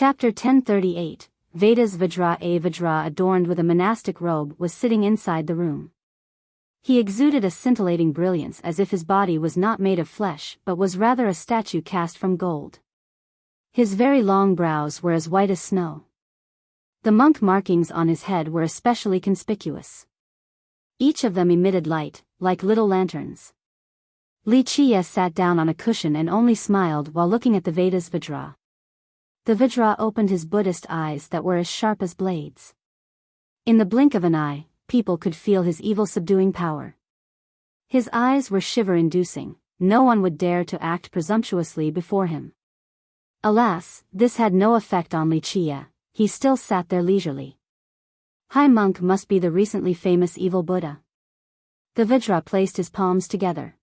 Chapter 1038, Vedas. Vajra. A Vajra adorned with a monastic robe was sitting inside the room. He exuded a scintillating brilliance as if his body was not made of flesh but was rather a statue cast from gold. His very long brows were as white as snow. The monk markings on his head were especially conspicuous. Each of them emitted light, like little lanterns. Wuxia sat down on a cushion and only smiled while looking at the Vedas. Vajra. The Vajra opened his Buddhist eyes that were as sharp as blades. In the blink of an eye, people could feel his evil subduing power. His eyes were shiver-inducing, no one would dare to act presumptuously before him. Alas, this had no effect on Wuxia, he still sat there leisurely. High monk must be the recently famous evil Buddha. The Vajra placed his palms together.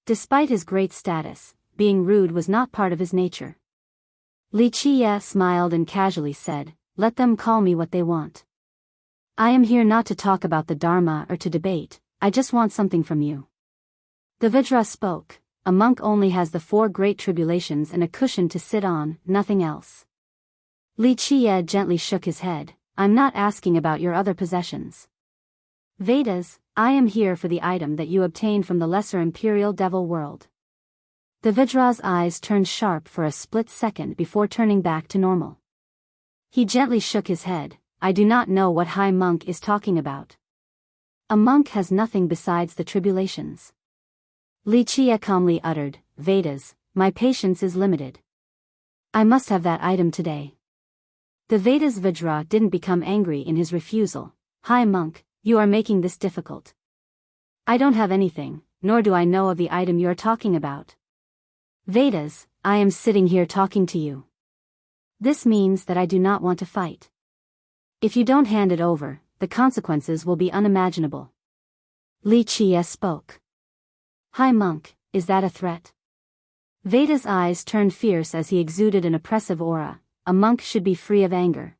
Despite his great status, being rude was not part of his nature. Wuxia smiled and casually said, "Let them call me what they want. I am here not to talk about the Dharma or to debate, I just want something from you." The Vajra spoke, "A monk only has the 4 great tribulations and a cushion to sit on, nothing else." Wuxia gently shook his head, "I'm not asking about your other possessions. Vedas, I am here for the item that you obtained from the lesser imperial devil world." The Vajra's eyes turned sharp for a split second before turning back to normal. He gently shook his head, "I do not know what High Monk is talking about. A monk has nothing besides the tribulations." Wuxia calmly uttered, "Vedas, my patience is limited. I must have that item today." The Vedas. Vajra didn't become angry in his refusal. "High Monk, you are making this difficult. I don't have anything, nor do I know of the item you are talking about. Vedas, I am sitting here talking to you. This means that I do not want to fight. If you don't hand it over, the consequences will be unimaginable." Wuxia spoke. "High Monk, is that a threat?" Veda's eyes turned fierce as he exuded an oppressive aura. A monk should be free of anger.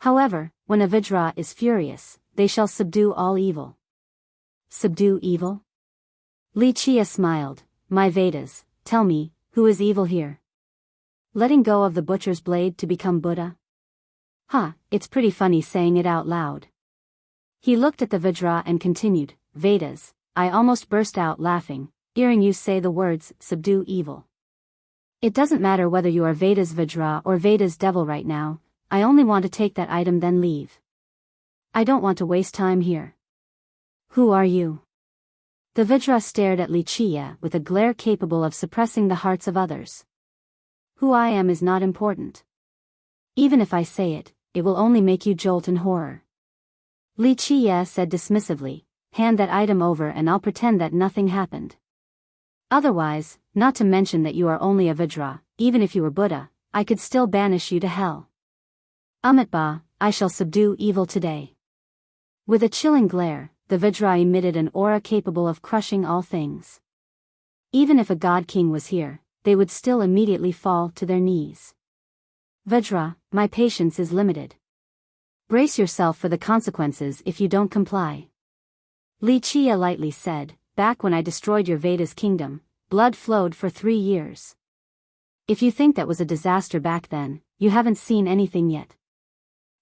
However, when a Vajra is furious, they shall subdue all evil. Subdue evil? Wuxia smiled, "My Vedas, tell me, who is evil here? Letting go of the butcher's blade to become Buddha? It's pretty funny saying it out loud." He looked at the Vajra and continued, "Vedas, I almost burst out laughing, hearing you say the words, subdue evil. It doesn't matter whether you are Vedas Vajra or Vedas devil right now, I only want to take that item then leave. I don't want to waste time here." "Who are you?" The Vajra stared at Wuxia with a glare capable of suppressing the hearts of others. "Who I am is not important. Even if I say it, it will only make you jolt in horror." Wuxia said dismissively, "Hand that item over and I'll pretend that nothing happened. Otherwise, not to mention that you are only a Vajra, even if you were Buddha, I could still banish you to hell. Amitba, I shall subdue evil today." With a chilling glare, the Vajra emitted an aura capable of crushing all things. Even if a god king was here, they would still immediately fall to their knees. "Vajra, my patience is limited. Brace yourself for the consequences if you don't comply." Wuxia lightly said, "Back when I destroyed your Vedas kingdom, blood flowed for 3 years. If you think that was a disaster back then, you haven't seen anything yet.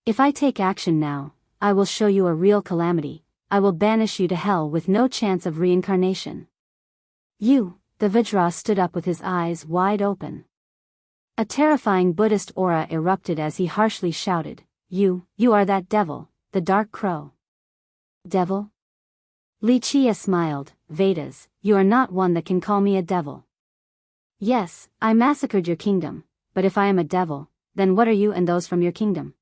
If I take action now, I will show you a real calamity. I will banish you to hell with no chance of reincarnation." "You," the Vajra stood up with his eyes wide open. A terrifying Buddhist aura erupted as he harshly shouted, You are that devil, the dark crow." "Devil?" Wuxia smiled, "Vedas, you are not one that can call me a devil. Yes, I massacred your kingdom, but if I am a devil, then what are you and those from your kingdom?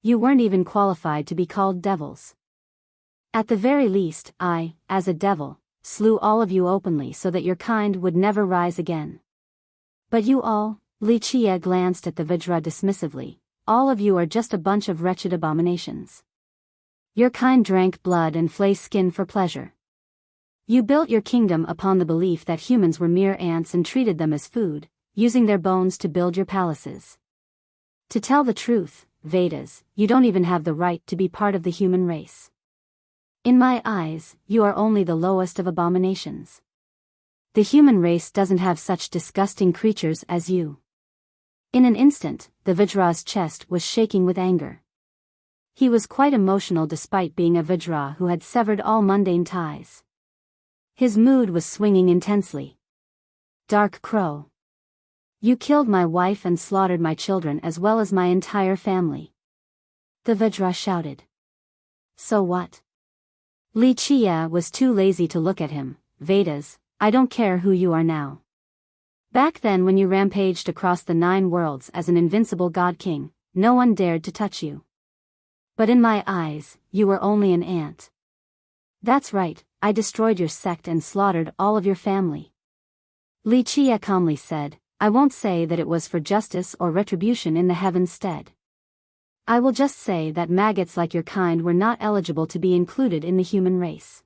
You weren't even qualified to be called devils. At the very least, I, as a devil, slew all of you openly so that your kind would never rise again. But you all," Wuxia glanced at the Vajra dismissively, "all of you are just a bunch of wretched abominations. Your kind drank blood and flay skin for pleasure. You built your kingdom upon the belief that humans were mere ants and treated them as food, using their bones to build your palaces. To tell the truth, Vedas, you don't even have the right to be part of the human race. In my eyes, you are only the lowest of abominations. The human race doesn't have such disgusting creatures as you." In an instant, the Vajra's chest was shaking with anger. He was quite emotional despite being a Vajra who had severed all mundane ties. His mood was swinging intensely. Dark Crow. You killed my wife and slaughtered my children as well as my entire family. The Vajra shouted. So what? Li Chia was too lazy to look at him. Vedas, I don't care who you are now. Back then when you rampaged across the 9 worlds as an invincible god king, no one dared to touch you. But in my eyes, you were only an ant. That's right, I destroyed your sect and slaughtered all of your family. Li Chia calmly said, I won't say that it was for justice or retribution in the heavens' stead. I will just say that maggots like your kind were not eligible to be included in the human race.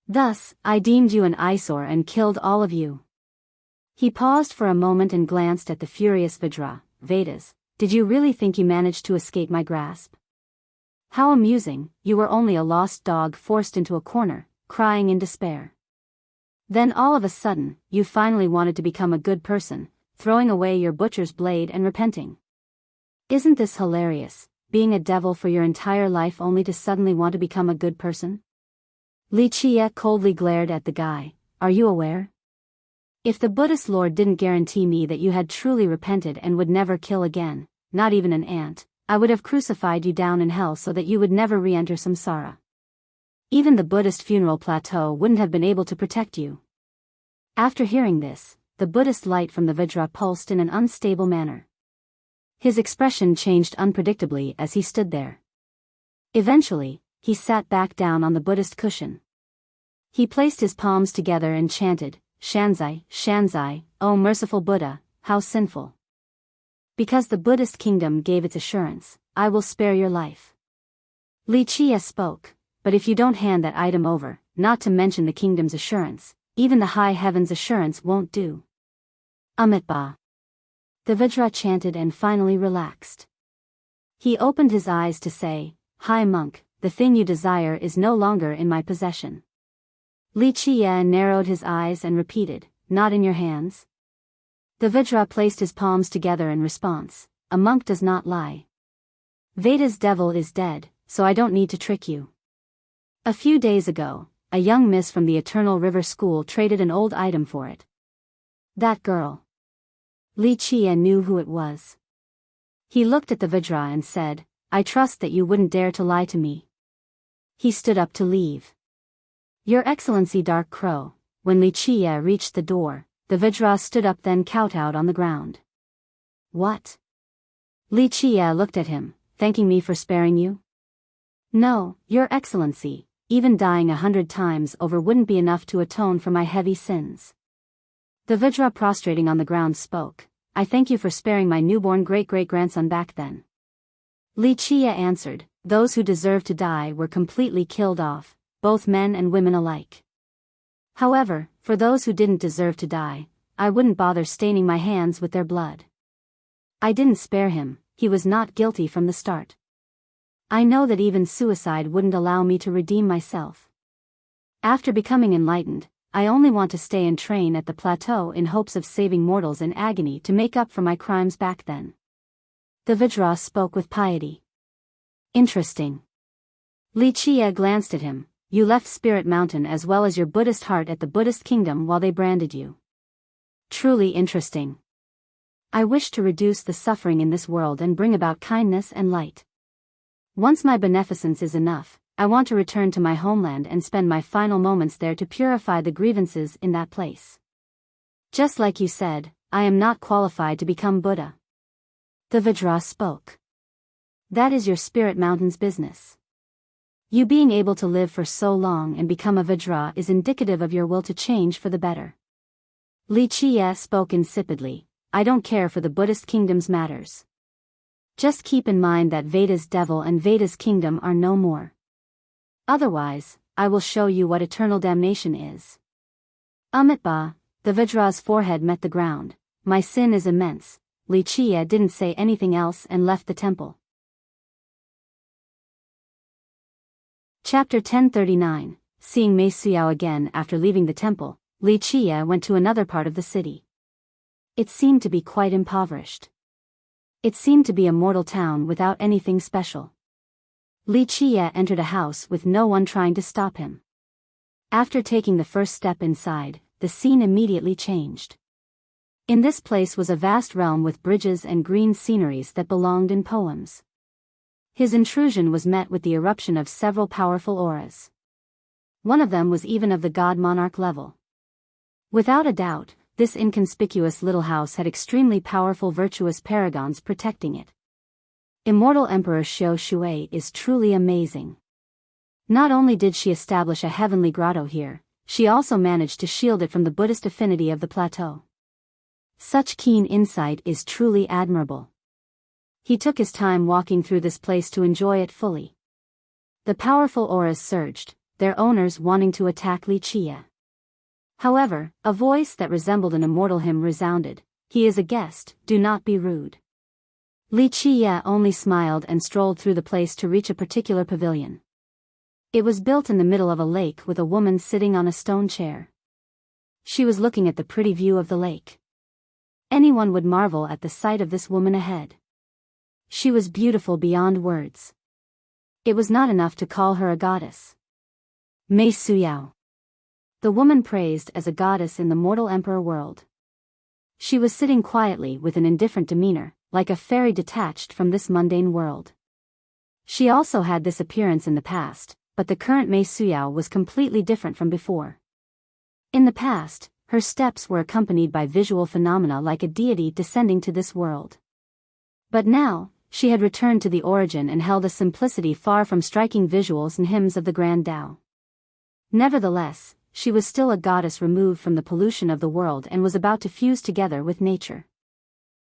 Thus, I deemed you an eyesore and killed all of you. He paused for a moment and glanced at the furious Vajra. Vedas, did you really think you managed to escape my grasp? How amusing, you were only a lost dog forced into a corner, crying in despair. Then all of a sudden, you finally wanted to become a good person, throwing away your butcher's blade and repenting. Isn't this hilarious, being a devil for your entire life only to suddenly want to become a good person? Li Chia coldly glared at the guy. Are you aware? If the Buddhist Lord didn't guarantee me that you had truly repented and would never kill again, not even an ant, I would have crucified you down in hell so that you would never re-enter samsara. Even the Buddhist funeral plateau wouldn't have been able to protect you. After hearing this, the Buddhist light from the Vajra pulsed in an unstable manner. His expression changed unpredictably as he stood there. Eventually, he sat back down on the Buddhist cushion. He placed his palms together and chanted, Shanzai, Shanzai, O merciful Buddha, how sinful. Because the Buddhist kingdom gave its assurance, I will spare your life. Li Chia spoke, but if you don't hand that item over, not to mention the kingdom's assurance, even the high heaven's assurance won't do. Amitabha. The Vajra chanted and finally relaxed. He opened his eyes to say, High monk, the thing you desire is no longer in my possession. Li Chia narrowed his eyes and repeated, Not in your hands? The Vajra placed his palms together in response, A monk does not lie. Veda's devil is dead, so I don't need to trick you. A few days ago, a young miss from the Eternal River School traded an old item for it. That girl. Li Chia knew who it was. He looked at the Vajra and said, I trust that you wouldn't dare to lie to me. He stood up to leave. Your Excellency Dark Crow. When Li Chia reached the door, the Vajra stood up then kowtowed on the ground. What? Li Chia looked at him, thanking me for sparing you? No, Your Excellency, even dying 100 times over wouldn't be enough to atone for my heavy sins. The Vajra prostrating on the ground spoke, I thank you for sparing my newborn great-great-grandson back then. Li Chia answered, those who deserved to die were completely killed off, both men and women alike. However, for those who didn't deserve to die, I wouldn't bother staining my hands with their blood. I didn't spare him, he was not guilty from the start. I know that even suicide wouldn't allow me to redeem myself. After becoming enlightened, I only want to stay and train at the plateau in hopes of saving mortals in agony to make up for my crimes back then. The Vajra spoke with piety. Interesting. Li Chia glanced at him. You left Spirit Mountain as well as your Buddhist heart at the Buddhist kingdom while they branded you. Truly interesting. I wish to reduce the suffering in this world and bring about kindness and light. Once my beneficence is enough, I want to return to my homeland and spend my final moments there to purify the grievances in that place. Just like you said, I am not qualified to become Buddha. The Vajra spoke. That is your Spirit Mountain's business. You being able to live for so long and become a Vajra is indicative of your will to change for the better. Li Chia spoke insipidly, I don't care for the Buddhist kingdom's matters. Just keep in mind that Veda's devil and Veda's kingdom are no more. Otherwise, I will show you what eternal damnation is. Amitabha, the Vajra's forehead met the ground. My sin is immense. Li Chia didn't say anything else and left the temple. Chapter 1039. Seeing Biyao again after leaving the temple, Li Chia went to another part of the city. It seemed to be quite impoverished. It seemed to be a mortal town without anything special. Li Qie entered a house with no one trying to stop him. After taking the first step inside, the scene immediately changed. In this place was a vast realm with bridges and green sceneries that belonged in poems. His intrusion was met with the eruption of several powerful auras. One of them was even of the god monarch level. Without a doubt, this inconspicuous little house had extremely powerful virtuous paragons protecting it. Immortal Emperor Xiao Shui is truly amazing. Not only did she establish a heavenly grotto here, she also managed to shield it from the Buddhist affinity of the plateau. Such keen insight is truly admirable. He took his time walking through this place to enjoy it fully. The powerful auras surged, their owners wanting to attack Li Qie. However, a voice that resembled an immortal hymn resounded, "He is a guest, do not be rude." Li Qie only smiled and strolled through the place to reach a particular pavilion. It was built in the middle of a lake with a woman sitting on a stone chair. She was looking at the pretty view of the lake. Anyone would marvel at the sight of this woman ahead. She was beautiful beyond words. It was not enough to call her a goddess. Mei Suyao. The woman praised as a goddess in the mortal emperor world. She was sitting quietly with an indifferent demeanor, like a fairy detached from this mundane world. She also had this appearance in the past, but the current Mei Suyao was completely different from before. In the past, her steps were accompanied by visual phenomena like a deity descending to this world. But now, she had returned to the origin and held a simplicity far from striking visuals and hymns of the Grand Tao. Nevertheless, she was still a goddess removed from the pollution of the world and was about to fuse together with nature.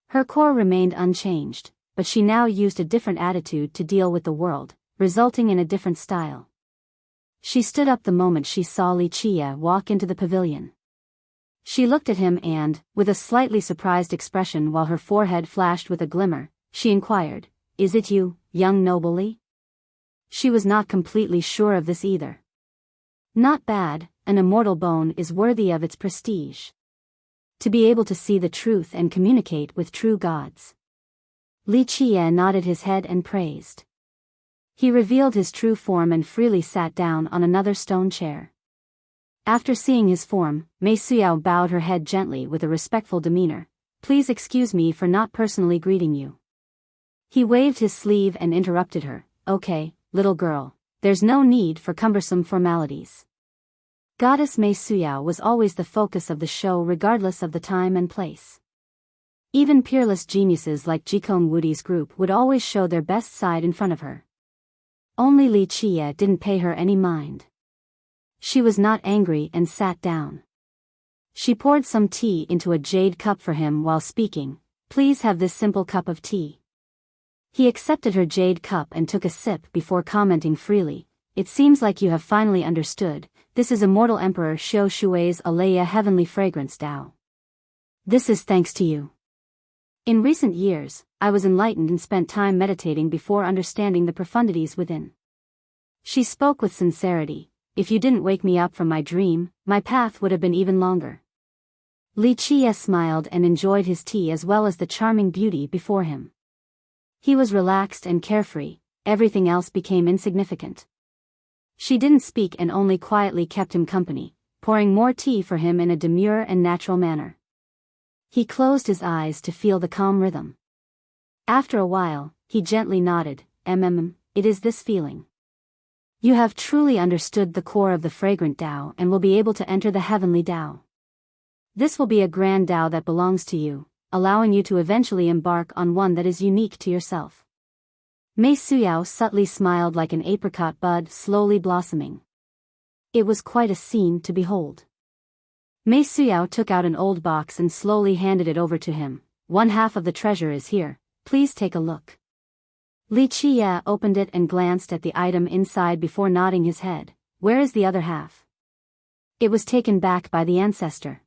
Her core remained unchanged, but she now used a different attitude to deal with the world, resulting in a different style. She stood up the moment she saw Li Qie walk into the pavilion. She looked at him and, with a slightly surprised expression while her forehead flashed with a glimmer, she inquired, "Is it you, young noble Li?" She was not completely sure of this either. Not bad, an immortal bone is worthy of its prestige. To be able to see the truth and communicate with true gods. Li Qie nodded his head and praised. He revealed his true form and freely sat down on another stone chair. After seeing his form, Mei Suyao bowed her head gently with a respectful demeanor. "Please excuse me for not personally greeting you." He waved his sleeve and interrupted her. "Okay, little girl, there's no need for cumbersome formalities." Goddess Mei Suyao was always the focus of the show regardless of the time and place. Even peerless geniuses like Jikong Wudi's group would always show their best side in front of her. Only Li Qie didn't pay her any mind. She was not angry and sat down. She poured some tea into a jade cup for him while speaking, "Please have this simple cup of tea." He accepted her jade cup and took a sip before commenting freely, "It seems like you have finally understood, this is Immortal Emperor Xiao Shui's Alaya Heavenly Fragrance Tao. This is thanks to you. In recent years, I was enlightened and spent time meditating before understanding the profundities within." She spoke with sincerity. "If you didn't wake me up from my dream, my path would have been even longer." Li Qie smiled and enjoyed his tea as well as the charming beauty before him. He was relaxed and carefree, everything else became insignificant. She didn't speak and only quietly kept him company, pouring more tea for him in a demure and natural manner. He closed his eyes to feel the calm rhythm. After a while, he gently nodded, It is this feeling. You have truly understood the core of the fragrant Tao and will be able to enter the heavenly Tao. This will be a grand Tao that belongs to you, allowing you to eventually embark on one that is unique to yourself." Mei Suyao subtly smiled like an apricot bud slowly blossoming. It was quite a scene to behold. Mei Suyao took out an old box and slowly handed it over to him. "One half of the treasure is here, please take a look." Li Qie opened it and glanced at the item inside before nodding his head. "Where is the other half?" "It was taken back by the ancestor."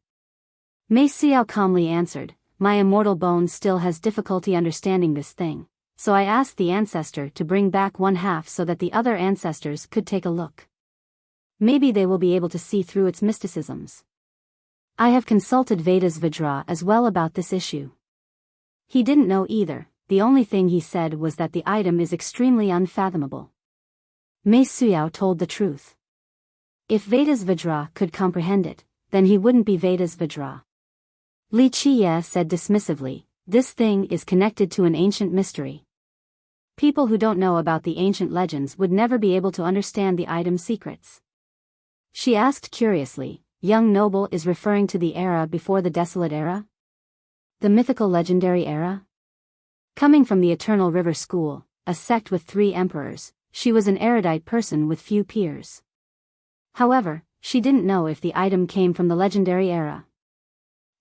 Mei Suyao calmly answered, "My immortal bone still has difficulty understanding this thing, so I asked the ancestor to bring back one half so that the other ancestors could take a look. Maybe they will be able to see through its mysticisms. I have consulted Vedas Vajra as well about this issue." He didn't know either, the only thing he said was that the item is extremely unfathomable. Mei Suyao told the truth. If Vedas Vajra could comprehend it, then he wouldn't be Vedas Vajra. Li Qiye said dismissively, this thing is connected to an ancient mystery. People who don't know about the ancient legends would never be able to understand the item's secrets. She asked curiously, young noble is referring to the era before the desolate era? The mythical legendary era? Coming from the Eternal River School, a sect with 3 emperors, she was an erudite person with few peers. However, she didn't know if the item came from the legendary era.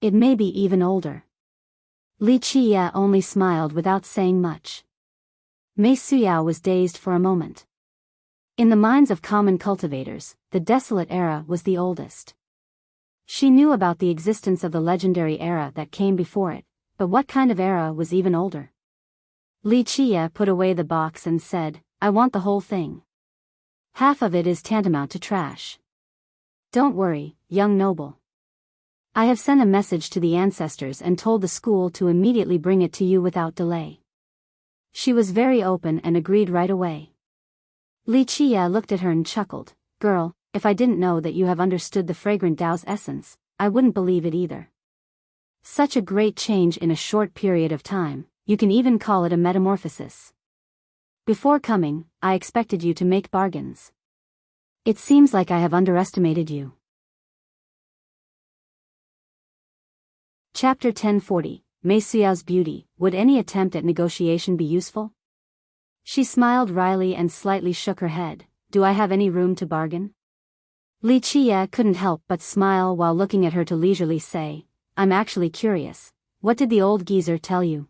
It may be even older. Li Qiye only smiled without saying much. Mei Suyao was dazed for a moment. In the minds of common cultivators, the desolate era was the oldest. She knew about the existence of the legendary era that came before it, but what kind of era was even older? Li Qiye put away the box and said, I want the whole thing. Half of it is tantamount to trash. Don't worry, young noble. I have sent a message to the ancestors and told the school to immediately bring it to you without delay. She was very open and agreed right away. Li Qiye looked at her and chuckled, girl, if I didn't know that you have understood the fragrant Tao's essence, I wouldn't believe it either. Such a great change in a short period of time, you can even call it a metamorphosis. Before coming, I expected you to make bargains. It seems like I have underestimated you. Chapter 1040, Mei Suyao's beauty. Would any attempt at negotiation be useful? She smiled wryly and slightly shook her head. Do I have any room to bargain? Li Qiye couldn't help but smile while looking at her to leisurely say, I'm actually curious. What did the old geezer tell you?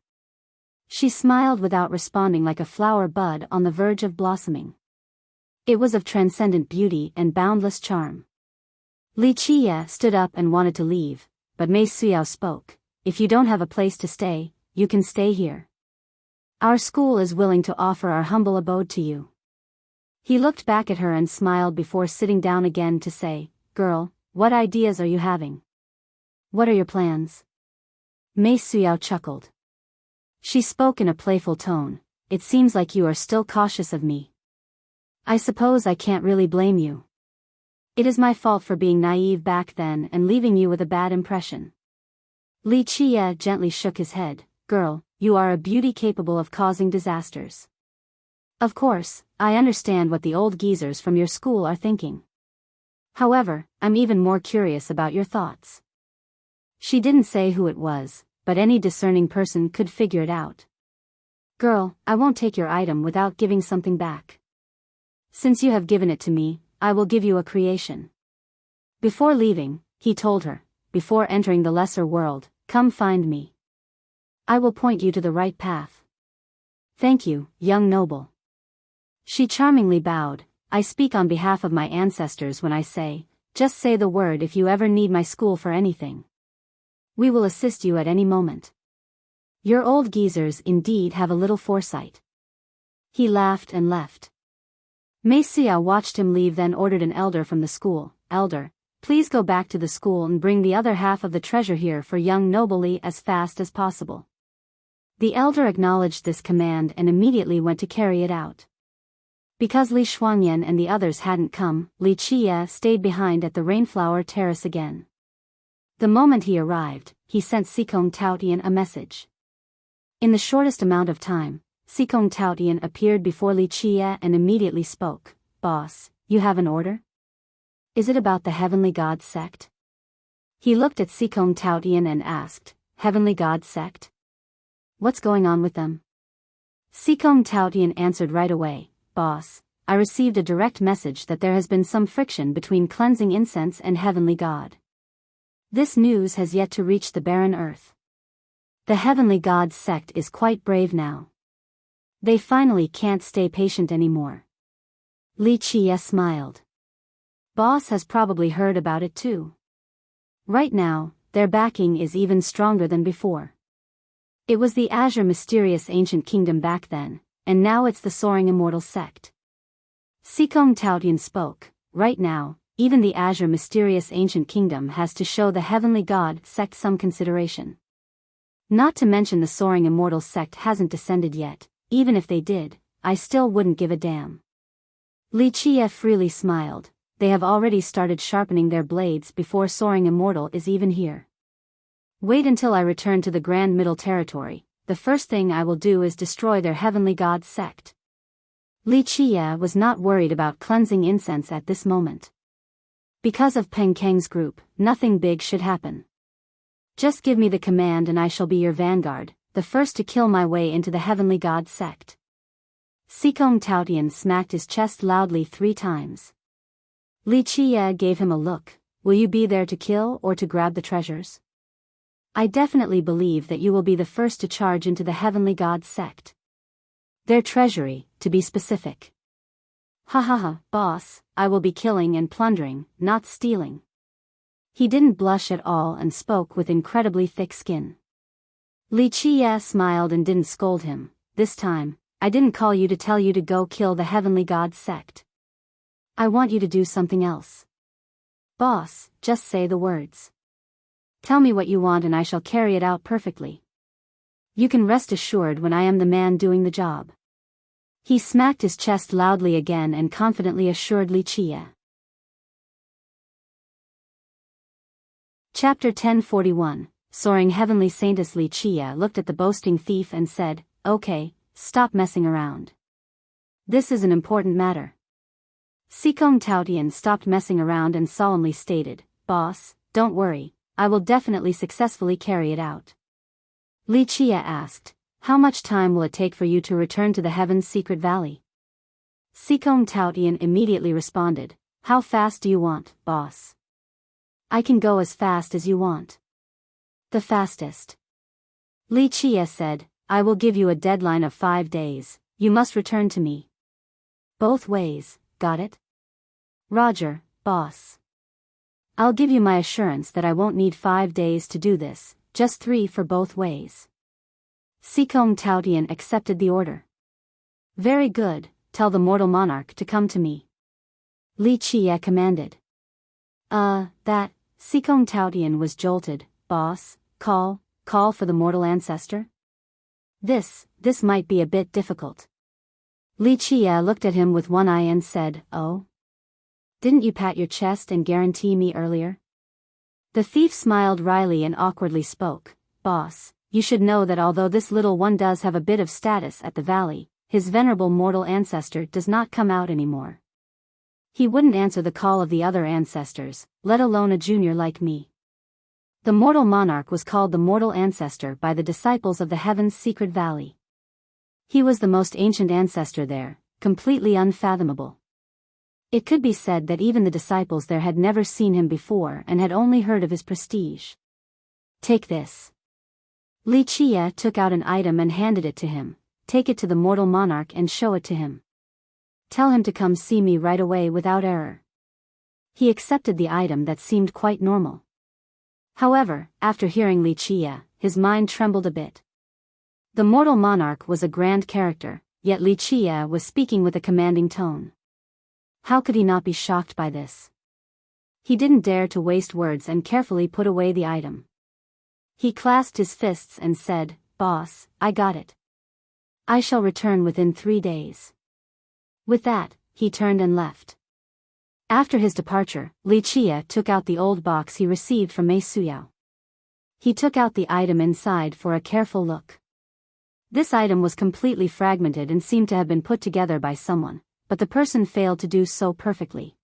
She smiled without responding, like a flower bud on the verge of blossoming. It was of transcendent beauty and boundless charm. Li Qiye stood up and wanted to leave, but Mei Suyao spoke. If you don't have a place to stay, you can stay here. Our school is willing to offer our humble abode to you. He looked back at her and smiled before sitting down again to say, girl, what ideas are you having? What are your plans? Mei Suyao chuckled. She spoke in a playful tone, it seems like you are still cautious of me. I suppose I can't really blame you. It is my fault for being naive back then and leaving you with a bad impression. Li Qiye gently shook his head, girl, you are a beauty capable of causing disasters. Of course, I understand what the old geezers from your school are thinking. However, I'm even more curious about your thoughts. She didn't say who it was, but any discerning person could figure it out. Girl, I won't take your item without giving something back. Since you have given it to me, I will give you a creation. Before leaving, he told her, before entering the lesser world, come find me. I will point you to the right path. Thank you, young noble. She charmingly bowed. I speak on behalf of my ancestors when I say, just say the word if you ever need my school for anything. We will assist you at any moment. Your old geezers indeed have a little foresight. He laughed and left. Mei Suyao watched him leave, then ordered an elder from the school, Elder, please go back to the school and bring the other half of the treasure here for young noble Li as fast as possible. The elder acknowledged this command and immediately went to carry it out. Because Li Shuangyan and the others hadn't come, Li Qiye stayed behind at the Rainflower Terrace again. The moment he arrived, he sent Sikong Taotian a message. In the shortest amount of time, Sikong Taotian appeared before Li Qiye and immediately spoke. Boss, you have an order? Is it about the Heavenly God sect? He looked at Sikong Taotian and asked, Heavenly God sect? What's going on with them? Sikong Taotian answered right away, Boss, I received a direct message that there has been some friction between cleansing incense and Heavenly God. This news has yet to reach the barren earth. The Heavenly God sect is quite brave now. They finally can't stay patient anymore. Li Qiye smiled. Boss has probably heard about it too. Right now, their backing is even stronger than before. It was the Azure Mysterious Ancient Kingdom back then, and now it's the Soaring Immortal sect. Sikong Taotian spoke, right now, even the Azure Mysterious Ancient Kingdom has to show the Heavenly God sect some consideration. Not to mention the soaring immortal sect hasn't descended yet. Even if they did, I still wouldn't give a damn. Li Qie freely smiled. They have already started sharpening their blades before soaring immortal is even here. Wait until I return to the Grand Middle Territory. The first thing I will do is destroy their heavenly god sect. Li Qie was not worried about cleansing incense at this moment. Because of Peng Keng's group, nothing big should happen. Just give me the command and I shall be your vanguard, the first to kill my way into the heavenly god sect. Sikong Taotian smacked his chest loudly 3 times. Li Qie gave him a look. Will you be there to kill or to grab the treasures? I definitely believe that you will be the first to charge into the heavenly god sect. Their treasury, to be specific. Ha ha ha, boss, I will be killing and plundering, not stealing. He didn't blush at all and spoke with incredibly thick skin. Li Qie smiled and didn't scold him. This time, I didn't call you to tell you to go kill the heavenly god sect. I want you to do something else. Boss, just say the words. Tell me what you want and I shall carry it out perfectly. You can rest assured when I am the man doing the job. He smacked his chest loudly again and confidently assured Li Qie. Chapter 1041, Soaring Heavenly Saintess. Li Qie looked at the boasting thief and said, Okay, stop messing around. This is an important matter. Sikong Taotian stopped messing around and solemnly stated, Boss, don't worry, I will definitely successfully carry it out. Li Qie asked, How much time will it take for you to return to the Heaven's Secret Valley? Sikong Taotian immediately responded, How fast do you want, boss? I can go as fast as you want. The fastest. Li Qie said, I will give you a deadline of 5 days, you must return to me. Both ways, got it? Roger, boss. I'll give you my assurance that I won't need 5 days to do this, just 3 for both ways. Sikong Taotian accepted the order. Very good, tell the mortal monarch to come to me. Li Qie commanded. That, Sikong Taotian was jolted. Boss, call for the mortal ancestor? This might be a bit difficult. Li Qie looked at him with one eye and said, Oh? Didn't you pat your chest and guarantee me earlier? The thief smiled wryly and awkwardly spoke, Boss, you should know that although this little one does have a bit of status at the valley, his venerable mortal ancestor does not come out anymore. He wouldn't answer the call of the other ancestors, let alone a junior like me. The mortal monarch was called the mortal ancestor by the disciples of the Heaven's Secret Valley. He was the most ancient ancestor there, completely unfathomable. It could be said that even the disciples there had never seen him before and had only heard of his prestige. Take this. Li Qie took out an item and handed it to him. Take it to the mortal monarch and show it to him. Tell him to come see me right away without error. He accepted the item that seemed quite normal. However, after hearing Li Qie, his mind trembled a bit. The mortal monarch was a grand character, yet Li Qie was speaking with a commanding tone. How could he not be shocked by this? He didn't dare to waste words and carefully put away the item. He clasped his fists and said, Boss, I got it. I shall return within 3 days. With that, he turned and left. After his departure, Li Qie took out the old box he received from Mei Suyao. He took out the item inside for a careful look. This item was completely fragmented and seemed to have been put together by someone, but the person failed to do so perfectly.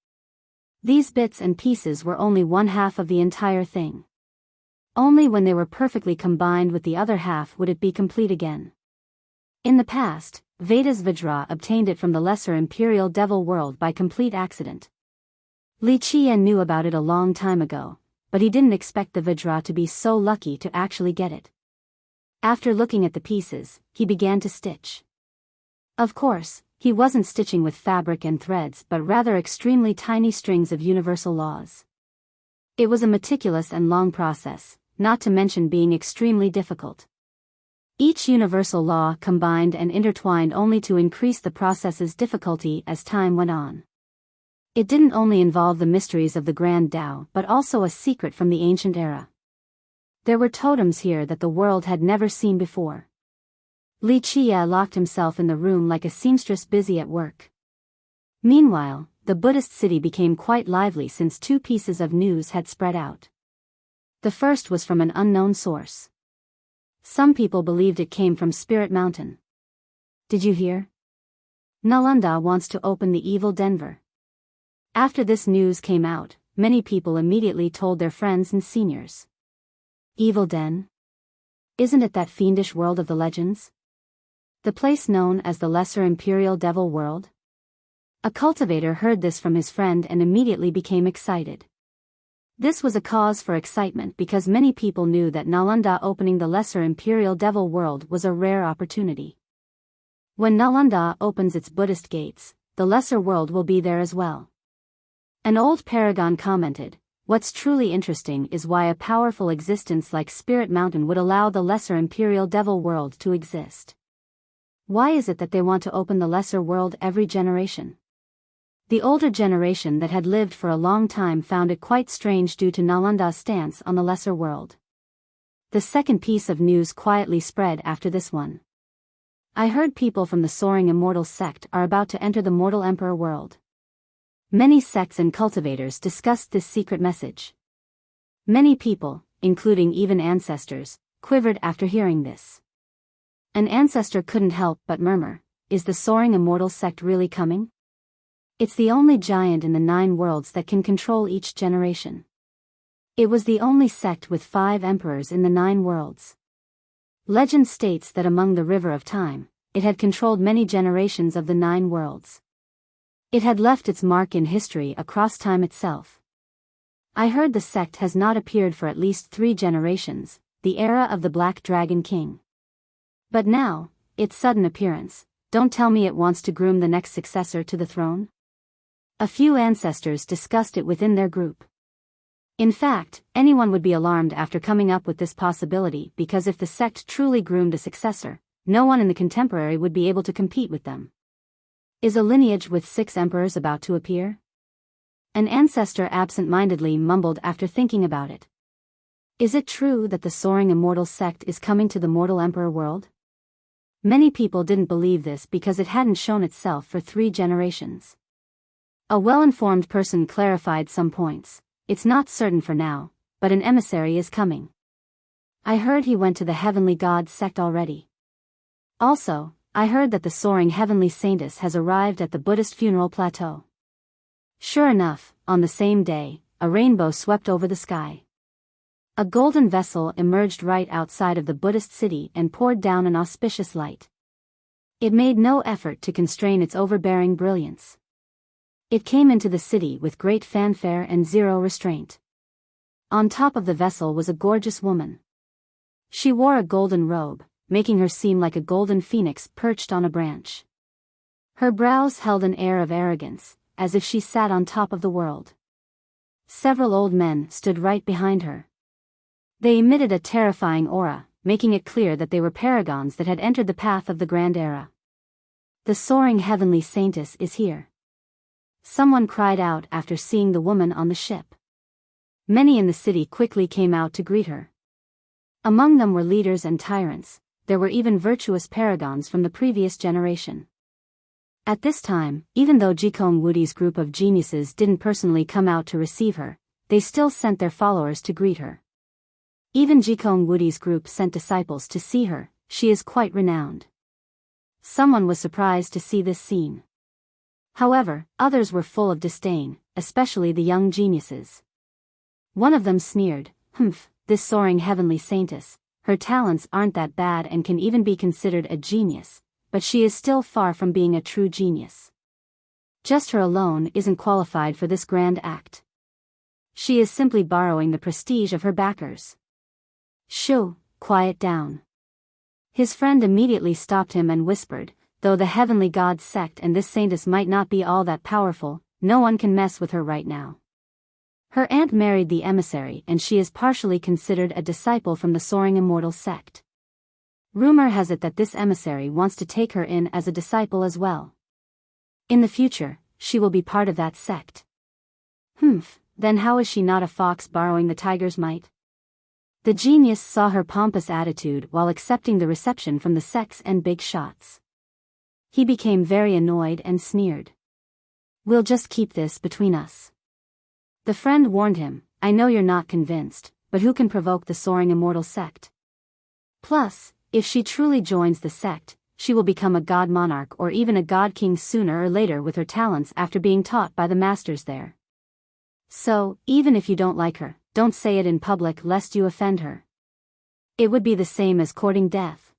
These bits and pieces were only 1/2 of the entire thing. Only when they were perfectly combined with the other half would it be complete again. In the past, Vedas Vajra obtained it from the lesser imperial devil world by complete accident. Li Qie knew about it a long time ago, but he didn't expect the Vajra to be so lucky to actually get it. After looking at the pieces, he began to stitch. Of course, he wasn't stitching with fabric and threads but rather extremely tiny strings of universal laws. It was a meticulous and long process, not to mention being extremely difficult. Each universal law combined and intertwined only to increase the process's difficulty as time went on. It didn't only involve the mysteries of the Grand Tao but also a secret from the ancient era. There were totems here that the world had never seen before. Li Chia locked himself in the room like a seamstress busy at work. Meanwhile, the Buddhist city became quite lively since two pieces of news had spread out. The first was from an unknown source. Some people believed it came from Spirit Mountain. Did you hear? Nalanda wants to open the evil Denver. After this news came out, many people immediately told their friends and seniors. Evil Den? Isn't it that fiendish world of the legends? The place known as the Lesser Imperial Devil World? A cultivator heard this from his friend and immediately became excited. This was a cause for excitement because many people knew that Nalanda opening the Lesser Imperial Devil World was a rare opportunity. When Nalanda opens its Buddhist gates, the Lesser World will be there as well. An old paragon commented, "What's truly interesting is why a powerful existence like Spirit Mountain would allow the Lesser Imperial Devil World to exist. Why is it that they want to open the Lesser World every generation?" The older generation that had lived for a long time found it quite strange due to Nalanda's stance on the Lesser World. The second piece of news quietly spread after this one. I heard people from the Soaring Immortal sect are about to enter the Mortal Emperor world. Many sects and cultivators discussed this secret message. Many people, including even ancestors, quivered after hearing this. An ancestor couldn't help but murmur, "Is the Soaring Immortal sect really coming? It's the only giant in the 9 worlds that can control each generation. It was the only sect with 5 emperors in the 9 worlds. Legend states that among the River of Time, it had controlled many generations of the 9 worlds. It had left its mark in history across time itself. I heard the sect has not appeared for at least 3 generations, the era of the Black Dragon King. But now, its sudden appearance, don't tell me it wants to groom the next successor to the throne?" A few ancestors discussed it within their group. In fact, anyone would be alarmed after coming up with this possibility because if the sect truly groomed a successor, no one in the contemporary would be able to compete with them. Is a lineage with 6 emperors about to appear? An ancestor absent-mindedly mumbled after thinking about it. Is it true that the Soaring Immortal sect is coming to the Mortal Emperor world? Many people didn't believe this because it hadn't shown itself for 3 generations. A well-informed person clarified some points. It's not certain for now, but an emissary is coming. I heard he went to the Heavenly God sect already. Also, I heard that the soaring Heavenly Saintess has arrived at the Buddhist funeral plateau. Sure enough, on the same day, a rainbow swept over the sky. A golden vessel emerged right outside of the Buddhist city and poured down an auspicious light. It made no effort to constrain its overbearing brilliance. It came into the city with great fanfare and zero restraint. On top of the vessel was a gorgeous woman. She wore a golden robe, making her seem like a golden phoenix perched on a branch. Her brows held an air of arrogance, as if she sat on top of the world. Several old men stood right behind her. They emitted a terrifying aura, making it clear that they were paragons that had entered the path of the Grand Era. The soaring Heavenly Saintess is here. Someone cried out after seeing the woman on the ship. Many in the city quickly came out to greet her. Among them were leaders and tyrants. There were even virtuous paragons from the previous generation. At this time, even though Jikong Wudi's group of geniuses didn't personally come out to receive her, they still sent their followers to greet her. Even Jikong Wudi's group sent disciples to see her. She is quite renowned. Someone was surprised to see this scene. However, others were full of disdain, especially the young geniuses. One of them sneered, "Humph, this soaring Heavenly Saintess, her talents aren't that bad and can even be considered a genius, but she is still far from being a true genius. Just her alone isn't qualified for this grand act. She is simply borrowing the prestige of her backers." "Shoo, quiet down." His friend immediately stopped him and whispered, "Though the Heavenly God sect and this saintess might not be all that powerful, no one can mess with her right now. Her aunt married the emissary and she is partially considered a disciple from the Soaring Immortal sect. Rumor has it that this emissary wants to take her in as a disciple as well. In the future, she will be part of that sect." "Humph, then how is she not a fox borrowing the tiger's might?" The genius saw her pompous attitude while accepting the reception from the sex and big shots. He became very annoyed and sneered. "We'll just keep this between us." The friend warned him, "I know you're not convinced, but who can provoke the soaring immortal sect? Plus, if she truly joins the sect, she will become a god monarch or even a god king sooner or later with her talents after being taught by the masters there. So, even if you don't like her, don't say it in public lest you offend her. It would be the same as courting death.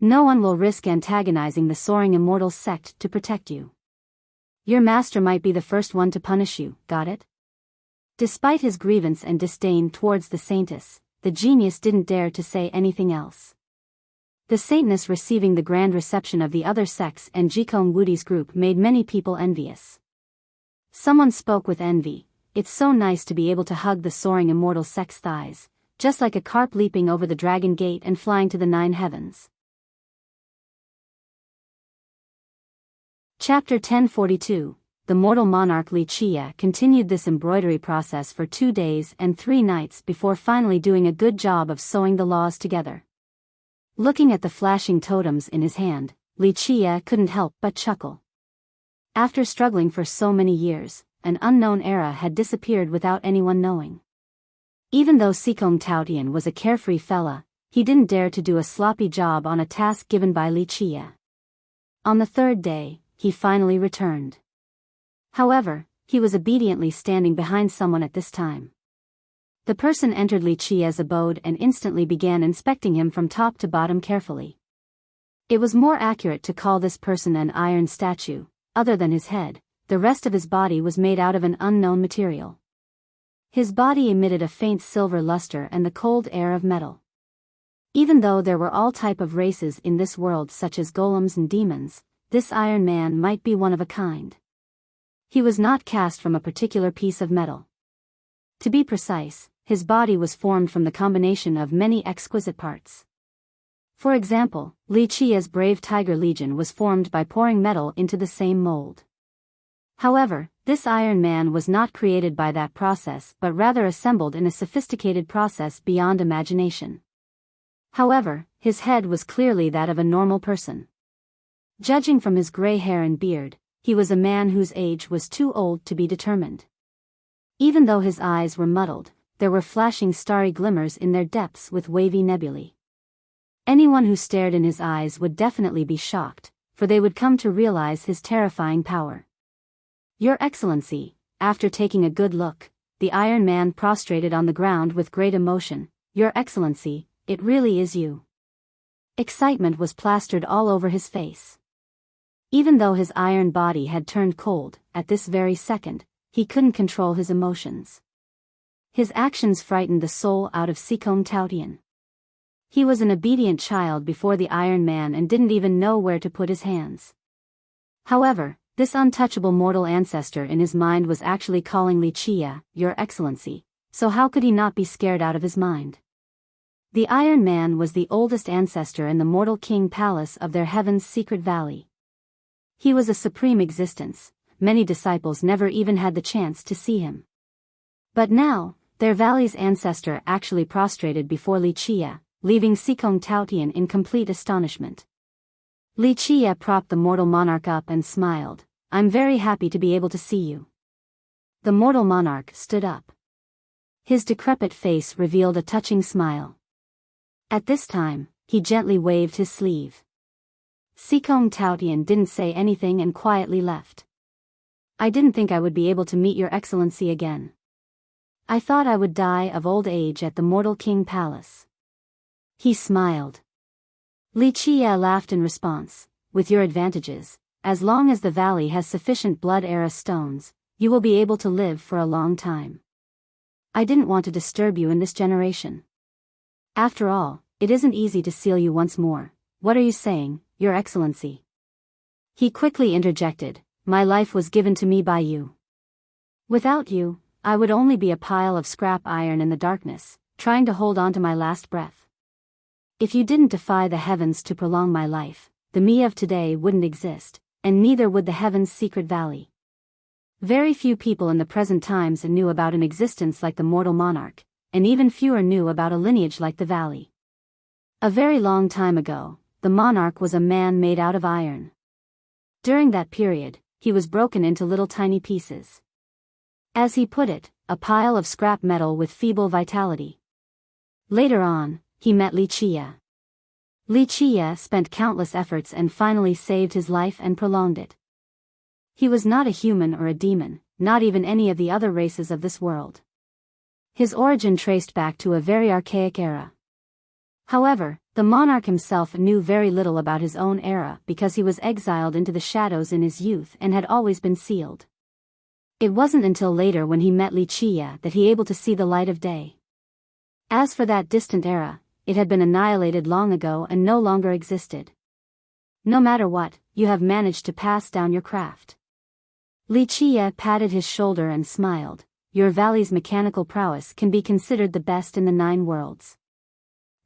No one will risk antagonizing the soaring immortal sect to protect you. Your master might be the first one to punish you, got it?" Despite his grievance and disdain towards the saintess, the genius didn't dare to say anything else. The saintess receiving the grand reception of the other sects and Jikong Wudi's group made many people envious. Someone spoke with envy, "It's so nice to be able to hug the soaring immortal sect's thighs, just like a carp leaping over the dragon gate and flying to the 9 heavens." Chapter 1042. The mortal monarch Li Chia continued this embroidery process for 2 days and 3 nights before finally doing a good job of sewing the laws together. Looking at the flashing totems in his hand, Li Chia couldn't help but chuckle. After struggling for so many years, an unknown era had disappeared without anyone knowing. Even though Sikong Taotian was a carefree fella, he didn't dare to do a sloppy job on a task given by Li Chia. On the 3rd day, he finally returned. However, he was obediently standing behind someone at this time. The person entered Li Chia's abode and instantly began inspecting him from top to bottom carefully. It was more accurate to call this person an iron statue. Other than his head, the rest of his body was made out of an unknown material. His body emitted a faint silver luster and the cold air of metal. Even though there were all type of races in this world such as golems and demons, this Iron Man might be one of a kind. He was not cast from a particular piece of metal. To be precise, his body was formed from the combination of many exquisite parts. For example, Li Chia's brave Tiger Legion was formed by pouring metal into the same mold. However, this Iron Man was not created by that process but rather assembled in a sophisticated process beyond imagination. However, his head was clearly that of a normal person. Judging from his gray hair and beard, he was a man whose age was too old to be determined. Even though his eyes were muddled, there were flashing starry glimmers in their depths with wavy nebulae. Anyone who stared in his eyes would definitely be shocked, for they would come to realize his terrifying power. "Your Excellency," after taking a good look, the Iron Man prostrated on the ground with great emotion, "Your Excellency, it really is you." Excitement was plastered all over his face. Even though his iron body had turned cold, at this very second, he couldn't control his emotions. His actions frightened the soul out of Sikong Taotian. He was an obedient child before the Iron Man and didn't even know where to put his hands. However, this untouchable mortal ancestor in his mind was actually calling Li Chia, "Your Excellency," so how could he not be scared out of his mind? The Iron Man was the oldest ancestor in the mortal king palace of their heaven's secret valley. He was a supreme existence. Many disciples never even had the chance to see him. But now, their valley's ancestor actually prostrated before Li Chia, leaving Sikong Taotian in complete astonishment. Li Chia propped the mortal monarch up and smiled, "I'm very happy to be able to see you." The mortal monarch stood up. His decrepit face revealed a touching smile. At this time, he gently waved his sleeve. Sikong Taotian didn't say anything and quietly left. "I didn't think I would be able to meet Your Excellency again. I thought I would die of old age at the Mortal King Palace." He smiled. Li Chia laughed in response, "With your advantages, as long as the valley has sufficient blood era stones, you will be able to live for a long time. I didn't want to disturb you in this generation. After all, it isn't easy to seal you once more. What are you saying, Your Excellency?" He quickly interjected, "My life was given to me by you. Without you, I would only be a pile of scrap iron in the darkness, trying to hold on to my last breath. If you didn't defy the heavens to prolong my life, the me of today wouldn't exist, and neither would the heaven's secret valley." Very few people in the present times knew about an existence like the mortal monarch, and even fewer knew about a lineage like the valley. A very long time ago, the monarch was a man made out of iron. During that period, he was broken into little tiny pieces. As he put it, a pile of scrap metal with feeble vitality. Later on, he met Wuxia. Wuxia spent countless efforts and finally saved his life and prolonged it. He was not a human or a demon, not even any of the other races of this world. His origin traced back to a very archaic era. However, the monarch himself knew very little about his own era because he was exiled into the shadows in his youth and had always been sealed. It wasn't until later when he met Wuxia that he able to see the light of day. As for that distant era, it had been annihilated long ago and no longer existed. No matter what, you have managed to pass down your craft. Wuxia patted his shoulder and smiled. Your valley's mechanical prowess can be considered the best in the 9 worlds.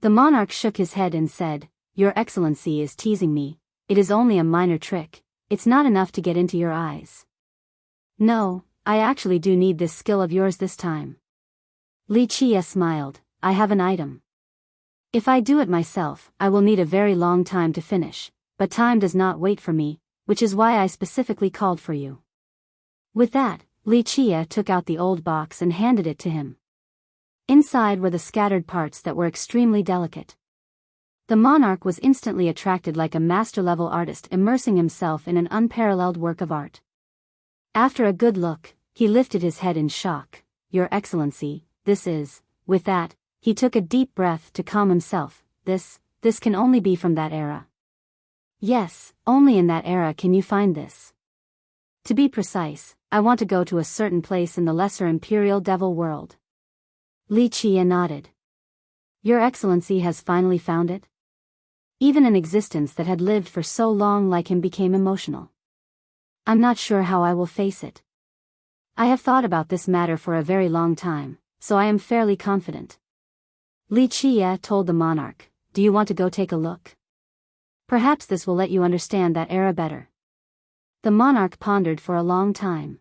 The monarch shook his head and said, Your Excellency is teasing me. It is only a minor trick. It's not enough to get into your eyes. No, I actually do need this skill of yours this time. Wuxia smiled. I have an item. If I do it myself, I will need a very long time to finish, but time does not wait for me, which is why I specifically called for you. With that, Wuxia took out the old box and handed it to him. Inside were the scattered parts that were extremely delicate. The monarch was instantly attracted like a master-level artist immersing himself in an unparalleled work of art. After a good look, he lifted his head in shock. Your Excellency, this is... With that, he took a deep breath to calm himself. This can only be from that era. Yes, only in that era can you find this. To be precise, I want to go to a certain place in the lesser Imperial Devil world. Wuxia nodded. Your Excellency has finally found it? Even an existence that had lived for so long like him became emotional. I'm not sure how I will face it. I have thought about this matter for a very long time, so I am fairly confident. Wuxia told the monarch, do you want to go take a look? Perhaps this will let you understand that era better. The monarch pondered for a long time.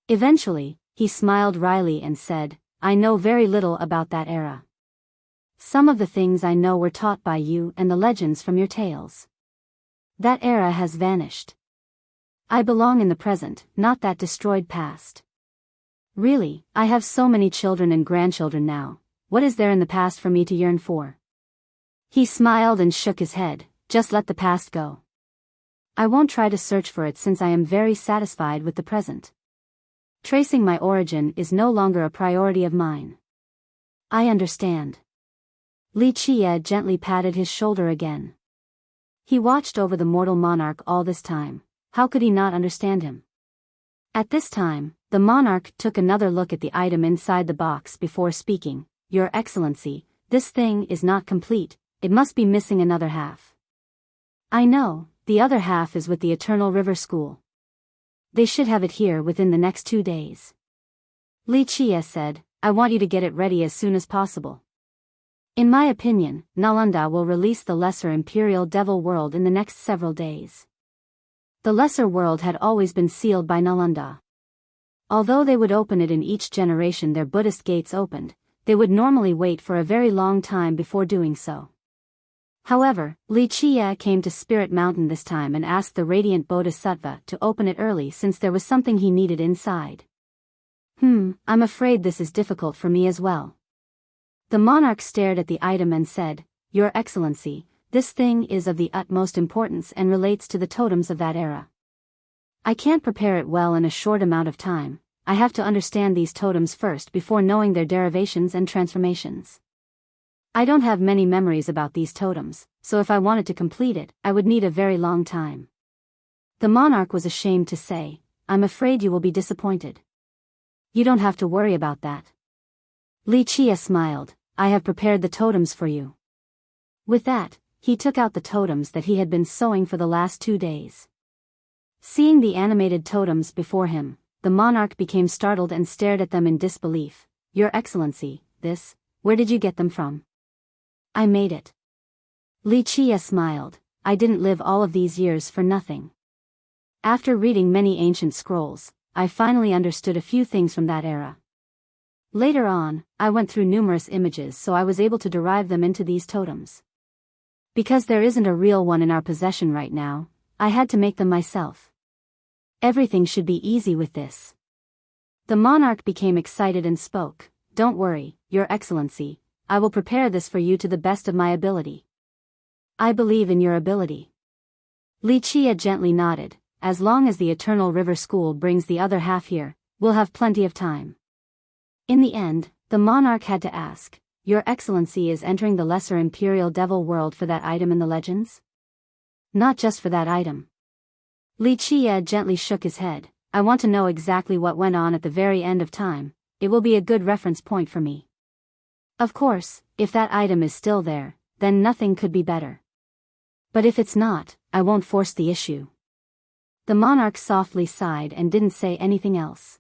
Eventually, he smiled wryly and said, I know very little about that era. Some of the things I know were taught by you and the legends from your tales. That era has vanished. I belong in the present, not that destroyed past. Really, I have so many children and grandchildren now. What is there in the past for me to yearn for? He smiled and shook his head. Just let the past go. I won't try to search for it since I am very satisfied with the present. Tracing my origin is no longer a priority of mine. I understand. Wuxia gently patted his shoulder again. He watched over the mortal monarch all this time. How could he not understand him? At this time, the monarch took another look at the item inside the box before speaking. Your Excellency, this thing is not complete, it must be missing another half. I know, the other half is with the Eternal River School. They should have it here within the next 2 days. Wuxia said, I want you to get it ready as soon as possible. In my opinion, Nalanda will release the Lesser Imperial Devil World in the next several days. The Lesser World had always been sealed by Nalanda. Although they would open it in each generation their Buddhist gates opened, they would normally wait for a very long time before doing so. However, Wuxia came to Spirit Mountain this time and asked the Radiant Bodhisattva to open it early since there was something he needed inside. I'm afraid this is difficult for me as well. The monarch stared at the item and said, Your Excellency, this thing is of the utmost importance and relates to the totems of that era. I can't prepare it well in a short amount of time. I have to understand these totems first before knowing their derivations and transformations. I don't have many memories about these totems, so if I wanted to complete it, I would need a very long time. The monarch was ashamed to say, I'm afraid you will be disappointed. You don't have to worry about that. Wuxia smiled, I have prepared the totems for you. With that, he took out the totems that he had been sewing for the last 2 days. Seeing the animated totems before him, the monarch became startled and stared at them in disbelief. Your Excellency, where did you get them from? I made it. Wuxia smiled, I didn't live all of these years for nothing. After reading many ancient scrolls, I finally understood a few things from that era. Later on, I went through numerous images so I was able to derive them into these totems. Because there isn't a real one in our possession right now, I had to make them myself. Everything should be easy with this. The monarch became excited and spoke, "Don't worry, Your Excellency, I will prepare this for you to the best of my ability." "I believe in your ability." Li Chia gently nodded, "As long as the Eternal River School brings the other half here, we'll have plenty of time." In the end, the monarch had to ask, "Your Excellency is entering the Lesser Imperial Devil World for that item in the legends?" "Not just for that item." Li Chia gently shook his head, "I want to know exactly what went on at the very end of time. It will be a good reference point for me." "Of course, if that item is still there, then nothing could be better. But if it's not, I won't force the issue." The monarch softly sighed and didn't say anything else.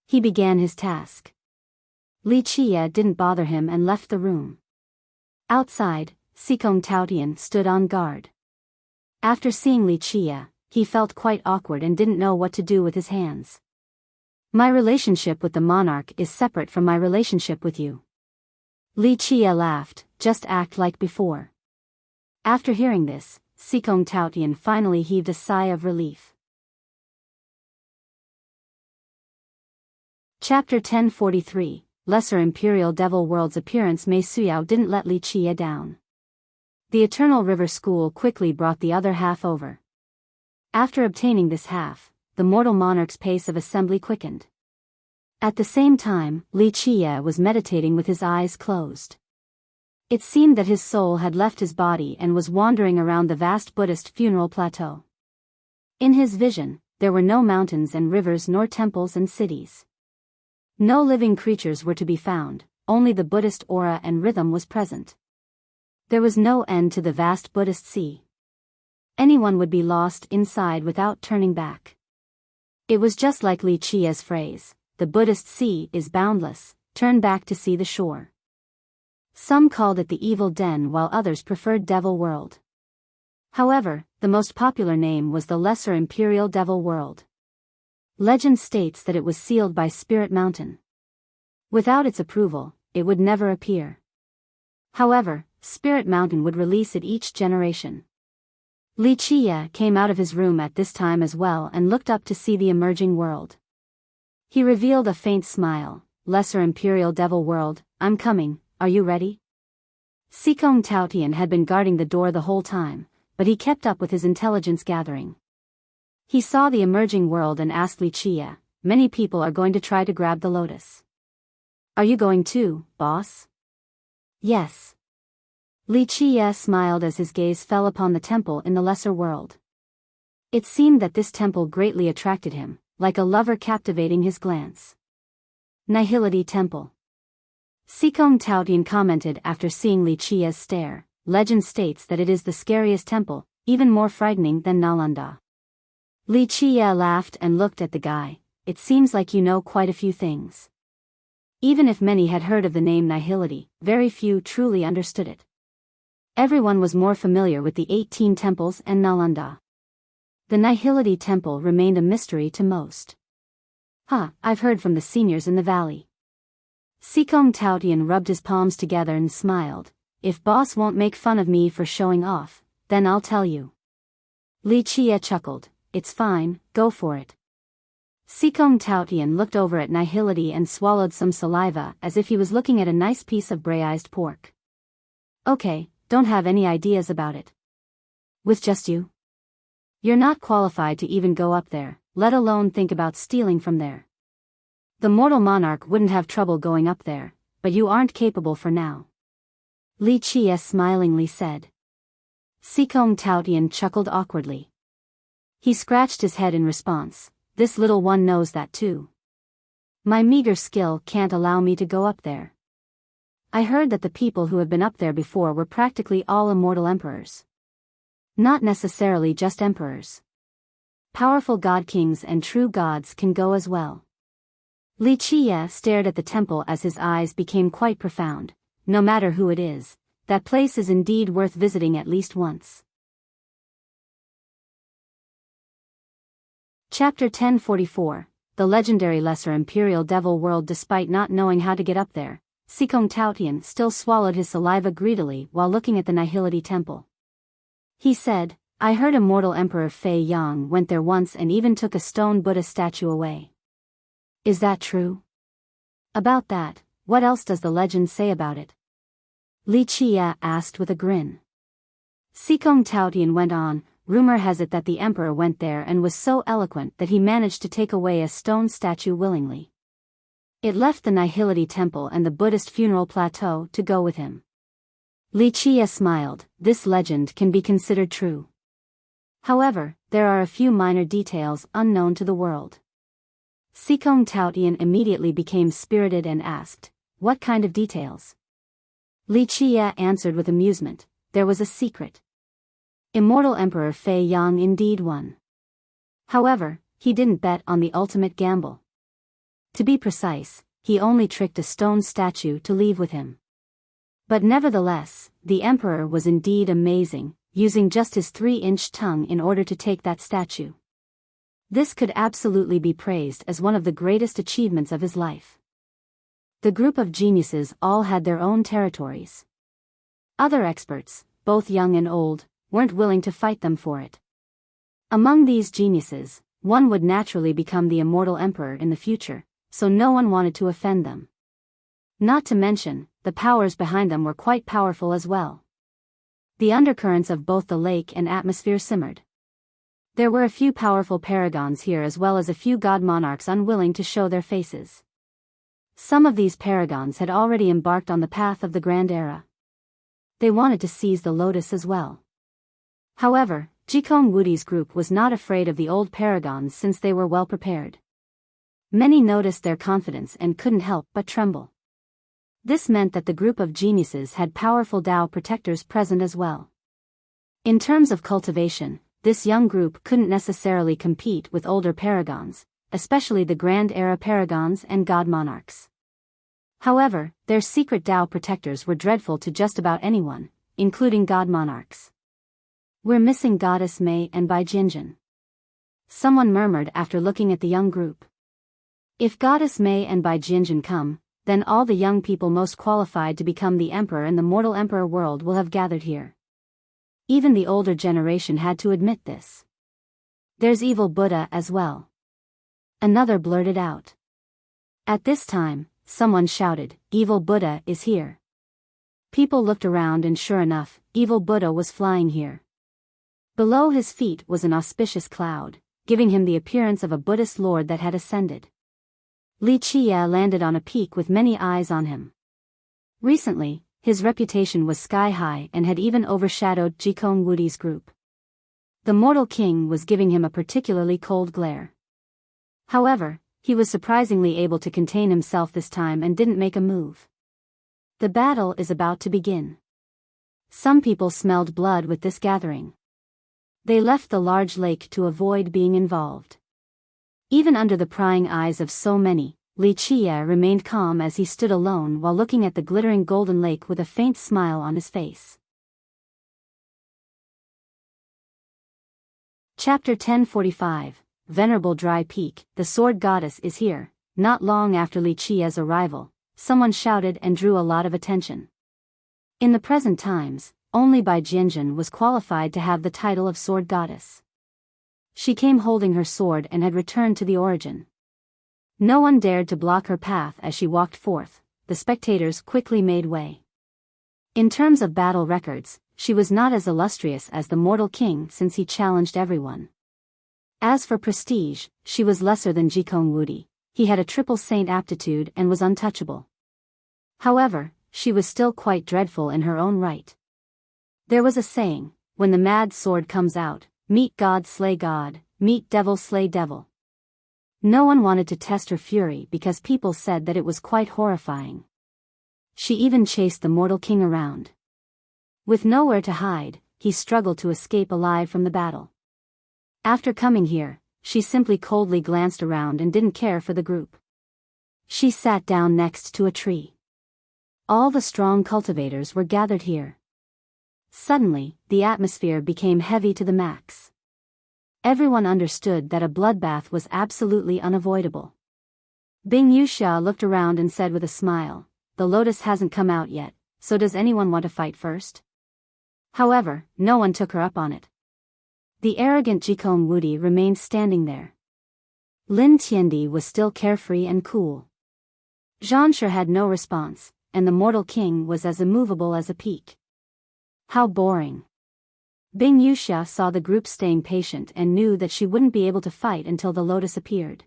He began his task. Li Chia didn't bother him and left the room. Outside, Sikong Taotian stood on guard. After seeing Li Chia, he felt quite awkward and didn't know what to do with his hands. "My relationship with the monarch is separate from my relationship with you." Li Chia laughed, "Just act like before." After hearing this, Sikong Taotian finally heaved a sigh of relief. Chapter 1043, Lesser Imperial Devil World's appearance. Mei Suyao didn't let Li Chia down. The Eternal River School quickly brought the other half over. After obtaining this half, the mortal monarch's pace of assembly quickened. At the same time, Li Chia was meditating with his eyes closed. It seemed that his soul had left his body and was wandering around the vast Buddhist funeral plateau. In his vision, there were no mountains and rivers nor temples and cities. No living creatures were to be found, only the Buddhist aura and rhythm was present. There was no end to the vast Buddhist sea. Anyone would be lost inside without turning back. It was just like Li Chia's phrase, "The Buddhist sea is boundless, turn back to see the shore." Some called it the Evil Den while others preferred Devil World. However, the most popular name was the Lesser Imperial Devil World. Legend states that it was sealed by Spirit Mountain. Without its approval, it would never appear. However, Spirit Mountain would release it each generation. Li Chia came out of his room at this time as well and looked up to see the emerging world. He revealed a faint smile, "Lesser Imperial Devil World, I'm coming, are you ready?" Sikong Taotian had been guarding the door the whole time, but he kept up with his intelligence gathering. He saw the emerging world and asked Li Chia, "Many people are going to try to grab the lotus. Are you going too, boss?" "Yes." Li Chia smiled as his gaze fell upon the temple in the lesser world. It seemed that this temple greatly attracted him, like a lover captivating his glance. Nihility Temple. Sikong Taotian commented after seeing Li Chia's stare, "Legend states that it is the scariest temple, even more frightening than Nalanda." Li Chia laughed and looked at the guy, "It seems like you know quite a few things." Even if many had heard of the name Nihility, very few truly understood it. Everyone was more familiar with the 18 temples and Nalanda. The Nihility Temple remained a mystery to most. I've heard from the seniors in the valley." Sikong Taotian rubbed his palms together and smiled, "If boss won't make fun of me for showing off, then I'll tell you." Li Chia chuckled, "It's fine, go for it." Sikong Taotian looked over at Nihility and swallowed some saliva as if he was looking at a nice piece of braised pork. "Okay, don't have any ideas about it. With just you? You're not qualified to even go up there, let alone think about stealing from there. The mortal monarch wouldn't have trouble going up there, but you aren't capable for now." Li Chia smilingly said. Sikong Taotian chuckled awkwardly. He scratched his head in response, "This little one knows that too. My meager skill can't allow me to go up there. I heard that the people who have been up there before were practically all immortal emperors. Not necessarily just emperors. Powerful god kings and true gods can go as well." Li Chia stared at the temple as his eyes became quite profound. No matter who it is, that place is indeed worth visiting at least once. Chapter 1044, the legendary Lesser Imperial Devil World. Despite not knowing how to get up there, Sikong Taotian still swallowed his saliva greedily while looking at the Nihility Temple. He said, "I heard Immortal Emperor Fei Yang went there once and even took a stone Buddha statue away. Is that true?" "About that, what else does the legend say about it?" Li Qia asked with a grin. Sikong Taotian went on, "Rumor has it that the emperor went there and was so eloquent that he managed to take away a stone statue willingly. It left the Nihility Temple and the Buddhist funeral plateau to go with him." Li Qia smiled. "This legend can be considered true. However, there are a few minor details unknown to the world." Sikong Taotian immediately became spirited and asked, "What kind of details?" Li Qia answered with amusement, "There was a secret. Immortal Emperor Fei Yang indeed won. However, he didn't bet on the ultimate gamble. To be precise, he only tricked a stone statue to leave with him. But nevertheless, the emperor was indeed amazing, using just his 3-inch tongue in order to take that statue. This could absolutely be praised as one of the greatest achievements of his life." The group of geniuses all had their own territories. Other experts, both young and old, weren't willing to fight them for it. Among these geniuses, one would naturally become the immortal emperor in the future, so no one wanted to offend them. Not to mention, the powers behind them were quite powerful as well. The undercurrents of both the lake and atmosphere simmered. There were a few powerful paragons here as well as a few god monarchs unwilling to show their faces. Some of these paragons had already embarked on the path of the Grand Era. They wanted to seize the lotus as well. However, Jikong Wudi's group was not afraid of the old paragons since they were well prepared. Many noticed their confidence and couldn't help but tremble. This meant that the group of geniuses had powerful Tao protectors present as well. In terms of cultivation, this young group couldn't necessarily compete with older paragons, especially the Grand Era paragons and god monarchs. However, their secret Tao protectors were dreadful to just about anyone, including god monarchs. "We're missing Goddess Mei and Bai Jinjin," someone murmured after looking at the young group. "If Goddess Mei and Bai Jinjin come, then all the young people most qualified to become the emperor in the mortal emperor world will have gathered here." Even the older generation had to admit this. "There's evil Buddha as well," another blurted out. At this time, someone shouted, "Evil Buddha is here." People looked around and sure enough, evil Buddha was flying here. Below his feet was an auspicious cloud, giving him the appearance of a Buddhist lord that had ascended. Li Qia landed on a peak with many eyes on him. Recently, his reputation was sky-high and had even overshadowed Jikong Wudi's group. The mortal king was giving him a particularly cold glare. However, he was surprisingly able to contain himself this time and didn't make a move. The battle is about to begin. Some people smelled blood with this gathering. They left the large lake to avoid being involved. Even under the prying eyes of so many, Li Qia remained calm as he stood alone while looking at the glittering golden lake with a faint smile on his face. Chapter 1045, Venerable Dry Peak, the Sword Goddess is here. Not long after Li Qia's arrival, someone shouted and drew a lot of attention. In the present times, only Bai Jinjin was qualified to have the title of Sword Goddess. She came holding her sword and had returned to the origin. No one dared to block her path as she walked forth. The spectators quickly made way. In terms of battle records, she was not as illustrious as the mortal king since he challenged everyone. As for prestige, she was lesser than Jikong Wudi. He had a triple saint aptitude and was untouchable. However, she was still quite dreadful in her own right. There was a saying, when the mad sword comes out, meet God slay God, meet devil slay devil. No one wanted to test her fury because people said that it was quite horrifying. She even chased the mortal king around. With nowhere to hide, he struggled to escape alive from the battle. After coming here, she simply coldly glanced around and didn't care for the group. She sat down next to a tree. All the strong cultivators were gathered here. Suddenly, the atmosphere became heavy to the max. Everyone understood that a bloodbath was absolutely unavoidable. Bing Yuxia looked around and said with a smile, "The lotus hasn't come out yet, so does anyone want to fight first?" However, no one took her up on it. The arrogant Jikong Wudi remained standing there. Lin Tiandi was still carefree and cool. Zhanshe had no response, and the mortal king was as immovable as a peak. How boring. Bing Yuxia saw the group staying patient and knew that she wouldn't be able to fight until the lotus appeared.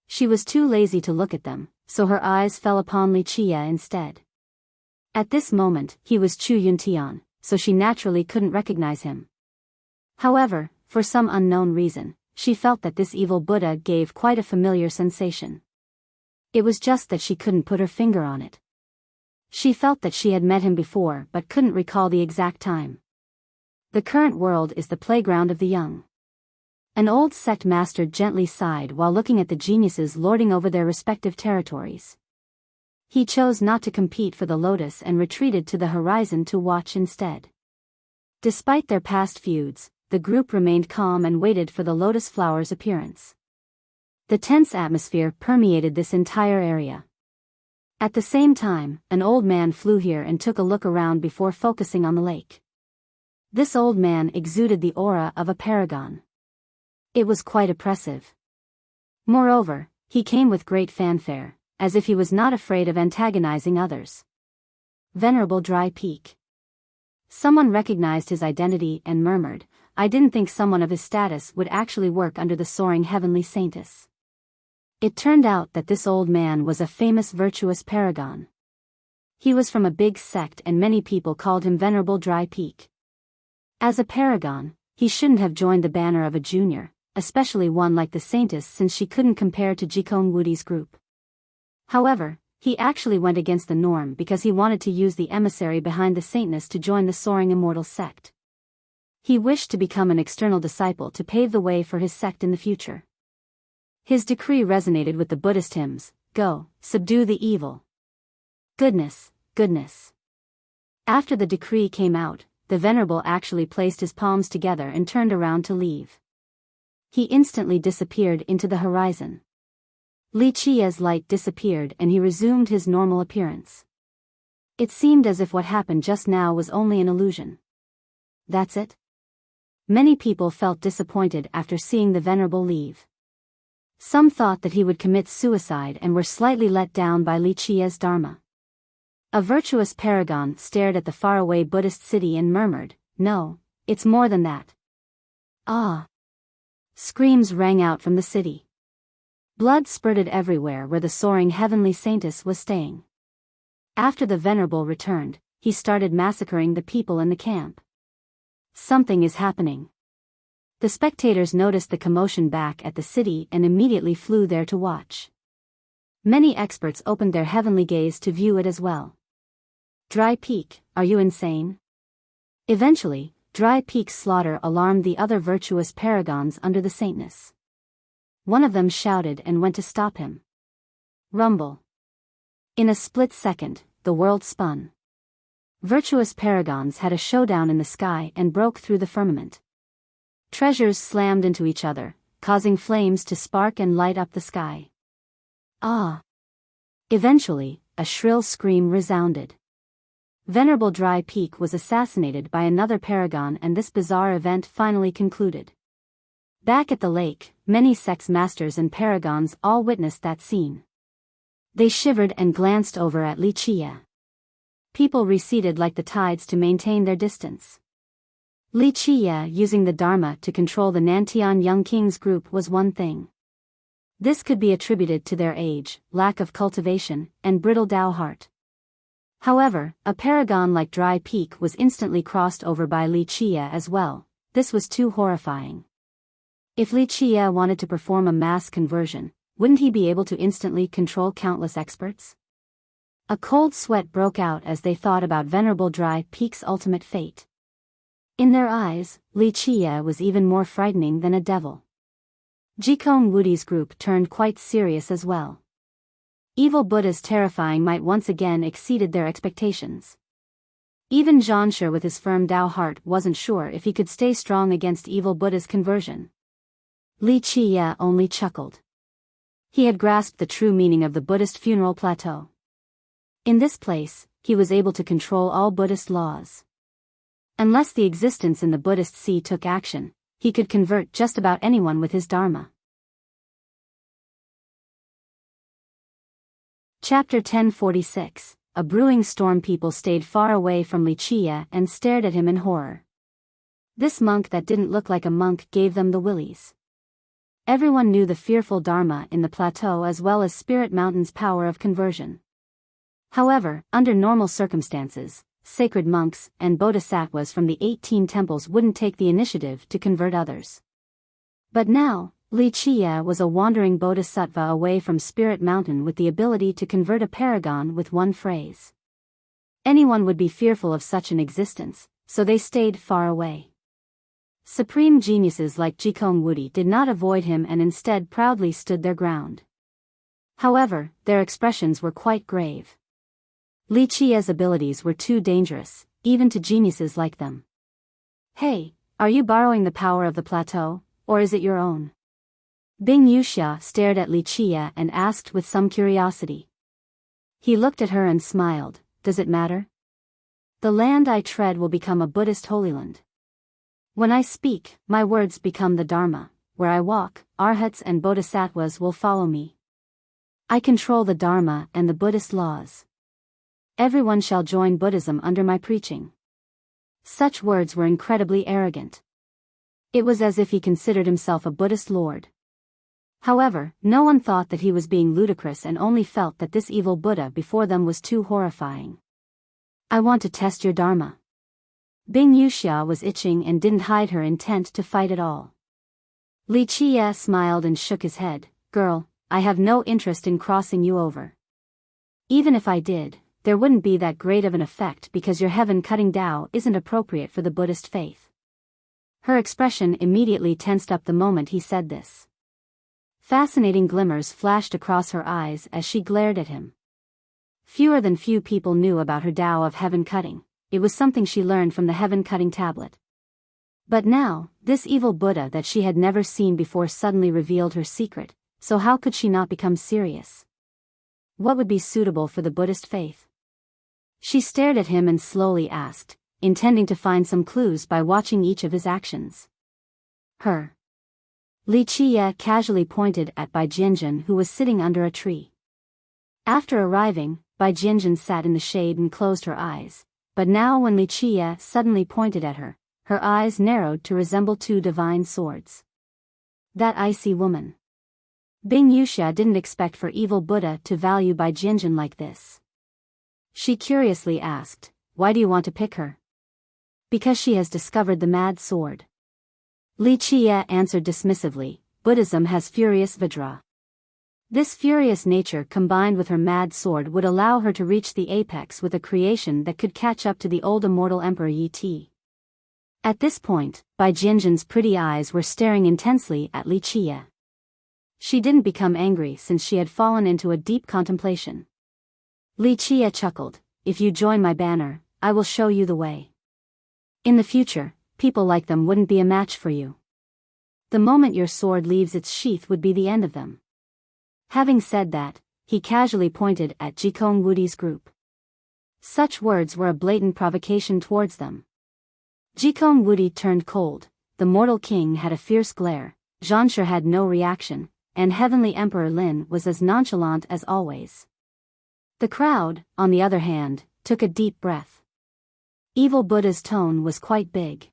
She was too lazy to look at them, so her eyes fell upon Li Chia instead. At this moment, he was Chu Yuntian, so she naturally couldn't recognize him. However, for some unknown reason, she felt that this evil Buddha gave quite a familiar sensation. It was just that she couldn't put her finger on it. She felt that she had met him before but couldn't recall the exact time. The current world is the playground of the young. An old sect master gently sighed while looking at the geniuses lording over their respective territories. He chose not to compete for the lotus and retreated to the horizon to watch instead. Despite their past feuds, the group remained calm and waited for the lotus flower's appearance. The tense atmosphere permeated this entire area. At the same time, an old man flew here and took a look around before focusing on the lake. This old man exuded the aura of a paragon. It was quite oppressive. Moreover, he came with great fanfare, as if he was not afraid of antagonizing others. Venerable Dry Peak. Someone recognized his identity and murmured, "I didn't think someone of his status would actually work under the soaring heavenly saintess." It turned out that this old man was a famous virtuous paragon. He was from a big sect and many people called him Venerable Dry Peak. As a paragon, he shouldn't have joined the banner of a junior, especially one like the saintess, since she couldn't compare to Jikong Wudi's group. However, he actually went against the norm because he wanted to use the emissary behind the saintess to join the soaring immortal sect. He wished to become an external disciple to pave the way for his sect in the future. His decree resonated with the Buddhist hymns, "Go, subdue the evil. Goodness, goodness." After the decree came out, the Venerable actually placed his palms together and turned around to leave. He instantly disappeared into the horizon. Li Chia's light disappeared and he resumed his normal appearance. It seemed as if what happened just now was only an illusion. That's it? Many people felt disappointed after seeing the Venerable leave. Some thought that he would commit suicide and were slightly let down by Li Chia's dharma. A virtuous paragon stared at the faraway Buddhist city and murmured, "No, it's more than that." Ah! Screams rang out from the city. Blood spurted everywhere where the soaring heavenly saintess was staying. After the Venerable returned, he started massacring the people in the camp. Something is happening. The spectators noticed the commotion back at the city and immediately flew there to watch. Many experts opened their heavenly gaze to view it as well. Dry Peak, are you insane? Eventually, Dry Peak's slaughter alarmed the other virtuous paragons under the saintness. One of them shouted and went to stop him. Rumble. In a split second, the world spun. Virtuous paragons had a showdown in the sky and broke through the firmament. Treasures slammed into each other, causing flames to spark and light up the sky. Ah! Eventually, a shrill scream resounded. Venerable Dry Peak was assassinated by another paragon and this bizarre event finally concluded. Back at the lake, many sects masters and paragons all witnessed that scene. They shivered and glanced over at Li Chia. People receded like the tides to maintain their distance. Li Chia using the Dharma to control the Nantian Young Kings group was one thing. This could be attributed to their age, lack of cultivation, and brittle Dao heart. However, a paragon like Dry Peak was instantly crossed over by Li Chia as well. This was too horrifying. If Li Chia wanted to perform a mass conversion, wouldn't he be able to instantly control countless experts? A cold sweat broke out as they thought about Venerable Dry Peak's ultimate fate. In their eyes, Li Chia was even more frightening than a devil. Jikong Wudi's group turned quite serious as well. Evil Buddha's terrifying might once again exceeded their expectations. Even Zhanshe with his firm Dao heart wasn't sure if he could stay strong against evil Buddha's conversion. Li Qiye only chuckled. He had grasped the true meaning of the Buddhist funeral plateau. In this place, he was able to control all Buddhist laws. Unless the existence in the Buddhist sea took action, he could convert just about anyone with his dharma. Chapter 1046. A brewing storm. People stayed far away from Li Qiye and stared at him in horror. This monk that didn't look like a monk gave them the willies. Everyone knew the fearful dharma in the plateau as well as Spirit Mountain's power of conversion. However, under normal circumstances, sacred monks and bodhisattvas from the 18 temples wouldn't take the initiative to convert others. But now, Li Qiye was a wandering bodhisattva away from Spirit Mountain with the ability to convert a paragon with one phrase. Anyone would be fearful of such an existence, so they stayed far away. Supreme geniuses like Jikong Wudi did not avoid him and instead proudly stood their ground. However, their expressions were quite grave. Li Qiye's abilities were too dangerous, even to geniuses like them. "Hey, are you borrowing the power of the plateau, or is it your own?" Bing Yuxia stared at Li Qiye and asked with some curiosity. He looked at her and smiled. "Does it matter? The land I tread will become a Buddhist holy land. When I speak, my words become the Dharma. Where I walk, arhats and bodhisattvas will follow me. I control the Dharma and the Buddhist laws. Everyone shall join Buddhism under my preaching." Such words were incredibly arrogant. It was as if he considered himself a Buddhist lord. However, no one thought that he was being ludicrous and only felt that this evil Buddha before them was too horrifying. "I want to test your Dharma." Bing Yuxia was itching and didn't hide her intent to fight at all. Li Qiye smiled and shook his head. "Girl, I have no interest in crossing you over. Even if I did, there wouldn't be that great of an effect because your heaven-cutting Tao isn't appropriate for the Buddhist faith." Her expression immediately tensed up the moment he said this. Fascinating glimmers flashed across her eyes as she glared at him. Few people knew about her Tao of heaven-cutting. It was something she learned from the heaven-cutting tablet. But now, this evil Buddha that she had never seen before suddenly revealed her secret, so how could she not become serious? What would be suitable for the Buddhist faith? She stared at him and slowly asked, intending to find some clues by watching each of his actions. "Her." Li Qiye casually pointed at Bai Jianjun, who was sitting under a tree. After arriving, Bai Jianjun sat in the shade and closed her eyes, but now when Li Qiye suddenly pointed at her, her eyes narrowed to resemble two divine swords. That icy woman. Bing Yuxia didn't expect for evil Buddha to value Bai Jianjun like this. She curiously asked, "Why do you want to pick her?" "Because she has discovered the mad sword." Li Qiye answered dismissively, "Buddhism has furious vajra. This furious nature combined with her mad sword would allow her to reach the apex with a creation that could catch up to the old immortal Emperor Yi Ti." At this point, Bai Jianjun's pretty eyes were staring intensely at Li Qiye. She didn't become angry since she had fallen into a deep contemplation. Li Qiye chuckled, "If you join my banner, I will show you the way. In the future, people like them wouldn't be a match for you. The moment your sword leaves its sheath would be the end of them." Having said that, he casually pointed at Jikong Wudi's group. Such words were a blatant provocation towards them. Jikong Wudi turned cold, the mortal king had a fierce glare, Zhanshe had no reaction, and Heavenly Emperor Lin was as nonchalant as always. The crowd, on the other hand, took a deep breath. Evil Buddha's tone was quite big.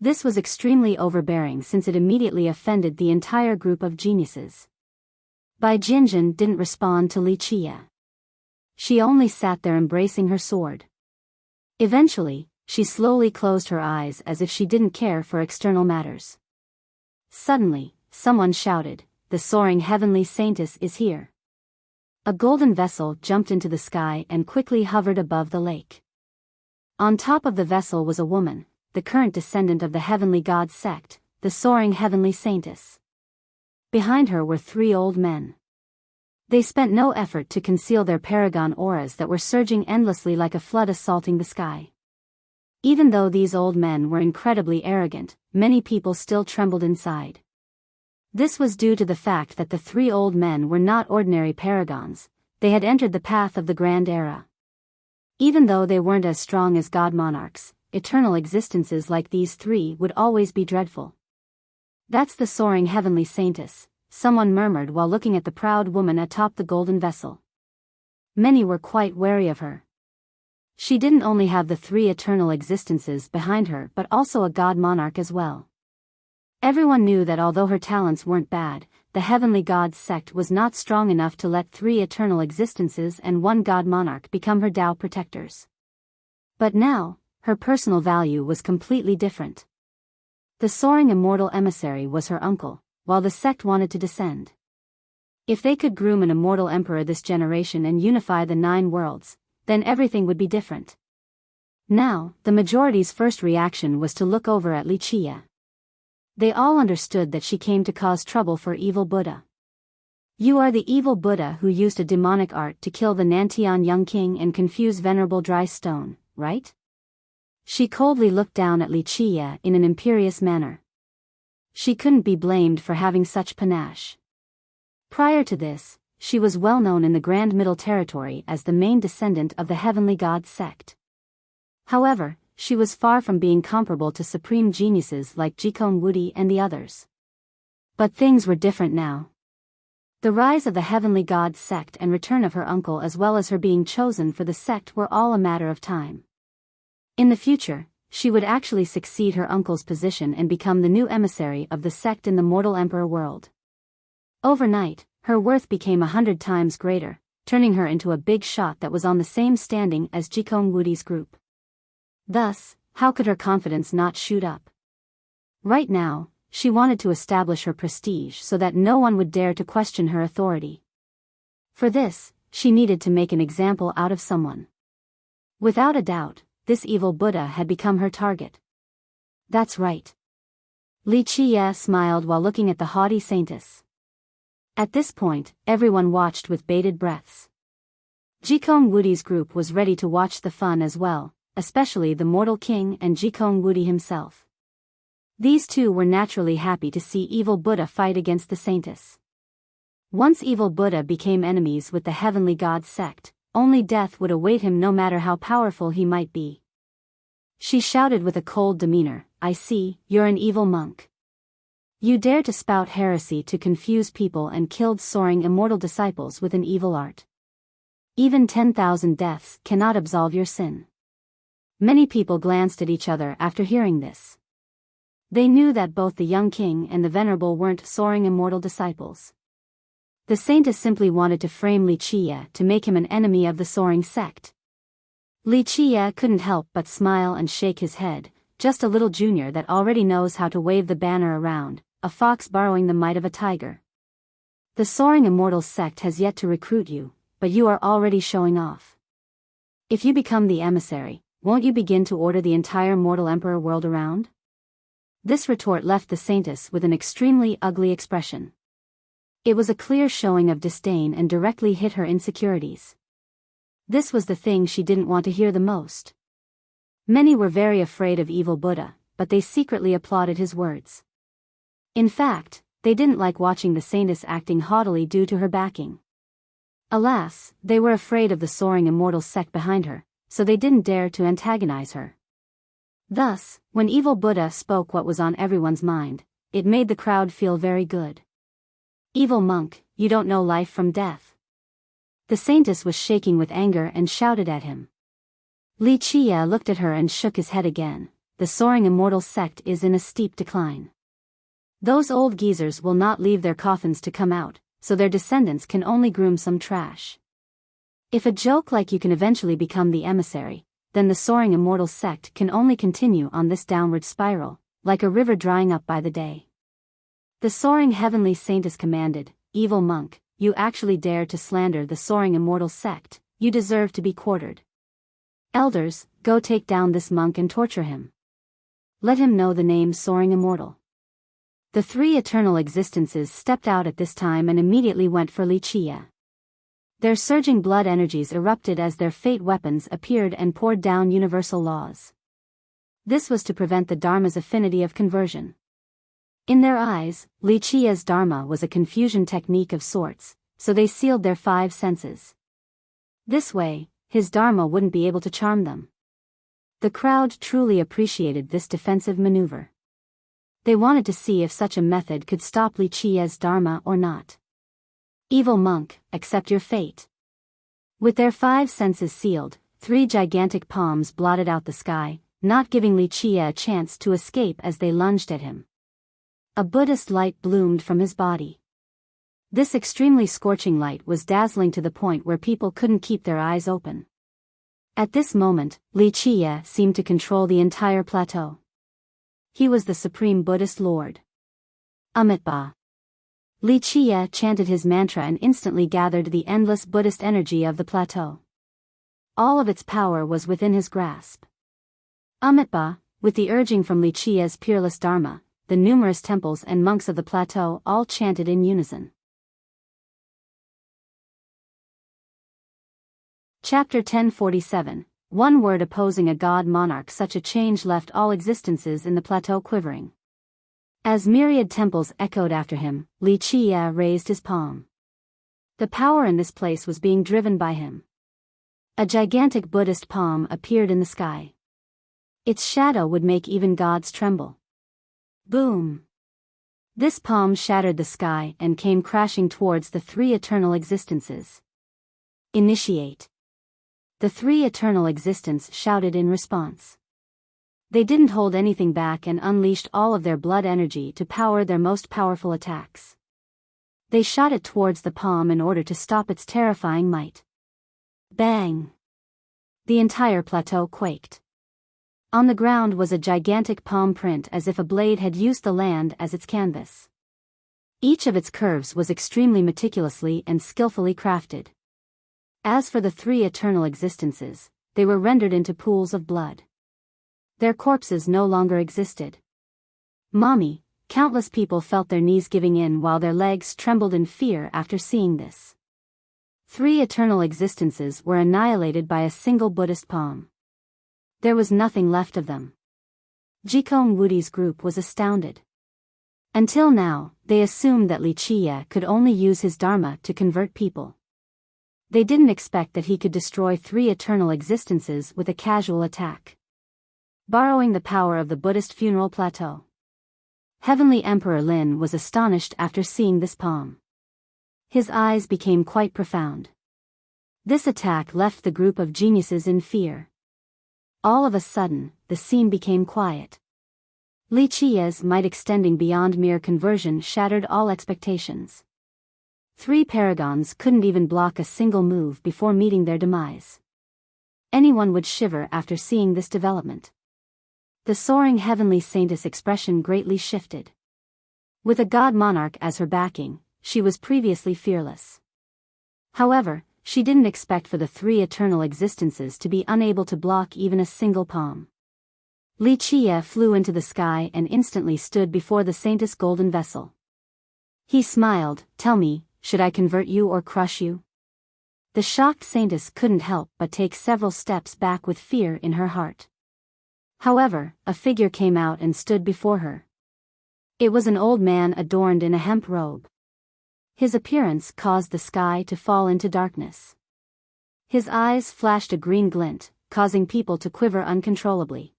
This was extremely overbearing since it immediately offended the entire group of geniuses. Bai Jianjun didn't respond to Li Qiye. She only sat there embracing her sword. Eventually, she slowly closed her eyes as if she didn't care for external matters. Suddenly, someone shouted, "The soaring heavenly saintess is here." A golden vessel jumped into the sky and quickly hovered above the lake. On top of the vessel was a woman, the current descendant of the heavenly god sect, the soaring heavenly saintess. Behind her were three old men. They spent no effort to conceal their paragon auras that were surging endlessly like a flood assaulting the sky. Even though these old men were incredibly arrogant, many people still trembled inside. This was due to the fact that the three old men were not ordinary paragons, they had entered the path of the Grand Era. Even though they weren't as strong as god monarchs, eternal existences like these three would always be dreadful. "That's the soaring heavenly saintess," someone murmured while looking at the proud woman atop the golden vessel. Many were quite wary of her. She didn't only have the three eternal existences behind her but also a god monarch as well. Everyone knew that although her talents weren't bad, the heavenly gods sect was not strong enough to let three eternal existences and one god monarch become her Tao protectors. But now, her personal value was completely different. The soaring immortal emissary was her uncle, while the sect wanted to descend. If they could groom an immortal emperor this generation and unify the 9 worlds, then everything would be different. Now, the majority's first reaction was to look over at Wuxia. They all understood that she came to cause trouble for evil Buddha. "You are the evil Buddha who used a demonic art to kill the Nantian young king and confuse venerable dry stone, right?" She coldly looked down at Wuxia in an imperious manner. She couldn't be blamed for having such panache. Prior to this, she was well known in the Grand Middle Territory as the main descendant of the Heavenly God sect. However, she was far from being comparable to supreme geniuses like Jikong Wudi and the others. But things were different now. The rise of the Heavenly God sect and return of her uncle as well as her being chosen for the sect were all a matter of time. In the future, she would actually succeed her uncle's position and become the new emissary of the sect in the mortal emperor world. Overnight, her worth became 100 times greater, turning her into a big shot that was on the same standing as Jikong Wudi's group. Thus, how could her confidence not shoot up? Right now, she wanted to establish her prestige so that no one would dare to question her authority. For this, she needed to make an example out of someone. Without a doubt, this evil Buddha had become her target. "That's right." Wuxia smiled while looking at the haughty saintess. At this point, everyone watched with bated breaths. Jikong Wudi's group was ready to watch the fun as well, especially the mortal king and Jikong Wudi himself. These two were naturally happy to see evil Buddha fight against the saintess. Once evil Buddha became enemies with the Heavenly God sect, only death would await him no matter how powerful he might be. She shouted with a cold demeanor, "I see, you're an evil monk. You dare to spout heresy to confuse people and killed soaring immortal disciples with an evil art. Even 10,000 deaths cannot absolve your sin." Many people glanced at each other after hearing this. They knew that both the young king and the venerable weren't soaring immortal disciples. The saintess simply wanted to frame Wuxia to make him an enemy of the soaring sect. Wuxia couldn't help but smile and shake his head, just a little junior that already knows how to wave the banner around, a fox borrowing the might of a tiger. The soaring immortal sect has yet to recruit you, but you are already showing off. If you become the emissary, won't you begin to order the entire mortal emperor world around? This retort left the saintess with an extremely ugly expression. It was a clear showing of disdain and directly hit her insecurities. This was the thing she didn't want to hear the most. Many were very afraid of evil Buddha, but they secretly applauded his words. In fact, they didn't like watching the saintess acting haughtily due to her backing. Alas, they were afraid of the soaring immortal sect behind her, so they didn't dare to antagonize her. Thus, when evil Buddha spoke what was on everyone's mind, it made the crowd feel very good. "Evil monk, you don't know life from death." The saintess was shaking with anger and shouted at him. Wuxia looked at her and shook his head again. "The soaring immortal sect is in a steep decline. Those old geezers will not leave their coffins to come out, so their descendants can only groom some trash. If a joke like you can eventually become the emissary, then the soaring immortal sect can only continue on this downward spiral, like a river drying up by the day." The soaring heavenly saintess commanded, "Evil monk, you actually dare to slander the soaring immortal sect, you deserve to be quartered. Elders, go take down this monk and torture him. Let him know the name soaring immortal." The three eternal existences stepped out at this time and immediately went for Wuxia. Their surging blood energies erupted as their fate weapons appeared and poured down universal laws. This was to prevent the Dharma's affinity of conversion. In their eyes, Li Qia's dharma was a confusion technique of sorts, so they sealed their 5 senses. This way, his dharma wouldn't be able to charm them. The crowd truly appreciated this defensive maneuver. They wanted to see if such a method could stop Li Qia's dharma or not. Evil monk, accept your fate. With their 5 senses sealed, 3 gigantic palms blotted out the sky, not giving Li Qia a chance to escape as they lunged at him. A Buddhist light bloomed from his body. This extremely scorching light was dazzling to the point where people couldn't keep their eyes open. At this moment, Li Qia seemed to control the entire plateau. He was the supreme Buddhist lord. Amitabha. Li Qia chanted his mantra and instantly gathered the endless Buddhist energy of the plateau. All of its power was within his grasp. Amitabha, with the urging from Li Qia's peerless dharma, the numerous temples and monks of the plateau all chanted in unison. Chapter 1047. One word opposing a god monarch. Such a change left all existences in the plateau quivering. As myriad temples echoed after him, Li Qia raised his palm. The power in this place was being driven by him. A gigantic Buddhist palm appeared in the sky. Its shadow would make even gods tremble. Boom! This palm shattered the sky and came crashing towards the 3 eternal existences. Initiate. The 3 eternal existence shouted in response. They didn't hold anything back and unleashed all of their blood energy to power their most powerful attacks. They shot it towards the palm in order to stop its terrifying might. Bang! The entire plateau quaked. On the ground was a gigantic palm print as if a blade had used the land as its canvas. Each of its curves was extremely meticulously and skillfully crafted. As for the 3 eternal existences, they were rendered into pools of blood. Their corpses no longer existed. Mommy, countless people felt their knees giving in while their legs trembled in fear after seeing this. 3 eternal existences were annihilated by a single Buddhist palm. There was nothing left of them. Jikong Wudi's group was astounded. Until now, they assumed that Li Qia could only use his dharma to convert people. They didn't expect that he could destroy 3 eternal existences with a casual attack. Borrowing the power of the Buddhist funeral plateau. Heavenly Emperor Lin was astonished after seeing this palm. His eyes became quite profound. This attack left the group of geniuses in fear. All of a sudden, the scene became quiet. Li Qia's might extending beyond mere conversion shattered all expectations. 3 paragons couldn't even block a single move before meeting their demise. Anyone would shiver after seeing this development. The soaring heavenly saintess expression greatly shifted. With a god monarch as her backing, she was previously fearless. However, she didn't expect for the 3 eternal existences to be unable to block even a single palm. Li Qia flew into the sky and instantly stood before the saintess' golden vessel. He smiled, "Tell me, should I convert you or crush you?" The shocked saintess couldn't help but take several steps back with fear in her heart. However, a figure came out and stood before her. It was an old man adorned in a hemp robe. His appearance caused the sky to fall into darkness. His eyes flashed a green glint, causing people to quiver uncontrollably.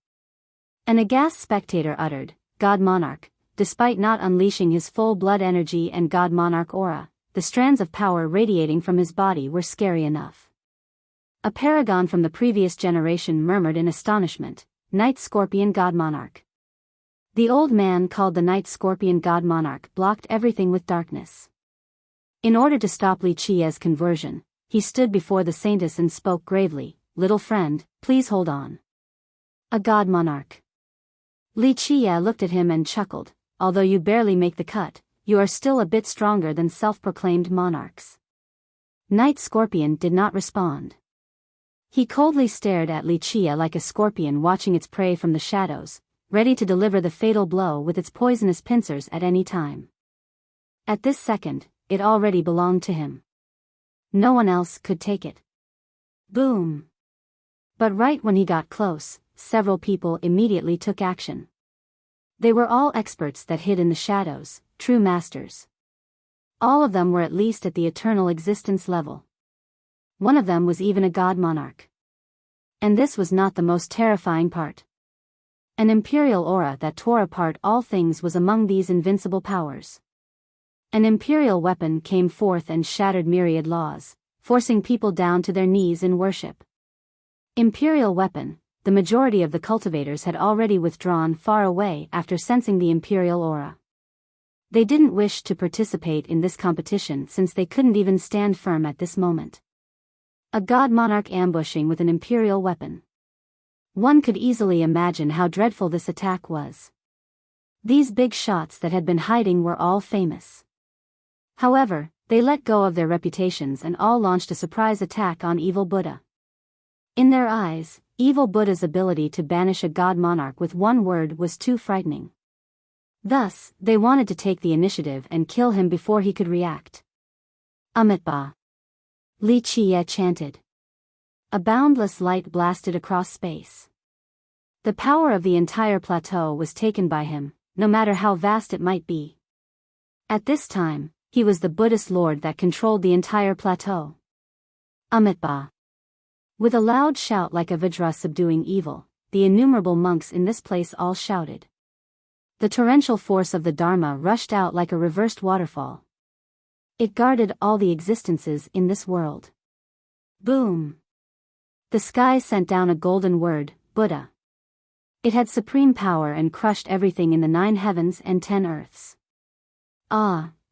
An aghast spectator uttered, "God Monarch." Despite not unleashing his full blood energy and God Monarch aura, the strands of power radiating from his body were scary enough. A paragon from the previous generation murmured in astonishment, "Night Scorpion God Monarch." The old man called the Night Scorpion God Monarch blocked everything with darkness. In order to stop Li Qia's conversion, he stood before the saintess and spoke gravely, "Little friend, please hold on." A god monarch. Li Qia looked at him and chuckled, "Although you barely make the cut, you are still a bit stronger than self-proclaimed monarchs." Night Scorpion did not respond. He coldly stared at Li Qia like a scorpion watching its prey from the shadows, ready to deliver the fatal blow with its poisonous pincers at any time. At this second, it already belonged to him. No one else could take it. Boom! But right when he got close, several people immediately took action. They were all experts that hid in the shadows, true masters. All of them were at least at the eternal existence level. One of them was even a god monarch. And this was not the most terrifying part. An imperial aura that tore apart all things was among these invincible powers. An imperial weapon came forth and shattered myriad laws, forcing people down to their knees in worship. Imperial weapon, the majority of the cultivators had already withdrawn far away after sensing the imperial aura. They didn't wish to participate in this competition since they couldn't even stand firm at this moment. A god monarch ambushing with an imperial weapon. One could easily imagine how dreadful this attack was. These big shots that had been hiding were all famous. However, they let go of their reputations and all launched a surprise attack on evil Buddha. In their eyes, evil Buddha's ability to banish a god monarch with one word was too frightening. Thus, they wanted to take the initiative and kill him before he could react. Amitabha. Li Qie chanted. A boundless light blasted across space. The power of the entire plateau was taken by him, no matter how vast it might be. At this time, he was the Buddhist lord that controlled the entire plateau. Amitabha. With a loud shout like a Vajra subduing evil, the innumerable monks in this place all shouted. The torrential force of the Dharma rushed out like a reversed waterfall. It guarded all the existences in this world. Boom! The sky sent down a golden word, Buddha. It had supreme power and crushed everything in the 9 heavens and 10 earths.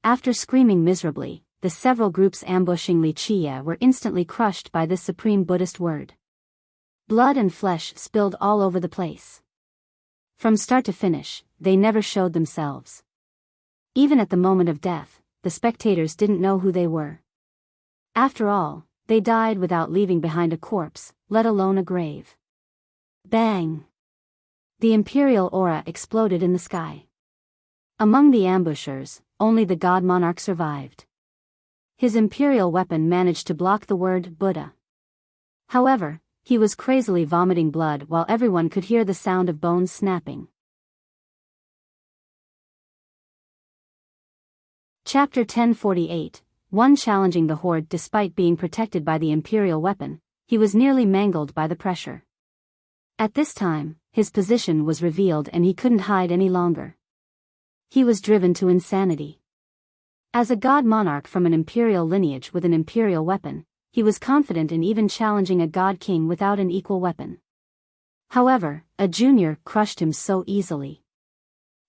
After screaming miserably, the several groups ambushing Li Qie were instantly crushed by this supreme Buddhist word. Blood and flesh spilled all over the place. From start to finish, they never showed themselves. Even at the moment of death, the spectators didn't know who they were. After all, they died without leaving behind a corpse, let alone a grave. Bang! The imperial aura exploded in the sky. Among the ambushers, only the god monarch survived. His imperial weapon managed to block the word Buddha. However, he was crazily vomiting blood while everyone could hear the sound of bones snapping. Chapter 1048. One challenging the horde despite being protected by the imperial weapon, he was nearly mangled by the pressure. At this time, his position was revealed and he couldn't hide any longer. He was driven to insanity. As a god monarch from an imperial lineage with an imperial weapon, he was confident in even challenging a god king without an equal weapon. However, a junior crushed him so easily.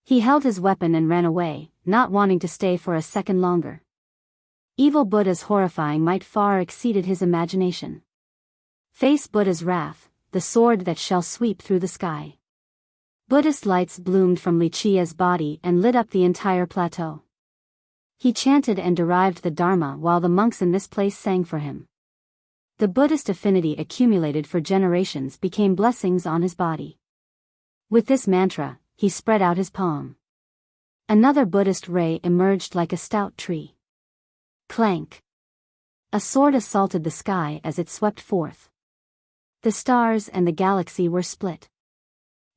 He held his weapon and ran away, not wanting to stay for a second longer. Evil Buddha's horrifying might far exceeded his imagination. Face Buddha's wrath, the sword that shall sweep through the sky. Buddhist lights bloomed from Li Qie's body and lit up the entire plateau. He chanted and derived the Dharma while the monks in this place sang for him. The Buddhist affinity accumulated for generations became blessings on his body. With this mantra, he spread out his palm. Another Buddhist ray emerged like a stout tree. Clank! A sword assaulted the sky as it swept forth. The stars and the galaxy were split.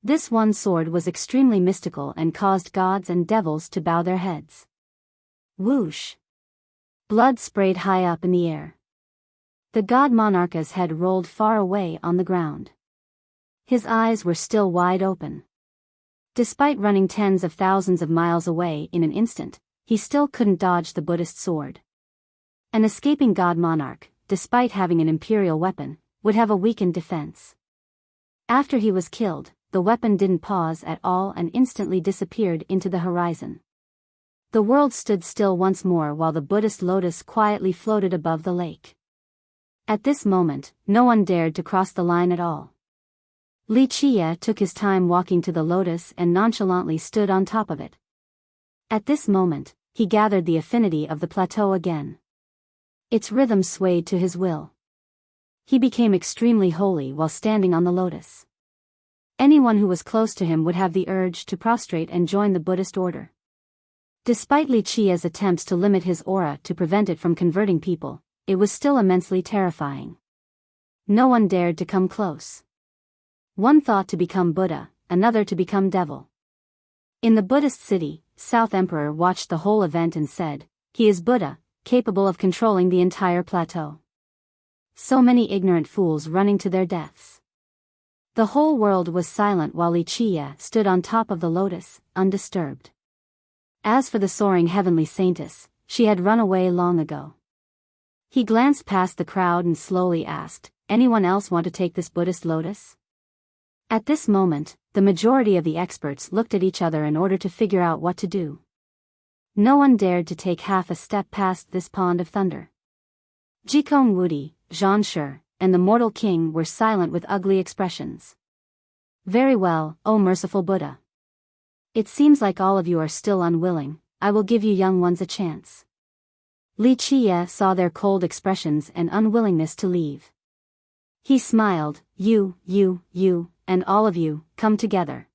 This one sword was extremely mystical and caused gods and devils to bow their heads. Whoosh! Blood sprayed high up in the air. The god monarch's head rolled far away on the ground. His eyes were still wide open. Despite running tens of thousands of miles away in an instant, he still couldn't dodge the Buddhist sword. An escaping god monarch, despite having an imperial weapon, would have a weakened defense. After he was killed, the weapon didn't pause at all and instantly disappeared into the horizon. The world stood still once more while the Buddhist lotus quietly floated above the lake. At this moment, no one dared to cross the line at all. Li Qie took his time walking to the lotus and nonchalantly stood on top of it. At this moment, he gathered the affinity of the plateau again. Its rhythm swayed to his will. He became extremely holy while standing on the lotus. Anyone who was close to him would have the urge to prostrate and join the Buddhist order. Despite Li Qie's attempts to limit his aura to prevent it from converting people, it was still immensely terrifying. No one dared to come close. One thought to become Buddha, another to become devil. In the Buddhist city, South Emperor watched the whole event and said, "He is Buddha, capable of controlling the entire plateau." So many ignorant fools running to their deaths. The whole world was silent while Wuxia stood on top of the lotus, undisturbed. As for the soaring heavenly saintess, she had run away long ago. He glanced past the crowd and slowly asked, "Anyone else want to take this Buddhist lotus?" At this moment, the majority of the experts looked at each other in order to figure out what to do. No one dared to take half a step past this pond of thunder. Jikong Wudi, Zhan Shi, and the mortal king were silent with ugly expressions. "Very well, O merciful Buddha. It seems like all of you are still unwilling. I will give you young ones a chance." Wuxia saw their cold expressions and unwillingness to leave. He smiled, you, and all of you, come together."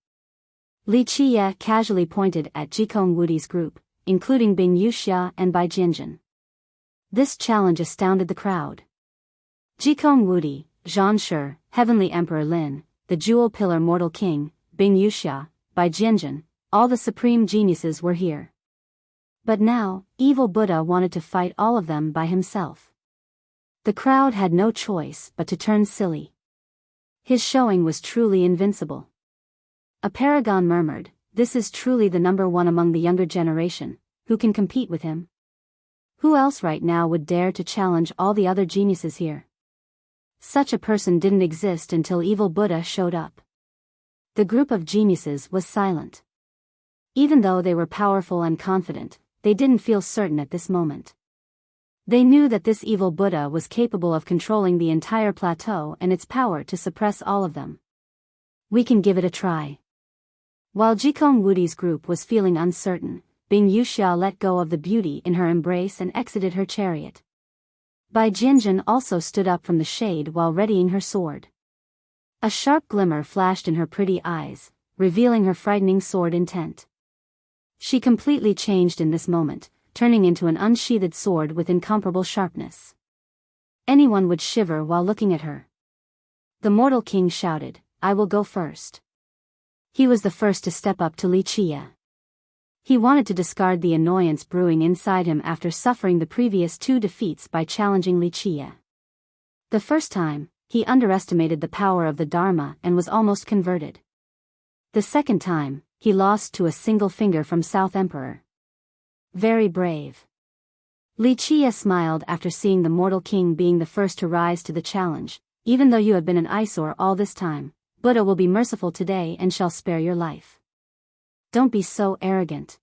Wuxia casually pointed at Jikong Wudi's group, including Bing Yuxia and Bai Jinjin. This challenge astounded the crowd. Jikong Wudi, Zhan Shi, Heavenly Emperor Lin, the Jewel Pillar Mortal King, Bing Yuxia, Bai Jinjin, all the supreme geniuses were here. But now, evil Buddha wanted to fight all of them by himself. The crowd had no choice but to turn silly. His showing was truly invincible. A paragon murmured, "This is truly the number one among the younger generation. Who can compete with him? Who else right now would dare to challenge all the other geniuses here?" Such a person didn't exist until evil Buddha showed up. The group of geniuses was silent. Even though they were powerful and confident, they didn't feel certain at this moment. They knew that this evil Buddha was capable of controlling the entire plateau and its power to suppress all of them. "We can give it a try." While Jikong Wudi's group was feeling uncertain, Bing Yuxia let go of the beauty in her embrace and exited her chariot. Bai Jinjin also stood up from the shade while readying her sword. A sharp glimmer flashed in her pretty eyes, revealing her frightening sword intent. She completely changed in this moment, turning into an unsheathed sword with incomparable sharpness. Anyone would shiver while looking at her. The mortal king shouted, "I will go first." He was the first to step up to Wuxia. He wanted to discard the annoyance brewing inside him after suffering the previous 2 defeats by challenging Wuxia. The first time, he underestimated the power of the Dharma and was almost converted. The second time, he lost to a single finger from South Emperor. Very brave. Wuxia smiled after seeing the mortal king being the first to rise to the challenge. "Even though you have been an eyesore all this time, Buddha will be merciful today and shall spare your life. Don't be so arrogant."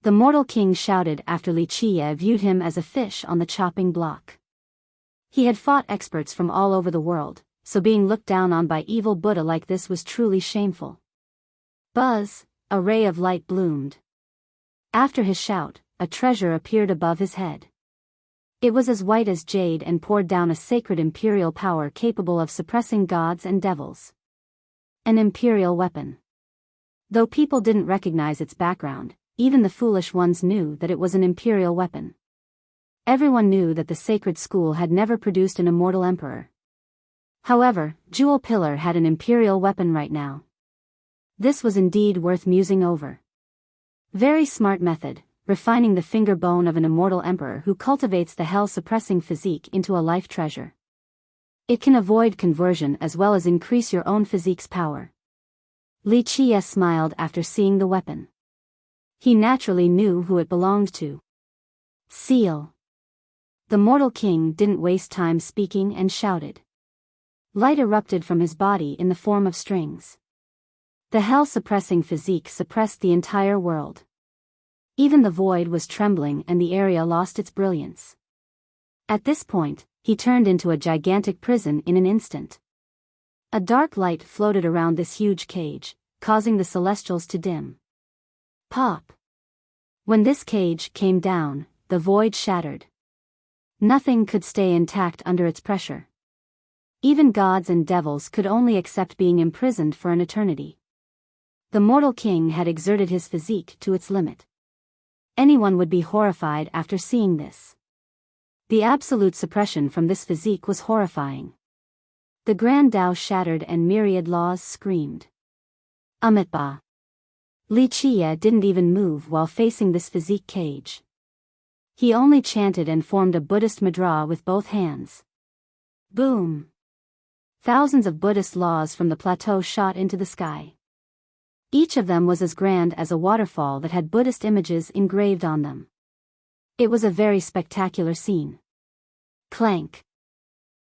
The mortal king shouted after Wuxia viewed him as a fish on the chopping block. He had fought experts from all over the world, so being looked down on by evil Buddha like this was truly shameful. Buzz, a ray of light bloomed. After his shout, a treasure appeared above his head. It was as white as jade and poured down a sacred imperial power capable of suppressing gods and devils. An imperial weapon. Though people didn't recognize its background, even the foolish ones knew that it was an imperial weapon. Everyone knew that the sacred school had never produced an immortal emperor. However, Jewel Pillar had an imperial weapon right now. This was indeed worth musing over. Very smart method, refining the finger bone of an immortal emperor who cultivates the hell-suppressing physique into a life treasure. It can avoid conversion as well as increase your own physique's power. Wuxia smiled after seeing the weapon. He naturally knew who it belonged to. Seal. The mortal king didn't waste time speaking and shouted. Light erupted from his body in the form of strings. The hell-suppressing physique suppressed the entire world. Even the void was trembling and the area lost its brilliance. At this point, he turned into a gigantic prison in an instant. A dark light floated around this huge cage, causing the celestials to dim. Pop. When this cage came down, the void shattered. Nothing could stay intact under its pressure. Even gods and devils could only accept being imprisoned for an eternity. The mortal king had exerted his physique to its limit. Anyone would be horrified after seeing this. The absolute suppression from this physique was horrifying. The grand Tao shattered and myriad laws screamed. Amitba. Li Qie didn't even move while facing this physique cage. He only chanted and formed a Buddhist mudra with both hands. Boom! Thousands of Buddhist laws from the plateau shot into the sky. Each of them was as grand as a waterfall that had Buddhist images engraved on them. It was a very spectacular scene. Clank!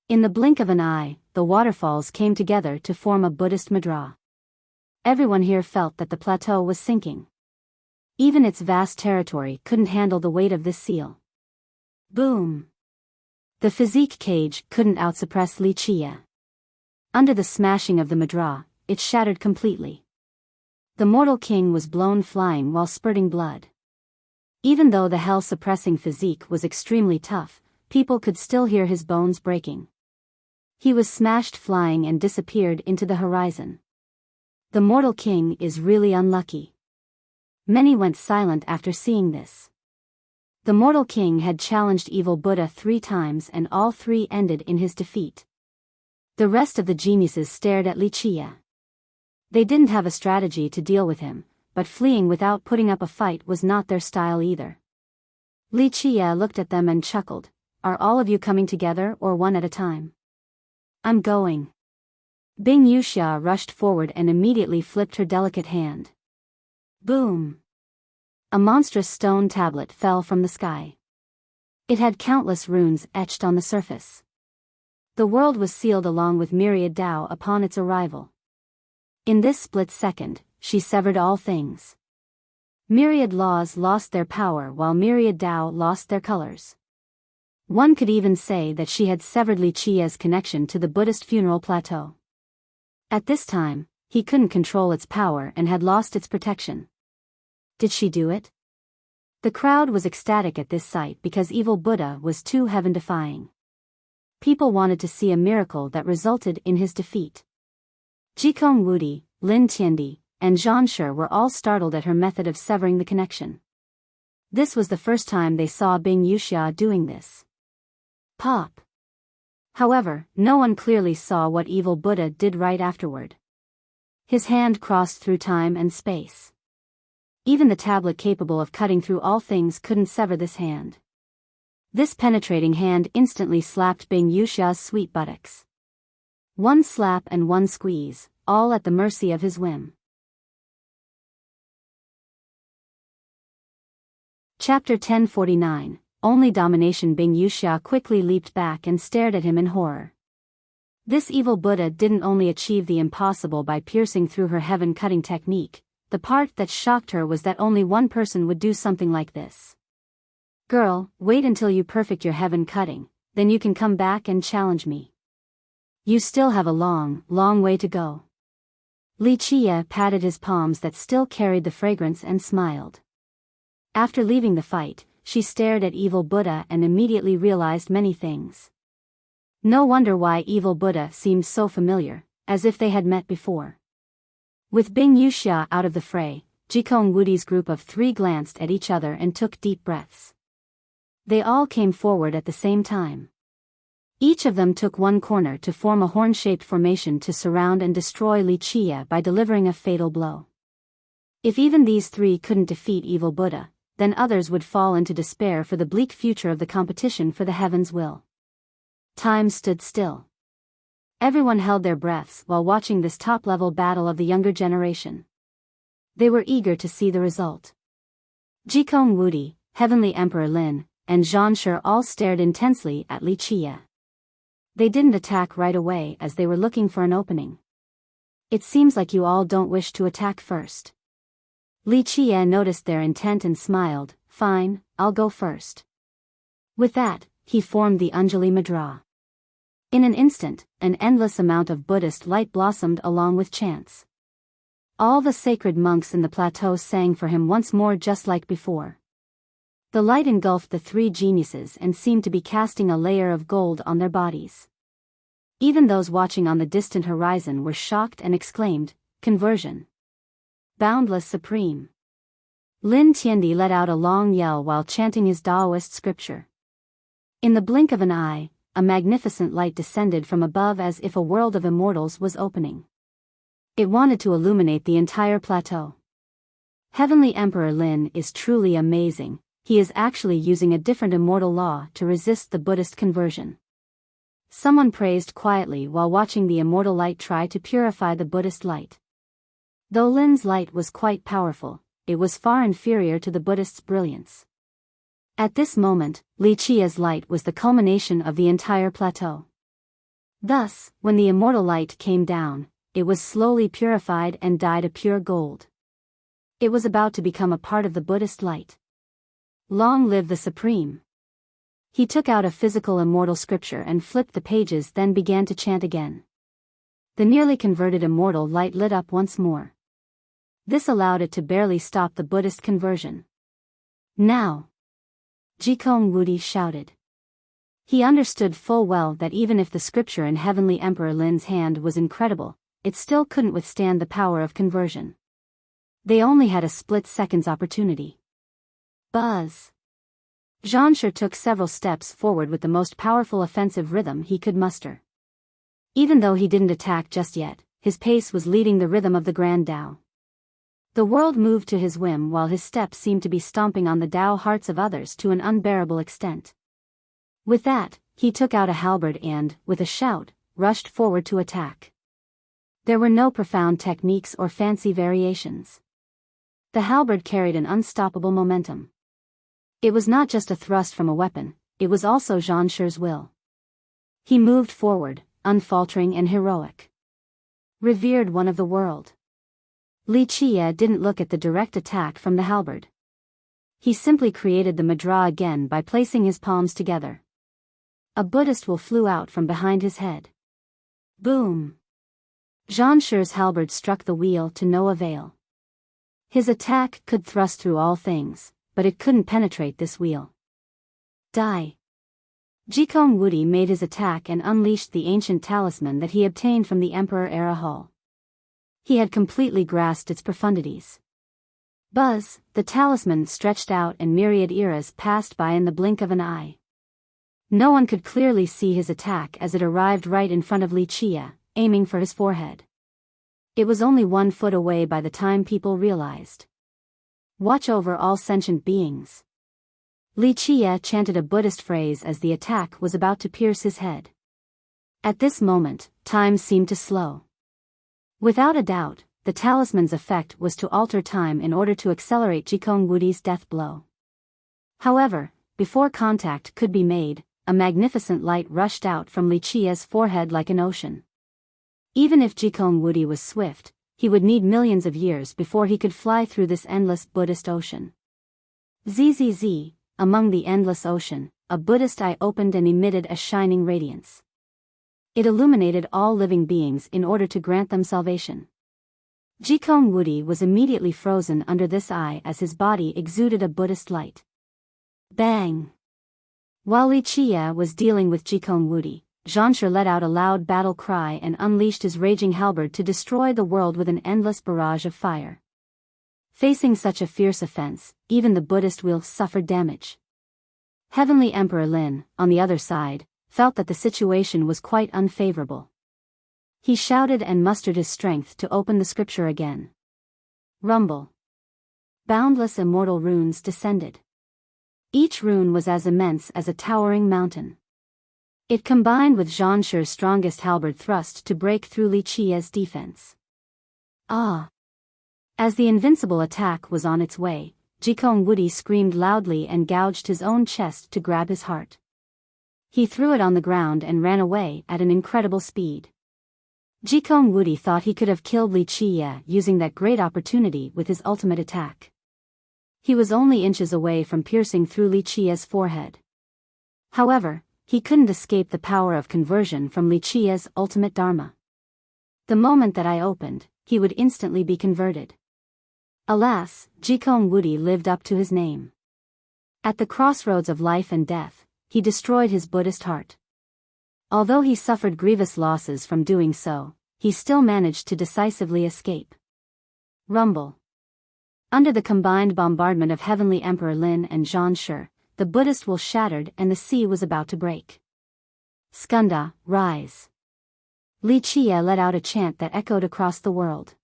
In the blink of an eye, the waterfalls came together to form a Buddhist mudra. Everyone here felt that the plateau was sinking. Even its vast territory couldn't handle the weight of this seal. Boom! The physique cage couldn't outsuppress Li Qie. Under the smashing of the mudra, it shattered completely. The mortal king was blown flying while spurting blood. Even though the hell-suppressing physique was extremely tough, people could still hear his bones breaking. He was smashed flying and disappeared into the horizon. The mortal king is really unlucky. Many went silent after seeing this. The mortal king had challenged evil Buddha 3 times and all 3 ended in his defeat. The rest of the geniuses stared at Li Qie. They didn't have a strategy to deal with him, but fleeing without putting up a fight was not their style either. Li Qie looked at them and chuckled. Are all of you coming together or one at a time? I'm going. Bing Wuxia rushed forward and immediately flipped her delicate hand. Boom! A monstrous stone tablet fell from the sky. It had countless runes etched on the surface. The world was sealed along with myriad Dao upon its arrival. In this split second, she severed all things. Myriad laws lost their power while myriad Dao lost their colors. One could even say that she had severed Li Qie's connection to the Buddhist funeral plateau. At this time, he couldn't control its power and had lost its protection. Did she do it? The crowd was ecstatic at this sight because evil Buddha was too heaven-defying. People wanted to see a miracle that resulted in his defeat. Jikong Wudi, Lin Tiandi, and Zhan Shi were all startled at her method of severing the connection. This was the first time they saw Bing Wuxia doing this. Pop! However, no one clearly saw what evil Buddha did right afterward. His hand crossed through time and space. Even the tablet capable of cutting through all things couldn't sever this hand. This penetrating hand instantly slapped Bing Wuxia's sweet buttocks. One slap and one squeeze, all at the mercy of his whim. Chapter 1049, Only Domination. Bing Wuxia quickly leaped back and stared at him in horror. This evil Buddha didn't only achieve the impossible by piercing through her heaven-cutting technique, the part that shocked her was that only one person would do something like this. Girl, wait until you perfect your heaven cutting, then you can come back and challenge me. You still have a long, long way to go. Li Qie patted his palms that still carried the fragrance and smiled. After leaving the fight, she stared at evil Buddha and immediately realized many things. No wonder why evil Buddha seemed so familiar, as if they had met before. With Bing Wuxia out of the fray, Jikong Wudi's group of 3 glanced at each other and took deep breaths. They all came forward at the same time. Each of them took one corner to form a horn-shaped formation to surround and destroy Li Qie by delivering a fatal blow. If even these 3 couldn't defeat evil Buddha, then others would fall into despair for the bleak future of the competition for the heaven's will. Time stood still. Everyone held their breaths while watching this top-level battle of the younger generation. They were eager to see the result. Jikong Wudi, Heavenly Emperor Lin, and Zhan Shi all stared intensely at Li Qie. They didn't attack right away as they were looking for an opening. It seems like you all don't wish to attack first. Li Qie noticed their intent and smiled. Fine, I'll go first. With that, he formed the Anjali Mudra. In an instant, an endless amount of Buddhist light blossomed along with chants. All the sacred monks in the plateau sang for him once more just like before. The light engulfed the 3 geniuses and seemed to be casting a layer of gold on their bodies. Even those watching on the distant horizon were shocked and exclaimed, "Conversion! Boundless Supreme!" Lin Tiandi let out a long yell while chanting his Taoist scripture. In the blink of an eye, a magnificent light descended from above as if a world of immortals was opening. It wanted to illuminate the entire plateau. Heavenly Emperor Lin is truly amazing. He is actually using a different immortal law to resist the Buddhist conversion. Someone praised quietly while watching the immortal light try to purify the Buddhist light. Though Lin's light was quite powerful, it was far inferior to the Buddhist's brilliance. At this moment, Li Qia's light was the culmination of the entire plateau. Thus, when the immortal light came down, it was slowly purified and dyed a pure gold. It was about to become a part of the Buddhist light. Long live the Supreme! He took out a physical immortal scripture and flipped the pages, then began to chant again. The nearly converted immortal light lit up once more. This allowed it to barely stop the Buddhist conversion. Now! Jikong Wudi shouted. He understood full well that even if the scripture in Heavenly Emperor Lin's hand was incredible, it still couldn't withstand the power of conversion. They only had a split-second's opportunity. Buzz! Zhanshe took several steps forward with the most powerful offensive rhythm he could muster. Even though he didn't attack just yet, his pace was leading the rhythm of the Grand Tao. The world moved to his whim while his steps seemed to be stomping on the Tao hearts of others to an unbearable extent. With that, he took out a halberd and, with a shout, rushed forward to attack. There were no profound techniques or fancy variations. The halberd carried an unstoppable momentum. It was not just a thrust from a weapon, it was also Zhanshe's will. He moved forward, unfaltering and heroic. Revered one of the world. Li Qia didn't look at the direct attack from the halberd. He simply created the mudra again by placing his palms together. A Buddhist will flew out from behind his head. Boom! Zhanshe's halberd struck the wheel to no avail. His attack could thrust through all things, but it couldn't penetrate this wheel. Die! Jikong Wudi made his attack and unleashed the ancient talisman that he obtained from the Emperor-era hall. He had completely grasped its profundities. Buzz, the talisman stretched out and myriad eras passed by in the blink of an eye. No one could clearly see his attack as it arrived right in front of Li Qia, aiming for his forehead. It was only 1 foot away by the time people realized. Watch over all sentient beings. Li Qia chanted a Buddhist phrase as the attack was about to pierce his head. At this moment, time seemed to slow. Without a doubt, the talisman's effect was to alter time in order to accelerate Jikong Wudi's death blow. However, before contact could be made, a magnificent light rushed out from Li Qia's forehead like an ocean. Even if Jikong Wudi was swift, he would need millions of years before he could fly through this endless Buddhist ocean. Zzz, among the endless ocean, a Buddhist eye opened and emitted a shining radiance. It illuminated all living beings in order to grant them salvation. Jikong Wudi was immediately frozen under this eye as his body exuded a Buddhist light. Bang! While Li Qia was dealing with Jikong Wudi, Zhanshe let out a loud battle cry and unleashed his raging halberd to destroy the world with an endless barrage of fire. Facing such a fierce offense, even the Buddhist will suffered damage. Heavenly Emperor Lin, on the other side, felt that the situation was quite unfavorable. He shouted and mustered his strength to open the scripture again. Rumble. Boundless immortal runes descended. Each rune was as immense as a towering mountain. It combined with Zhanshe's strongest halberd thrust to break through Li Qia's defense. Ah! As the invincible attack was on its way, Jikong Wudi screamed loudly and gouged his own chest to grab his heart. He threw it on the ground and ran away at an incredible speed. Jikong Wudi thought he could have killed Li Qia using that great opportunity with his ultimate attack. He was only inches away from piercing through Li Qia's forehead. However, he couldn't escape the power of conversion from Li Qia's ultimate dharma. The moment that eye opened, he would instantly be converted. Alas, Jikong Wudi lived up to his name. At the crossroads of life and death, he destroyed his Buddhist heart. Although he suffered grievous losses from doing so, he still managed to decisively escape. Rumble. Under the combined bombardment of Heavenly Emperor Lin and Zhanshe, the Buddhist will shattered and the sea was about to break. Skanda, rise. Li Qia let out a chant that echoed across the world.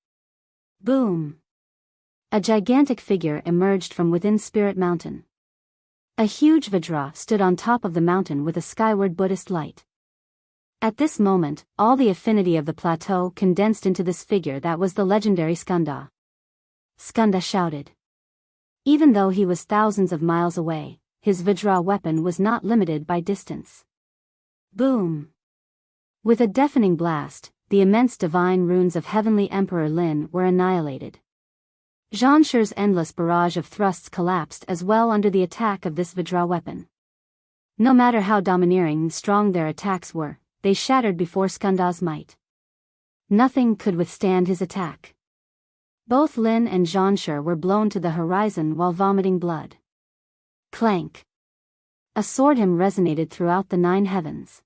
Boom. A gigantic figure emerged from within Spirit Mountain. A huge Vajra stood on top of the mountain with a skyward Buddhist light. At this moment, all the affinity of the plateau condensed into this figure that was the legendary Skanda. Skanda shouted. Even though he was thousands of miles away, his Vajra weapon was not limited by distance. Boom! With a deafening blast, the immense divine runes of Heavenly Emperor Lin were annihilated. Zhansher's endless barrage of thrusts collapsed as well under the attack of this Vajra weapon. No matter how domineering and strong their attacks were, they shattered before Skanda's might. Nothing could withstand his attack. Both Lin and Zhansher were blown to the horizon while vomiting blood. Clank! A sword hymn resonated throughout the 9 heavens.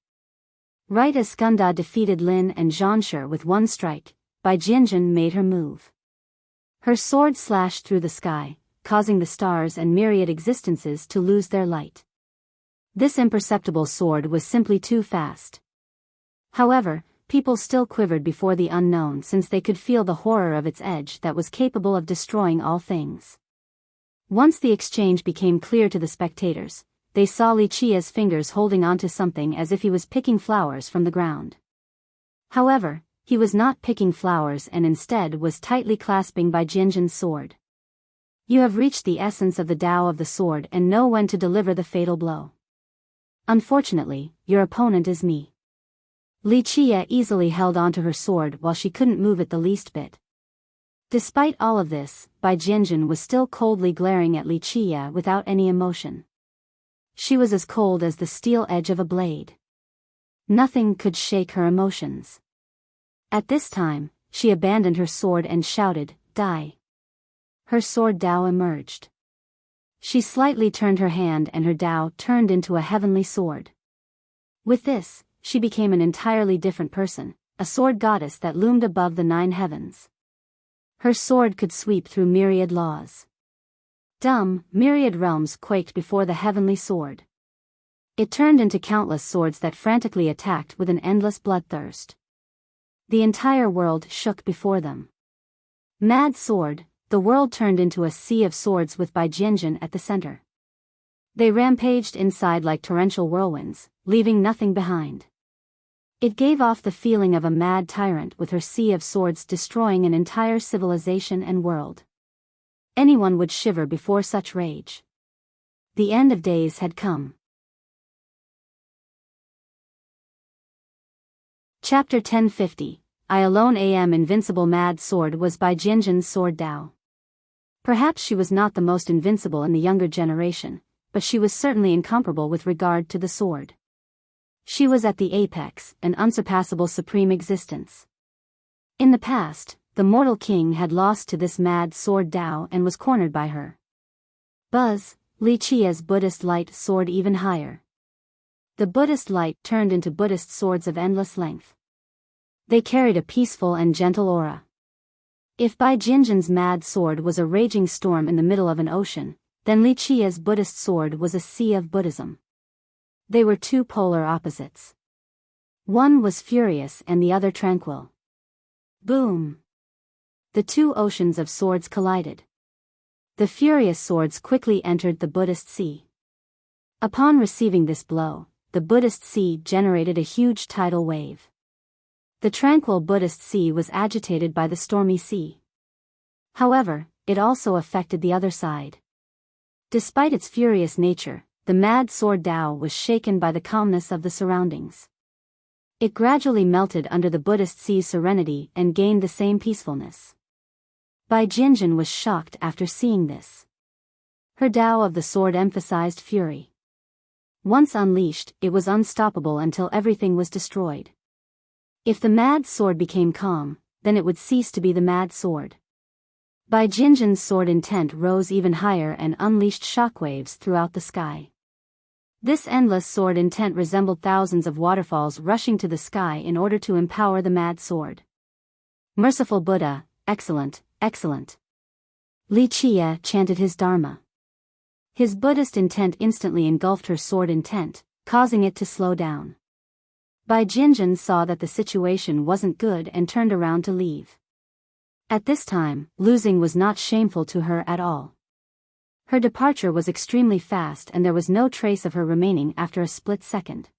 Right as Skanda defeated Lin and Zhansher with one strike, Bai Jianjun made her move. Her sword slashed through the sky, causing the stars and myriad existences to lose their light. This imperceptible sword was simply too fast. However, people still quivered before the unknown since they could feel the horror of its edge that was capable of destroying all things. Once the exchange became clear to the spectators, they saw Li Qia's fingers holding onto something as if he was picking flowers from the ground. However, he was not picking flowers and instead was tightly clasping Bai Jianjun's sword. You have reached the essence of the Tao of the sword and know when to deliver the fatal blow. Unfortunately, your opponent is me. Li Qia easily held onto her sword while she couldn't move it the least bit. Despite all of this, Bai Jianjun was still coldly glaring at Li Qia without any emotion. She was as cold as the steel edge of a blade. Nothing could shake her emotions. At this time, she abandoned her sword and shouted, "Die!" Her sword Tao emerged. She slightly turned her hand and her Tao turned into a heavenly sword. With this, she became an entirely different person, a sword goddess that loomed above the 9 heavens. Her sword could sweep through myriad laws. Myriad realms quaked before the heavenly sword. It turned into countless swords that frantically attacked with an endless bloodthirst. The entire world shook before them. Mad sword, the world turned into a sea of swords with Bai Jianjun at the center. They rampaged inside like torrential whirlwinds, leaving nothing behind. It gave off the feeling of a mad tyrant with her sea of swords destroying an entire civilization and world. Anyone would shiver before such rage. The end of days had come. Chapter 1050, I Alone Am Invincible Mad Sword was Bai Jianjun's sword Tao. Perhaps she was not the most invincible in the younger generation, but she was certainly incomparable with regard to the sword. She was at the apex, an unsurpassable supreme existence. In the past, the mortal king had lost to this mad sword Tao and was cornered by her. Buzz, Li Qia's Buddhist light soared even higher. The Buddhist light turned into Buddhist swords of endless length. They carried a peaceful and gentle aura. If Bai Jianjun's mad sword was a raging storm in the middle of an ocean, then Li Qia's Buddhist sword was a sea of Buddhism. They were two polar opposites. One was furious and the other tranquil. Boom! The two oceans of swords collided. The furious swords quickly entered the Buddhist sea. Upon receiving this blow, the Buddhist sea generated a huge tidal wave. The tranquil Buddhist sea was agitated by the stormy sea. However, it also affected the other side. Despite its furious nature, the mad sword Tao was shaken by the calmness of the surroundings. It gradually melted under the Buddhist sea's serenity and gained the same peacefulness. Bai Jianjun was shocked after seeing this. Her Tao of the sword emphasized fury. Once unleashed, it was unstoppable until everything was destroyed. If the mad sword became calm, then it would cease to be the mad sword. Bai Jianjun's sword intent rose even higher and unleashed shockwaves throughout the sky. This endless sword intent resembled thousands of waterfalls rushing to the sky in order to empower the mad sword. Merciful Buddha, excellent, excellent. Li Qia chanted his dharma. His Buddhist intent instantly engulfed her sword intent, causing it to slow down. Bai Jianjun saw that the situation wasn't good and turned around to leave. At this time, losing was not shameful to her at all. Her departure was extremely fast and there was no trace of her remaining after a split second.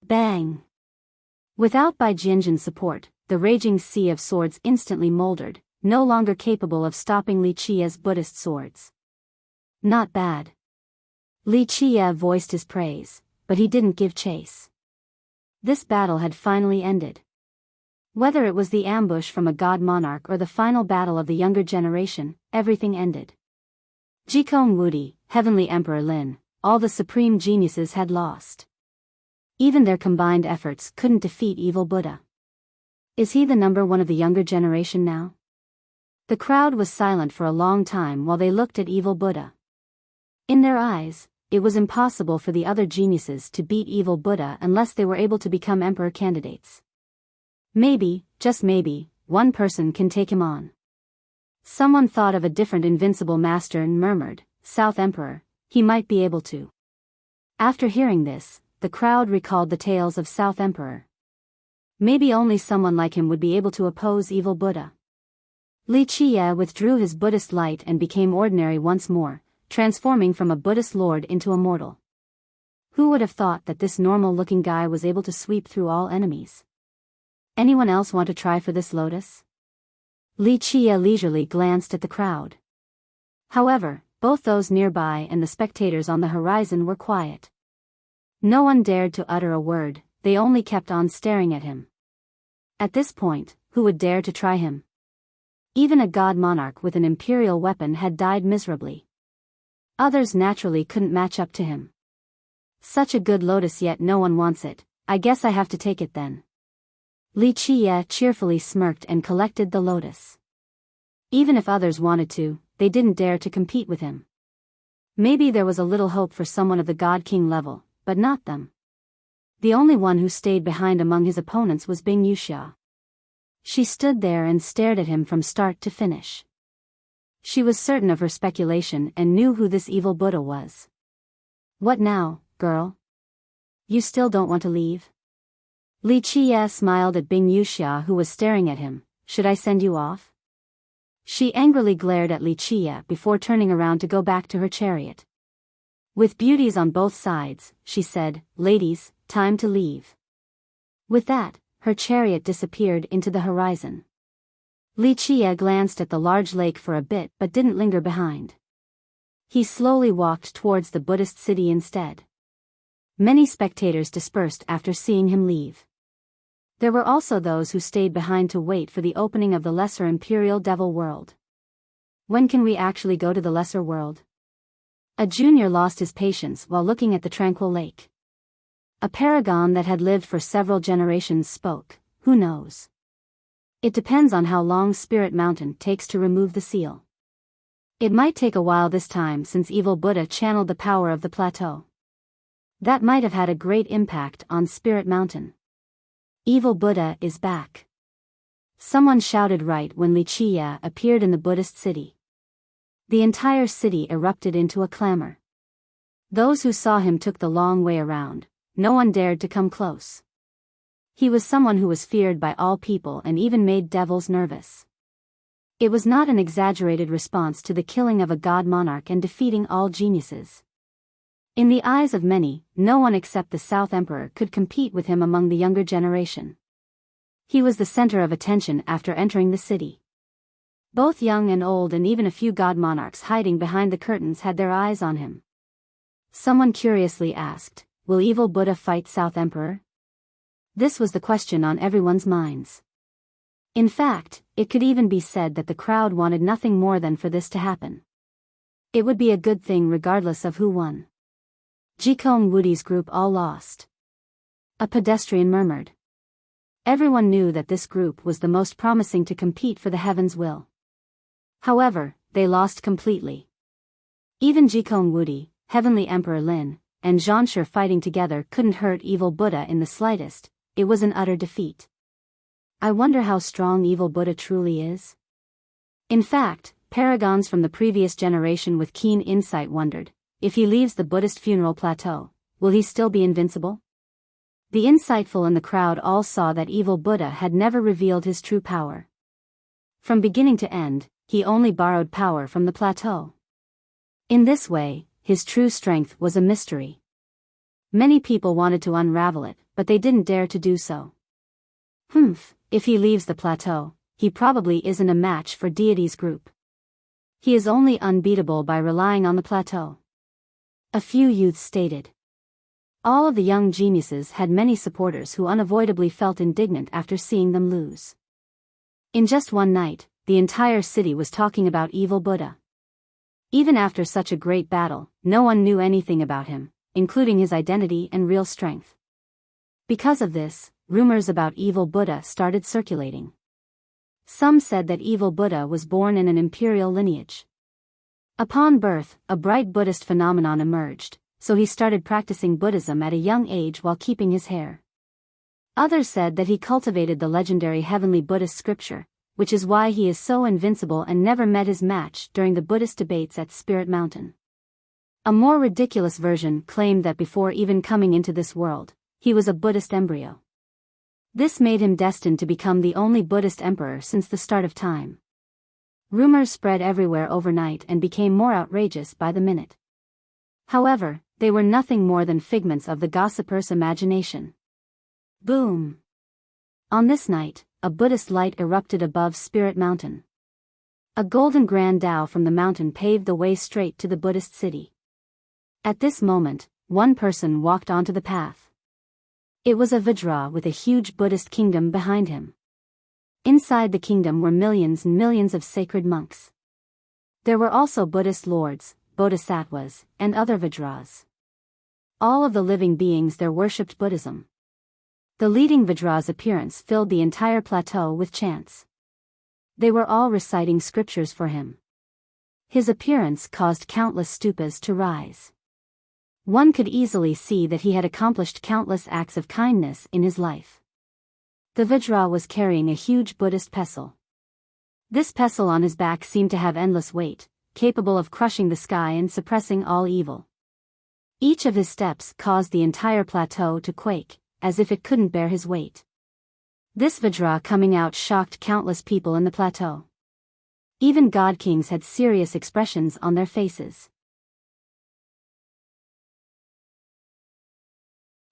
Bang! Without Bai Jianjin's support, the raging sea of swords instantly moldered, no longer capable of stopping Li Qia's Buddhist swords. Not bad. Li Qia voiced his praise, but he didn't give chase. This battle had finally ended. Whether it was the ambush from a god monarch or the final battle of the younger generation, everything ended. Jikong Wudi, Heavenly Emperor Lin, all the supreme geniuses had lost. Even their combined efforts couldn't defeat evil Buddha. Is he the number one of the younger generation now? The crowd was silent for a long time while they looked at evil Buddha. In their eyes, it was impossible for the other geniuses to beat evil Buddha unless they were able to become emperor candidates. Maybe, just maybe, one person can take him on. Someone thought of a different invincible master and murmured, South Emperor, he might be able to. After hearing this, the crowd recalled the tales of South Emperor. Maybe only someone like him would be able to oppose evil Buddha. Li Qia withdrew his Buddhist light and became ordinary once more, transforming from a Buddhist lord into a mortal. Who would have thought that this normal-looking guy was able to sweep through all enemies? Anyone else want to try for this lotus? Li Qia leisurely glanced at the crowd. However, both those nearby and the spectators on the horizon were quiet. No one dared to utter a word, they only kept on staring at him. At this point, who would dare to try him? Even a god monarch with an imperial weapon had died miserably. Others naturally couldn't match up to him. Such a good lotus yet no one wants it, I guess I have to take it then. Li Qia cheerfully smirked and collected the lotus. Even if others wanted to, they didn't dare to compete with him. Maybe there was a little hope for someone of the God King level, but not them. The only one who stayed behind among his opponents was Bing Wuxia. She stood there and stared at him from start to finish. She was certain of her speculation and knew who this evil Buddha was. What now, girl? You still don't want to leave? Li Qia smiled at Bing Wuxia who was staring at him. Should I send you off? She angrily glared at Li Qia before turning around to go back to her chariot. With beauties on both sides, she said, Ladies, time to leave. With that, her chariot disappeared into the horizon. Li Qia glanced at the large lake for a bit but didn't linger behind. He slowly walked towards the Buddhist city instead. Many spectators dispersed after seeing him leave. There were also those who stayed behind to wait for the opening of the Lesser Imperial Devil World. When can we actually go to the Lesser World? A junior lost his patience while looking at the tranquil lake. A paragon that had lived for several generations spoke, who knows? It depends on how long Spirit Mountain takes to remove the seal. It might take a while this time since evil Buddha channeled the power of the plateau. That might have had a great impact on Spirit Mountain. Evil Buddha is back. Someone shouted right when Li Qia appeared in the Buddhist city. The entire city erupted into a clamor. Those who saw him took the long way around, no one dared to come close. He was someone who was feared by all people and even made devils nervous. It was not an exaggerated response to the killing of a god monarch and defeating all geniuses. In the eyes of many, no one except the South Emperor could compete with him among the younger generation. He was the center of attention after entering the city. Both young and old and even a few god monarchs hiding behind the curtains had their eyes on him. Someone curiously asked, will evil Buddha fight South Emperor? This was the question on everyone's minds. In fact, it could even be said that the crowd wanted nothing more than for this to happen. It would be a good thing regardless of who won. Jikong Wudi's group all lost. A pedestrian murmured. Everyone knew that this group was the most promising to compete for the Heaven's Will. However, they lost completely. Even Jikong Wudi, Heavenly Emperor Lin, and Zhanshi fighting together couldn't hurt evil Buddha in the slightest, it was an utter defeat. I wonder how strong evil Buddha truly is? In fact, paragons from the previous generation with keen insight wondered, if he leaves the Buddhist funeral plateau, will he still be invincible? The insightful in the crowd all saw that evil Buddha had never revealed his true power. From beginning to end, he only borrowed power from the plateau. In this way, his true strength was a mystery. Many people wanted to unravel it, but they didn't dare to do so. If he leaves the plateau, he probably isn't a match for Deity's group. He is only unbeatable by relying on the plateau. A few youths stated. All of the young geniuses had many supporters who unavoidably felt indignant after seeing them lose. In just one night, the entire city was talking about evil Buddha. Even after such a great battle, no one knew anything about him, including his identity and real strength. Because of this, rumors about evil Buddha started circulating. Some said that evil Buddha was born in an imperial lineage. Upon birth, a bright Buddhist phenomenon emerged, so he started practicing Buddhism at a young age while keeping his hair. Others said that he cultivated the legendary heavenly Buddhist scripture, which is why he is so invincible and never met his match during the Buddhist debates at Spirit Mountain. A more ridiculous version claimed that before even coming into this world, he was a Buddhist embryo. This made him destined to become the only Buddhist emperor since the start of time. Rumors spread everywhere overnight and became more outrageous by the minute. However, they were nothing more than figments of the gossiper's imagination. Boom! On this night, a Buddhist light erupted above Spirit Mountain. A golden grand Tao from the mountain paved the way straight to the Buddhist city. At this moment, one person walked onto the path. It was a Vajra with a huge Buddhist kingdom behind him. Inside the kingdom were millions and millions of sacred monks. There were also Buddhist lords, bodhisattvas, and other Vajras. All of the living beings there worshipped Buddhism. The leading Vajra's appearance filled the entire plateau with chants. They were all reciting scriptures for him. His appearance caused countless stupas to rise. One could easily see that he had accomplished countless acts of kindness in his life. The Vajra was carrying a huge Buddhist pestle. This pestle on his back seemed to have endless weight, capable of crushing the sky and suppressing all evil. Each of his steps caused the entire plateau to quake, as if it couldn't bear his weight. This Vajra coming out shocked countless people in the plateau. Even god kings had serious expressions on their faces.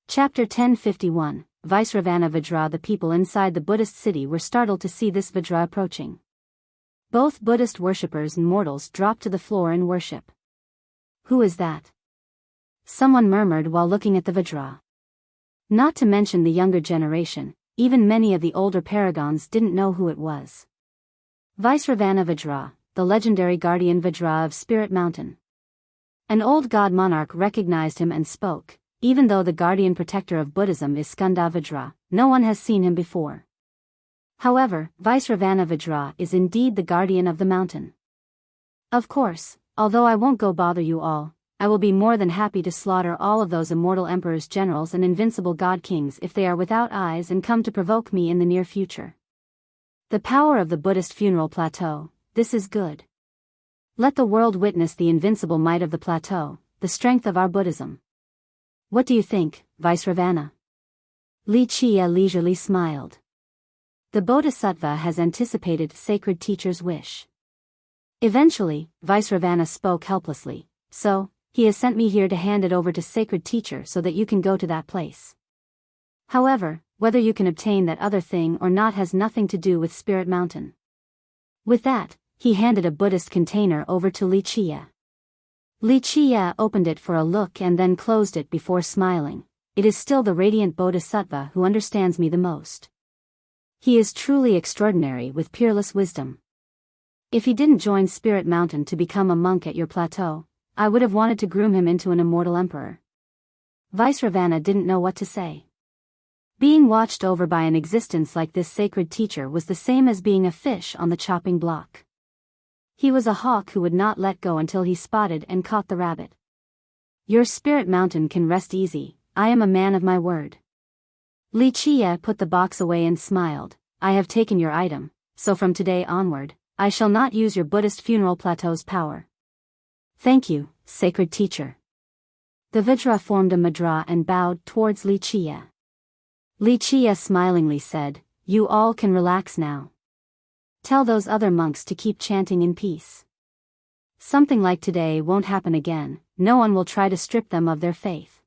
Chapter 1051, Vaisravana Vajra. The people inside the Buddhist city were startled to see this Vajra approaching. Both Buddhist worshippers and mortals dropped to the floor in worship. Who is that? Someone murmured while looking at the Vajra. Not to mention the younger generation, even many of the older paragons didn't know who it was. Vaisravana Vajra, the legendary guardian Vajra of Spirit Mountain. An old god monarch recognized him and spoke. Even though the guardian protector of Buddhism is Skanda Vajra, no one has seen him before. However, Vaisravana Vajra is indeed the guardian of the mountain. Of course, although I won't go bother you all, I will be more than happy to slaughter all of those immortal emperors, generals and invincible god kings if they are without eyes and come to provoke me in the near future. The power of the Buddhist funeral plateau, this is good. Let the world witness the invincible might of the plateau, the strength of our Buddhism. What do you think, Vaisravana? Wuxia leisurely smiled. The Bodhisattva has anticipated sacred teacher's wish. Eventually, Vaisravana spoke helplessly, so, he has sent me here to hand it over to sacred teacher so that you can go to that place. However, whether you can obtain that other thing or not has nothing to do with Spirit Mountain. With that, he handed a Buddhist container over to Wuxia. Wuxia opened it for a look and then closed it before smiling. It is still the radiant Bodhisattva who understands me the most. He is truly extraordinary with peerless wisdom. If he didn't join Spirit Mountain to become a monk at your plateau, I would have wanted to groom him into an immortal emperor. Vaisravana didn't know what to say. Being watched over by an existence like this sacred teacher was the same as being a fish on the chopping block. He was a hawk who would not let go until he spotted and caught the rabbit. Your Spirit Mountain can rest easy, I am a man of my word. Wuxia put the box away and smiled. I have taken your item, so from today onward, I shall not use your Buddhist funeral plateau's power. Thank you, sacred teacher. The Vajra formed a mudra and bowed towards Wuxia. Wuxia smilingly said, you all can relax now. Tell those other monks to keep chanting in peace. Something like today won't happen again, no one will try to strip them of their faith.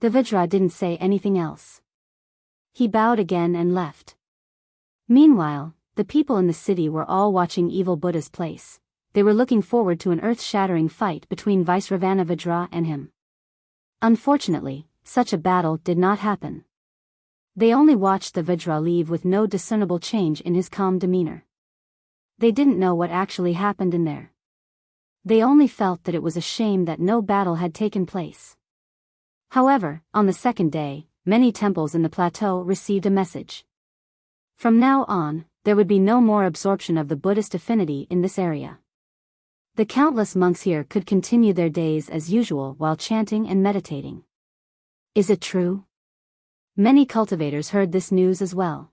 The Vajra didn't say anything else. He bowed again and left. Meanwhile, the people in the city were all watching Evil Buddha's place. They were looking forward to an earth-shattering fight between Vaisravana Vajra and him. Unfortunately, such a battle did not happen. They only watched the Vajra leave with no discernible change in his calm demeanor. They didn't know what actually happened in there. They only felt that it was a shame that no battle had taken place. However, on the second day, many temples in the plateau received a message. From now on, there would be no more absorption of the Buddhist affinity in this area. The countless monks here could continue their days as usual while chanting and meditating. Is it true? Many cultivators heard this news as well.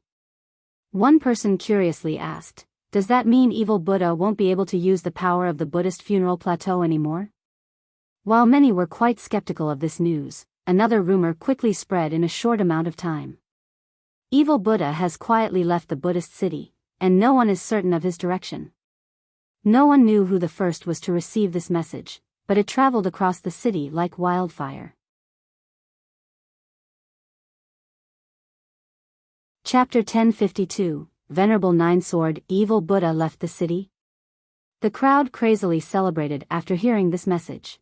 One person curiously asked, "Does that mean Evil Buddha won't be able to use the power of the Buddhist funeral plateau anymore?" While many were quite skeptical of this news, another rumor quickly spread in a short amount of time. Evil Buddha has quietly left the Buddhist city, and no one is certain of his direction. No one knew who the first was to receive this message, but it traveled across the city like wildfire. Chapter 1052, Venerable Nine-Sword, Evil Buddha left the city? The crowd crazily celebrated after hearing this message.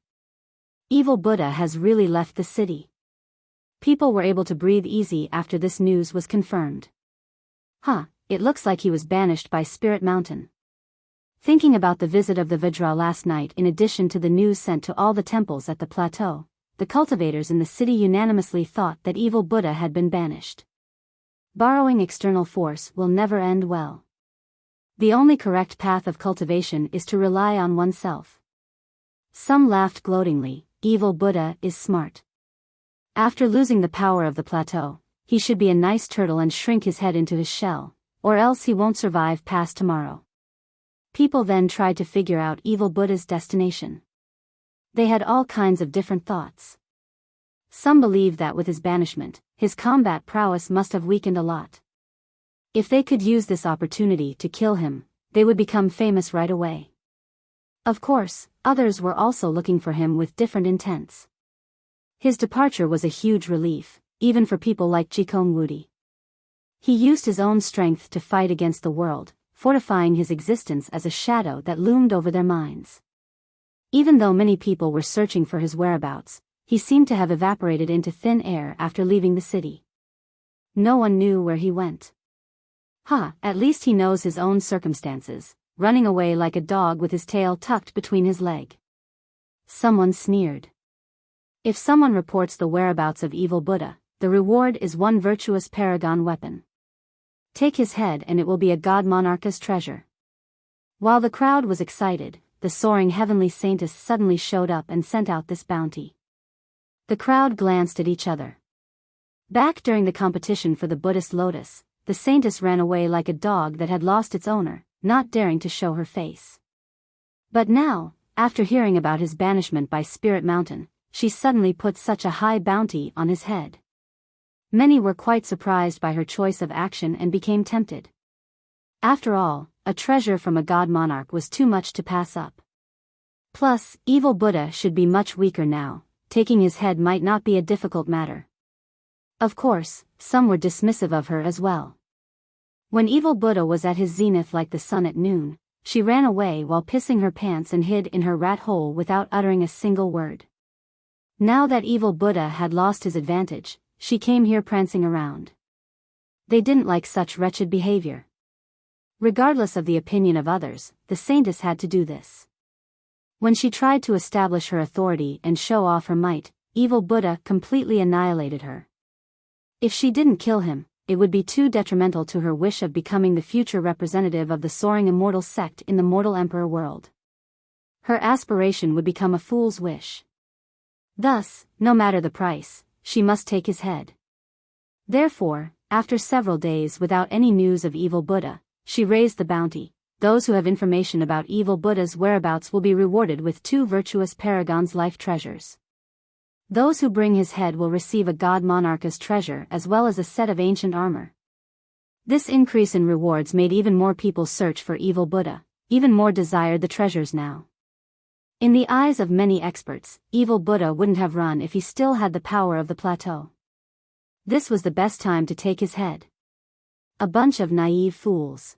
Evil Buddha has really left the city. People were able to breathe easy after this news was confirmed. It looks like he was banished by Spirit Mountain. Thinking about the visit of the Vajra last night in addition to the news sent to all the temples at the plateau, the cultivators in the city unanimously thought that Evil Buddha had been banished. Borrowing external force will never end well. The only correct path of cultivation is to rely on oneself. Some laughed gloatingly, Evil Buddha is smart. After losing the power of the plateau, he should be a nice turtle and shrink his head into his shell, or else he won't survive past tomorrow. People then tried to figure out Evil Buddha's destination. They had all kinds of different thoughts. Some believed that with his banishment, his combat prowess must have weakened a lot. If they could use this opportunity to kill him, they would become famous right away. Of course, others were also looking for him with different intents. His departure was a huge relief, even for people like Jikong Wudi. He used his own strength to fight against the world, fortifying his existence as a shadow that loomed over their minds. Even though many people were searching for his whereabouts, he seemed to have evaporated into thin air after leaving the city. No one knew where he went. At least he knows his own circumstances, running away like a dog with his tail tucked between his leg. Someone sneered. If someone reports the whereabouts of Evil Buddha, the reward is one virtuous paragon weapon. Take his head and it will be a god monarch's treasure. While the crowd was excited, the soaring heavenly saintess suddenly showed up and sent out this bounty. The crowd glanced at each other. Back during the competition for the Buddhist lotus, the saintess ran away like a dog that had lost its owner, not daring to show her face. But now, after hearing about his banishment by Spirit Mountain, she suddenly put such a high bounty on his head. Many were quite surprised by her choice of action and became tempted. After all, a treasure from a god monarch was too much to pass up. Plus, Evil Buddha should be much weaker now. Taking his head might not be a difficult matter. Of course, some were dismissive of her as well. When Evil Buddha was at his zenith like the sun at noon, she ran away while pissing her pants and hid in her rat hole without uttering a single word. Now that Evil Buddha had lost his advantage, she came here prancing around. They didn't like such wretched behavior. Regardless of the opinion of others, the saintess had to do this. When she tried to establish her authority and show off her might, Evil Buddha completely annihilated her. If she didn't kill him, it would be too detrimental to her wish of becoming the future representative of the soaring immortal sect in the mortal emperor world. Her aspiration would become a fool's wish. Thus, no matter the price, she must take his head. Therefore, after several days without any news of Evil Buddha, she raised the bounty. Those who have information about Evil Buddha's whereabouts will be rewarded with 2 virtuous paragons' life treasures. Those who bring his head will receive a god monarch's treasure as well as a set of ancient armor. This increase in rewards made even more people search for evil Buddha, even more desired the treasures now. In the eyes of many experts, evil Buddha wouldn't have run if he still had the power of the plateau. This was the best time to take his head. A bunch of naive fools.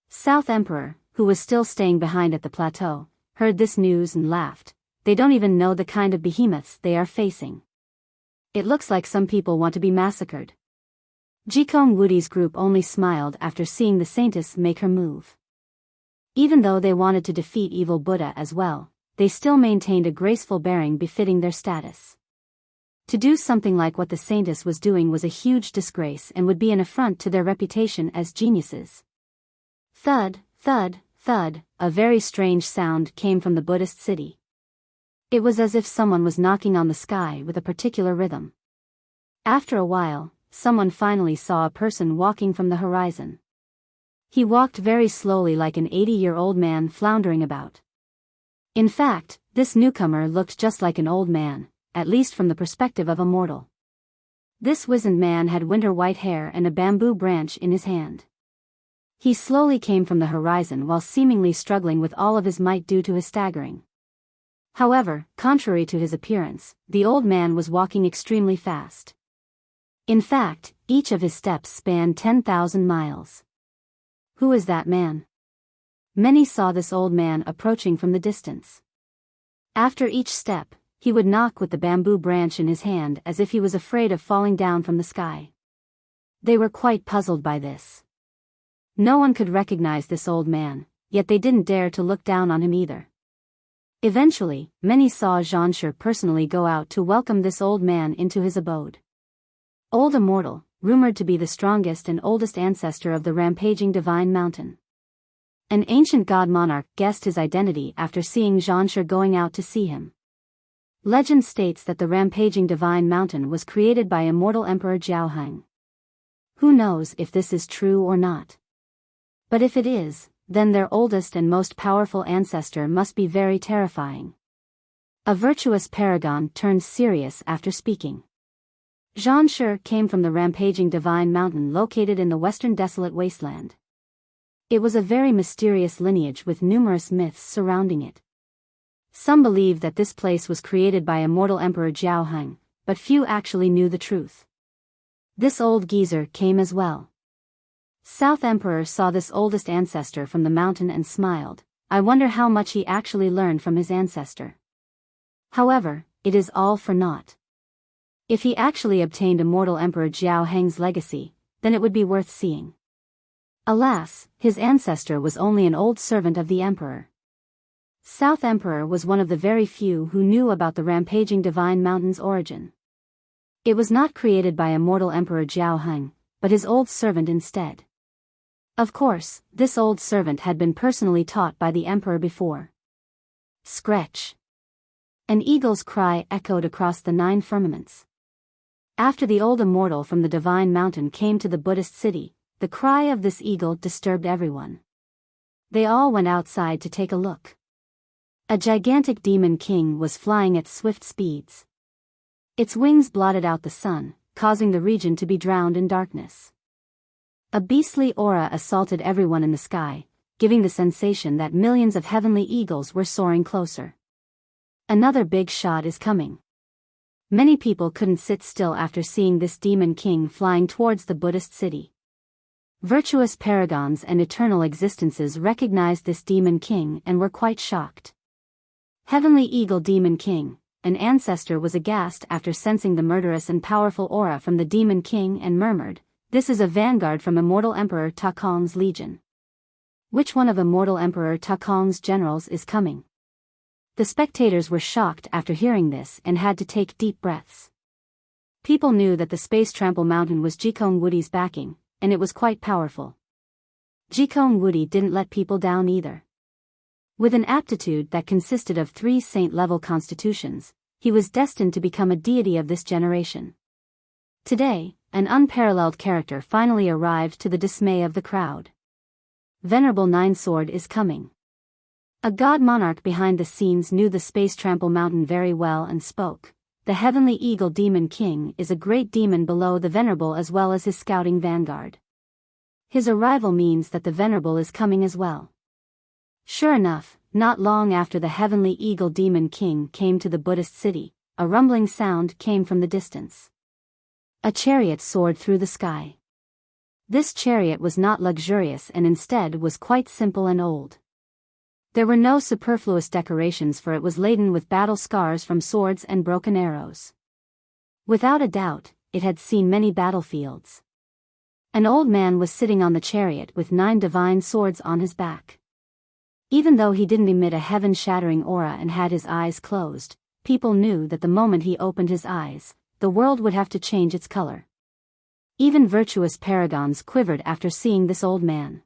South Emperor, who was still staying behind at the plateau, heard this news and laughed. They don't even know the kind of behemoths they are facing. It looks like some people want to be massacred. Jikong Woody's group only smiled after seeing the saintess make her move. Even though they wanted to defeat evil Buddha as well, they still maintained a graceful bearing befitting their status. To do something like what the saintess was doing was a huge disgrace and would be an affront to their reputation as geniuses. Thud, thud, thud, a very strange sound came from the Buddhist city. It was as if someone was knocking on the sky with a particular rhythm. After a while, someone finally saw a person walking from the horizon. He walked very slowly like an 80-year-old man floundering about. In fact, this newcomer looked just like an old man, at least from the perspective of a mortal. This wizened man had winter white hair and a bamboo branch in his hand. He slowly came from the horizon while seemingly struggling with all of his might due to his staggering. However, contrary to his appearance, the old man was walking extremely fast. In fact, each of his steps spanned 10,000 miles. Who is that man? Many saw this old man approaching from the distance. After each step, he would knock with the bamboo branch in his hand as if he was afraid of falling down from the sky. They were quite puzzled by this. No one could recognize this old man, yet they didn't dare to look down on him either. Eventually, many saw Zhanshe personally go out to welcome this old man into his abode. Old Immortal, rumored to be the strongest and oldest ancestor of the rampaging divine mountain. An ancient god monarch guessed his identity after seeing Zhanshe going out to see him. Legend states that the rampaging divine mountain was created by immortal Emperor Jiaoheng. Who knows if this is true or not? But if it is, then their oldest and most powerful ancestor must be very terrifying. A virtuous paragon turned serious after speaking. Zhanshe came from the rampaging divine mountain located in the western desolate wasteland. It was a very mysterious lineage with numerous myths surrounding it. Some believe that this place was created by immortal Emperor Jiaoheng, but few actually knew the truth. This old geezer came as well. South Emperor saw this oldest ancestor from the mountain and smiled. I wonder how much he actually learned from his ancestor. However, it is all for naught. If he actually obtained immortal Emperor Jiaoheng's legacy, then it would be worth seeing. Alas, his ancestor was only an old servant of the emperor. South Emperor was one of the very few who knew about the rampaging divine mountain's origin. It was not created by immortal Emperor Jiaoheng, but his old servant instead. Of course, this old servant had been personally taught by the emperor before. Scratch. An eagle's cry echoed across the 9 firmaments. After the old immortal from the divine mountain came to the Buddhist city, the cry of this eagle disturbed everyone. They all went outside to take a look. A gigantic demon king was flying at swift speeds. Its wings blotted out the sun, causing the region to be drowned in darkness. A beastly aura assaulted everyone in the sky, giving the sensation that millions of heavenly eagles were soaring closer. Another big shot is coming. Many people couldn't sit still after seeing this demon king flying towards the Buddhist city. Virtuous paragons and eternal existences recognized this demon king and were quite shocked. Heavenly Eagle Demon King, an ancestor, was aghast after sensing the murderous and powerful aura from the demon king and murmured, "This is a vanguard from immortal Emperor Takong's legion. Which one of immortal Emperor Takong's generals is coming?" The spectators were shocked after hearing this and had to take deep breaths. People knew that the Space Trample Mountain was Jikong Woody's backing, and it was quite powerful. Jikong Woody didn't let people down either. With an aptitude that consisted of 3 saint-level constitutions, he was destined to become a deity of this generation. Today, an unparalleled character finally arrived to the dismay of the crowd. Venerable Ninesword is coming. A god monarch behind the scenes knew the Space Trample Mountain very well and spoke. The Heavenly Eagle Demon King is a great demon below the Venerable as well as his scouting vanguard. His arrival means that the Venerable is coming as well. Sure enough, not long after the heavenly eagle demon king came to the Buddhist city, a rumbling sound came from the distance. A chariot soared through the sky. This chariot was not luxurious and instead was quite simple and old. There were no superfluous decorations, for it was laden with battle scars from swords and broken arrows. Without a doubt, it had seen many battlefields. An old man was sitting on the chariot with 9 divine swords on his back. Even though he didn't emit a heaven-shattering aura and had his eyes closed, people knew that the moment he opened his eyes, the world would have to change its color. Even virtuous paragons quivered after seeing this old man.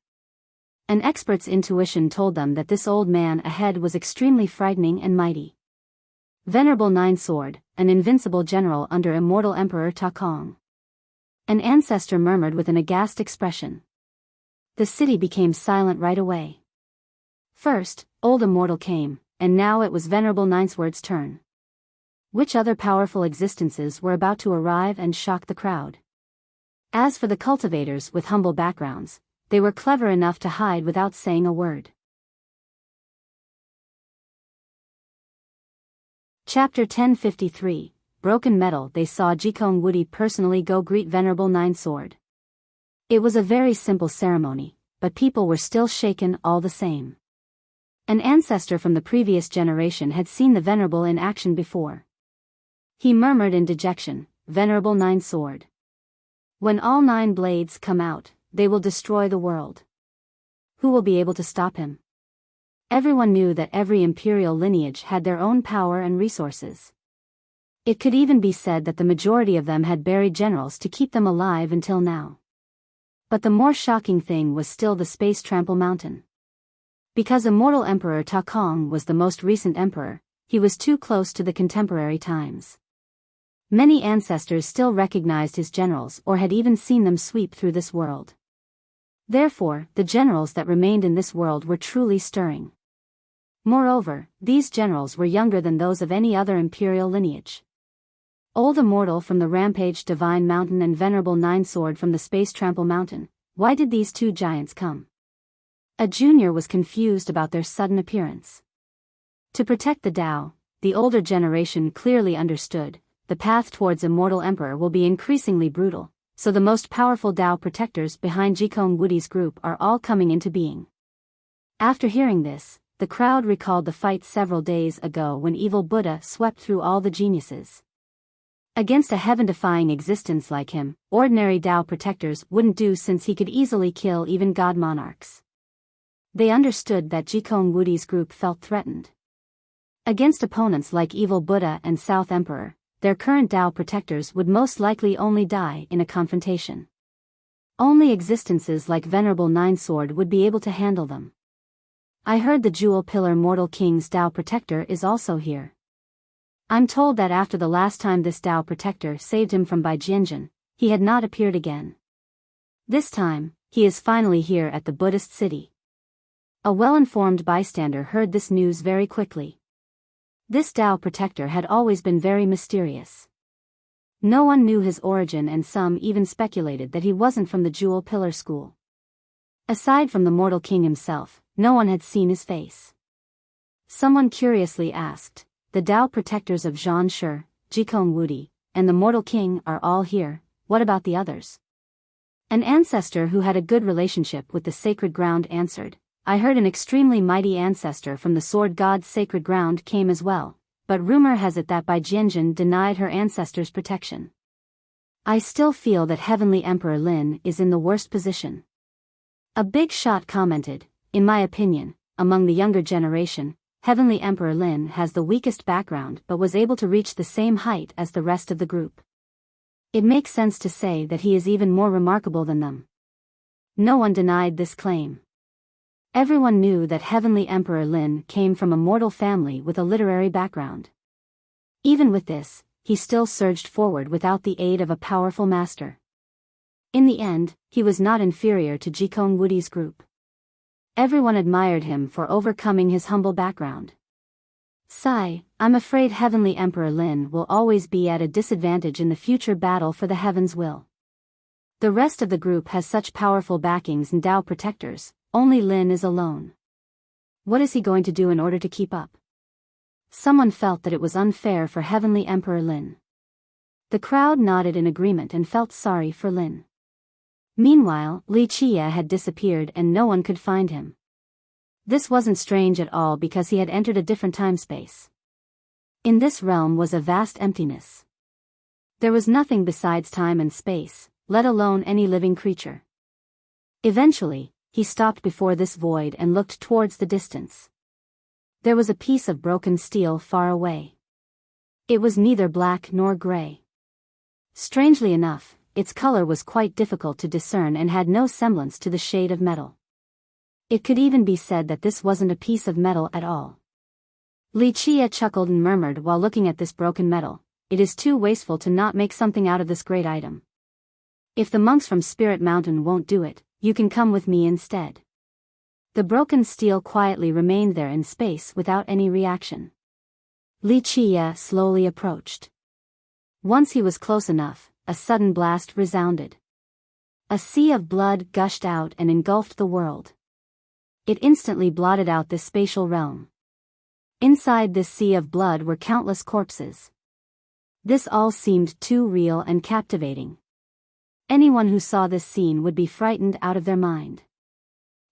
An expert's intuition told them that this old man ahead was extremely frightening and mighty. Venerable Nine Sword, an invincible general under immortal Emperor Ta Kong. An ancestor murmured with an aghast expression. The city became silent right away. First, old immortal came, and now it was Venerable Ninesword's turn. Which other powerful existences were about to arrive and shock the crowd? As for the cultivators with humble backgrounds, they were clever enough to hide without saying a word. Chapter 1053, Broken Metal. They saw Jikong Woody personally go greet Venerable Ninesword. It was a very simple ceremony, but people were still shaken all the same. An ancestor from the previous generation had seen the Venerable in action before. He murmured in dejection, "Venerable Ninesword. When all 9 blades come out, they will destroy the world. Who will be able to stop him?" Everyone knew that every imperial lineage had their own power and resources. It could even be said that the majority of them had buried generals to keep them alive until now. But the more shocking thing was still the Space Trample Mountain. Because immortal Emperor Ta Kong was the most recent emperor, he was too close to the contemporary times. Many ancestors still recognized his generals or had even seen them sweep through this world. Therefore, the generals that remained in this world were truly stirring. Moreover, these generals were younger than those of any other imperial lineage. Old Immortal from the Rampage Divine Mountain and Venerable Ninesword from the Space Trample Mountain. Why did these 2 giants come? A junior was confused about their sudden appearance. To protect the Tao, the older generation clearly understood, the path towards Immortal Emperor will be increasingly brutal, so the most powerful Tao protectors behind Jikong Woody's group are all coming into being. After hearing this, the crowd recalled the fight several days ago when evil Buddha swept through all the geniuses. Against a heaven-defying existence like him, ordinary Tao protectors wouldn't do, since he could easily kill even god monarchs. They understood that Jikong Woody's group felt threatened. Against opponents like evil Buddha and South Emperor, their current Tao protectors would most likely only die in a confrontation. Only existences like Venerable Ninesword would be able to handle them. I heard the Jewel Pillar Mortal King's Tao protector is also here. I'm told that after the last time this Tao protector saved him from Baijianjin, he had not appeared again. This time, he is finally here at the Buddhist city. A well-informed bystander heard this news very quickly. This Tao protector had always been very mysterious. No one knew his origin, and some even speculated that he wasn't from the Jewel Pillar school. Aside from the Mortal King himself, no one had seen his face. Someone curiously asked, "The Tao protectors of Zhan Shi, Jikong Woody, and the Mortal King are all here, what about the others?" An ancestor who had a good relationship with the sacred ground answered, "I heard an extremely mighty ancestor from the Sword God's sacred ground came as well, but rumor has it that Baijianjin denied her ancestors protection. I still feel that Heavenly Emperor Lin is in the worst position." A big shot commented, "In my opinion, among the younger generation, Heavenly Emperor Lin has the weakest background but was able to reach the same height as the rest of the group. It makes sense to say that he is even more remarkable than them." No one denied this claim. Everyone knew that Heavenly Emperor Lin came from a mortal family with a literary background. Even with this, he still surged forward without the aid of a powerful master. In the end, he was not inferior to Jikong Woody's group. Everyone admired him for overcoming his humble background. Sigh, I'm afraid Heavenly Emperor Lin will always be at a disadvantage in the future battle for the Heaven's will. The rest of the group has such powerful backings and Dao protectors, only Lin is alone. What is he going to do in order to keep up? Someone felt that it was unfair for Heavenly Emperor Lin. The crowd nodded in agreement and felt sorry for Lin. Meanwhile, Li Qie had disappeared and no one could find him. This wasn't strange at all because he had entered a different time-space. In this realm was a vast emptiness. There was nothing besides time and space, let alone any living creature. Eventually, he stopped before this void and looked towards the distance. There was a piece of broken steel far away. It was neither black nor gray. Strangely enough, its color was quite difficult to discern and had no semblance to the shade of metal. It could even be said that this wasn't a piece of metal at all. Li Qie chuckled and murmured while looking at this broken metal, "It is too wasteful to not make something out of this great item. If the monks from Spirit Mountain won't do it, you can come with me instead." The broken steel quietly remained there in space without any reaction. Li Qie slowly approached. Once he was close enough, a sudden blast resounded. A sea of blood gushed out and engulfed the world. It instantly blotted out this spatial realm. Inside this sea of blood were countless corpses. This all seemed too real and captivating. Anyone who saw this scene would be frightened out of their mind.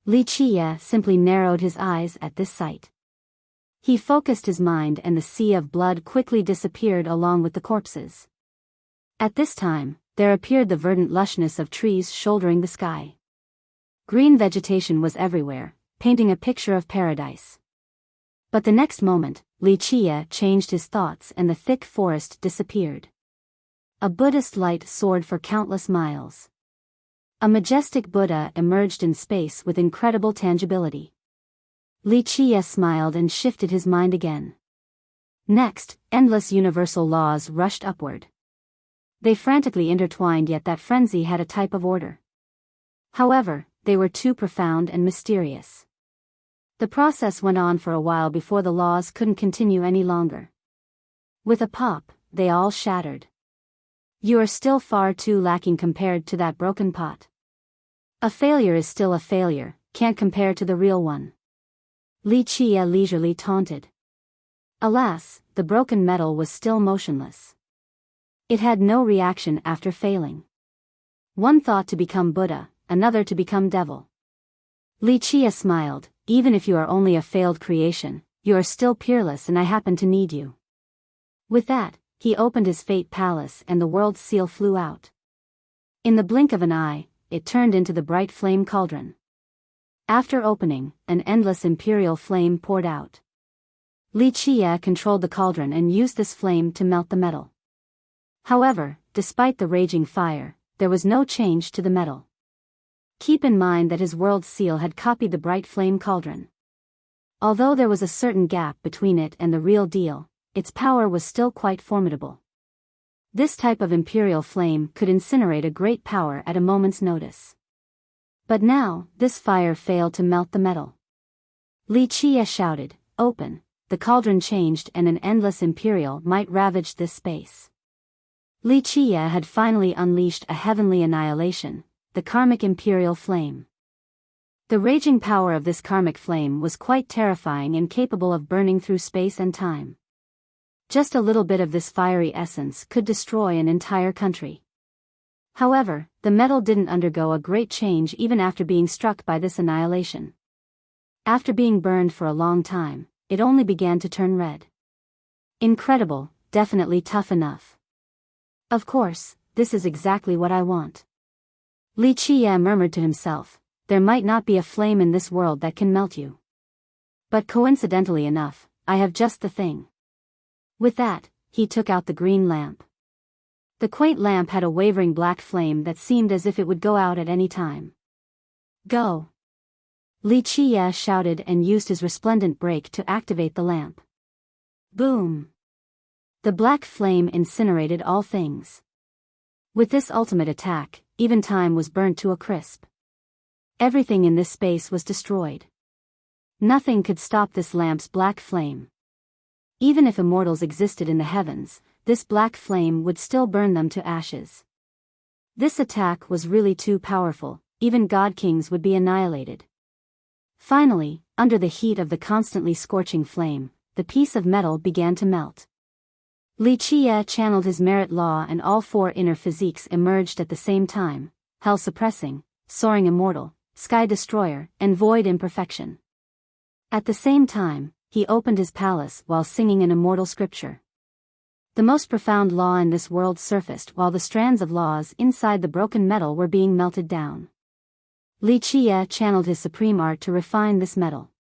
Li Qie simply narrowed his eyes at this sight. He focused his mind and the sea of blood quickly disappeared along with the corpses. At this time, there appeared the verdant lushness of trees shouldering the sky. Green vegetation was everywhere, painting a picture of paradise. But the next moment, Li Qie changed his thoughts and the thick forest disappeared. A Buddhist light soared for countless miles. A majestic Buddha emerged in space with incredible tangibility. Li Qie smiled and shifted his mind again. Next, endless universal laws rushed upward. They frantically intertwined, yet that frenzy had a type of order. However, they were too profound and mysterious. The process went on for a while before the laws couldn't continue any longer. With a pop, they all shattered. You are still far too lacking compared to that broken pot. A failure is still a failure, can't compare to the real one. Li Qie leisurely taunted. Alas, the broken metal was still motionless. It had no reaction after failing. One thought to become Buddha, another to become devil. Li Qie smiled, "Even if you are only a failed creation, you are still peerless and I happen to need you." With that, he opened his fate palace and the world's seal flew out. In the blink of an eye, it turned into the bright flame cauldron. After opening, an endless imperial flame poured out. Li Qie controlled the cauldron and used this flame to melt the metal. However, despite the raging fire, there was no change to the metal. Keep in mind that his world seal had copied the bright flame cauldron. Although there was a certain gap between it and the real deal, its power was still quite formidable. This type of imperial flame could incinerate a great power at a moment's notice. But now, this fire failed to melt the metal. Li Qie shouted, "Open!" The cauldron changed and an endless imperial might ravaged this space. Li Qie had finally unleashed a heavenly annihilation, the karmic imperial flame. The raging power of this karmic flame was quite terrifying and capable of burning through space and time. Just a little bit of this fiery essence could destroy an entire country. However, the metal didn't undergo a great change even after being struck by this annihilation. After being burned for a long time, it only began to turn red. Incredible, definitely tough enough. Of course, this is exactly what I want. Li Qie murmured to himself, there might not be a flame in this world that can melt you. But coincidentally enough, I have just the thing. With that, he took out the green lamp. The quaint lamp had a wavering black flame that seemed as if it would go out at any time. Go! Li Qie shouted and used his resplendent brake to activate the lamp. Boom! The black flame incinerated all things. With this ultimate attack, even time was burnt to a crisp. Everything in this space was destroyed. Nothing could stop this lamp's black flame. Even if immortals existed in the heavens, this black flame would still burn them to ashes. This attack was really too powerful, even god kings would be annihilated. Finally, under the heat of the constantly scorching flame, the piece of metal began to melt. Li Qie channeled his merit law and all four inner physiques emerged at the same time: hell suppressing, soaring immortal, sky destroyer, and void imperfection. At the same time, he opened his palace while singing an immortal scripture. The most profound law in this world surfaced while the strands of laws inside the broken metal were being melted down. Li Qie channeled his supreme art to refine this metal.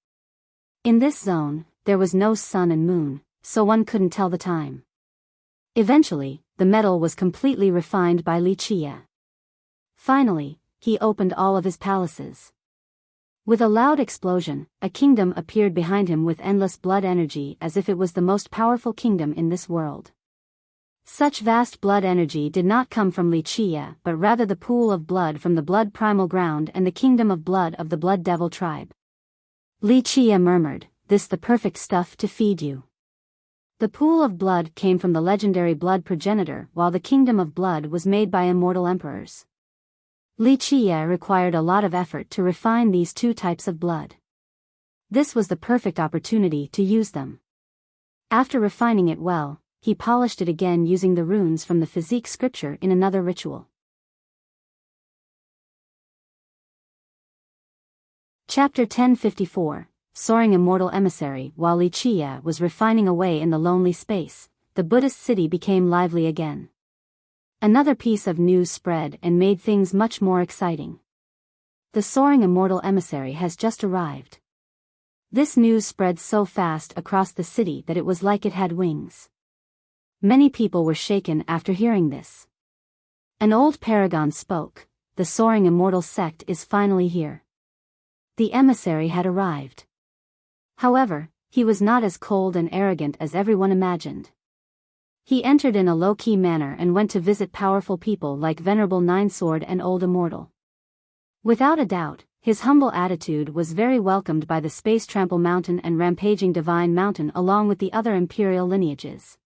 In this zone, there was no sun and moon, so one couldn't tell the time. Eventually, the metal was completely refined by Li Qie. Finally, he opened all of his palaces. With a loud explosion, a kingdom appeared behind him with endless blood energy as if it was the most powerful kingdom in this world. Such vast blood energy did not come from Li Qie but rather the pool of blood from the blood primal ground and the kingdom of blood of the blood devil tribe. Li Qie murmured, "This the perfect stuff to feed you." The pool of blood came from the legendary blood progenitor while the kingdom of blood was made by immortal emperors. Li Qie required a lot of effort to refine these two types of blood. This was the perfect opportunity to use them. After refining it well, he polished it again using the runes from the physique scripture in another ritual. Chapter 1054, Soaring Immortal Emissary. While Li Qie was refining away in the lonely space, the Buddhist city became lively again. Another piece of news spread and made things much more exciting. The soaring immortal emissary has just arrived. This news spread so fast across the city that it was like it had wings. Many people were shaken after hearing this. An old paragon spoke, "The soaring immortal sect is finally here." The emissary had arrived. However, he was not as cold and arrogant as everyone imagined. He entered in a low-key manner and went to visit powerful people like Venerable Ninesword and Old Immortal. Without a doubt, his humble attitude was very welcomed by the Space Trample Mountain and Rampaging Divine Mountain along with the other imperial lineages.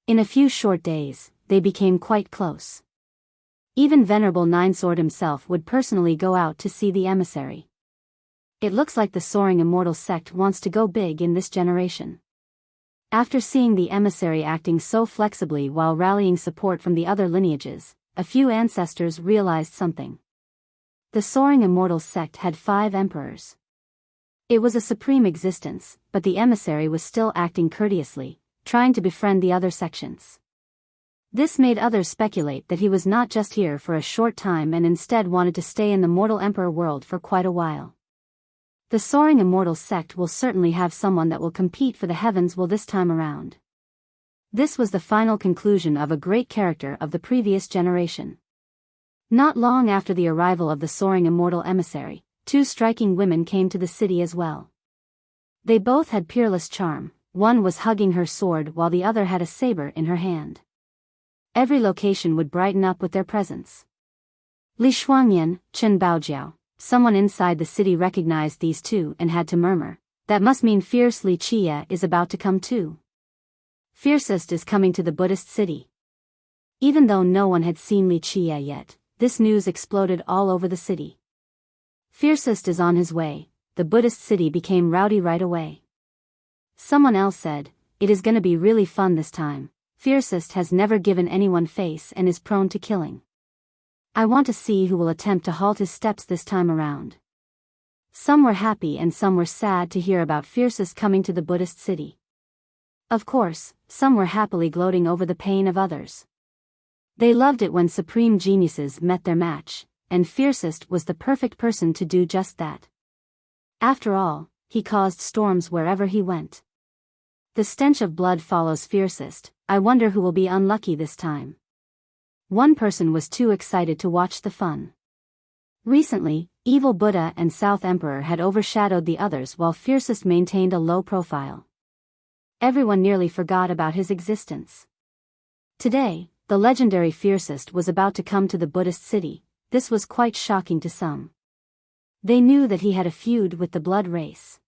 In a few short days, they became quite close. Even Venerable Ninesword himself would personally go out to see the emissary. It looks like the soaring immortal sect wants to go big in this generation. After seeing the emissary acting so flexibly while rallying support from the other lineages, a few ancestors realized something. The soaring immortal sect had 5 emperors. It was a supreme existence, but the emissary was still acting courteously, trying to befriend the other sections. This made others speculate that he was not just here for a short time and instead wanted to stay in the mortal emperor world for quite a while. The soaring immortal sect will certainly have someone that will compete for the heavens will this time around. This was the final conclusion of a great character of the previous generation. Not long after the arrival of the soaring immortal emissary, 2 striking women came to the city as well. They both had peerless charm, one was hugging her sword while the other had a saber in her hand. Every location would brighten up with their presence. Li Shuangyan, Chen Baojiao. Someone inside the city recognized these 2 and had to murmur, "That must mean fierce Li Qie is about to come too. Fiercest is coming to the Buddhist city." Even though no one had seen Li Qie yet, this news exploded all over the city. Fiercest is on his way. The Buddhist city became rowdy right away. Someone else said, "It is gonna be really fun this time. Fiercest has never given anyone face and is prone to killing. I want to see who will attempt to halt his steps this time around." Some were happy and some were sad to hear about Fiercest coming to the Buddhist city. Of course, some were happily gloating over the pain of others. They loved it when supreme geniuses met their match, and Fiercest was the perfect person to do just that. After all, he caused storms wherever he went. The stench of blood follows Fiercest. I wonder who will be unlucky this time. One person was too excited to watch the fun. Recently, Evil Buddha and South Emperor had overshadowed the others while Fiercest maintained a low profile. Everyone nearly forgot about his existence. Today, the legendary Fiercest was about to come to the Buddhist city. This was quite shocking to some. They knew that he had a feud with the blood race.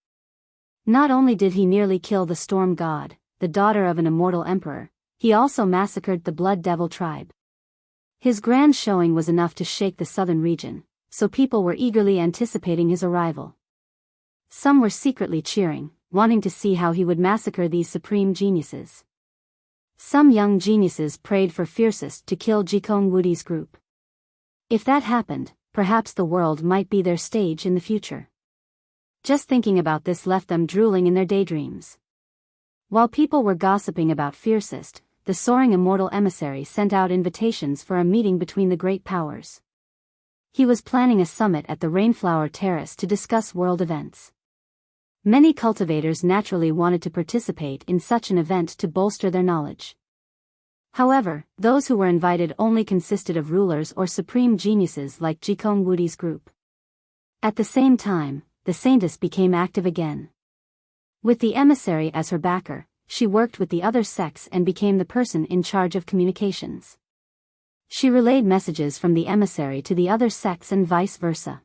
Not only did he nearly kill the storm god, the daughter of an immortal emperor, he also massacred the blood devil tribe. His grand showing was enough to shake the southern region, so people were eagerly anticipating his arrival. Some were secretly cheering, wanting to see how he would massacre these supreme geniuses. Some young geniuses prayed for fiercest to kill Jikong Wudi's group. If that happened, perhaps the world might be their stage in the future. Just thinking about this left them drooling in their daydreams. While people were gossiping about fiercest, the soaring immortal emissary sent out invitations for a meeting between the great powers. He was planning a summit at the Rainflower Terrace to discuss world events. Many cultivators naturally wanted to participate in such an event to bolster their knowledge. However, those who were invited only consisted of rulers or supreme geniuses like Jikong Wudi's group. At the same time, the Saintess became active again. With the emissary as her backer, she worked with the other sects and became the person in charge of communications. She relayed messages from the emissary to the other sects and vice versa.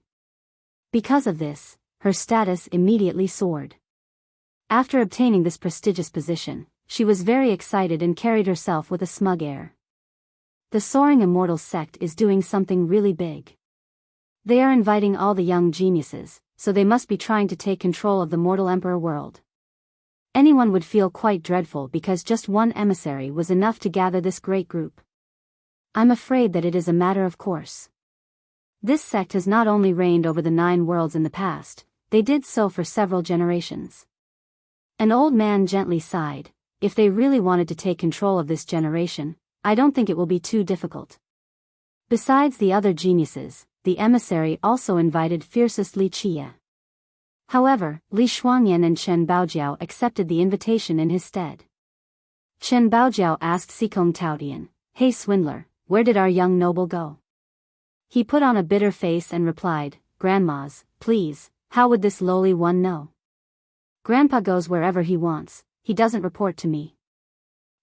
Because of this, her status immediately soared. After obtaining this prestigious position, she was very excited and carried herself with a smug air. The Soaring Immortal sect is doing something really big. They are inviting all the young geniuses, so they must be trying to take control of the mortal emperor world. Anyone would feel quite dreadful because just one emissary was enough to gather this great group. I'm afraid that it is a matter of course. This sect has not only reigned over the 9 worlds in the past, they did so for several generations. An old man gently sighed. If they really wanted to take control of this generation, I don't think it will be too difficult. Besides the other geniuses, the emissary also invited fiercest Li Qie. However, Li Shuangyan and Chen Baojiao accepted the invitation in his stead. Chen Baojiao asked Sikong Taotian, "Hey swindler, where did our young noble go?" He put on a bitter face and replied, "Grandmas, please, how would this lowly one know? Grandpa goes wherever he wants, he doesn't report to me."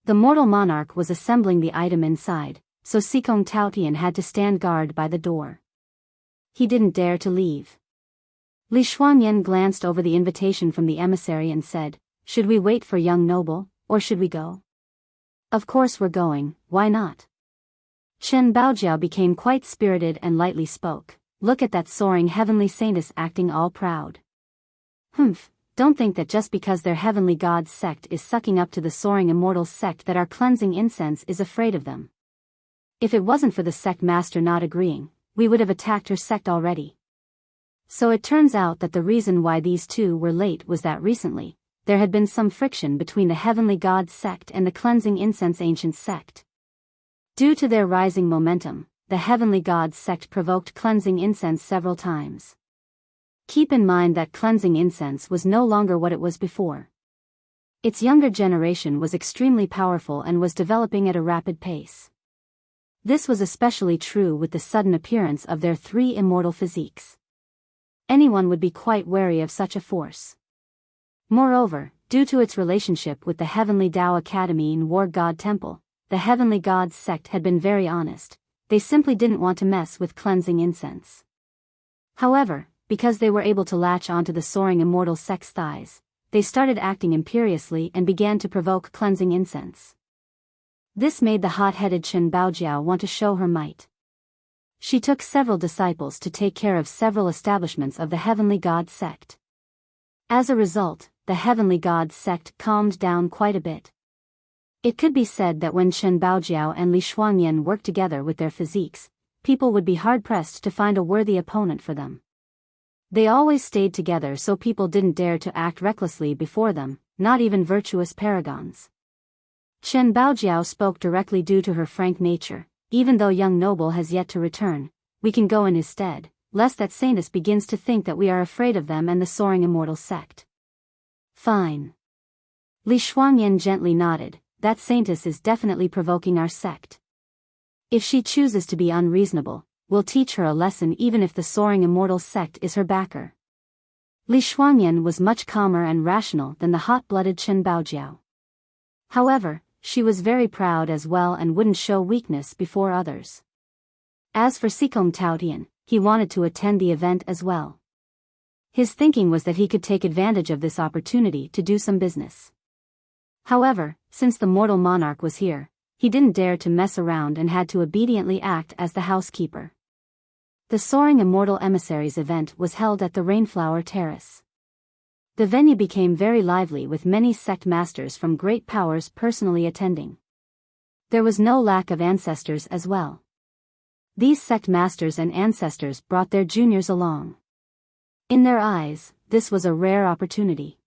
The mortal monarch was assembling the item inside, so Sikong Taotian had to stand guard by the door. He didn't dare to leave. Li Shuangyan glanced over the invitation from the emissary and said, "Should we wait for young noble, or should we go?" "Of course we're going, why not?" Chen Baojiao became quite spirited and lightly spoke, "Look at that soaring heavenly saintess acting all proud. Humph, don't think that just because their heavenly god sect is sucking up to the soaring immortal sect that our cleansing incense is afraid of them. If it wasn't for the sect master not agreeing, we would have attacked her sect already." So it turns out that the reason why these two were late was that recently, there had been some friction between the heavenly god sect and the cleansing incense ancient sect. Due to their rising momentum, the heavenly god sect provoked cleansing incense several times. Keep in mind that cleansing incense was no longer what it was before. Its younger generation was extremely powerful and was developing at a rapid pace. This was especially true with the sudden appearance of their 3 immortal physiques. Anyone would be quite wary of such a force. Moreover, due to its relationship with the Heavenly Tao Academy in War God Temple, the Heavenly Gods sect had been very honest. They simply didn't want to mess with cleansing incense. However, because they were able to latch onto the soaring immortal sect's thighs, they started acting imperiously and began to provoke cleansing incense. This made the hot-headed Chen Baojiao want to show her might. She took several disciples to take care of several establishments of the Heavenly God sect. As a result, the Heavenly God sect calmed down quite a bit. It could be said that when Chen Baojiao and Li Shuangyan worked together with their physiques, people would be hard-pressed to find a worthy opponent for them. They always stayed together so people didn't dare to act recklessly before them, not even virtuous paragons. Chen Baojiao spoke directly due to her frank nature. "Even though young noble has yet to return, we can go in his stead, lest that saintess begins to think that we are afraid of them and the soaring immortal sect." "Fine." Li Shuangyan gently nodded, "That saintess is definitely provoking our sect. If she chooses to be unreasonable, we'll teach her a lesson even if the soaring immortal sect is her backer." Li Shuangyan was much calmer and rational than the hot-blooded Chen Baojiao. However, she was very proud as well and wouldn't show weakness before others. As for Sikong Taotian, he wanted to attend the event as well. His thinking was that he could take advantage of this opportunity to do some business. However, since the mortal monarch was here, he didn't dare to mess around and had to obediently act as the housekeeper. The Soaring Immortal Emissaries event was held at the Rainflower Terrace. The venue became very lively with many sect masters from great powers personally attending. There was no lack of ancestors as well. These sect masters and ancestors brought their juniors along. In their eyes, this was a rare opportunity.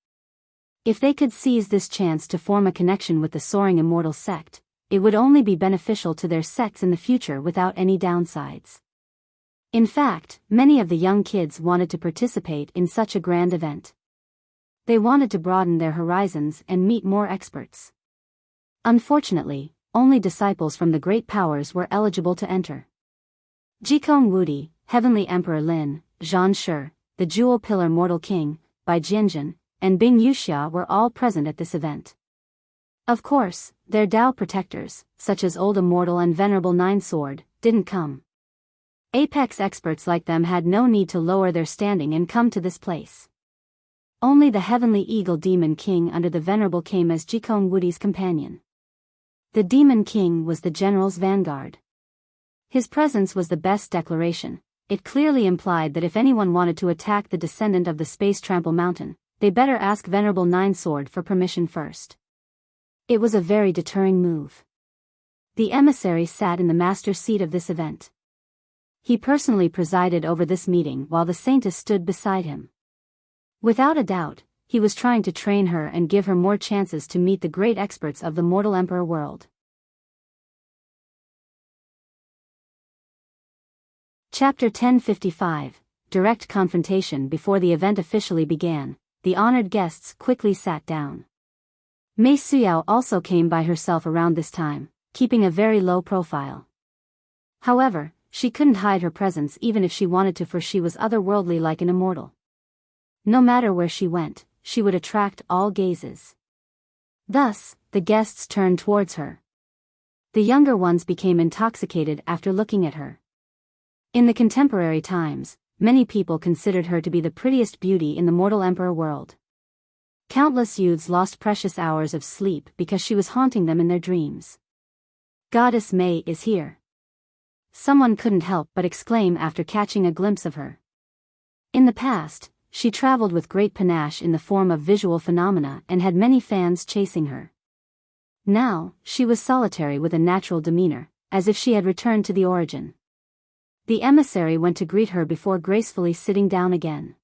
If they could seize this chance to form a connection with the Soaring Immortal sect, it would only be beneficial to their sects in the future without any downsides. In fact, many of the young kids wanted to participate in such a grand event. They wanted to broaden their horizons and meet more experts. Unfortunately, only disciples from the great powers were eligible to enter. Jikong Wudi, Heavenly Emperor Lin, Zhan Shi, the Jewel Pillar Mortal King, Bai Jianjin, and Bing Yuxia were all present at this event. Of course, their Tao protectors, such as Old Immortal and Venerable Nine Sword, didn't come. Apex experts like them had no need to lower their standing and come to this place. Only the Heavenly Eagle Demon King under the Venerable came as Jikong Wudi's companion. The Demon King was the general's vanguard. His presence was the best declaration. It clearly implied that if anyone wanted to attack the descendant of the Space Trample Mountain, they better ask Venerable Nine Sword for permission first. It was a very deterring move. The emissary sat in the master seat of this event. He personally presided over this meeting while the saintess stood beside him. Without a doubt, he was trying to train her and give her more chances to meet the great experts of the Mortal Emperor world. Chapter 1055, Direct Confrontation. Before the event officially began, the honored guests quickly sat down. Mei Suyao also came by herself around this time, keeping a very low profile. However, she couldn't hide her presence even if she wanted to, for she was otherworldly like an immortal. No matter where she went, she would attract all gazes. Thus, the guests turned towards her. The younger ones became intoxicated after looking at her. In the contemporary times, many people considered her to be the prettiest beauty in the Mortal Emperor world. Countless youths lost precious hours of sleep because she was haunting them in their dreams. Goddess Mei is here. Someone couldn't help but exclaim after catching a glimpse of her. In the past, she traveled with great panache in the form of visual phenomena and had many fans chasing her. Now, she was solitary with a natural demeanor, as if she had returned to the origin. The emissary went to greet her before gracefully sitting down again.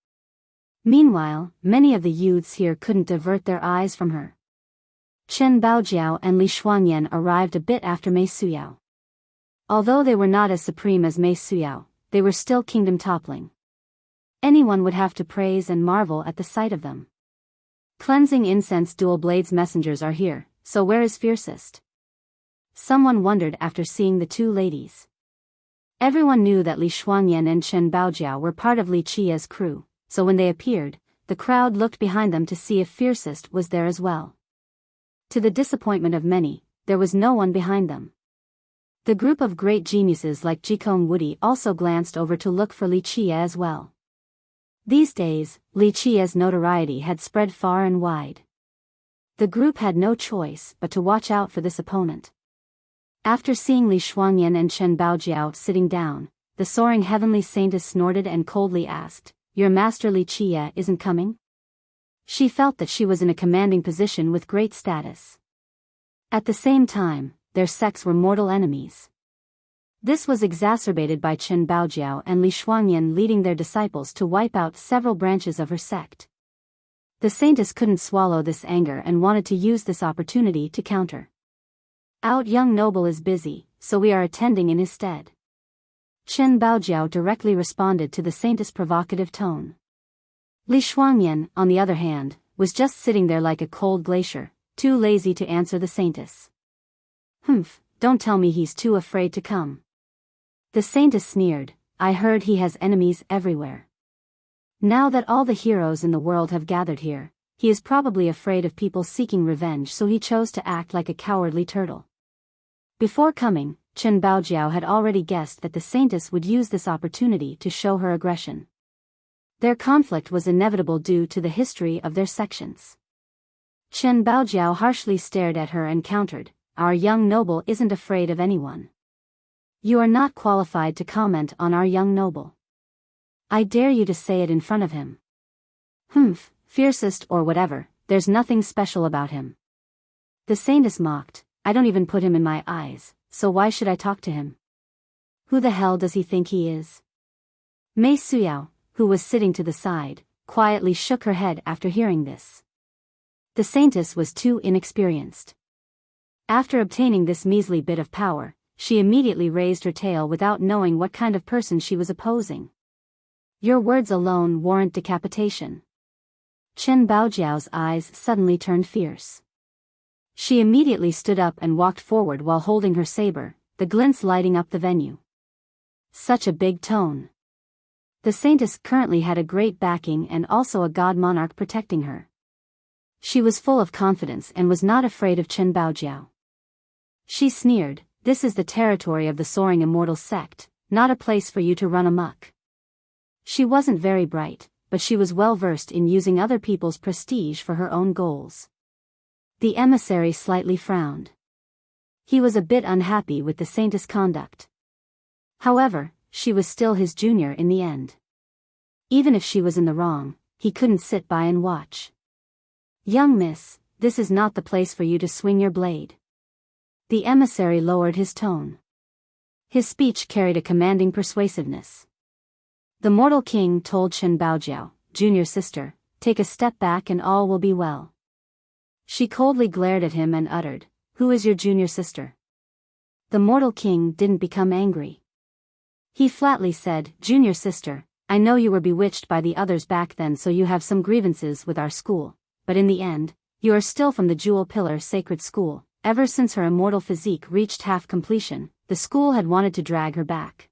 Meanwhile, many of the youths here couldn't divert their eyes from her. Chen Baojiao and Li Shuangyan arrived a bit after Mei Suyao. Although they were not as supreme as Mei Suyao, they were still kingdom-toppling. Anyone would have to praise and marvel at the sight of them. Cleansing incense dual blades messengers are here, so where is fiercest? Someone wondered after seeing the two ladies. Everyone knew that Li Shuangyan and Chen Baojiao were part of Li Qia's crew, so when they appeared, the crowd looked behind them to see if fiercest was there as well. To the disappointment of many, there was no one behind them. The group of great geniuses like Jikong Wudi also glanced over to look for Li Qia as well. These days, Li Qia's notoriety had spread far and wide. The group had no choice but to watch out for this opponent. After seeing Li Shuangyan and Chen Baojiao sitting down, the soaring heavenly saintess snorted and coldly asked, "Your master Li Qia isn't coming?" She felt that she was in a commanding position with great status. At the same time, their sects were mortal enemies. This was exacerbated by Chen Baojiao and Li Shuangyan leading their disciples to wipe out several branches of her sect. The saintess couldn't swallow this anger and wanted to use this opportunity to counter. "Our young noble is busy, so we are attending in his stead." Chen Baojiao directly responded to the saintess' provocative tone. Li Shuangyan, on the other hand, was just sitting there like a cold glacier, too lazy to answer the saintess. "Humph, don't tell me he's too afraid to come." The saintess sneered, "I heard he has enemies everywhere. Now that all the heroes in the world have gathered here, he is probably afraid of people seeking revenge, so he chose to act like a cowardly turtle." Before coming, Chen Baojiao had already guessed that the saintess would use this opportunity to show her aggression. Their conflict was inevitable due to the history of their sections. Chen Baojiao harshly stared at her and countered, our young noble isn't afraid of anyone. You are not qualified to comment on our young noble. I dare you to say it in front of him. Humph, fiercest or whatever, there's nothing special about him. The saintess mocked, I don't even put him in my eyes, so why should I talk to him? Who the hell does he think he is? Mei Suyao, who was sitting to the side, quietly shook her head after hearing this. The saintess was too inexperienced. After obtaining this measly bit of power, she immediately raised her tail without knowing what kind of person she was opposing. Your words alone warrant decapitation. Chen Baojiao's eyes suddenly turned fierce. She immediately stood up and walked forward while holding her saber, the glints lighting up the venue. Such a big tone. The saintess currently had a great backing and also a god monarch protecting her. She was full of confidence and was not afraid of Chen Baojiao. She sneered, this is the territory of the Soaring Immortal sect, not a place for you to run amok. She wasn't very bright, but she was well versed in using other people's prestige for her own goals. The emissary slightly frowned. He was a bit unhappy with the saintess' conduct. However, she was still his junior in the end. Even if she was in the wrong, he couldn't sit by and watch. Young miss, this is not the place for you to swing your blade. The emissary lowered his tone. His speech carried a commanding persuasiveness. The mortal king told Chen Baojiao, junior sister, take a step back and all will be well. She coldly glared at him and uttered, who is your junior sister? The mortal king didn't become angry. He flatly said, junior sister, I know you were bewitched by the others back then, so you have some grievances with our school, but in the end, you are still from the Jewel Pillar Sacred School. Ever since her immortal physique reached half completion, the school had wanted to drag her back.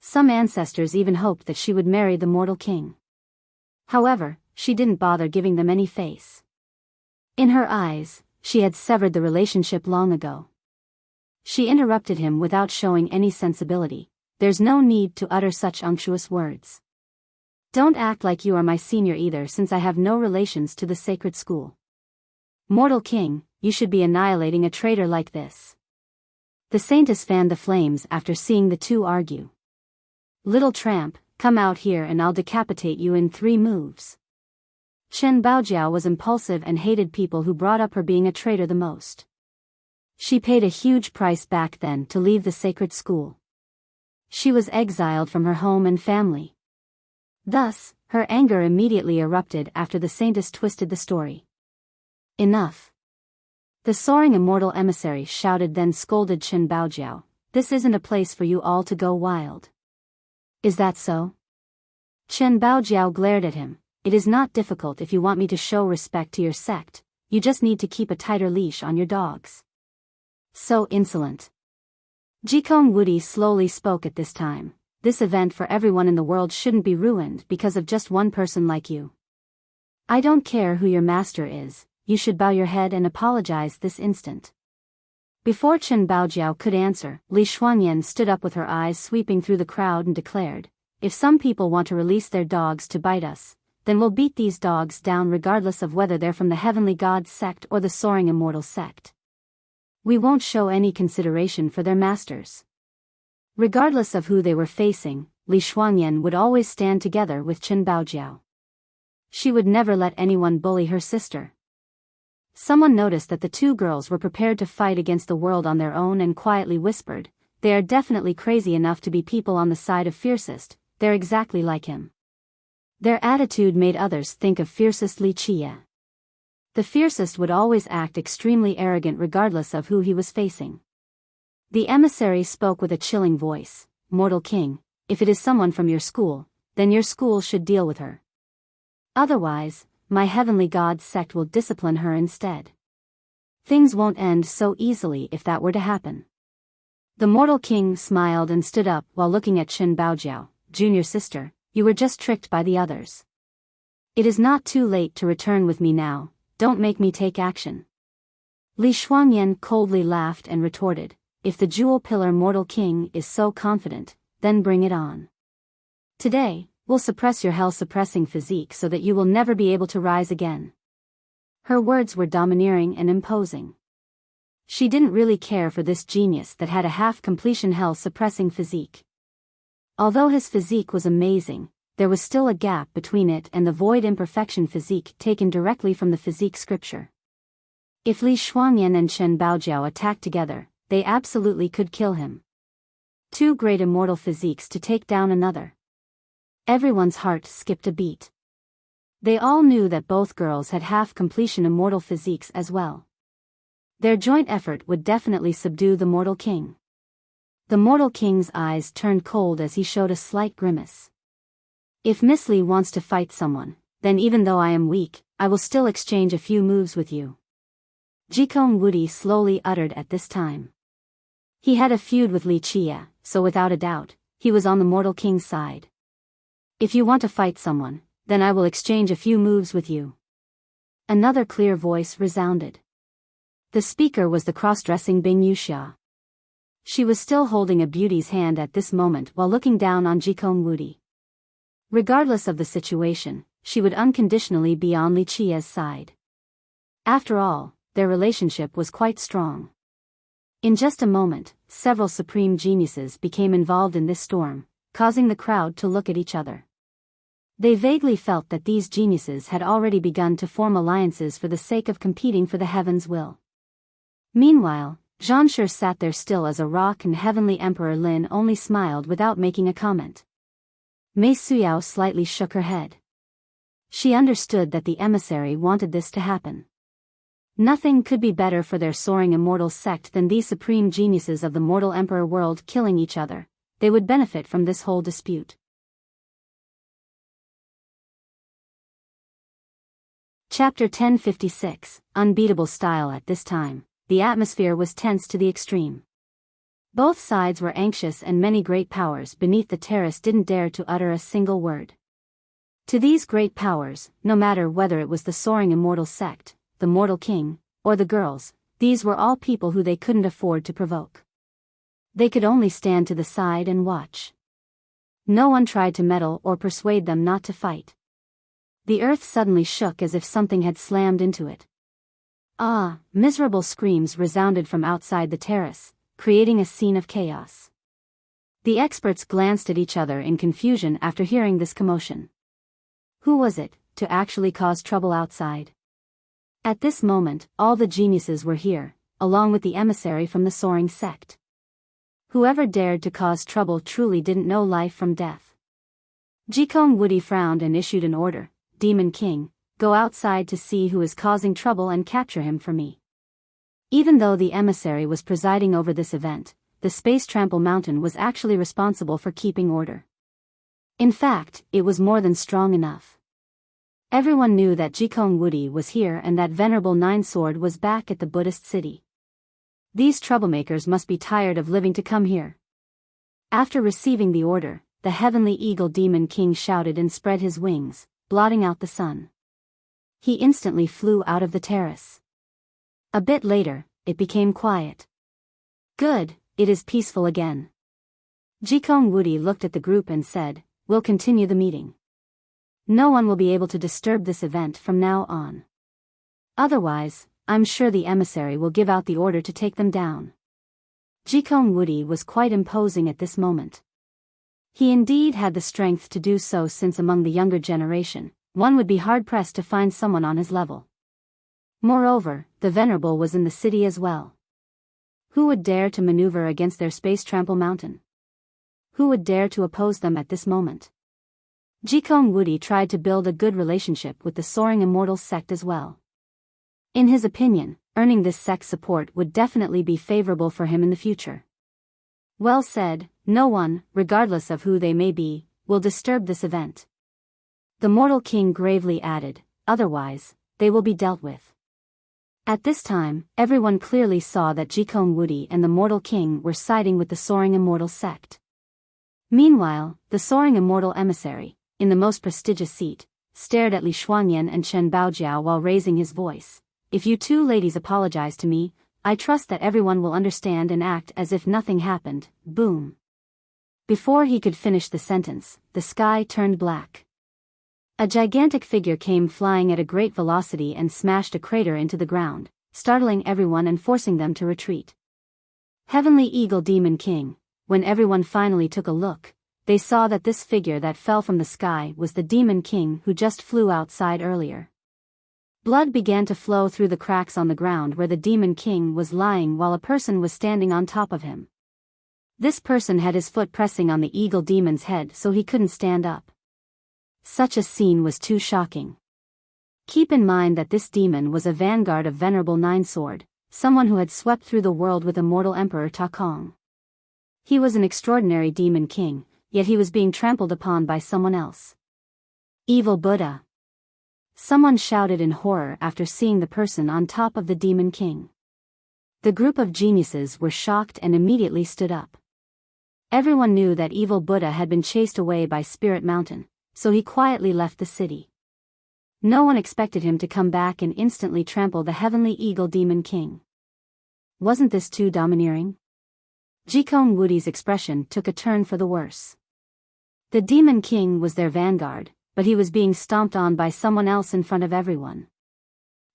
Some ancestors even hoped that she would marry the mortal king. However, she didn't bother giving them any face. In her eyes, she had severed the relationship long ago. She interrupted him without showing any sensibility. There's no need to utter such unctuous words. Don't act like you are my senior either, since I have no relations to the sacred school. Mortal king, you should be annihilating a traitor like this. The saintess fanned the flames after seeing the two argue. Little tramp, come out here and I'll decapitate you in 3 moves. Chen Baojiao was impulsive and hated people who brought up her being a traitor the most. She paid a huge price back then to leave the sacred school. She was exiled from her home and family. Thus, her anger immediately erupted after the saintess twisted the story. Enough. The Soaring Immortal emissary shouted, then scolded Chen Baojiao, this isn't a place for you all to go wild. Is that so? Chen Baojiao glared at him. It is not difficult if you want me to show respect to your sect, you just need to keep a tighter leash on your dogs. So insolent. Jikong Wudi slowly spoke at this time. This event for everyone in the world shouldn't be ruined because of just one person like you. I don't care who your master is, you should bow your head and apologize this instant. Before Chen Baojiao could answer, Li Xuanyan stood up with her eyes sweeping through the crowd and declared, if some people want to release their dogs to bite us, then we'll beat these dogs down regardless of whether they're from the Heavenly God sect or the Soaring Immortal sect. We won't show any consideration for their masters. Regardless of who they were facing, Li Xuanyan would always stand together with Chen Baojiao. She would never let anyone bully her sister. Someone noticed that the two girls were prepared to fight against the world on their own and quietly whispered, they are definitely crazy enough to be people on the side of fiercest, they're exactly like him. Their attitude made others think of fiercest Li Qie. The fiercest would always act extremely arrogant regardless of who he was facing. The emissary spoke with a chilling voice, Mortal King, if it is someone from your school, then your school should deal with her. Otherwise, my Heavenly God sect will discipline her instead. Things won't end so easily if that were to happen. The Mortal King smiled and stood up while looking at Chen Baojiao, junior sister, you were just tricked by the others. It is not too late to return with me now, don't make me take action. Li Xuanyan coldly laughed and retorted, if the Jewel Pillar Mortal King is so confident, then bring it on. Today, we'll suppress your hell-suppressing physique so that you will never be able to rise again. Her words were domineering and imposing. She didn't really care for this genius that had a half-completion hell-suppressing physique. Although his physique was amazing, there was still a gap between it and the void imperfection physique taken directly from the physique scripture. If Li Shuangyan and Chen Baojiao attacked together, they absolutely could kill him. Two great immortal physiques to take down another. Everyone's heart skipped a beat. They all knew that both girls had half-completion immortal physiques as well. Their joint effort would definitely subdue the Mortal King. The Mortal King's eyes turned cold as he showed a slight grimace. If Miss Li wants to fight someone, then even though I am weak, I will still exchange a few moves with you. Jikong Wudi slowly uttered at this time. He had a feud with Li Chia, so without a doubt, he was on the Mortal King's side. If you want to fight someone, then I will exchange a few moves with you. Another clear voice resounded. The speaker was the cross-dressing Bing Yuxia. She was still holding a beauty's hand at this moment while looking down on Jikong Wudi. Regardless of the situation, she would unconditionally be on Li Chia's side. After all, their relationship was quite strong. In just a moment, several supreme geniuses became involved in this storm, causing the crowd to look at each other. They vaguely felt that these geniuses had already begun to form alliances for the sake of competing for the heaven's will. Meanwhile, Zhang Shi sat there still as a rock, and Heavenly Emperor Lin only smiled without making a comment. Mei Suyao slightly shook her head. She understood that the emissary wanted this to happen. Nothing could be better for their soaring immortal sect than these supreme geniuses of the mortal emperor world killing each other. They would benefit from this whole dispute. Chapter 1056, Unbeatable Style. At this time, the atmosphere was tense to the extreme. Both sides were anxious, and many great powers beneath the terrace didn't dare to utter a single word. To these great powers, no matter whether it was the soaring immortal sect, the Mortal King, or the girls, these were all people who they couldn't afford to provoke. They could only stand to the side and watch. No one tried to meddle or persuade them not to fight. The earth suddenly shook as if something had slammed into it. Ah! Miserable screams resounded from outside the terrace, creating a scene of chaos. The experts glanced at each other in confusion after hearing this commotion. Who was it to actually cause trouble outside? At this moment, all the geniuses were here, along with the emissary from the soaring sect. Whoever dared to cause trouble truly didn't know life from death. Jikong Wudi frowned and issued an order. Demon King, go outside to see who is causing trouble and capture him for me. Even though the emissary was presiding over this event, the Space Trample Mountain was actually responsible for keeping order. In fact, it was more than strong enough. Everyone knew that Jikong Wudi was here and that Venerable Nine Sword was back at the Buddhist city. These troublemakers must be tired of living to come here. After receiving the order, the Heavenly Eagle Demon King shouted and spread his wings, blotting out the sun. He instantly flew out of the terrace. A bit later, it became quiet. Good, it is peaceful again. Jikong Wudi looked at the group and said, we'll continue the meeting. No one will be able to disturb this event from now on. Otherwise, I'm sure the emissary will give out the order to take them down. Jikong Wudi was quite imposing at this moment. He indeed had the strength to do so, since among the younger generation, one would be hard-pressed to find someone on his level. Moreover, the Venerable was in the city as well. Who would dare to maneuver against their Space Trample Mountain? Who would dare to oppose them at this moment? Jikong Wudi tried to build a good relationship with the soaring immortal sect as well. In his opinion, earning this sect's support would definitely be favorable for him in the future. Well said, no one, regardless of who they may be, will disturb this event. The Mortal King gravely added, otherwise, they will be dealt with. At this time, everyone clearly saw that Jikong Wudi and the Mortal King were siding with the soaring immortal sect. Meanwhile, the soaring immortal emissary, in the most prestigious seat, stared at Li Shuangyan and Chen Baojiao while raising his voice. If you two ladies apologize to me, I trust that everyone will understand and act as if nothing happened. Boom. Before he could finish the sentence, the sky turned black. A gigantic figure came flying at a great velocity and smashed a crater into the ground, startling everyone and forcing them to retreat. Heavenly Eagle Demon King. When everyone finally took a look, they saw that this figure that fell from the sky was the Demon King who just flew outside earlier. Blood began to flow through the cracks on the ground where the Demon King was lying while a person was standing on top of him. This person had his foot pressing on the eagle demon's head so he couldn't stand up. Such a scene was too shocking. Keep in mind that this demon was a vanguard of Venerable Ninesword, someone who had swept through the world with immortal Emperor Ta Kong. He was an extraordinary Demon King, yet he was being trampled upon by someone else. Evil Buddha! Someone shouted in horror after seeing the person on top of the Demon King. The group of geniuses were shocked and immediately stood up. Everyone knew that Evil Buddha had been chased away by Spirit Mountain, so he quietly left the city. No one expected him to come back and instantly trample the Heavenly Eagle Demon King. Wasn't this too domineering? Jikong Woody's expression took a turn for the worse. The Demon King was their vanguard, but he was being stomped on by someone else in front of everyone.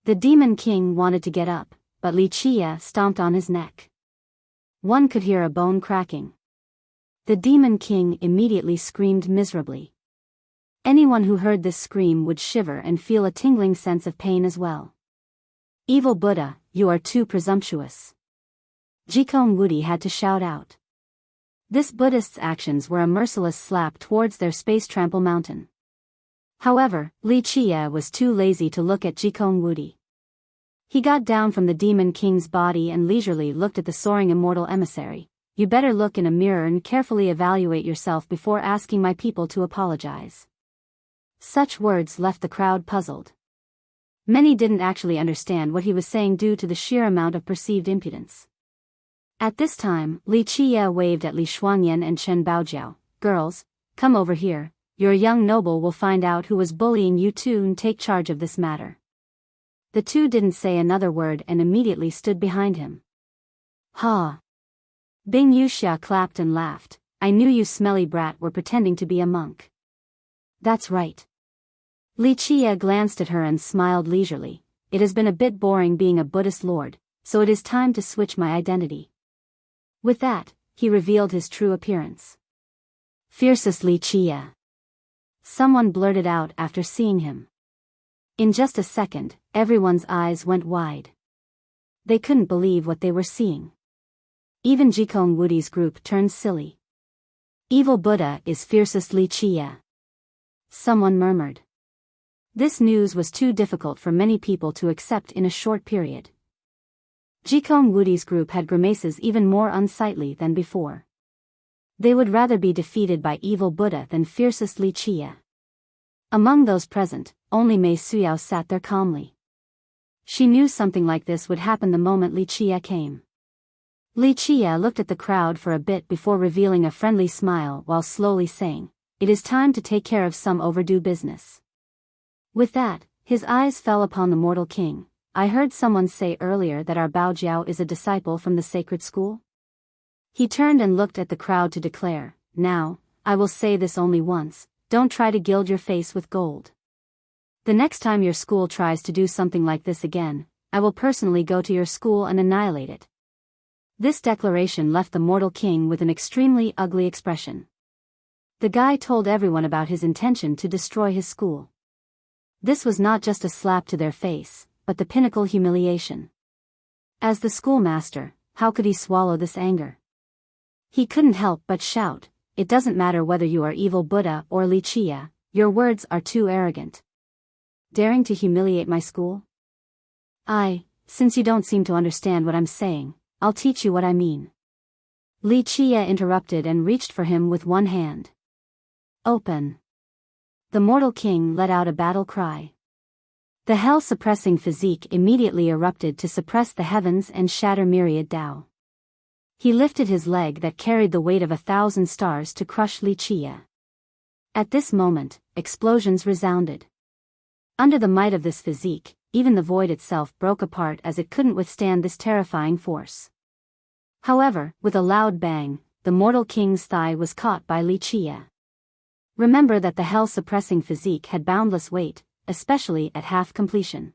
The Demon King wanted to get up, but Li Chia stomped on his neck. One could hear a bone cracking. The Demon King immediately screamed miserably. Anyone who heard this scream would shiver and feel a tingling sense of pain as well. Evil Buddha, you are too presumptuous. Jikong Woody had to shout out. This Buddhist's actions were a merciless slap towards their space trample mountain. However, Li Chia was too lazy to look at Jikong Woody. He got down from the Demon King's body and leisurely looked at the soaring immortal emissary. You better look in a mirror and carefully evaluate yourself before asking my people to apologize. Such words left the crowd puzzled. Many didn't actually understand what he was saying due to the sheer amount of perceived impudence. At this time, Li Chia waved at Li Shuangyan and Chen Baojiao. Girls, come over here. Your young noble will find out who was bullying you two and take charge of this matter. The two didn't say another word and immediately stood behind him. Ha! Bing Yuxia clapped and laughed. I knew you smelly brat were pretending to be a monk. That's right. Li Chia glanced at her and smiled leisurely. It has been a bit boring being a Buddhist lord, so it is time to switch my identity. With that, he revealed his true appearance. Fiercest Li Chia! Someone blurted out after seeing him. In just a second, everyone's eyes went wide. They couldn't believe what they were seeing. Even Jikong Woody's group turned silly. Evil Buddha is fiercest Li Chia. Someone murmured. This news was too difficult for many people to accept in a short period. Jikong Woody's group had grimaces even more unsightly than before. They would rather be defeated by Evil Buddha than fiercest Li Chia. Among those present, only Mei Suyao sat there calmly. She knew something like this would happen the moment Li Chia came. Li Chia looked at the crowd for a bit before revealing a friendly smile while slowly saying, "It is time to take care of some overdue business." With that, his eyes fell upon the mortal king. I heard someone say earlier that our Baojiao is a disciple from the sacred school. He turned and looked at the crowd to declare, "Now, I will say this only once, don't try to gild your face with gold. The next time your school tries to do something like this again, I will personally go to your school and annihilate it." This declaration left the mortal king with an extremely ugly expression. The guy told everyone about his intention to destroy his school. This was not just a slap to their face, but the pinnacle humiliation. As the schoolmaster, how could he swallow this anger? He couldn't help but shout, "It doesn't matter whether you are Evil Buddha or Li Chia, your words are too arrogant. Daring to humiliate my school? Since you don't seem to understand what I'm saying, I'll teach you what I mean." Li Chia interrupted and reached for him with one hand. "Open." The mortal king let out a battle cry. The hell-suppressing physique immediately erupted to suppress the heavens and shatter myriad Tao. He lifted his leg that carried the weight of 1,000 stars to crush Li Chia. At this moment, explosions resounded. Under the might of this physique, even the void itself broke apart as it couldn't withstand this terrifying force. However, with a loud bang, the mortal king's thigh was caught by Li Chia. Remember that the hell-suppressing physique had boundless weight, especially at half completion.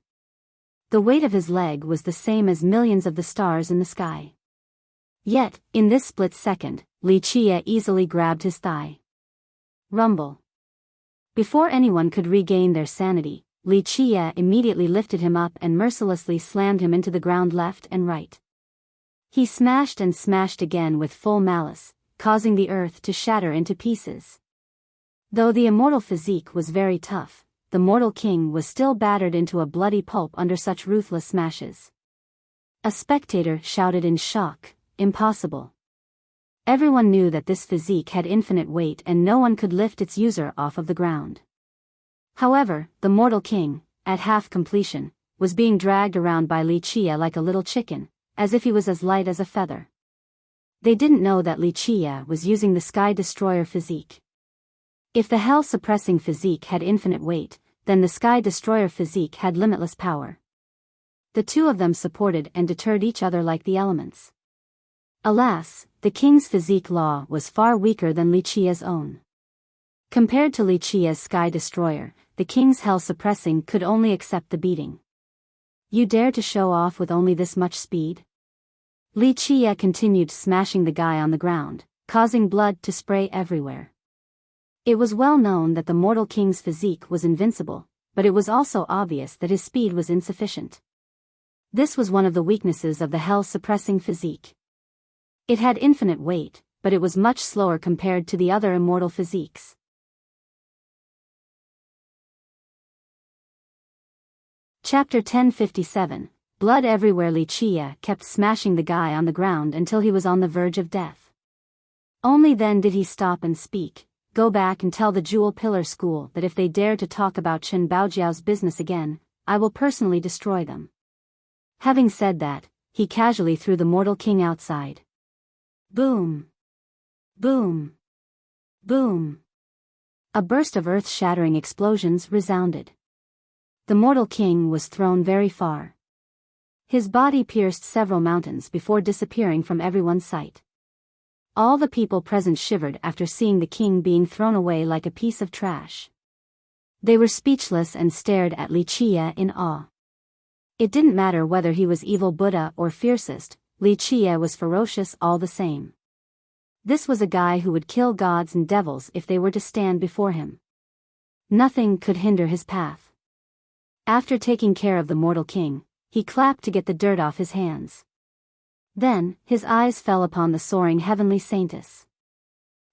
The weight of his leg was the same as millions of the stars in the sky. Yet, in this split second, Li Qie easily grabbed his thigh. Rumble. Before anyone could regain their sanity, Li Qie immediately lifted him up and mercilessly slammed him into the ground left and right. He smashed and smashed again with full malice, causing the earth to shatter into pieces. Though the immortal physique was very tough, the mortal king was still battered into a bloody pulp under such ruthless smashes. A spectator shouted in shock, "Impossible." Everyone knew that this physique had infinite weight and no one could lift its user off of the ground. However, the mortal king, at half completion, was being dragged around by Li Qie like a little chicken, as if he was as light as a feather. They didn't know that Li Qie was using the Sky Destroyer physique. If the hell-suppressing physique had infinite weight, then the Sky Destroyer physique had limitless power. The two of them supported and deterred each other like the elements. Alas, the king's physique law was far weaker than Li Qie's own. Compared to Li Qie's Sky Destroyer, the king's hell-suppressing could only accept the beating. You dare to show off with only this much speed? Li Qie continued smashing the guy on the ground, causing blood to spray everywhere. It was well known that the mortal king's physique was invincible, but it was also obvious that his speed was insufficient. This was one of the weaknesses of the hell-suppressing physique. It had infinite weight, but it was much slower compared to the other immortal physiques. Chapter 1057, Blood Everywhere. Li Qie kept smashing the guy on the ground until he was on the verge of death. Only then did he stop and speak. Go back and tell the Jewel Pillar School that if they dare to talk about Chen Baojiao's business again, I will personally destroy them. Having said that, he casually threw the mortal king outside. Boom! Boom! Boom! A burst of earth-shattering explosions resounded. The mortal king was thrown very far. His body pierced several mountains before disappearing from everyone's sight. All the people present shivered after seeing the king being thrown away like a piece of trash. They were speechless and stared at Li Qie in awe. It didn't matter whether he was evil Buddha or fiercest, Li Qie was ferocious all the same. This was a guy who would kill gods and devils if they were to stand before him. Nothing could hinder his path. After taking care of the mortal king, he clapped to get the dirt off his hands. Then, his eyes fell upon the soaring heavenly saintess.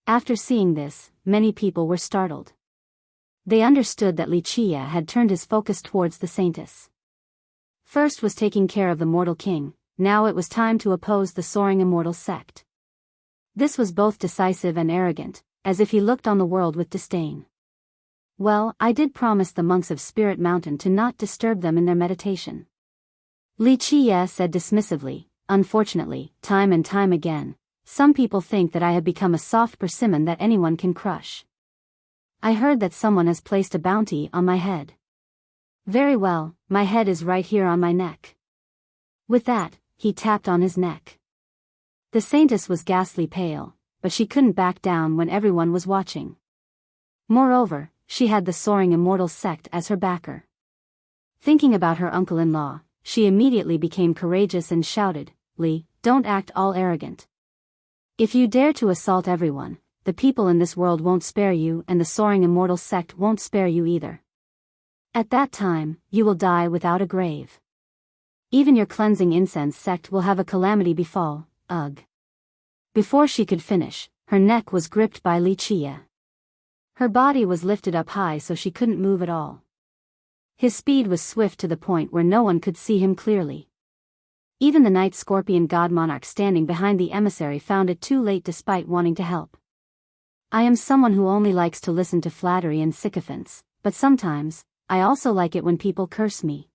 After seeing this, many people were startled. They understood that Li Qie had turned his focus towards the saintess. First was taking care of the mortal king, now it was time to oppose the soaring immortal sect. This was both decisive and arrogant, as if he looked on the world with disdain. Well, I did promise the monks of Spirit Mountain to not disturb them in their meditation. Li Qie said dismissively. Unfortunately, time and time again, some people think that I have become a soft persimmon that anyone can crush. I heard that someone has placed a bounty on my head. Very well, my head is right here on my neck. With that, he tapped on his neck. The saintess was ghastly pale, but she couldn't back down when everyone was watching. Moreover, she had the soaring immortal sect as her backer. Thinking about her uncle-in-law, she immediately became courageous and shouted, Li, don't act all arrogant. If you dare to assault everyone, the people in this world won't spare you and the soaring immortal sect won't spare you either. At that time, you will die without a grave. Even your cleansing incense sect will have a calamity befall, ugh. Before she could finish, her neck was gripped by Li Qie. Her body was lifted up high so she couldn't move at all. His speed was swift to the point where no one could see him clearly. Even the Night Scorpion God Monarch standing behind the emissary found it too late despite wanting to help. I am someone who only likes to listen to flattery and sycophants, but sometimes, I also like it when people curse me.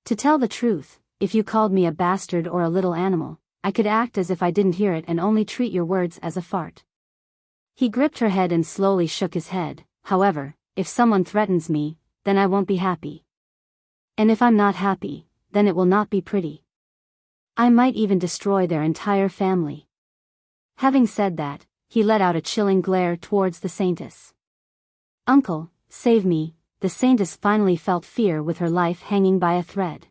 To tell the truth, if you called me a bastard or a little animal, I could act as if I didn't hear it and only treat your words as a fart. He gripped her head and slowly shook his head. However, if someone threatens me, then I won't be happy. And if I'm not happy, then it will not be pretty. I might even destroy their entire family. Having said that, he let out a chilling glare towards the saintess. Uncle, save me. The saintess finally felt fear with her life hanging by a thread.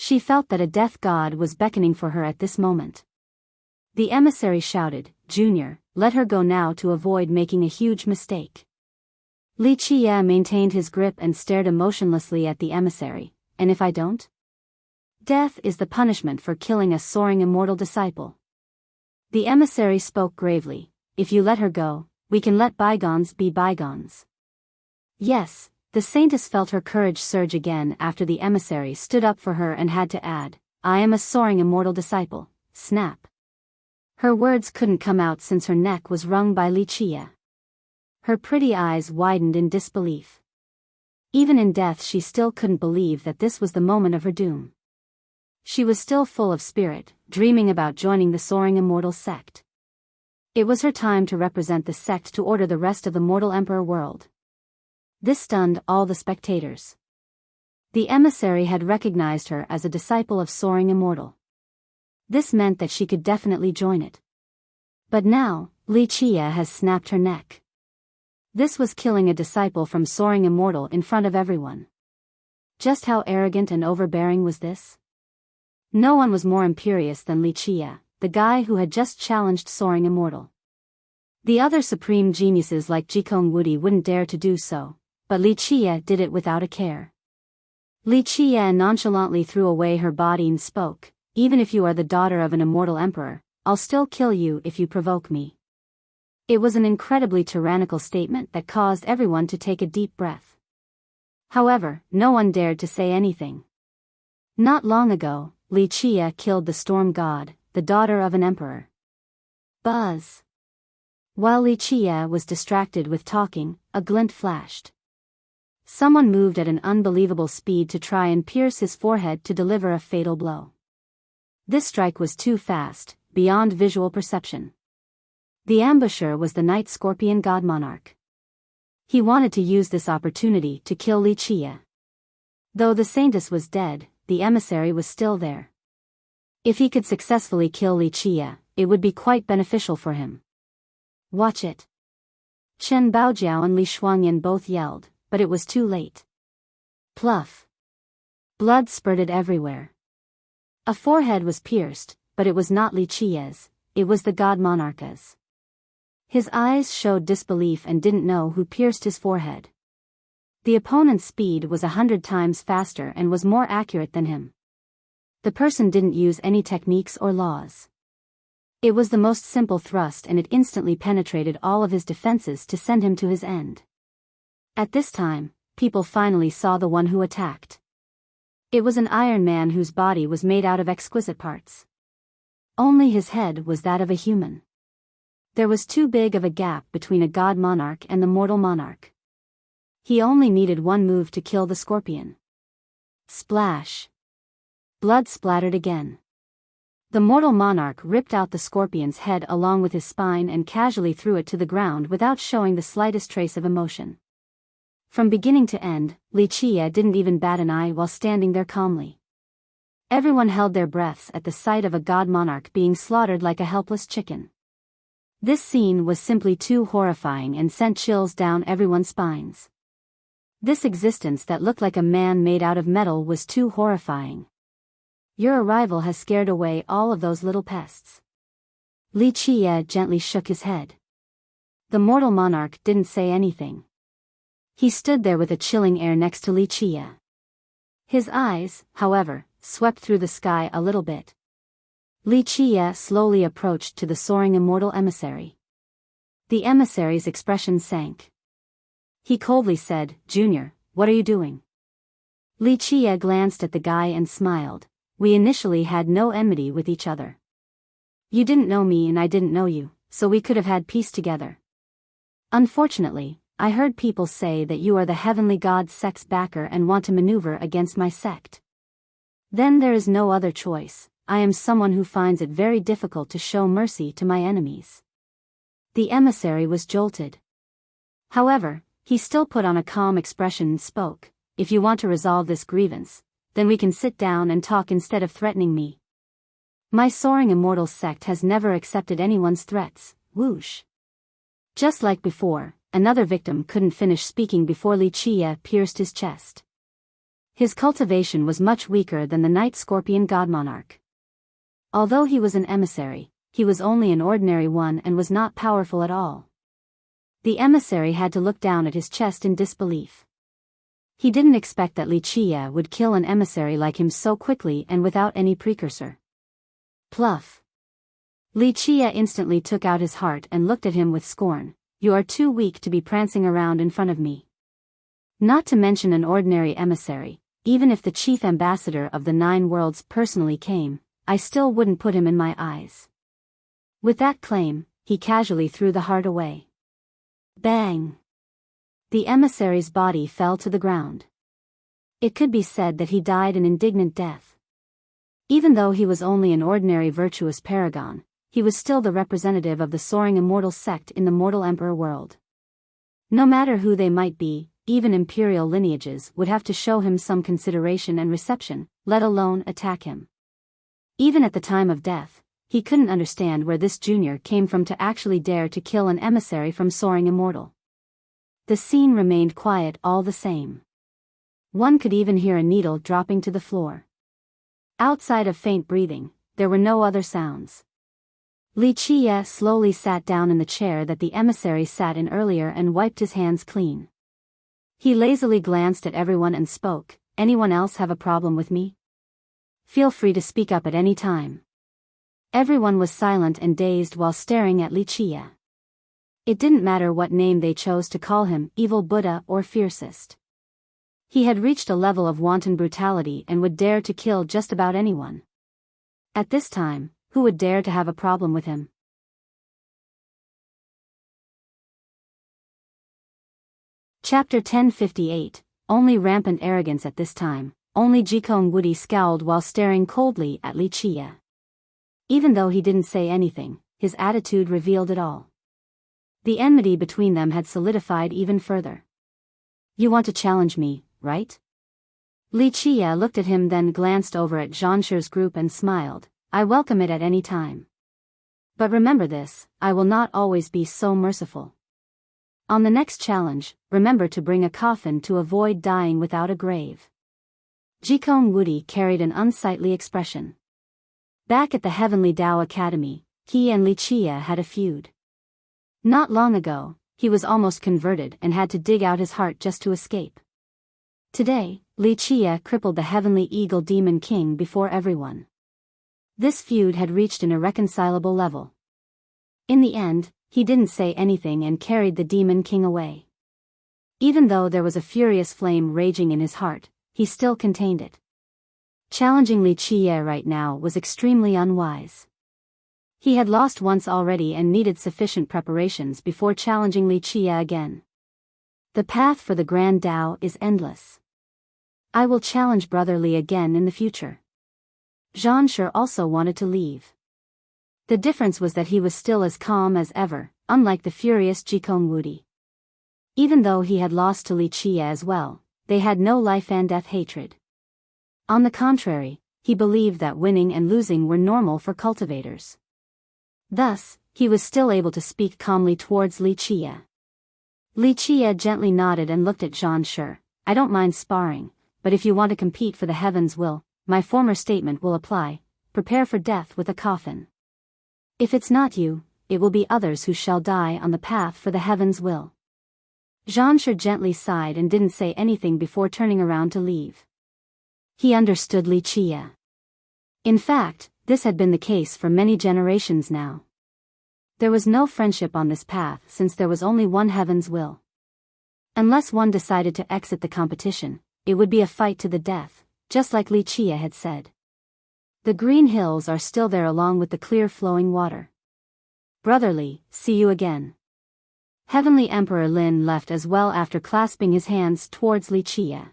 She felt that a death god was beckoning for her at this moment. The emissary shouted, "Junior, let her go now to avoid making a huge mistake." Li Qie maintained his grip and stared emotionlessly at the emissary. "And if I don't?" "Death is the punishment for killing a soaring immortal disciple." The emissary spoke gravely. "If you let her go, we can let bygones be bygones." Yes, the saintess felt her courage surge again after the emissary stood up for her and had to add, "I am a soaring immortal disciple." Snap. Her words couldn't come out since her neck was wrung by Li Qie. Her pretty eyes widened in disbelief. Even in death she still couldn't believe that this was the moment of her doom. She was still full of spirit, dreaming about joining the soaring immortal sect. It was her time to represent the sect to order the rest of the mortal emperor world. This stunned all the spectators. The emissary had recognized her as a disciple of soaring immortal. This meant that she could definitely join it. But now, Li Qie has snapped her neck. This was killing a disciple from soaring immortal in front of everyone. Just how arrogant and overbearing was this? No one was more imperious than Li Qie, the guy who had just challenged soaring immortal. The other supreme geniuses like Jikong Wudi wouldn't dare to do so, but Li Qie did it without a care. Li Qie nonchalantly threw away her body and spoke, "Even if you are the daughter of an immortal emperor, I'll still kill you if you provoke me." It was an incredibly tyrannical statement that caused everyone to take a deep breath. However, no one dared to say anything. Not long ago, Li Qie killed the storm god, the daughter of an emperor. Buzz. While Li Qie was distracted with talking, a glint flashed. Someone moved at an unbelievable speed to try and pierce his forehead to deliver a fatal blow. This strike was too fast, beyond visual perception. The ambusher was the Night Scorpion God Monarch. He wanted to use this opportunity to kill Li Qie. Though the saintess was dead, the emissary was still there. If he could successfully kill Li Qie, it would be quite beneficial for him. "Watch it!" Chen Baojiao and Li Shuangyan both yelled, but it was too late. Pluff. Blood spurted everywhere. A forehead was pierced, but it was not Li Qie's, it was the God Monarch's. His eyes showed disbelief and didn't know who pierced his forehead. The opponent's speed was 100 times faster and was more accurate than him. The person didn't use any techniques or laws. It was the most simple thrust and it instantly penetrated all of his defenses to send him to his end. At this time, people finally saw the one who attacked. It was an Iron Man whose body was made out of exquisite parts. Only his head was that of a human. There was too big of a gap between a god monarch and the mortal monarch. He only needed one move to kill the scorpion. Splash. Blood splattered again. The mortal monarch ripped out the scorpion's head along with his spine and casually threw it to the ground without showing the slightest trace of emotion. From beginning to end, Li Qie didn't even bat an eye while standing there calmly. Everyone held their breaths at the sight of a god monarch being slaughtered like a helpless chicken. This scene was simply too horrifying and sent chills down everyone's spines. This existence that looked like a man made out of metal was too horrifying. Your arrival has scared away all of those little pests. Li Qie gently shook his head. The mortal monarch didn't say anything. He stood there with a chilling air next to Li Qie. His eyes, however, swept through the sky a little bit. Li Qie slowly approached to the soaring immortal emissary. The emissary's expression sank. He coldly said, "Junior, what are you doing?" Li Qie glanced at the guy and smiled. "We initially had no enmity with each other. You didn't know me and I didn't know you, so we could have had peace together. Unfortunately, I heard people say that you are the heavenly god's sect's backer and want to maneuver against my sect. Then there is no other choice. I am someone who finds it very difficult to show mercy to my enemies." The emissary was jolted. However, he still put on a calm expression and spoke, "If you want to resolve this grievance, then we can sit down and talk instead of threatening me. My soaring immortal sect has never accepted anyone's threats." Whoosh. Just like before, another victim couldn't finish speaking before Li Qie pierced his chest. His cultivation was much weaker than the Night Scorpion God Monarch. Although he was an emissary, he was only an ordinary one and was not powerful at all. The emissary had to look down at his chest in disbelief. He didn't expect that Li Chia would kill an emissary like him so quickly and without any precursor. Pluff. Li Chia instantly took out his heart and looked at him with scorn. You are too weak to be prancing around in front of me. Not to mention an ordinary emissary, even if the chief ambassador of the 9 worlds personally came, I still wouldn't put him in my eyes. With that claim, he casually threw the heart away. Bang! The emissary's body fell to the ground. It could be said that he died an indignant death. Even though he was only an ordinary virtuous paragon, he was still the representative of the soaring immortal sect in the mortal emperor world. No matter who they might be, even imperial lineages would have to show him some consideration and reception, let alone attack him. Even at the time of death, he couldn't understand where this junior came from to actually dare to kill an emissary from soaring immortal. The scene remained quiet all the same. One could even hear a needle dropping to the floor. Outside of faint breathing, there were no other sounds. Li Chia slowly sat down in the chair that the emissary sat in earlier and wiped his hands clean. He lazily glanced at everyone and spoke, "Anyone else have a problem with me? Feel free to speak up at any time." Everyone was silent and dazed while staring at Li Chia. It didn't matter what name they chose to call him, evil Buddha or fiercest. He had reached a level of wanton brutality and would dare to kill just about anyone. At this time, who would dare to have a problem with him? Chapter 1058, Only rampant arrogance at this time. Only Jikong Woody scowled while staring coldly at Li Chia. Even though he didn't say anything, his attitude revealed it all. The enmity between them had solidified even further. You want to challenge me, right? Li Chia looked at him, then glanced over at Zhanshi's group and smiled. I welcome it at any time. But remember this, I will not always be so merciful. On the next challenge, remember to bring a coffin to avoid dying without a grave. Jikong Woody carried an unsightly expression. Back at the Heavenly Tao Academy, he and Li Chia had a feud. Not long ago, he was almost converted and had to dig out his heart just to escape. Today, Li Chia crippled the Heavenly Eagle Demon King before everyone. This feud had reached an irreconcilable level. In the end, he didn't say anything and carried the Demon King away. Even though there was a furious flame raging in his heart, he still contained it. Challenging Li Chia right now was extremely unwise. He had lost once already and needed sufficient preparations before challenging Li Chia again. The path for the Grand Tao is endless. I will challenge Brother Li again in the future. Zhanshi also wanted to leave. The difference was that he was still as calm as ever, unlike the furious Jikong Woody. Even though he had lost to Li Chia as well, they had no life and death hatred. On the contrary, he believed that winning and losing were normal for cultivators. Thus, he was still able to speak calmly towards Li Chia. Li Chia gently nodded and looked at Zhanshi. I don't mind sparring, but if you want to compete for the heavens will, my former statement will apply, prepare for death with a coffin. If it's not you, it will be others who shall die on the path for the heavens will. Zhanshi gently sighed and didn't say anything before turning around to leave. He understood Li Chia. In fact, this had been the case for many generations now. There was no friendship on this path since there was only one heaven's will. Unless one decided to exit the competition, it would be a fight to the death, just like Li Chia had said. The green hills are still there along with the clear flowing water. Brotherly, see you again. Heavenly Emperor Lin left as well after clasping his hands towards Li Chia.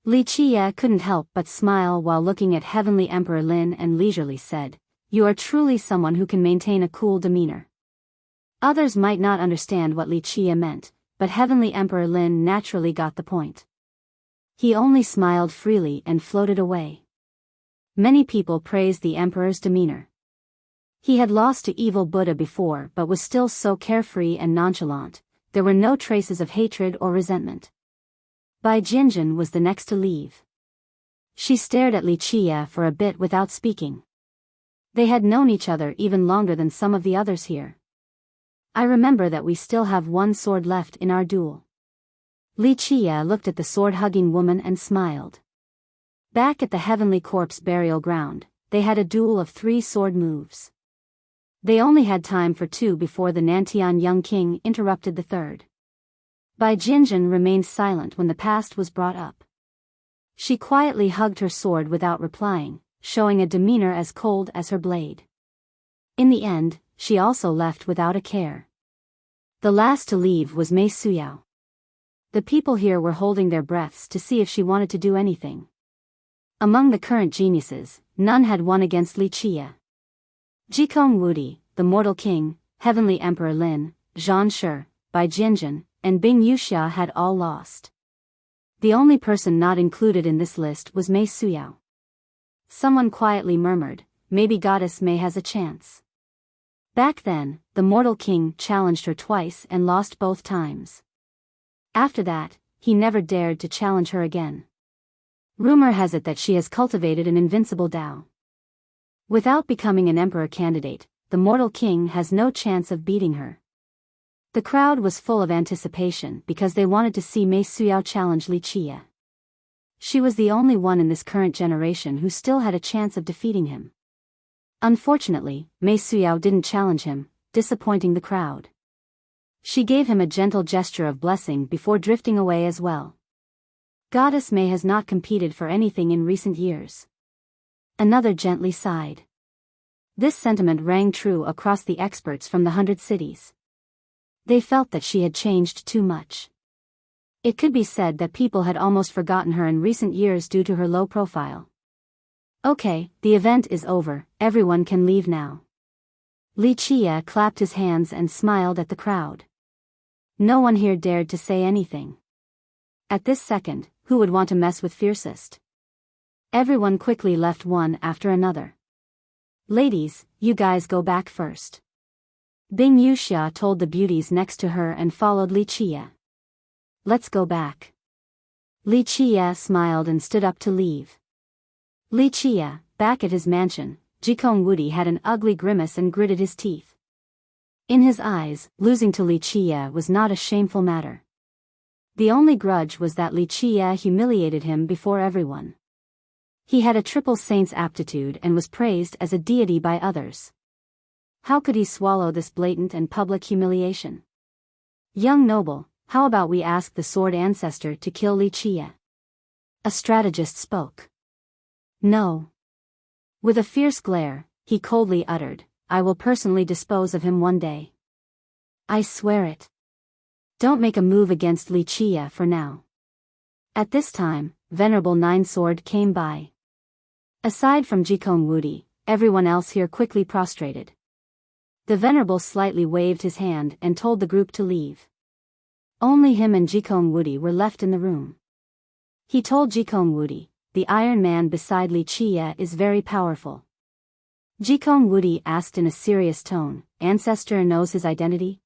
Li Chia couldn't help but smile while looking at Heavenly Emperor Lin and leisurely said, You are truly someone who can maintain a cool demeanor. Others might not understand what Li Chia meant, but Heavenly Emperor Lin naturally got the point. He only smiled freely and floated away. Many people praised the Emperor's demeanor. He had lost to evil Buddha before but was still so carefree and nonchalant, there were no traces of hatred or resentment. Bai Jinjin was the next to leave. She stared at Li Chia for a bit without speaking. They had known each other even longer than some of the others here. I remember that we still have one sword left in our duel. Li Chia looked at the sword-hugging woman and smiled. Back at the Heavenly Corpse burial ground, they had a duel of 3 sword moves. They only had time for 2 before the Nantian young king interrupted the third. Bai Jinjin remained silent when the past was brought up. She quietly hugged her sword without replying, showing a demeanor as cold as her blade. In the end, she also left without a care. The last to leave was Mei Suyao. The people here were holding their breaths to see if she wanted to do anything. Among the current geniuses, none had won against Li Chia. Jikong Wudi, the Mortal King, Heavenly Emperor Lin, Zhan Shi, Bai Jinjin, and Bing Yuxia had all lost. The only person not included in this list was Mei Suyao. Someone quietly murmured, maybe Goddess Mei has a chance. Back then, the Mortal King challenged her twice and lost both times. After that, he never dared to challenge her again. Rumor has it that she has cultivated an invincible Tao. Without becoming an emperor candidate, the Mortal King has no chance of beating her. The crowd was full of anticipation because they wanted to see Mei Suyao challenge Li Chia. She was the only one in this current generation who still had a chance of defeating him. Unfortunately, Mei Suyao didn't challenge him, disappointing the crowd. She gave him a gentle gesture of blessing before drifting away as well. Goddess Mei has not competed for anything in recent years. Another gently sighed. This sentiment rang true across the experts from the 100 cities. They felt that she had changed too much. It could be said that people had almost forgotten her in recent years due to her low profile. Okay, the event is over, everyone can leave now. Li Chia clapped his hands and smiled at the crowd. No one here dared to say anything. At this second, who would want to mess with fiercest? Everyone quickly left one after another. Ladies, you guys go back first. Bing Yuxia told the beauties next to her and followed Li Chia. Let's go back. Li Chia smiled and stood up to leave. Li Chia, back at his mansion, Jikong Wudi had an ugly grimace and gritted his teeth. In his eyes, losing to Li Chia was not a shameful matter. The only grudge was that Li Chia humiliated him before everyone. He had a triple saint's aptitude and was praised as a deity by others. How could he swallow this blatant and public humiliation? Young noble, how about we ask the sword ancestor to kill Li Chia? A strategist spoke. No. With a fierce glare, he coldly uttered, I will personally dispose of him one day. I swear it. Don't make a move against Li Chia for now. At this time, Venerable Nine Sword came by. Aside from Jikong Wudi, everyone else here quickly prostrated. The Venerable slightly waved his hand and told the group to leave. Only him and Jikong Wudi were left in the room. He told Jikong Wudi, the Iron Man beside Li Chia is very powerful. Jikong Wudi asked in a serious tone, Ancestor knows his identity?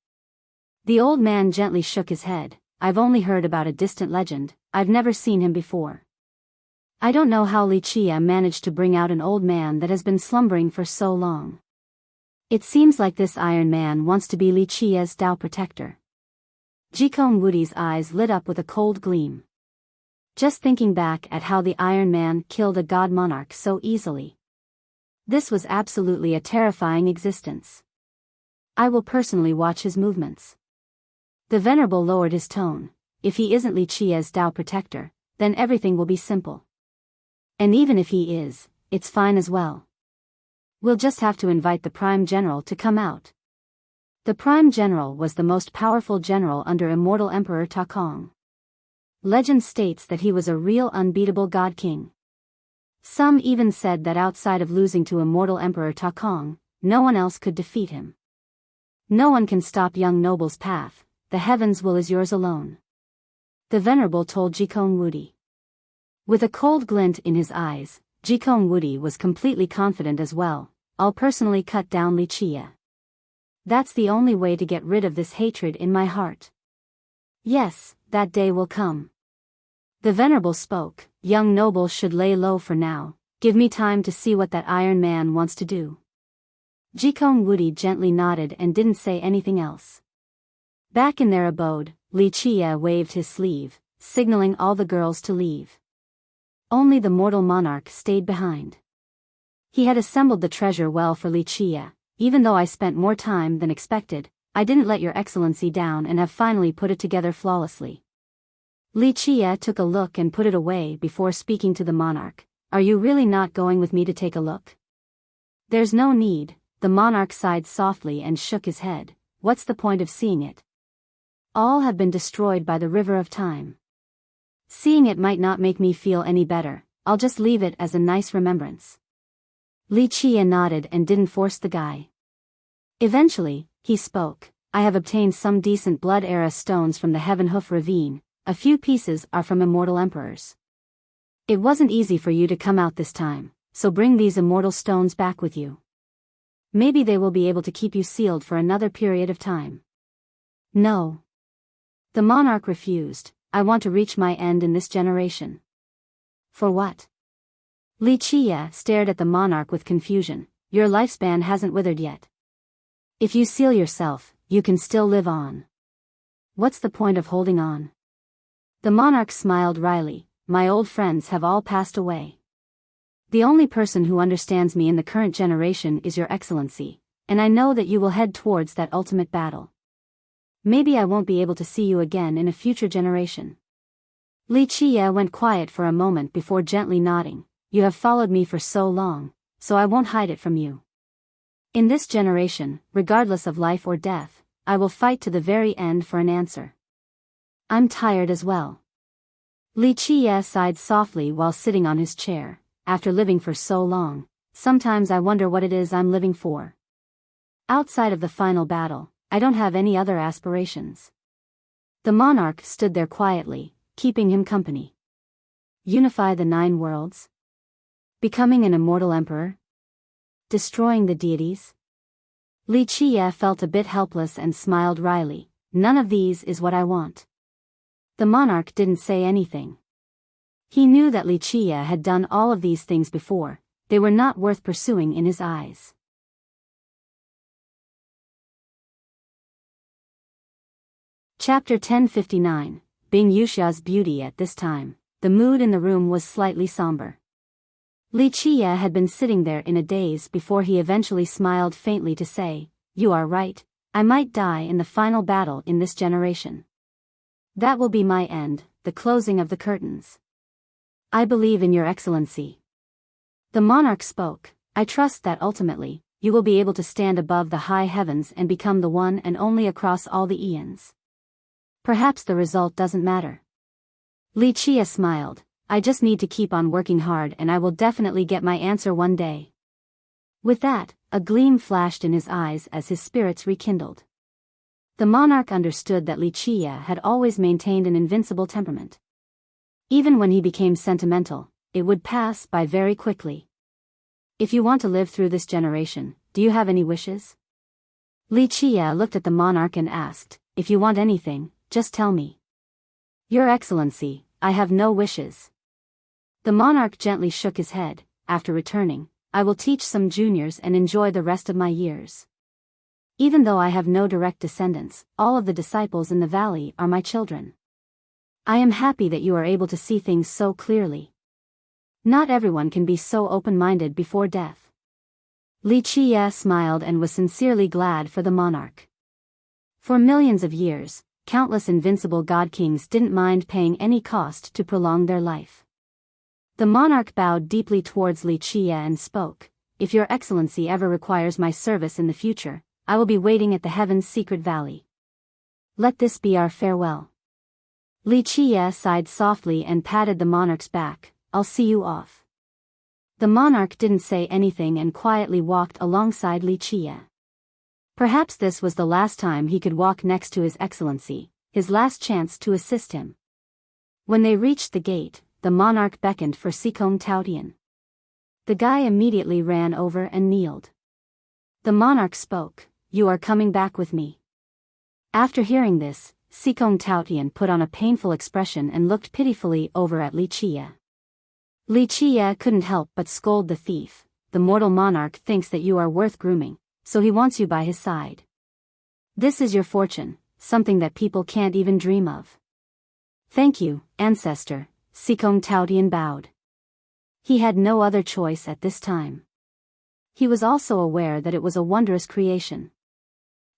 The old man gently shook his head, I've only heard about a distant legend, I've never seen him before. I don't know how Li Chia managed to bring out an old man that has been slumbering for so long. It seems like this Iron Man wants to be Li Chia's Tao protector. Jikong Wudi's eyes lit up with a cold gleam. Just thinking back at how the Iron Man killed a god monarch so easily. This was absolutely a terrifying existence. I will personally watch his movements. The Venerable lowered his tone, if he isn't Li Chia's Tao protector, then everything will be simple. And even if he is, it's fine as well. We'll just have to invite the Prime General to come out. The Prime General was the most powerful general under Immortal Emperor Ta Kong. Legend states that he was a real unbeatable god king. Some even said that outside of losing to Immortal Emperor Ta Kong, no one else could defeat him. No one can stop young noble's path, the heaven's will is yours alone. The Venerable told Jikong Wudi. With a cold glint in his eyes, Jikong Wudi was completely confident as well, I'll personally cut down Li Chia. That's the only way to get rid of this hatred in my heart. Yes, that day will come. The venerable spoke, young noble should lay low for now, give me time to see what that Iron Man wants to do. Jikong Wudi gently nodded and didn't say anything else. Back in their abode, Li Chia waved his sleeve, signaling all the girls to leave. Only the mortal monarch stayed behind. He had assembled the treasure well for Li Chia. Even though I spent more time than expected, I didn't let your excellency down and have finally put it together flawlessly. Li Chia took a look and put it away before speaking to the monarch. Are you really not going with me to take a look? There's no need, the monarch sighed softly and shook his head. What's the point of seeing it? All have been destroyed by the river of time. Seeing it might not make me feel any better, I'll just leave it as a nice remembrance. Li Chia nodded and didn't force the guy. Eventually, he spoke. I have obtained some decent blood-era stones from the Heaven Hoof Ravine. A few pieces are from immortal emperors. It wasn't easy for you to come out this time, so bring these immortal stones back with you. Maybe they will be able to keep you sealed for another period of time. No. The monarch refused. I want to reach my end in this generation. For what? Li Chia stared at the monarch with confusion. Your lifespan hasn't withered yet. If you seal yourself, you can still live on. What's the point of holding on? The monarch smiled wryly. My old friends have all passed away. The only person who understands me in the current generation is your excellency, and I know that you will head towards that ultimate battle. Maybe I won't be able to see you again in a future generation. Li Chia went quiet for a moment before gently nodding. You have followed me for so long, so I won't hide it from you. In this generation, regardless of life or death, I will fight to the very end for an answer. I'm tired as well. Li Chia sighed softly while sitting on his chair. After living for so long, sometimes I wonder what it is I'm living for. Outside of the final battle, I don't have any other aspirations. The monarch stood there quietly, keeping him company. Unify the 9 worlds? Becoming an immortal emperor? Destroying the deities? Li Chia felt a bit helpless and smiled wryly. None of these is what I want. The monarch didn't say anything. He knew that Li Chia had done all of these things before. They were not worth pursuing in his eyes. Chapter 1059, Bing Yuxia's beauty. At this time, the mood in the room was slightly somber. Li Chia had been sitting there in a daze before he eventually smiled faintly to say, You are right, I might die in the final battle in this generation. That will be my end, the closing of the curtains. I believe in your excellency. The monarch spoke. I trust that ultimately, you will be able to stand above the high heavens and become the one and only across all the eons. Perhaps the result doesn't matter. Li Chia smiled. I just need to keep on working hard and I will definitely get my answer one day. With that, a gleam flashed in his eyes as his spirits rekindled. The monarch understood that Li Chia had always maintained an invincible temperament. Even when he became sentimental, it would pass by very quickly. If you want to live through this generation, do you have any wishes? Li Chia looked at the monarch and asked, If you want anything, just tell me. Your Excellency, I have no wishes. The monarch gently shook his head. After returning, I will teach some juniors and enjoy the rest of my years. Even though I have no direct descendants, all of the disciples in the valley are my children. I am happy that you are able to see things so clearly. Not everyone can be so open-minded before death. Li Chia smiled and was sincerely glad for the monarch. For millions of years, countless invincible god kings didn't mind paying any cost to prolong their life. The monarch bowed deeply towards Li Chia and spoke, If your excellency ever requires my service in the future, I will be waiting at the Heaven's Secret Valley. Let this be our farewell. Li Chia sighed softly and patted the monarch's back. I'll see you off. The monarch didn't say anything and quietly walked alongside Li Chia. Perhaps this was the last time he could walk next to his excellency, his last chance to assist him. When they reached the gate, the monarch beckoned for Sikong Taotian. The guy immediately ran over and kneeled. The monarch spoke, You are coming back with me. After hearing this, Sikong Taotian put on a painful expression and looked pitifully over at Li Chia. Li Chia couldn't help but scold the thief. The mortal monarch thinks that you are worth grooming, so he wants you by his side. This is your fortune, something that people can't even dream of. Thank you, ancestor, Sikong Taotian bowed. He had no other choice at this time. He was also aware that it was a wondrous creation.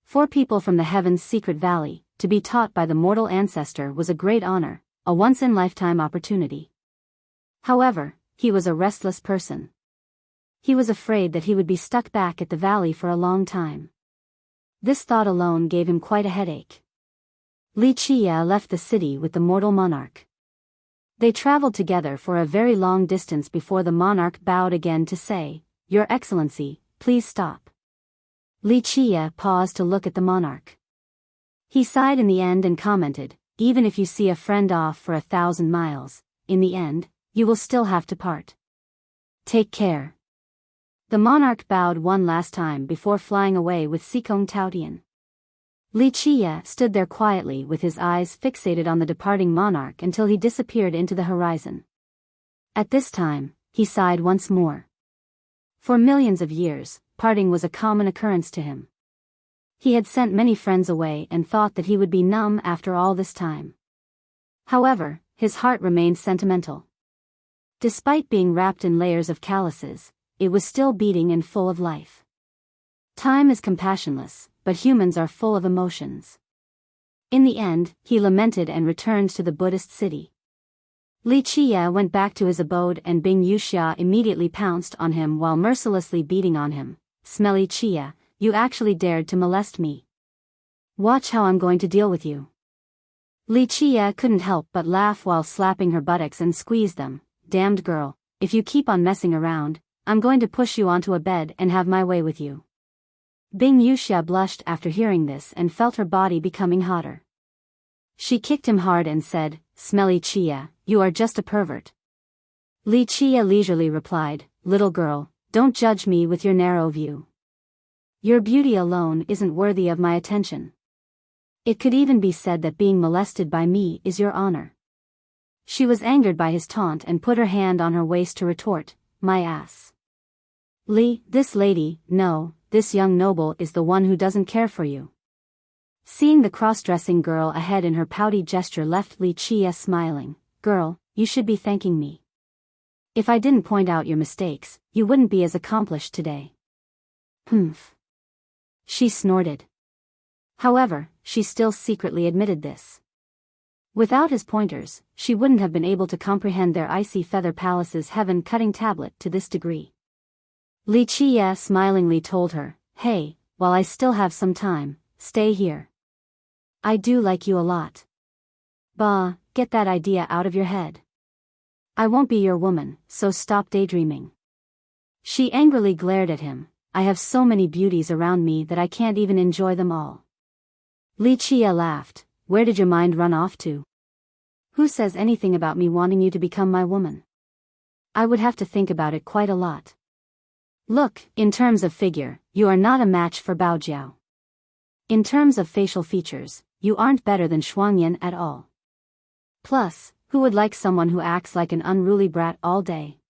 For people from the heaven's secret valley, to be taught by the mortal ancestor was a great honor, a once-in-lifetime opportunity. However, he was a restless person. He was afraid that he would be stuck back at the valley for a long time. This thought alone gave him quite a headache. Li Chia left the city with the mortal monarch. They traveled together for a very long distance before the monarch bowed again to say, "Your Excellency, please stop." Li Chia paused to look at the monarch. He sighed in the end and commented, "Even if you see a friend off for 1,000 miles, in the end, you will still have to part. Take care." The monarch bowed one last time before flying away with Sikong Taotian. Li Chia stood there quietly with his eyes fixated on the departing monarch until he disappeared into the horizon. At this time, he sighed once more. For millions of years, parting was a common occurrence to him. He had sent many friends away and thought that he would be numb after all this time. However, his heart remained sentimental. Despite being wrapped in layers of calluses, it was still beating and full of life. Time is compassionless, but humans are full of emotions. In the end, he lamented and returned to the Buddhist city. Li Chia went back to his abode and Bing Wuxia immediately pounced on him while mercilessly beating on him. "Smelly Chia, you actually dared to molest me. Watch how I'm going to deal with you." Li Chia couldn't help but laugh while slapping her buttocks and squeeze them. "Damned girl, if you keep on messing around, I'm going to push you onto a bed and have my way with you." Bing Wuxia blushed after hearing this and felt her body becoming hotter. She kicked him hard and said, "Smelly Chia, you are just a pervert." Li Chia leisurely replied, "Little girl, don't judge me with your narrow view. Your beauty alone isn't worthy of my attention. It could even be said that being molested by me is your honor." She was angered by his taunt and put her hand on her waist to retort, "My ass. Li, this lady, no, this young noble is the one who doesn't care for you." Seeing the cross-dressing girl ahead in her pouty gesture left Li Chia smiling. "Girl, you should be thanking me. If I didn't point out your mistakes, you wouldn't be as accomplished today." "Humph." She snorted. However, she still secretly admitted this. Without his pointers, she wouldn't have been able to comprehend their icy feather palace's heaven-cutting tablet to this degree. Li Chia smilingly told her, "Hey, while I still have some time, stay here. I do like you a lot. Bah, get that idea out of your head. I won't be your woman, so stop daydreaming." She angrily glared at him. "I have so many beauties around me that I can't even enjoy them all." Li Chia laughed. "Where did your mind run off to? Who says anything about me wanting you to become my woman? I would have to think about it quite a lot. Look, in terms of figure, you are not a match for Biyao. In terms of facial features, you aren't better than Shuangyan at all. Plus, who would like someone who acts like an unruly brat all day?"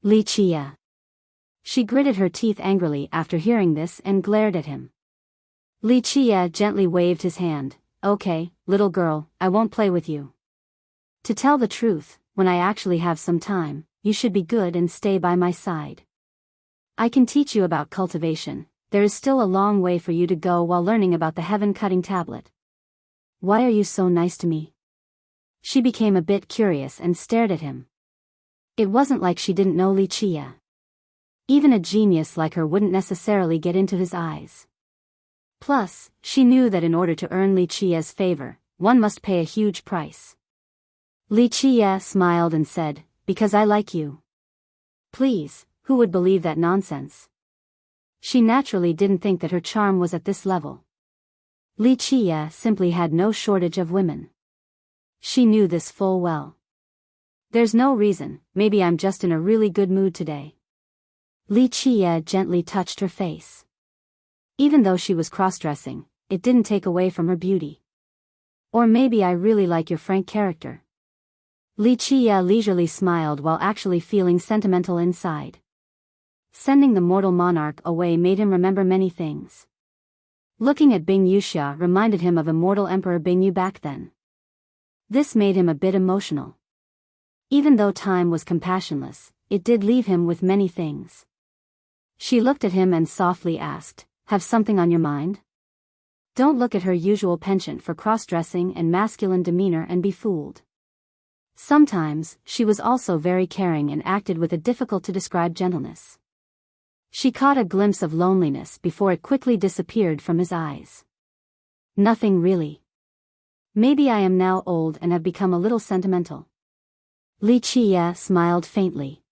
Li Chia. She gritted her teeth angrily after hearing this and glared at him. Li Chia gently waved his hand. "Okay, little girl, I won't play with you. To tell the truth, when I actually have some time, you should be good and stay by my side. I can teach you about cultivation. There is still a long way for you to go while learning about the heaven-cutting tablet. Why are you so nice to me?" She became a bit curious and stared at him. It wasn't like she didn't know Li Chia. Even a genius like her wouldn't necessarily get into his eyes. Plus, she knew that in order to earn Li Chia's favor, one must pay a huge price. Li Chia smiled and said, "Because I like you." Please, who would believe that nonsense? She naturally didn't think that her charm was at this level. Li Chia simply had no shortage of women. She knew this full well. "There's no reason, maybe I'm just in a really good mood today." Li Chia gently touched her face. Even though she was cross-dressing, it didn't take away from her beauty. Or maybe I really like your frank character. Li Qie leisurely smiled while actually feeling sentimental inside. Sending the mortal monarch away made him remember many things. Looking at Bing Yuxia reminded him of immortal Emperor Bing Yu back then. This made him a bit emotional. Even though time was compassionless, it did leave him with many things. She looked at him and softly asked, "Have something on your mind?" Don't look at her usual penchant for cross-dressing and masculine demeanor and be fooled. Sometimes, she was also very caring and acted with a difficult-to-describe gentleness. She caught a glimpse of loneliness before it quickly disappeared from his eyes. Nothing really. Maybe I am now old and have become a little sentimental. Li Qie smiled faintly.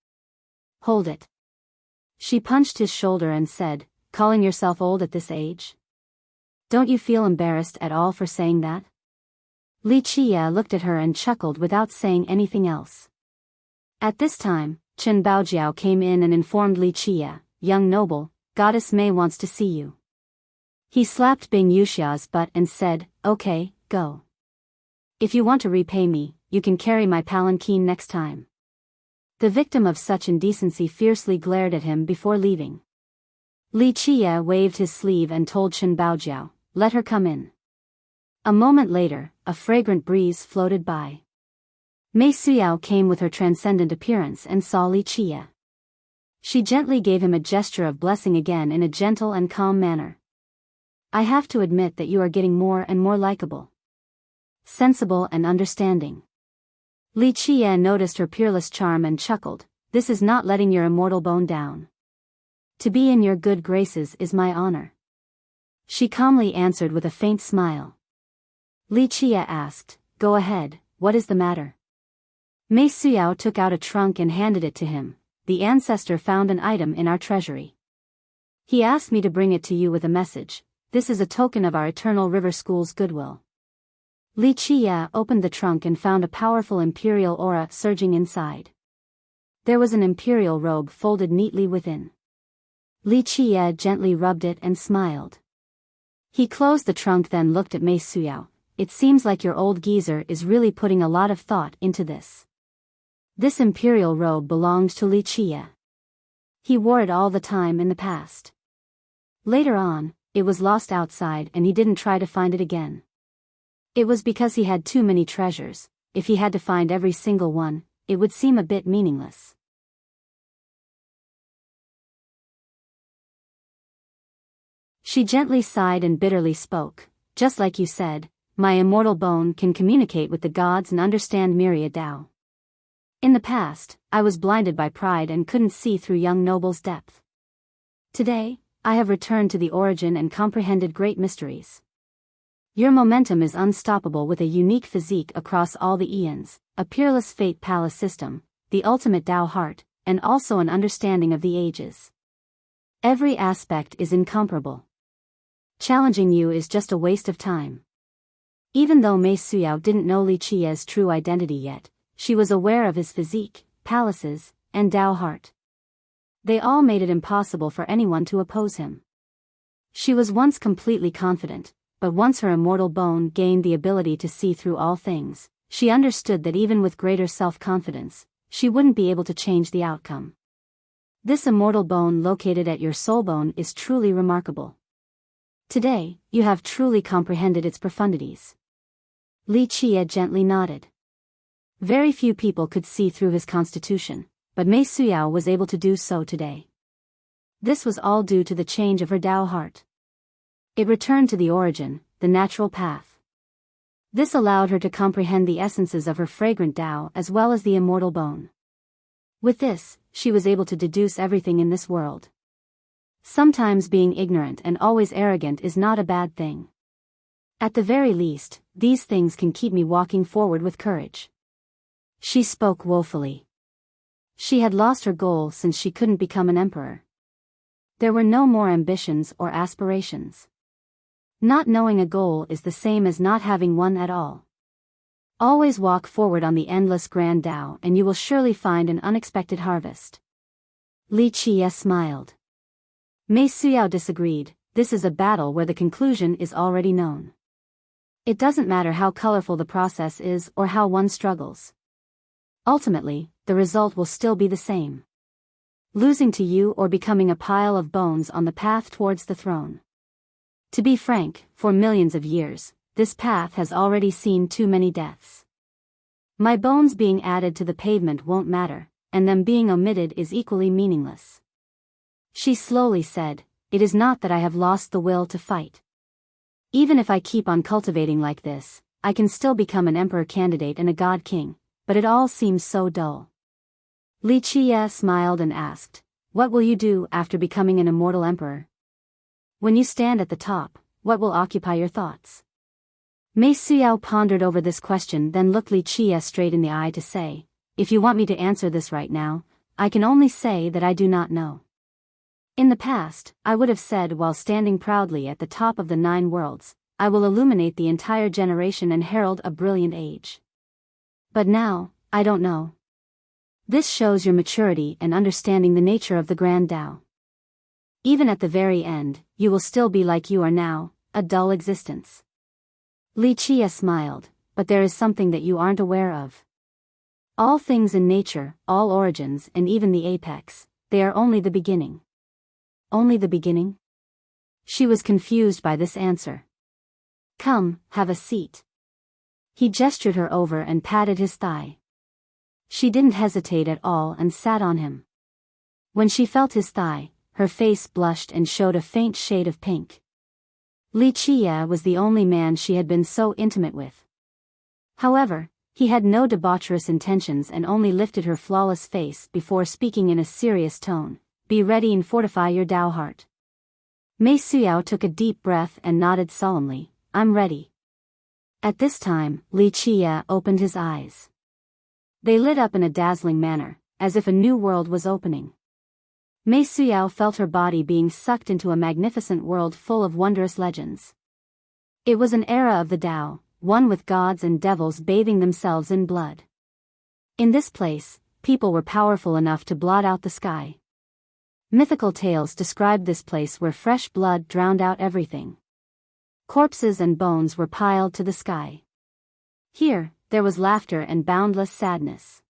Hold it. She punched his shoulder and said, "Calling yourself old at this age? Don't you feel embarrassed at all for saying that?" Li Qie looked at her and chuckled without saying anything else. At this time, Chen Baojiao came in and informed Li Qie, "Young noble, Goddess Mei wants to see you." He slapped Bing Yuxia's butt and said, "Okay, go. If you want to repay me, you can carry my palanquin next time." The victim of such indecency fiercely glared at him before leaving. Li Qie waved his sleeve and told Chen Baojiao, "Let her come in." A moment later, a fragrant breeze floated by. Mei Suyao came with her transcendent appearance and saw Li Qie. She gently gave him a gesture of blessing again in a gentle and calm manner. "I have to admit that you are getting more and more likable. Sensible and understanding." Li Qie noticed her peerless charm and chuckled, "This is not letting your immortal bone down. To be in your good graces is my honor." She calmly answered with a faint smile. Li Qie asked, "Go ahead, what is the matter?" Mei Suyao took out a trunk and handed it to him. "The ancestor found an item in our treasury. He asked me to bring it to you with a message. This is a token of our Eternal River School's goodwill." Li Qie opened the trunk and found a powerful imperial aura surging inside. There was an imperial robe folded neatly within. Li Qie gently rubbed it and smiled. He closed the trunk then looked at Mei Suyao. "It seems like your old geezer is really putting a lot of thought into this." This imperial robe belonged to Li Qie. He wore it all the time in the past. Later on, it was lost outside and he didn't try to find it again. It was because he had too many treasures. If he had to find every single one, it would seem a bit meaningless. She gently sighed and bitterly spoke, "Just like you said, my immortal bone can communicate with the gods and understand myriad Tao. In the past, I was blinded by pride and couldn't see through young noble's depth. Today, I have returned to the origin and comprehended great mysteries. Your momentum is unstoppable with a unique physique across all the eons, a peerless fate palace system, the ultimate Tao heart, and also an understanding of the ages. Every aspect is incomparable. Challenging you is just a waste of time." Even though Mei Suyao didn't know Li Qie's true identity yet, she was aware of his physique, palaces, and Tao heart. They all made it impossible for anyone to oppose him. She was once completely confident, but once her immortal bone gained the ability to see through all things, she understood that even with greater self-confidence, she wouldn't be able to change the outcome. This immortal bone located at your soul bone is truly remarkable. Today, you have truly comprehended its profundities." Li Qie gently nodded. Very few people could see through his constitution, but Mei Suyao was able to do so today. This was all due to the change of her Tao heart. It returned to the origin, the natural path. This allowed her to comprehend the essences of her fragrant Tao as well as the immortal bone. With this, she was able to deduce everything in this world. Sometimes being ignorant and always arrogant is not a bad thing. At the very least, these things can keep me walking forward with courage. She spoke woefully. She had lost her goal since she couldn't become an emperor. There were no more ambitions or aspirations. Not knowing a goal is the same as not having one at all. Always walk forward on the endless grand Tao and you will surely find an unexpected harvest. Li Qie smiled. Mei Suyao disagreed, "This is a battle where the conclusion is already known. It doesn't matter how colorful the process is or how one struggles. Ultimately, the result will still be the same. Losing to you or becoming a pile of bones on the path towards the throne. To be frank, for millions of years, this path has already seen too many deaths. My bones being added to the pavement won't matter, and them being omitted is equally meaningless. She slowly said, "It is not that I have lost the will to fight. Even if I keep on cultivating like this, I can still become an emperor candidate and a god king, but it all seems so dull." Li Qie smiled and asked, "What will you do after becoming an immortal emperor? When you stand at the top, what will occupy your thoughts?" Mei Suyao pondered over this question, then looked Li Qie straight in the eye to say, "If you want me to answer this right now, I can only say that I do not know. In the past, I would have said while standing proudly at the top of the 9 worlds, I will illuminate the entire generation and herald a brilliant age. But now, I don't know. This shows your maturity and understanding the nature of the Grand Tao. Even at the very end, you will still be like you are now, a dull existence." Li Qie smiled, "But there is something that you aren't aware of. All things in nature, all origins and even the apex, they are only the beginning." "Only the beginning?" She was confused by this answer. "Come, have a seat." He gestured her over and patted his thigh. She didn't hesitate at all and sat on him. When she felt his thigh, her face blushed and showed a faint shade of pink. Li Qie was the only man she had been so intimate with. However, he had no debaucherous intentions and only lifted her flawless face before speaking in a serious tone, "Be ready and fortify your Tao heart." Mei Suyao took a deep breath and nodded solemnly, "I'm ready." At this time, Li Qie opened his eyes. They lit up in a dazzling manner, as if a new world was opening. Mei Suyao felt her body being sucked into a magnificent world full of wondrous legends. It was an era of the Tao, one with gods and devils bathing themselves in blood. In this place, people were powerful enough to blot out the sky. Mythical tales described this place where fresh blood drowned out everything. Corpses and bones were piled to the sky. Here, there was laughter and boundless sadness.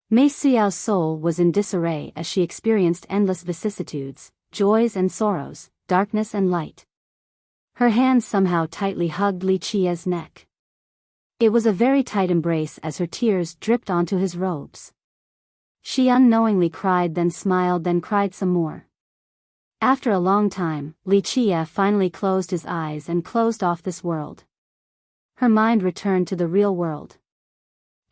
Mei Suyao's soul was in disarray as she experienced endless vicissitudes, joys and sorrows, darkness and light. Her hands somehow tightly hugged Li Qie's neck. It was a very tight embrace as her tears dripped onto his robes. She unknowingly cried, then smiled, then cried some more. After a long time, Li Qie finally closed his eyes and closed off this world. Her mind returned to the real world.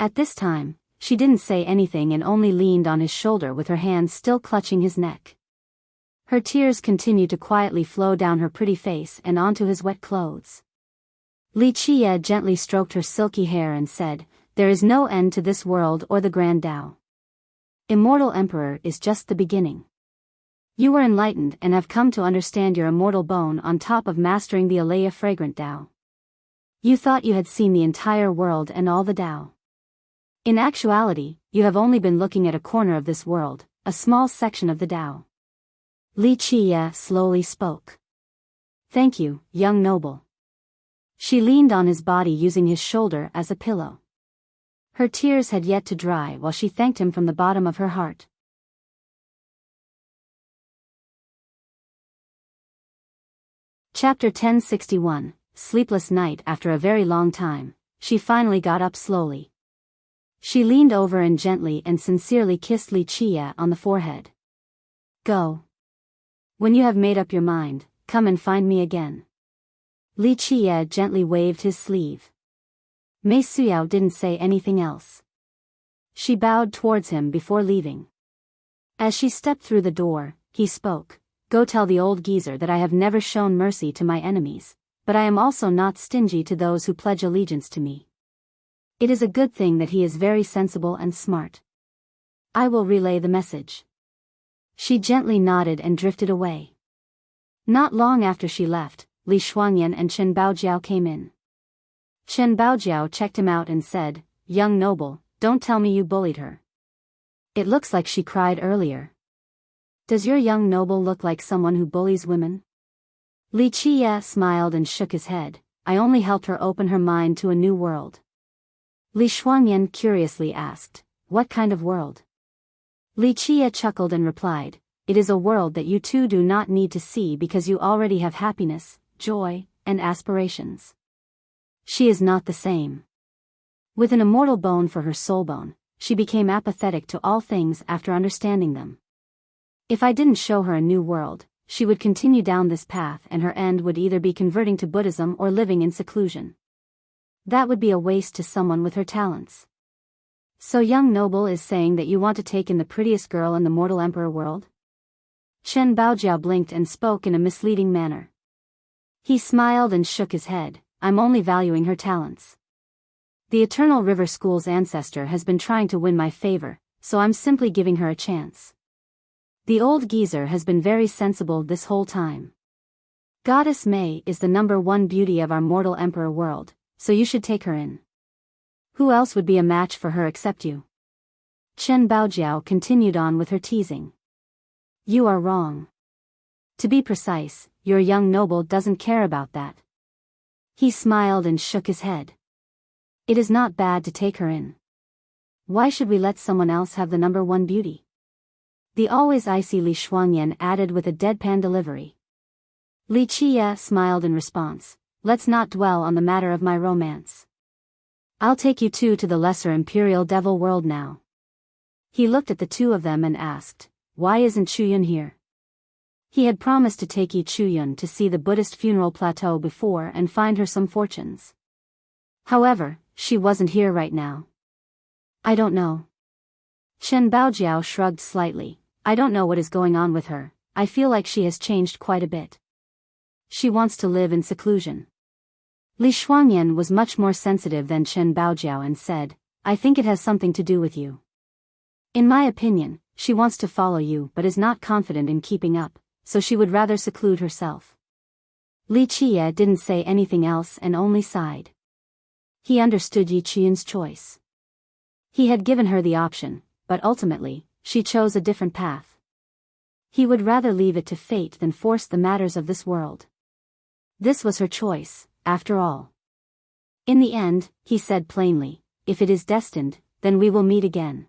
At this time, she didn't say anything and only leaned on his shoulder with her hands still clutching his neck. Her tears continued to quietly flow down her pretty face and onto his wet clothes. Li Qie gently stroked her silky hair and said, "There is no end to this world or the Grand Tao. Immortal Emperor is just the beginning. You are enlightened and have come to understand your immortal bone on top of mastering the Alea fragrant Tao. You thought you had seen the entire world and all the Tao. In actuality, you have only been looking at a corner of this world, a small section of the Tao." Li Qie slowly spoke. "Thank you, young noble." She leaned on his body using his shoulder as a pillow. Her tears had yet to dry while she thanked him from the bottom of her heart. Chapter 1061, Sleepless Night. After a very long time, she finally got up slowly. She leaned over and gently and sincerely kissed Li Qie on the forehead. "Go. When you have made up your mind, come and find me again." Li Qie gently waved his sleeve. Mei Suyao didn't say anything else. She bowed towards him before leaving. As she stepped through the door, he spoke, "Go tell the old geezer that I have never shown mercy to my enemies, but I am also not stingy to those who pledge allegiance to me. It is a good thing that he is very sensible and smart. I will relay the message." She gently nodded and drifted away. Not long after she left, Li Shuangyan and Chen Baojiao came in. Chen Baojiao checked him out and said, "Young noble, don't tell me you bullied her. It looks like she cried earlier. Does your young noble look like someone who bullies women?" Li Qie smiled and shook his head, I only helped her open her mind to a new world. Li Shuangyan curiously asked, what kind of world? Li Chia chuckled and replied, it is a world that you two do not need to see because you already have happiness, joy, and aspirations. She is not the same. With an immortal bone for her soul bone, she became apathetic to all things after understanding them. If I didn't show her a new world, she would continue down this path and her end would either be converting to Buddhism or living in seclusion. That would be a waste to someone with her talents. So young noble is saying that you want to take in the prettiest girl in the mortal emperor world? Chen Baojiao blinked and spoke in a misleading manner. He smiled and shook his head, I'm only valuing her talents. The Eternal River School's ancestor has been trying to win my favor, so I'm simply giving her a chance. The old geezer has been very sensible this whole time. Goddess May is the #1 beauty of our mortal emperor world, so you should take her in. Who else would be a match for her except you? Chen Baojiao continued on with her teasing. You are wrong. To be precise, your young noble doesn't care about that. He smiled and shook his head. It is not bad to take her in. Why should we let someone else have the #1 beauty? The always icy Li Shuangyan added with a deadpan delivery. Li Chia smiled in response, let's not dwell on the matter of my romance. I'll take you two to the lesser imperial devil world now. He looked at the two of them and asked, why isn't Chuyun here? He had promised to take Yi Chuyun to see the Buddhist funeral plateau before and find her some fortunes. However, she wasn't here right now. I don't know. Chen Baojiao shrugged slightly. I don't know what is going on with her, I feel like she has changed quite a bit. She wants to live in seclusion. Li Shuangyan was much more sensitive than Chen Baojiao and said, I think it has something to do with you. In my opinion, she wants to follow you but is not confident in keeping up, so she would rather seclude herself. Li Chia didn't say anything else and only sighed. He understood Yi Chuyun's choice. He had given her the option, but ultimately, she chose a different path. He would rather leave it to fate than force the matters of this world. This was her choice, after all. In the end, he said plainly, if it is destined, then we will meet again.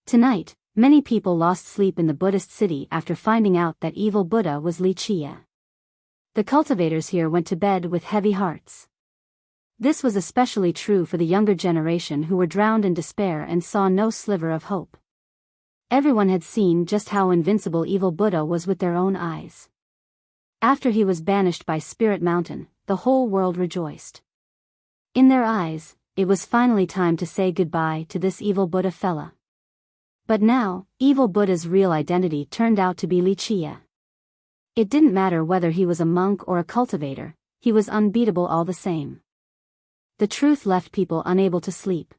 Tonight, many people lost sleep in the Buddhist city after finding out that evil Buddha was Li Chia. The cultivators here went to bed with heavy hearts. This was especially true for the younger generation who were drowned in despair and saw no sliver of hope. Everyone had seen just how invincible evil Buddha was with their own eyes. After he was banished by Spirit Mountain, the whole world rejoiced. In their eyes, it was finally time to say goodbye to this evil Buddha fella. But now, evil Buddha's real identity turned out to be Li Chia. It didn't matter whether he was a monk or a cultivator, he was unbeatable all the same. The truth left people unable to sleep.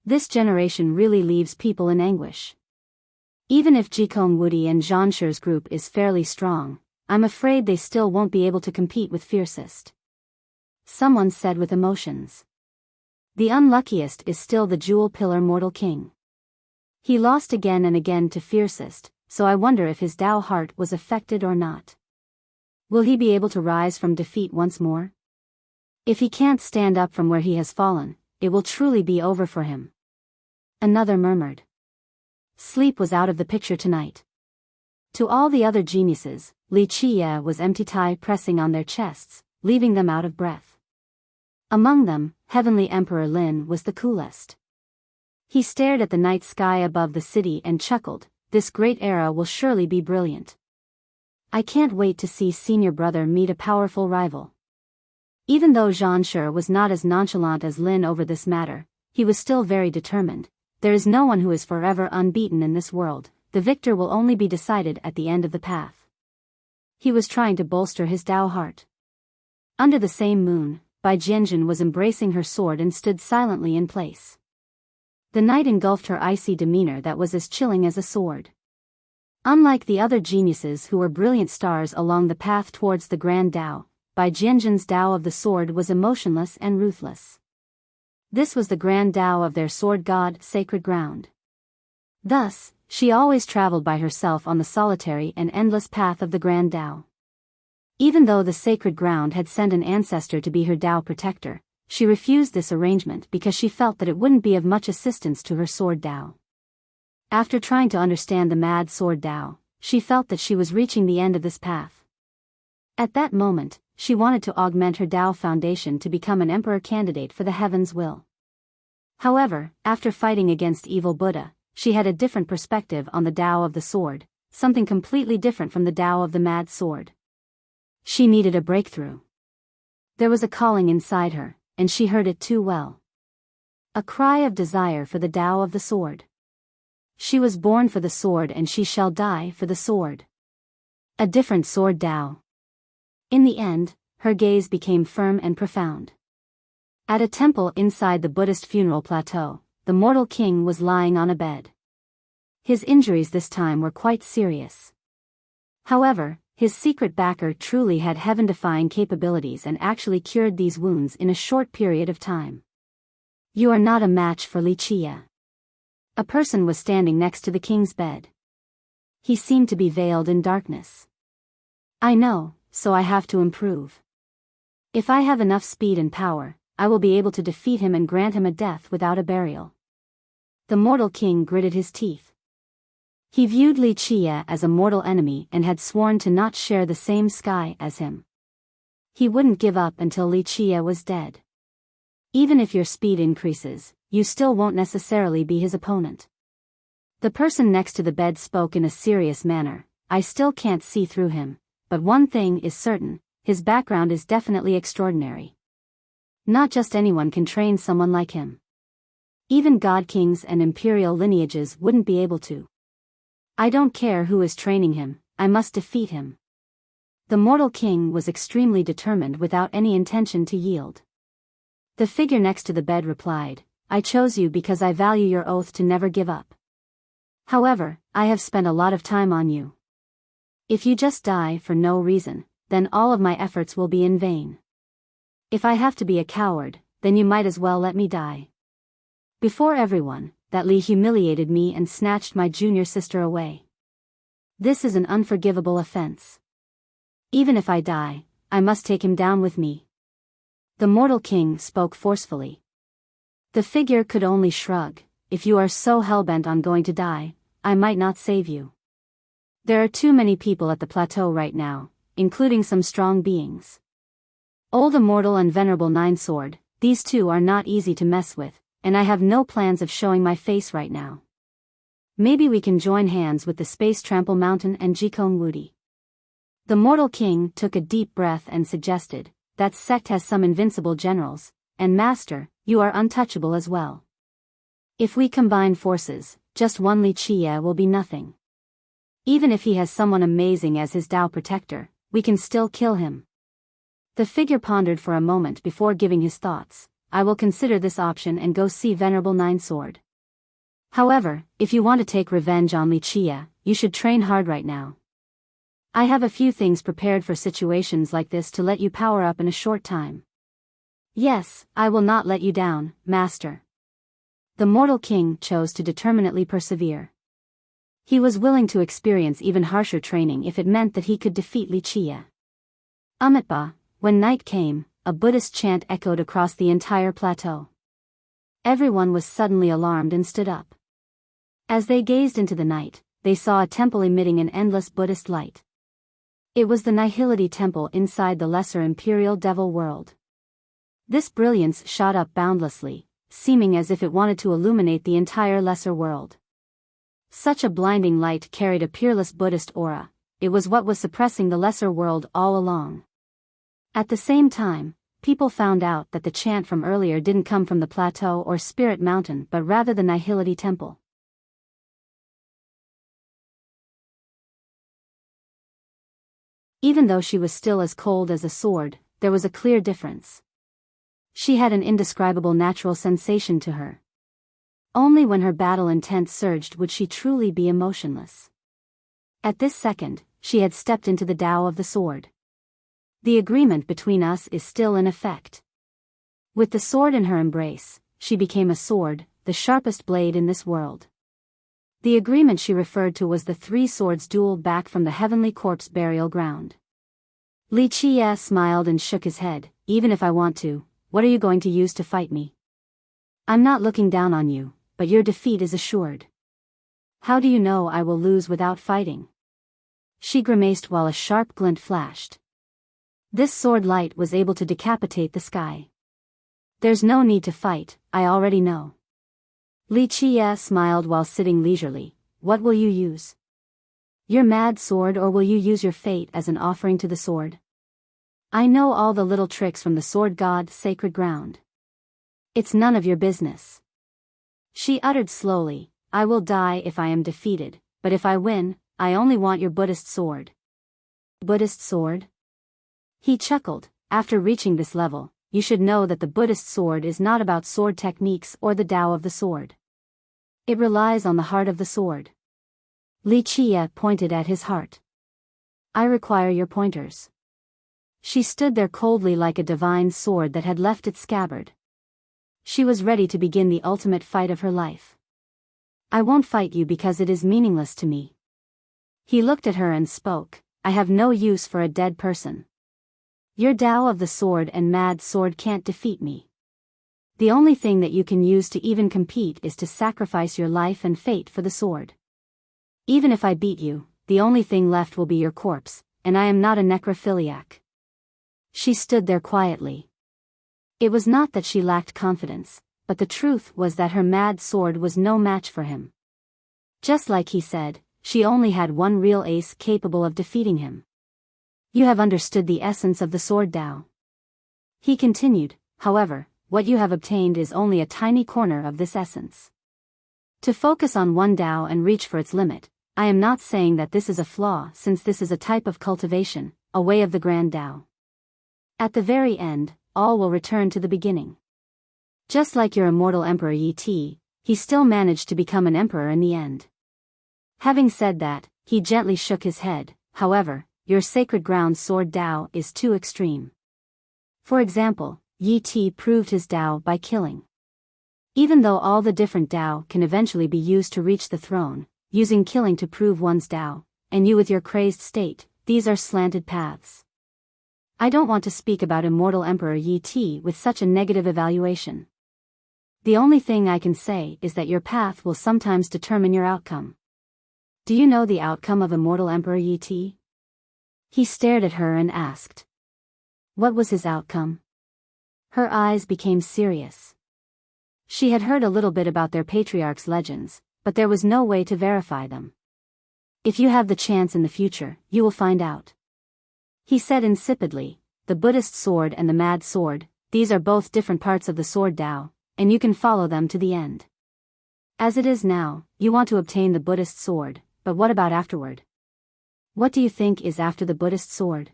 This generation really leaves people in anguish. Even if Jikong Woody and Zhanshi's group is fairly strong, I'm afraid they still won't be able to compete with Fiercest. Someone said with emotions. The unluckiest is still the Jewel Pillar Mortal King. He lost again and again to Fiercest, so I wonder if his Tao heart was affected or not. Will he be able to rise from defeat once more? If he can't stand up from where he has fallen, it will truly be over for him. Another murmured. Sleep was out of the picture tonight. To all the other geniuses, Li Chia was empty-tie pressing on their chests, leaving them out of breath. Among them, Heavenly Emperor Lin was the coolest. He stared at the night sky above the city and chuckled, this great era will surely be brilliant. I can't wait to see senior brother meet a powerful rival. Even though Zhanshi was not as nonchalant as Lin over this matter, he was still very determined. There is no one who is forever unbeaten in this world, the victor will only be decided at the end of the path. He was trying to bolster his Tao heart. Under the same moon, Bai Jianjun was embracing her sword and stood silently in place. The night engulfed her icy demeanor that was as chilling as a sword. Unlike the other geniuses who were brilliant stars along the path towards the Grand Tao, Bai Jianjun's Tao of the sword was emotionless and ruthless. This was the grand Tao of their sword god, sacred ground. Thus, she always traveled by herself on the solitary and endless path of the grand Tao. Even though the sacred ground had sent an ancestor to be her Tao protector, she refused this arrangement because she felt that it wouldn't be of much assistance to her sword Tao. After trying to understand the mad sword Tao, she felt that she was reaching the end of this path. At that moment, she wanted to augment her Tao foundation to become an emperor candidate for the heaven's will. However, after fighting against evil Buddha, she had a different perspective on the Tao of the sword, something completely different from the Tao of the mad sword. She needed a breakthrough. There was a calling inside her, and she heard it too well. A cry of desire for the Tao of the sword. She was born for the sword and she shall die for the sword. A different sword Tao. In the end, her gaze became firm and profound. At a temple inside the Buddhist funeral plateau, the mortal king was lying on a bed. His injuries this time were quite serious. However, his secret backer truly had heaven-defying capabilities and actually cured these wounds in a short period of time. You are not a match for Wuxia. A person was standing next to the king's bed. He seemed to be veiled in darkness. I know, so I have to improve. If I have enough speed and power, I will be able to defeat him and grant him a death without a burial. The mortal king gritted his teeth. He viewed Wuxia as a mortal enemy and had sworn to not share the same sky as him. He wouldn't give up until Wuxia was dead. Even if your speed increases, you still won't necessarily be his opponent. The person next to the bed spoke in a serious manner. I still can't see through him, but one thing is certain, his background is definitely extraordinary. Not just anyone can train someone like him. Even god kings and imperial lineages wouldn't be able to. I don't care who is training him, I must defeat him. The mortal king was extremely determined without any intention to yield. The figure next to the bed replied, I chose you because I value your oath to never give up. However, I have spent a lot of time on you. If you just die for no reason, then all of my efforts will be in vain. If I have to be a coward, then you might as well let me die. Before everyone, that Li humiliated me and snatched my junior sister away. This is an unforgivable offense. Even if I die, I must take him down with me. The mortal king spoke forcefully. The figure could only shrug. If you are so hellbent on going to die, I might not save you. There are too many people at the plateau right now, including some strong beings. Old Immortal and Venerable Nine Sword, these two are not easy to mess with, and I have no plans of showing my face right now. Maybe we can join hands with the Space Trample Mountain and Jikong Wudi. The mortal king took a deep breath and suggested, that sect has some invincible generals, and master, you are untouchable as well. If we combine forces, just one Wuxia will be nothing. Even if he has someone amazing as his Tao protector, we can still kill him. The figure pondered for a moment before giving his thoughts. I will consider this option and go see Venerable Nine Sword. However, if you want to take revenge on Wuxia, you should train hard right now. I have a few things prepared for situations like this to let you power up in a short time. Yes, I will not let you down, Master. The mortal king chose to determinately persevere. He was willing to experience even harsher training if it meant that he could defeat Wuxia. Amitabha, when night came, a Buddhist chant echoed across the entire plateau. Everyone was suddenly alarmed and stood up. As they gazed into the night, they saw a temple emitting an endless Buddhist light. It was the Nihility Temple inside the Lesser Imperial Devil World. This brilliance shot up boundlessly, seeming as if it wanted to illuminate the entire Lesser World. Such a blinding light carried a peerless Buddhist aura. It was what was suppressing the Lesser World all along. At the same time, people found out that the chant from earlier didn't come from the plateau or Spirit Mountain but rather the Nihility Temple. Even though she was still as cold as a sword, there was a clear difference. She had an indescribable natural sensation to her. Only when her battle intent surged would she truly be emotionless. At this second, she had stepped into the Tao of the sword. The agreement between us is still in effect. With the sword in her embrace, she became a sword, the sharpest blade in this world. The agreement she referred to was the three swords duel back from the heavenly corpse burial ground. Li Qie smiled and shook his head. Even if I want to, what are you going to use to fight me? I'm not looking down on you, but your defeat is assured. How do you know I will lose without fighting? She grimaced while a sharp glint flashed. This sword light was able to decapitate the sky. There's no need to fight, I already know. Li Qie smiled while sitting leisurely. What will you use? Your mad sword, or will you use your fate as an offering to the sword? I know all the little tricks from the sword god sacred ground. It's none of your business. She uttered slowly, I will die if I am defeated, but if I win, I only want your Buddhist sword. Buddhist sword? He chuckled. After reaching this level, you should know that the Buddhist sword is not about sword techniques or the Tao of the sword. It relies on the heart of the sword. Li Qie pointed at his heart. I require your pointers. She stood there coldly like a divine sword that had left its scabbard. She was ready to begin the ultimate fight of her life. I won't fight you because it is meaningless to me. He looked at her and spoke, I have no use for a dead person. Your Tao of the sword and mad sword can't defeat me. The only thing that you can use to even compete is to sacrifice your life and fate for the sword. Even if I beat you, the only thing left will be your corpse, and I am not a necrophiliac. She stood there quietly. It was not that she lacked confidence, but the truth was that her mad sword was no match for him. Just like he said, she only had one real ace capable of defeating him. You have understood the essence of the sword Tao. He continued, however, what you have obtained is only a tiny corner of this essence. To focus on one Tao and reach for its limit, I am not saying that this is a flaw, since this is a type of cultivation, a way of the grand Tao. At the very end, all will return to the beginning. Just like your immortal Emperor Yi Ti, he still managed to become an emperor in the end. Having said that, he gently shook his head. However, your sacred ground sword Tao is too extreme. For example, Yi Ti proved his Tao by killing. Even though all the different Tao can eventually be used to reach the throne, using killing to prove one's Tao, and you with your crazed state, these are slanted paths. I don't want to speak about immortal Emperor Yi Ti with such a negative evaluation. The only thing I can say is that your path will sometimes determine your outcome. Do you know the outcome of immortal Emperor Yi Ti? He stared at her and asked. What was his outcome? Her eyes became serious. She had heard a little bit about their patriarch's legends, but there was no way to verify them. If you have the chance in the future, you will find out. He said insipidly, the Buddhist sword and the mad sword, these are both different parts of the sword Tao, and you can follow them to the end. As it is now, you want to obtain the Buddhist sword, but what about afterward? What do you think is after the Buddhist sword?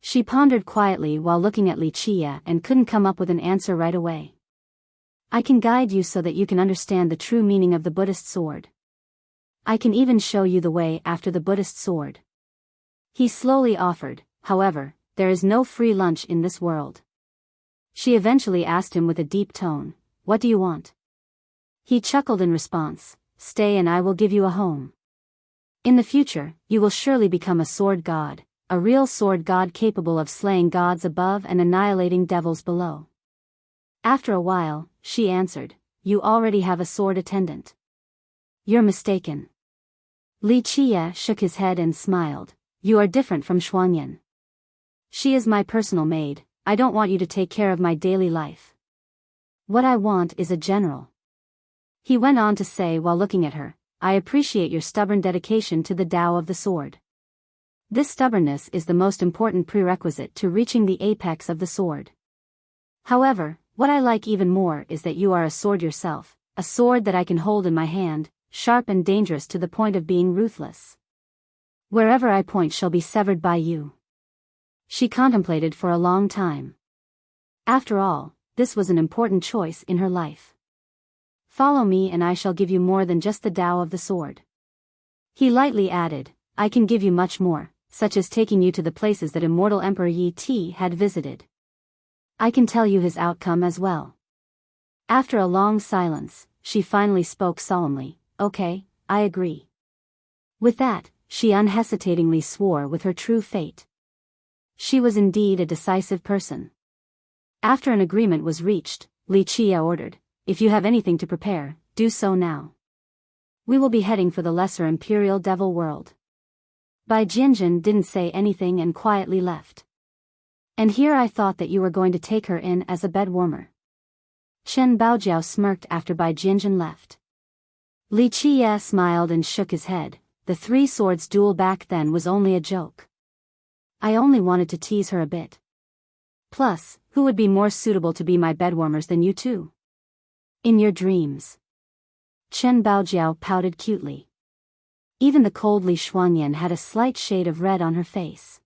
She pondered quietly while looking at Li Qie and couldn't come up with an answer right away. I can guide you so that you can understand the true meaning of the Buddhist sword. I can even show you the way after the Buddhist sword. He slowly offered, however, there is no free lunch in this world. She eventually asked him with a deep tone, what do you want? He chuckled in response, stay and I will give you a home. In the future, you will surely become a sword god, a real sword god capable of slaying gods above and annihilating devils below. After a while, she answered, you already have a sword attendant. You're mistaken. Li Qie shook his head and smiled. You are different from Xuanyan. She is my personal maid, I don't want you to take care of my daily life. What I want is a general. He went on to say while looking at her, I appreciate your stubborn dedication to the Tao of the sword. This stubbornness is the most important prerequisite to reaching the apex of the sword. However, what I like even more is that you are a sword yourself, a sword that I can hold in my hand, sharp and dangerous to the point of being ruthless. Wherever I point shall be severed by you. She contemplated for a long time. After all, this was an important choice in her life. Follow me and I shall give you more than just the Tao of the sword. He lightly added, I can give you much more, such as taking you to the places that immortal Emperor Yi Ti had visited. I can tell you his outcome as well. After a long silence, she finally spoke solemnly, okay, I agree. With that, she unhesitatingly swore with her true fate. She was indeed a decisive person. After an agreement was reached, Li Qia ordered, "If you have anything to prepare, do so now. We will be heading for the lesser Imperial Devil World." Bai Jianjun didn't say anything and quietly left. "And here I thought that you were going to take her in as a bed warmer." Chen Baojiao smirked after Bai Jianjun left. Li Qia smiled and shook his head. The three swords duel back then was only a joke. I only wanted to tease her a bit. Plus, who would be more suitable to be my bedwarmers than you two? In your dreams. Chen Baojiao pouted cutely. Even the cold Li Shuangyan had a slight shade of red on her face.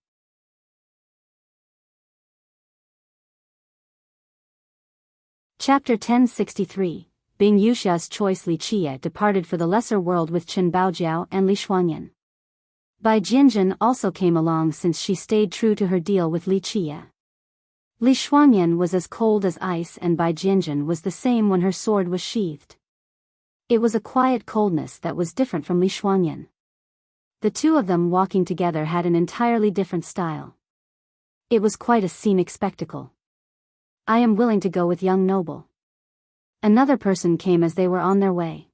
Chapter 1063, Bing Yuxia's choice. Li Qia departed for the lesser world with Chen Baojiao and Li Shuangyan. Bai Jianjun also came along since she stayed true to her deal with Li Qia. Li Shuangyan was as cold as ice and Bai Jianjun was the same when her sword was sheathed. It was a quiet coldness that was different from Li Shuangyan. The two of them walking together had an entirely different style. It was quite a scenic spectacle. "I am willing to go with young noble." Another person came as they were on their way.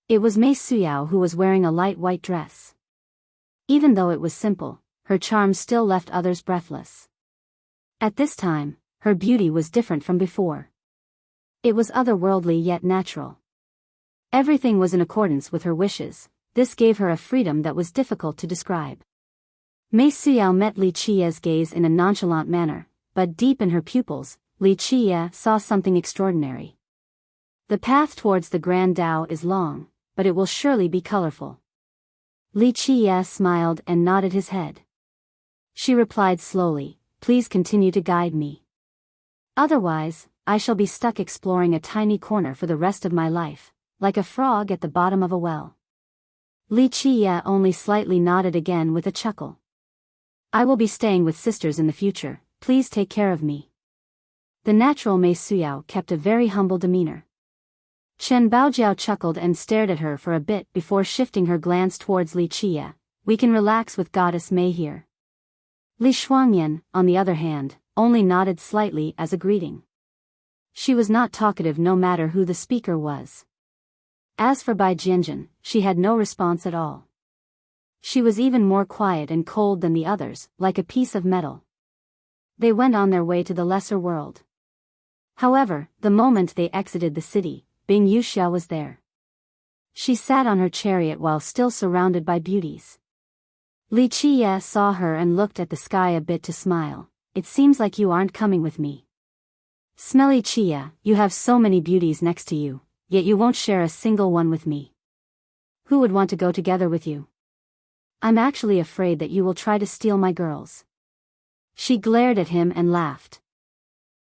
It was Mei Suyao, who was wearing a light white dress. Even though it was simple, her charm still left others breathless. At this time, her beauty was different from before. It was otherworldly yet natural. Everything was in accordance with her wishes. This gave her a freedom that was difficult to describe. Mei Suyao met Li Qia's gaze in a nonchalant manner, but deep in her pupils, Li Qia saw something extraordinary. The path towards the Grand Tao is long, but it will surely be colorful. Li Qia smiled and nodded his head. She replied slowly, "Please continue to guide me. Otherwise, I shall be stuck exploring a tiny corner for the rest of my life, like a frog at the bottom of a well." Li Qia only slightly nodded again with a chuckle. "I will be staying with sisters in the future, please take care of me." The natural Mei Suyao kept a very humble demeanor. Chen Baojiao chuckled and stared at her for a bit before shifting her glance towards Li Qia. "We can relax with Goddess Mei here." Li Shuangyan, on the other hand, only nodded slightly as a greeting. She was not talkative no matter who the speaker was. As for Bai Jianjun, she had no response at all. She was even more quiet and cold than the others, like a piece of metal. They went on their way to the lesser world. However, the moment they exited the city, Bing Yuxia was there. She sat on her chariot while still surrounded by beauties. Li Qia saw her and looked at the sky a bit to smile. "It seems like you aren't coming with me." "Smelly Qia, you have so many beauties next to you, yet you won't share a single one with me. Who would want to go together with you? I'm actually afraid that you will try to steal my girls." She glared at him and laughed.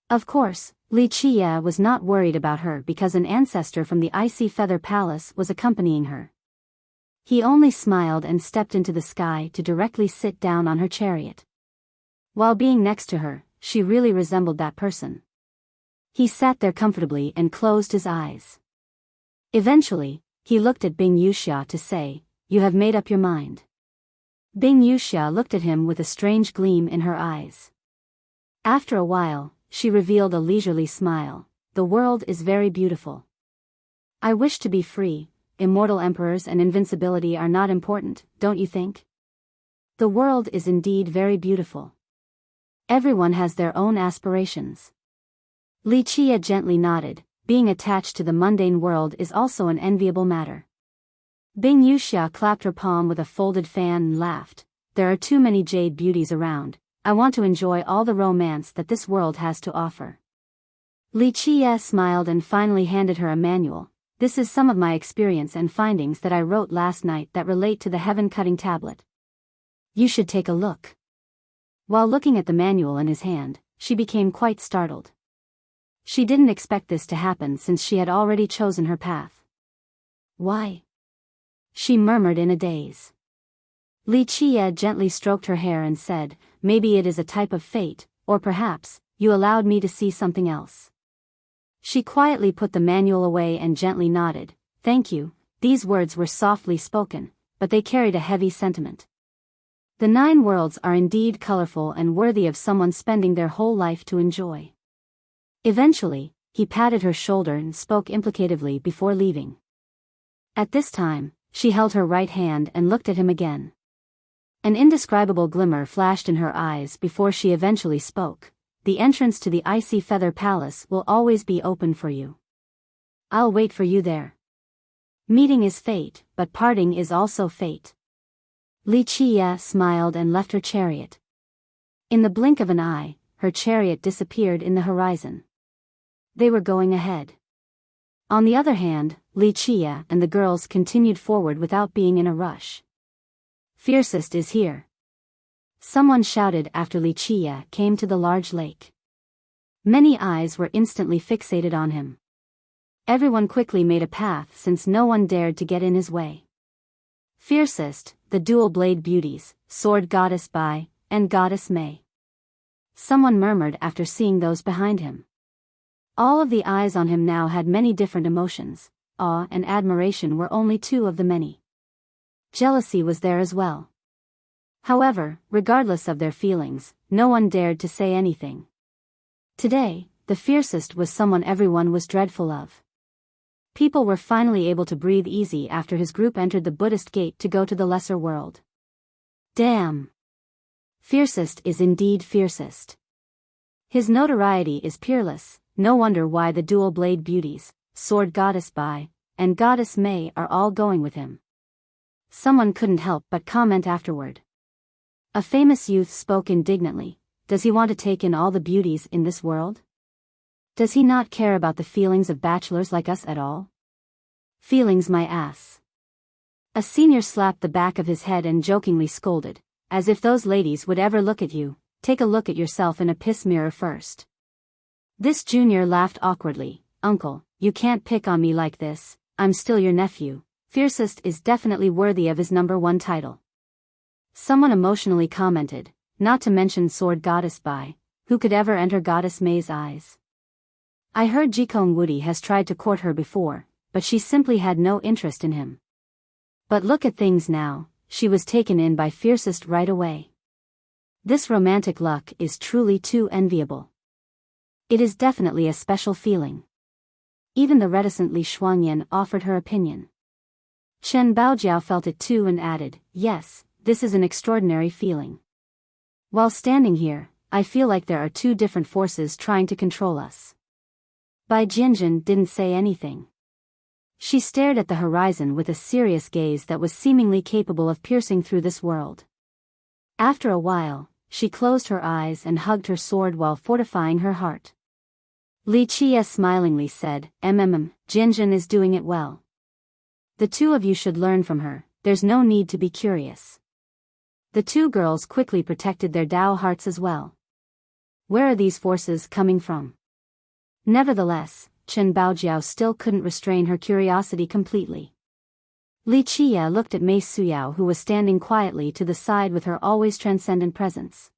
Of course, Li Qia was not worried about her because an ancestor from the Icy Feather Palace was accompanying her. He only smiled and stepped into the sky to directly sit down on her chariot. While being next to her, she really resembled that person. He sat there comfortably and closed his eyes. Eventually, he looked at Bing Yuxia to say, "You have made up your mind." Bing Yuxia looked at him with a strange gleam in her eyes. After a while, she revealed a leisurely smile. "The world is very beautiful. I wish to be free. Immortal emperors and invincibility are not important, don't you think? The world is indeed very beautiful. Everyone has their own aspirations." Li Qia gently nodded. Being attached to the mundane world is also an enviable matter. Bing Yuxia clapped her palm with a folded fan and laughed. "There are too many jade beauties around. I want to enjoy all the romance that this world has to offer." Li Qia smiled and finally handed her a manual. "This is some of my experience and findings that I wrote last night that relate to the heaven-cutting tablet. You should take a look." While looking at the manual in his hand, she became quite startled. She didn't expect this to happen since she had already chosen her path. "Why?" she murmured in a daze. Li Qia gently stroked her hair and said, "Maybe it is a type of fate, or perhaps, you allowed me to see something else." She quietly put the manual away and gently nodded. "Thank you." These words were softly spoken, but they carried a heavy sentiment. The 9 worlds are indeed colorful and worthy of someone spending their whole life to enjoy. Eventually, he patted her shoulder and spoke implicatively before leaving. At this time, she held her right hand and looked at him again. An indescribable glimmer flashed in her eyes before she eventually spoke. The entrance to the Icy Feather Palace will always be open for you. I'll wait for you there. Meeting is fate, but parting is also fate. Li Qia smiled and left her chariot. In the blink of an eye, her chariot disappeared in the horizon. They were going ahead. On the other hand, Li Qia and the girls continued forward without being in a rush. Fiercest is here. Someone shouted after Li Qia came to the large lake. Many eyes were instantly fixated on him. Everyone quickly made a path since no one dared to get in his way. Fiercest, the dual-blade beauties, Sword Goddess Bai, and Goddess Mei. Someone murmured after seeing those behind him. All of the eyes on him now had many different emotions. Awe and admiration were only 2 of the many. Jealousy was there as well. However, regardless of their feelings, no one dared to say anything. Today, the fiercest was someone everyone was dreadful of. People were finally able to breathe easy after his group entered the Buddhist gate to go to the lesser world. Damn! Fiercest is indeed fiercest. His notoriety is peerless, no wonder why the dual-blade beauties, Sword Goddess Bai, and Goddess Mei are all going with him. Someone couldn't help but comment afterward. A famous youth spoke indignantly. Does he want to take in all the beauties in this world? Does he not care about the feelings of bachelors like us at all? Feelings my ass. A senior slapped the back of his head and jokingly scolded, as if those ladies would ever look at you. Take a look at yourself in a piss mirror first. This junior laughed awkwardly. Uncle, you can't pick on me like this, I'm still your nephew. Fiercest is definitely worthy of his #1 title. Someone emotionally commented, not to mention Sword Goddess Bai, who could ever enter Goddess Mei's eyes. I heard Jikong Woody has tried to court her before, but she simply had no interest in him. But look at things now, she was taken in by Fiercest right away. This romantic luck is truly too enviable. It is definitely a special feeling. Even the reticent Li Shuangyan offered her opinion. Chen Baojiao felt it too and added, yes, this is an extraordinary feeling. While standing here, I feel like there are 2 different forces trying to control us. Bai Jianjun didn't say anything. She stared at the horizon with a serious gaze that was seemingly capable of piercing through this world. After a while, she closed her eyes and hugged her sword while fortifying her heart. Li Qia smilingly said, Jianjun is doing it well. The 2 of you should learn from her, there's no need to be curious. The 2 girls quickly protected their Dao hearts as well. Where are these forces coming from? Nevertheless, Chen Baojiao still couldn't restrain her curiosity completely. Li Qia looked at Mei Suyao, who was standing quietly to the side with her always transcendent presence.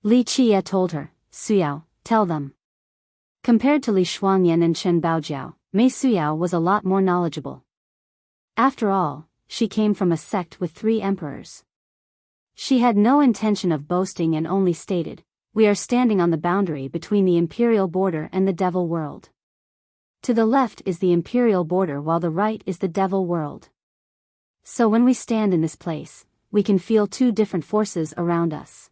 Li Qia told her, Suyao, tell them. Compared to Li Shuangyan and Chen Baojiao, Mei Suyao was a lot more knowledgeable. After all, she came from a sect with 3 emperors. She had no intention of boasting and only stated, we are standing on the boundary between the imperial border and the devil world. To the left is the imperial border while the right is the devil world. So when we stand in this place, we can feel 2 different forces around us.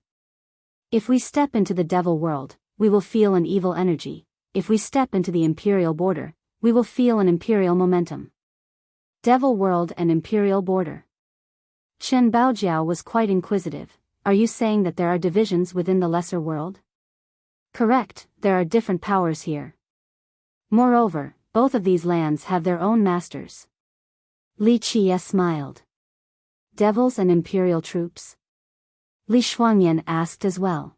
If we step into the devil world, we will feel an evil energy. If we step into the imperial border, we will feel an imperial momentum. Devil world and imperial border. Chen Baojiao was quite inquisitive. Are you saying that there are divisions within the lesser world? Correct, there are different powers here. Moreover, both of these lands have their own masters. Li Qia smiled. Devils and imperial troops? Li Shuangyan asked as well.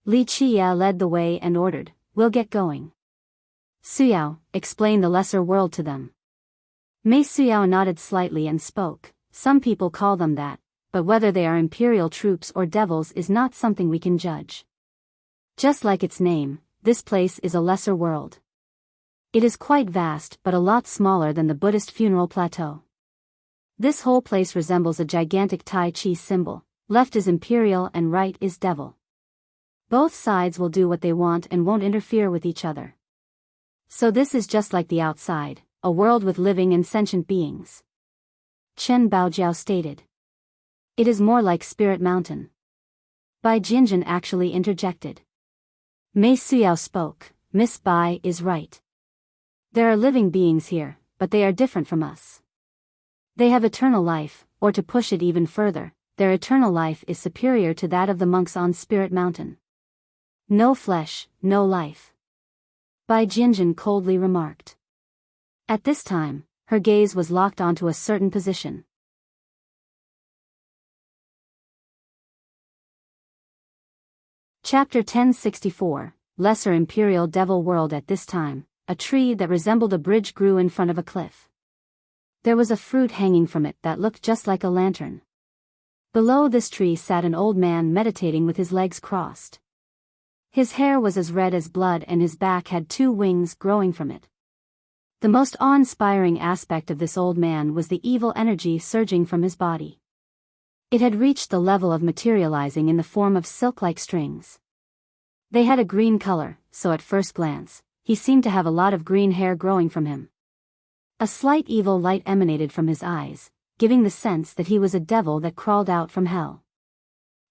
Li Qia led the way and ordered, we'll get going. Suyao, explain the lesser world to them. Mei Suyao nodded slightly and spoke, some people call them that, but whether they are imperial troops or devils is not something we can judge. Just like its name, this place is a lesser world. It is quite vast but a lot smaller than the Buddhist funeral plateau. This whole place resembles a gigantic Tai Chi symbol, Left is imperial and right is devil. Both sides will do what they want and won't interfere with each other. So this is just like the outside, a world with living and sentient beings. Chen Baojiao stated. It is more like Spirit Mountain. Bai Jinjin actually interjected. Mei Suyao spoke, Miss Bai is right. There are living beings here, but they are different from us. They have eternal life, or to push it even further, their eternal life is superior to that of the monks on Spirit Mountain. No flesh, no life. Bai Jinjin coldly remarked. At this time, her gaze was locked onto a certain position. Chapter 1064, Lesser Imperial Devil World. At this time, a tree that resembled a bridge grew in front of a cliff. There was a fruit hanging from it that looked just like a lantern. Below this tree sat an old man meditating with his legs crossed. His hair was as red as blood and his back had 2 wings growing from it. The most awe-inspiring aspect of this old man was the evil energy surging from his body. It had reached the level of materializing in the form of silk-like strings. They had a green color, so at first glance, he seemed to have a lot of green hair growing from him. A slight evil light emanated from his eyes, giving the sense that he was a devil that crawled out from hell.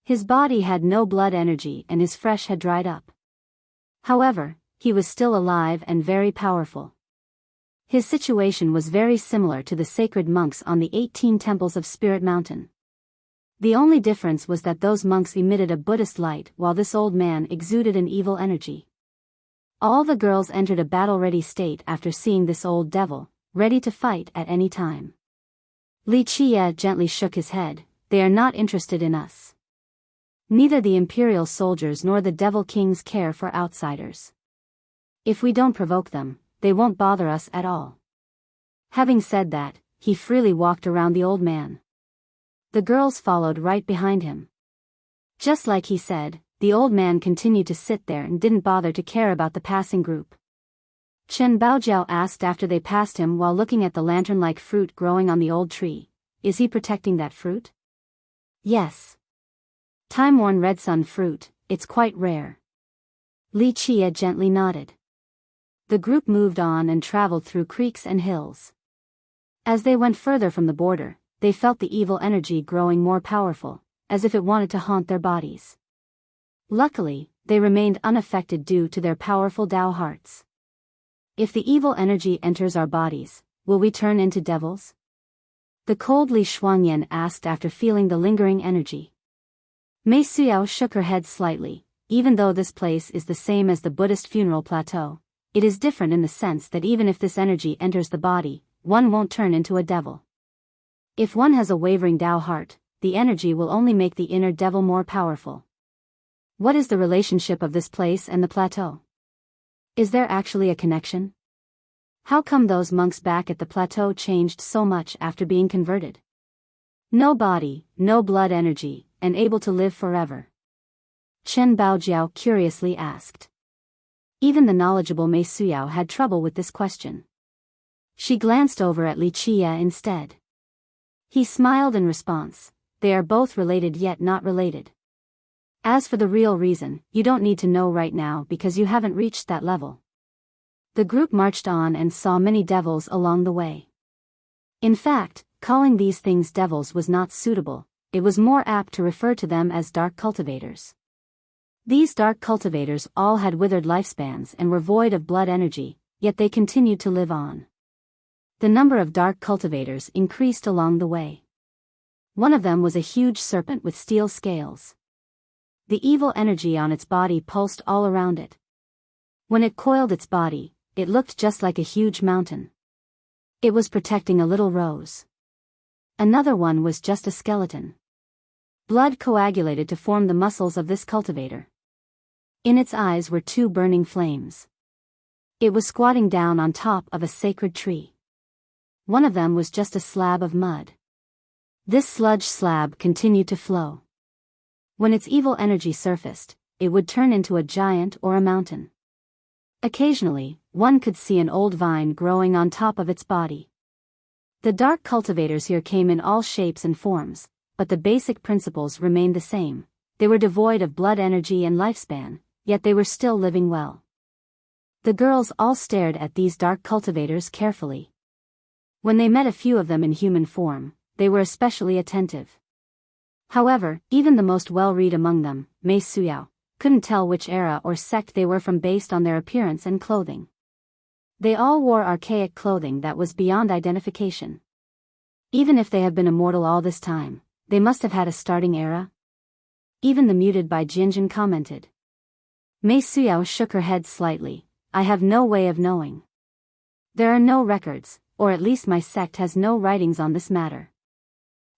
His body had no blood energy and his flesh had dried up. However, he was still alive and very powerful. His situation was very similar to the sacred monks on the 18 temples of Spirit Mountain. The only difference was that those monks emitted a Buddhist light while this old man exuded an evil energy. All the girls entered a battle-ready state after seeing this old devil, ready to fight at any time. Li Qie gently shook his head. They are not interested in us. Neither the imperial soldiers nor the devil kings care for outsiders. If we don't provoke them, they won't bother us at all. Having said that, he freely walked around the old man. The girls followed right behind him. Just like he said, the old man continued to sit there and didn't bother to care about the passing group. Chen Baojiao asked after they passed him while looking at the lantern-like fruit growing on the old tree, "Is he protecting that fruit?" "Yes. Time-worn red sun fruit, it's quite rare." Li Qie gently nodded. The group moved on and traveled through creeks and hills. As they went further from the border, they felt the evil energy growing more powerful, as if it wanted to haunt their bodies. Luckily, they remained unaffected due to their powerful Dao hearts. If the evil energy enters our bodies, will we turn into devils? The cold Li Shuangyan asked after feeling the lingering energy. Mei Suyao shook her head slightly. Even though this place is the same as the Buddhist funeral plateau, it is different in the sense that even if this energy enters the body, one won't turn into a devil. If one has a wavering Dao heart, the energy will only make the inner devil more powerful. What is the relationship of this place and the plateau? Is there actually a connection? How come those monks back at the plateau changed so much after being converted? No body, no blood energy, and able to live forever. Chen Baojiao curiously asked. Even the knowledgeable Mei Suyao had trouble with this question. She glanced over at Li Qie instead. He smiled in response. They are both related yet not related. As for the real reason, you don't need to know right now because you haven't reached that level. The group marched on and saw many devils along the way. In fact, calling these things devils was not suitable. It was more apt to refer to them as dark cultivators. These dark cultivators all had withered lifespans and were void of blood energy, yet they continued to live on. The number of dark cultivators increased along the way. One of them was a huge serpent with steel scales. The evil energy on its body pulsed all around it. When it coiled its body, it looked just like a huge mountain. It was protecting a little rose. Another one was just a skeleton. Blood coagulated to form the muscles of this cultivator. In its eyes were 2 burning flames. It was squatting down on top of a sacred tree. One of them was just a slab of mud. This sludge slab continued to flow. When its evil energy surfaced, it would turn into a giant or a mountain. Occasionally, one could see an old vine growing on top of its body. The dark cultivators here came in all shapes and forms, but the basic principles remained the same. They were devoid of blood energy and lifespan, yet they were still living well. The girls all stared at these dark cultivators carefully. When they met a few of them in human form, they were especially attentive. However, even the most well-read among them, Mei Suyao, couldn't tell which era or sect they were from based on their appearance and clothing. They all wore archaic clothing that was beyond identification. Even if they have been immortal all this time, they must have had a starting era. Even the muted Bai Jinjin commented. Mei Suyao shook her head slightly. I have no way of knowing. There are no records, or at least my sect has no writings on this matter.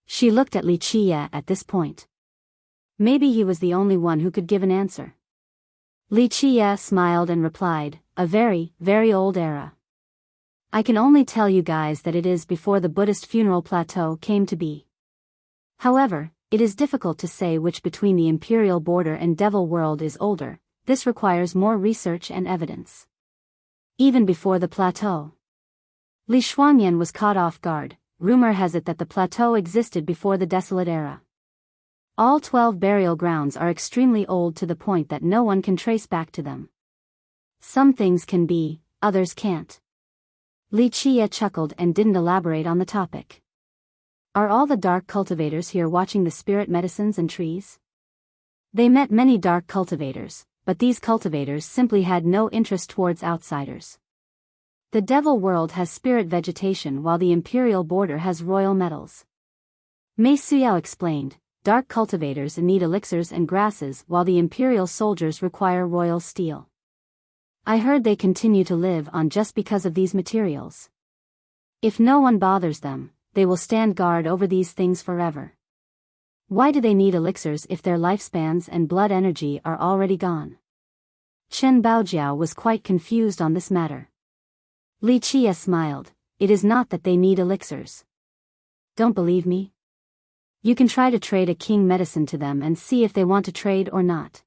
She looked at Li Qie at this point. Maybe he was the only one who could give an answer. Li Qie smiled and replied, a very, very old era. I can only tell you guys that it is before the Buddhist funeral plateau came to be. However, it is difficult to say which between the imperial border and devil world is older. This requires more research and evidence. Even before the plateau. Li Shuangyan was caught off guard. Rumor has it that the plateau existed before the desolate era. All 12 burial grounds are extremely old to the point that no one can trace back to them. Some things can be, others can't. Li Qie chuckled and didn't elaborate on the topic. Are all the dark cultivators here watching the spirit medicines and trees? They met many dark cultivators, but these cultivators simply had no interest towards outsiders. The devil world has spirit vegetation while the imperial border has royal metals. Mei Suyao explained, dark cultivators need elixirs and grasses while the imperial soldiers require royal steel. I heard they continue to live on just because of these materials. If no one bothers them, they will stand guard over these things forever. Why do they need elixirs if their lifespans and blood energy are already gone? Chen Baojiao was quite confused on this matter. Li Qie smiled, it is not that they need elixirs. Don't believe me? You can try to trade a king medicine to them and see if they want to trade or not.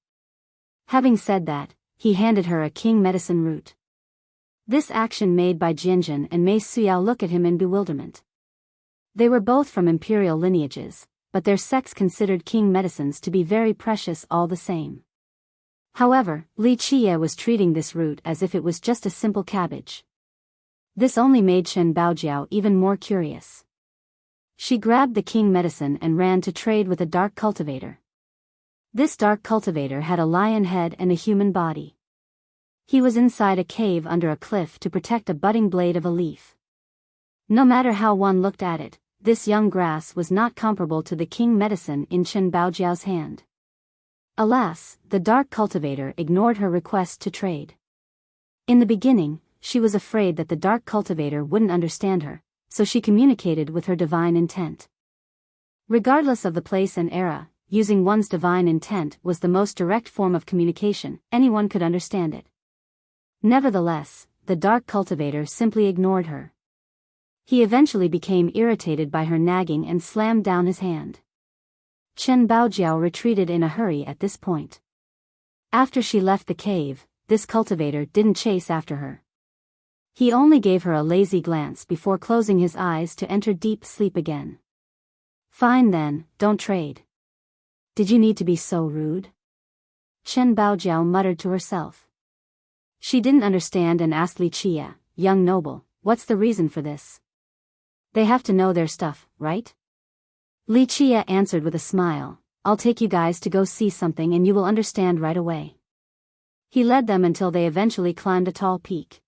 Having said that, he handed her a king medicine root. This action made by Jinjin and Mei Suyao look at him in bewilderment. They were both from imperial lineages, but their sects considered king medicines to be very precious all the same. However, Li Qie was treating this root as if it was just a simple cabbage. This only made Chen Baojiao even more curious. She grabbed the king medicine and ran to trade with a dark cultivator. This dark cultivator had a lion head and a human body. He was inside a cave under a cliff to protect a budding blade of a leaf. No matter how one looked at it, this young grass was not comparable to the king medicine in Chen Baojiao's hand. Alas, the dark cultivator ignored her request to trade. In the beginning, she was afraid that the dark cultivator wouldn't understand her, so she communicated with her divine intent. Regardless of the place and era, using one's divine intent was the most direct form of communication. Anyone could understand it. Nevertheless, the dark cultivator simply ignored her. He eventually became irritated by her nagging and slammed down his hand. Chen Baojiao retreated in a hurry at this point. After she left the cave, this cultivator didn't chase after her. He only gave her a lazy glance before closing his eyes to enter deep sleep again. Fine then, don't trade. Did you need to be so rude? Chen Baojiao muttered to herself. She didn't understand and asked Li Qie, young noble, what's the reason for this? They have to know their stuff, right? Li Qie answered with a smile, I'll take you guys to go see something and you will understand right away. He led them until they eventually climbed a tall peak.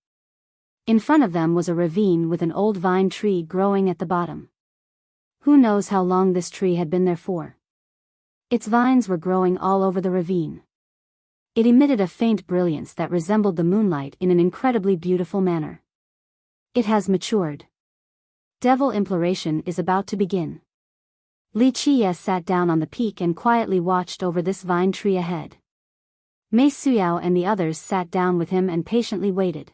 In front of them was a ravine with an old vine tree growing at the bottom. Who knows how long this tree had been there for? Its vines were growing all over the ravine. It emitted a faint brilliance that resembled the moonlight in an incredibly beautiful manner. It has matured. Devil imploration is about to begin. Li Qie sat down on the peak and quietly watched over this vine tree ahead. Mei Suyao and the others sat down with him and patiently waited.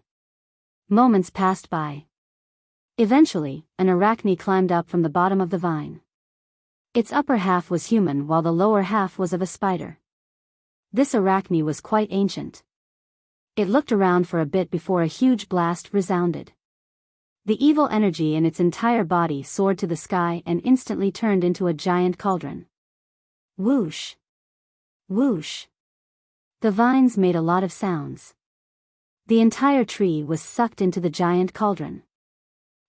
Moments passed by. Eventually, an arachne climbed up from the bottom of the vine. Its upper half was human while the lower half was of a spider. This arachne was quite ancient. It looked around for a bit before a huge blast resounded. The evil energy in its entire body soared to the sky and instantly turned into a giant cauldron. Whoosh! Whoosh! The vines made a lot of sounds. The entire tree was sucked into the giant cauldron.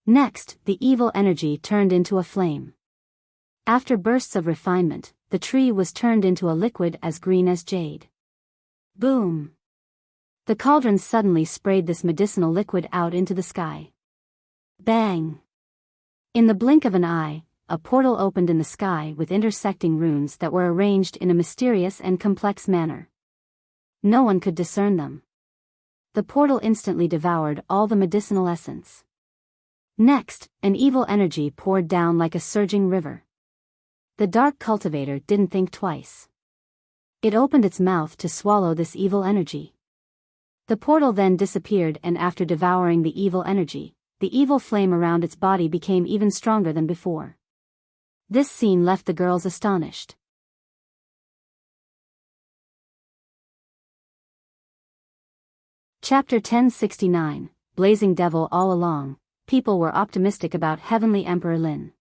Next, the evil energy turned into a flame. After bursts of refinement, the tree was turned into a liquid as green as jade. Boom! The cauldron suddenly sprayed this medicinal liquid out into the sky. Bang! In the blink of an eye, a portal opened in the sky with intersecting runes that were arranged in a mysterious and complex manner. No one could discern them. The portal instantly devoured all the medicinal essence. Next, an evil energy poured down like a surging river. The dark cultivator didn't think twice. It opened its mouth to swallow this evil energy. The portal then disappeared, and after devouring the evil energy, the evil flame around its body became even stronger than before. This scene left the girls astonished. Chapter 1069, Blazing Devil. All along, people were optimistic about Heavenly Emperor Lin.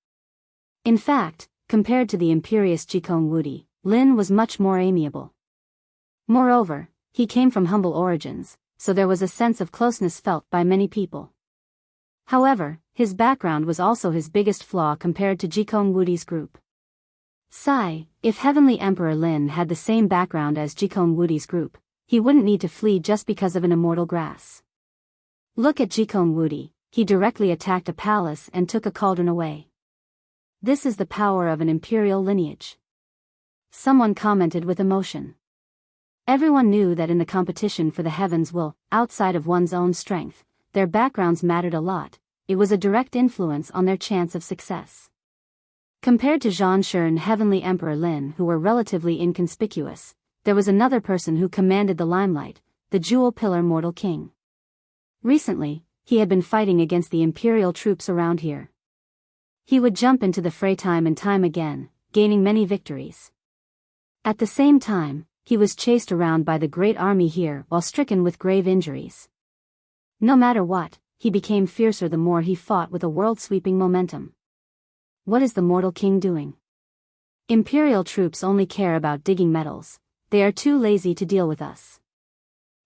In fact, compared to the imperious Jikong Wudi, Lin was much more amiable. Moreover, he came from humble origins, so there was a sense of closeness felt by many people. However, his background was also his biggest flaw compared to Jikong Wudi's group. If Heavenly Emperor Lin had the same background as Jikong Wudi's group, he wouldn't need to flee just because of an immortal grass. Look at Jikong Wudi, he directly attacked a palace and took a cauldron away. This is the power of an imperial lineage. Someone commented with emotion. Everyone knew that in the competition for the heavens outside of one's own strength, their backgrounds mattered a lot. It was a direct influence on their chance of success. Compared to Zhang Shi and Heavenly Emperor Lin, who were relatively inconspicuous, there was another person who commanded the limelight, the Jewel Pillar Mortal King. Recently, he had been fighting against the imperial troops around here. He would jump into the fray time and time again, gaining many victories. At the same time, he was chased around by the great army here while stricken with grave injuries. No matter what, he became fiercer the more he fought with a world-sweeping momentum. What is the Mortal King doing? Imperial troops only care about digging metals. They are too lazy to deal with us.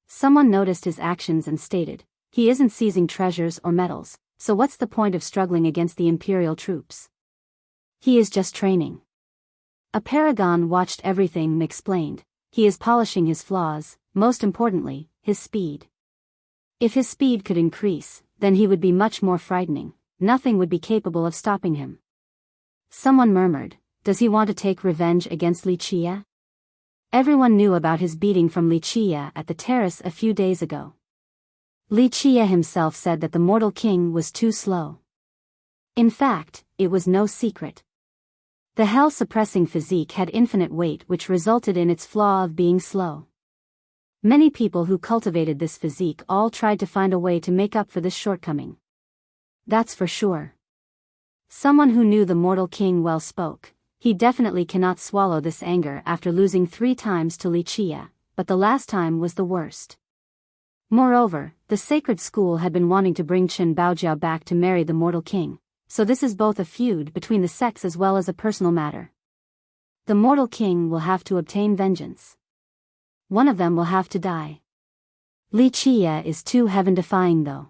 Someone noticed his actions and stated, he isn't seizing treasures or metals, so what's the point of struggling against the Imperial troops? He is just training. A paragon watched everything and explained, he is polishing his flaws, most importantly, his speed. If his speed could increase, then he would be much more frightening, nothing would be capable of stopping him. Someone murmured, does he want to take revenge against Li Chia? Everyone knew about his beating from Li Chia at the terrace a few days ago. Li Chia himself said that the Mortal King was too slow. In fact, it was no secret. The hell-suppressing physique had infinite weight, which resulted in its flaw of being slow. Many people who cultivated this physique all tried to find a way to make up for this shortcoming. That's for sure. Someone who knew the Mortal King well spoke, he definitely cannot swallow this anger after losing 3 times to Li Chia, but the last time was the worst. Moreover, the sacred school had been wanting to bring Chen Baojiao back to marry the Mortal King, so this is both a feud between the sects as well as a personal matter. The Mortal King will have to obtain vengeance. One of them will have to die. Li Chia is too heaven-defying though.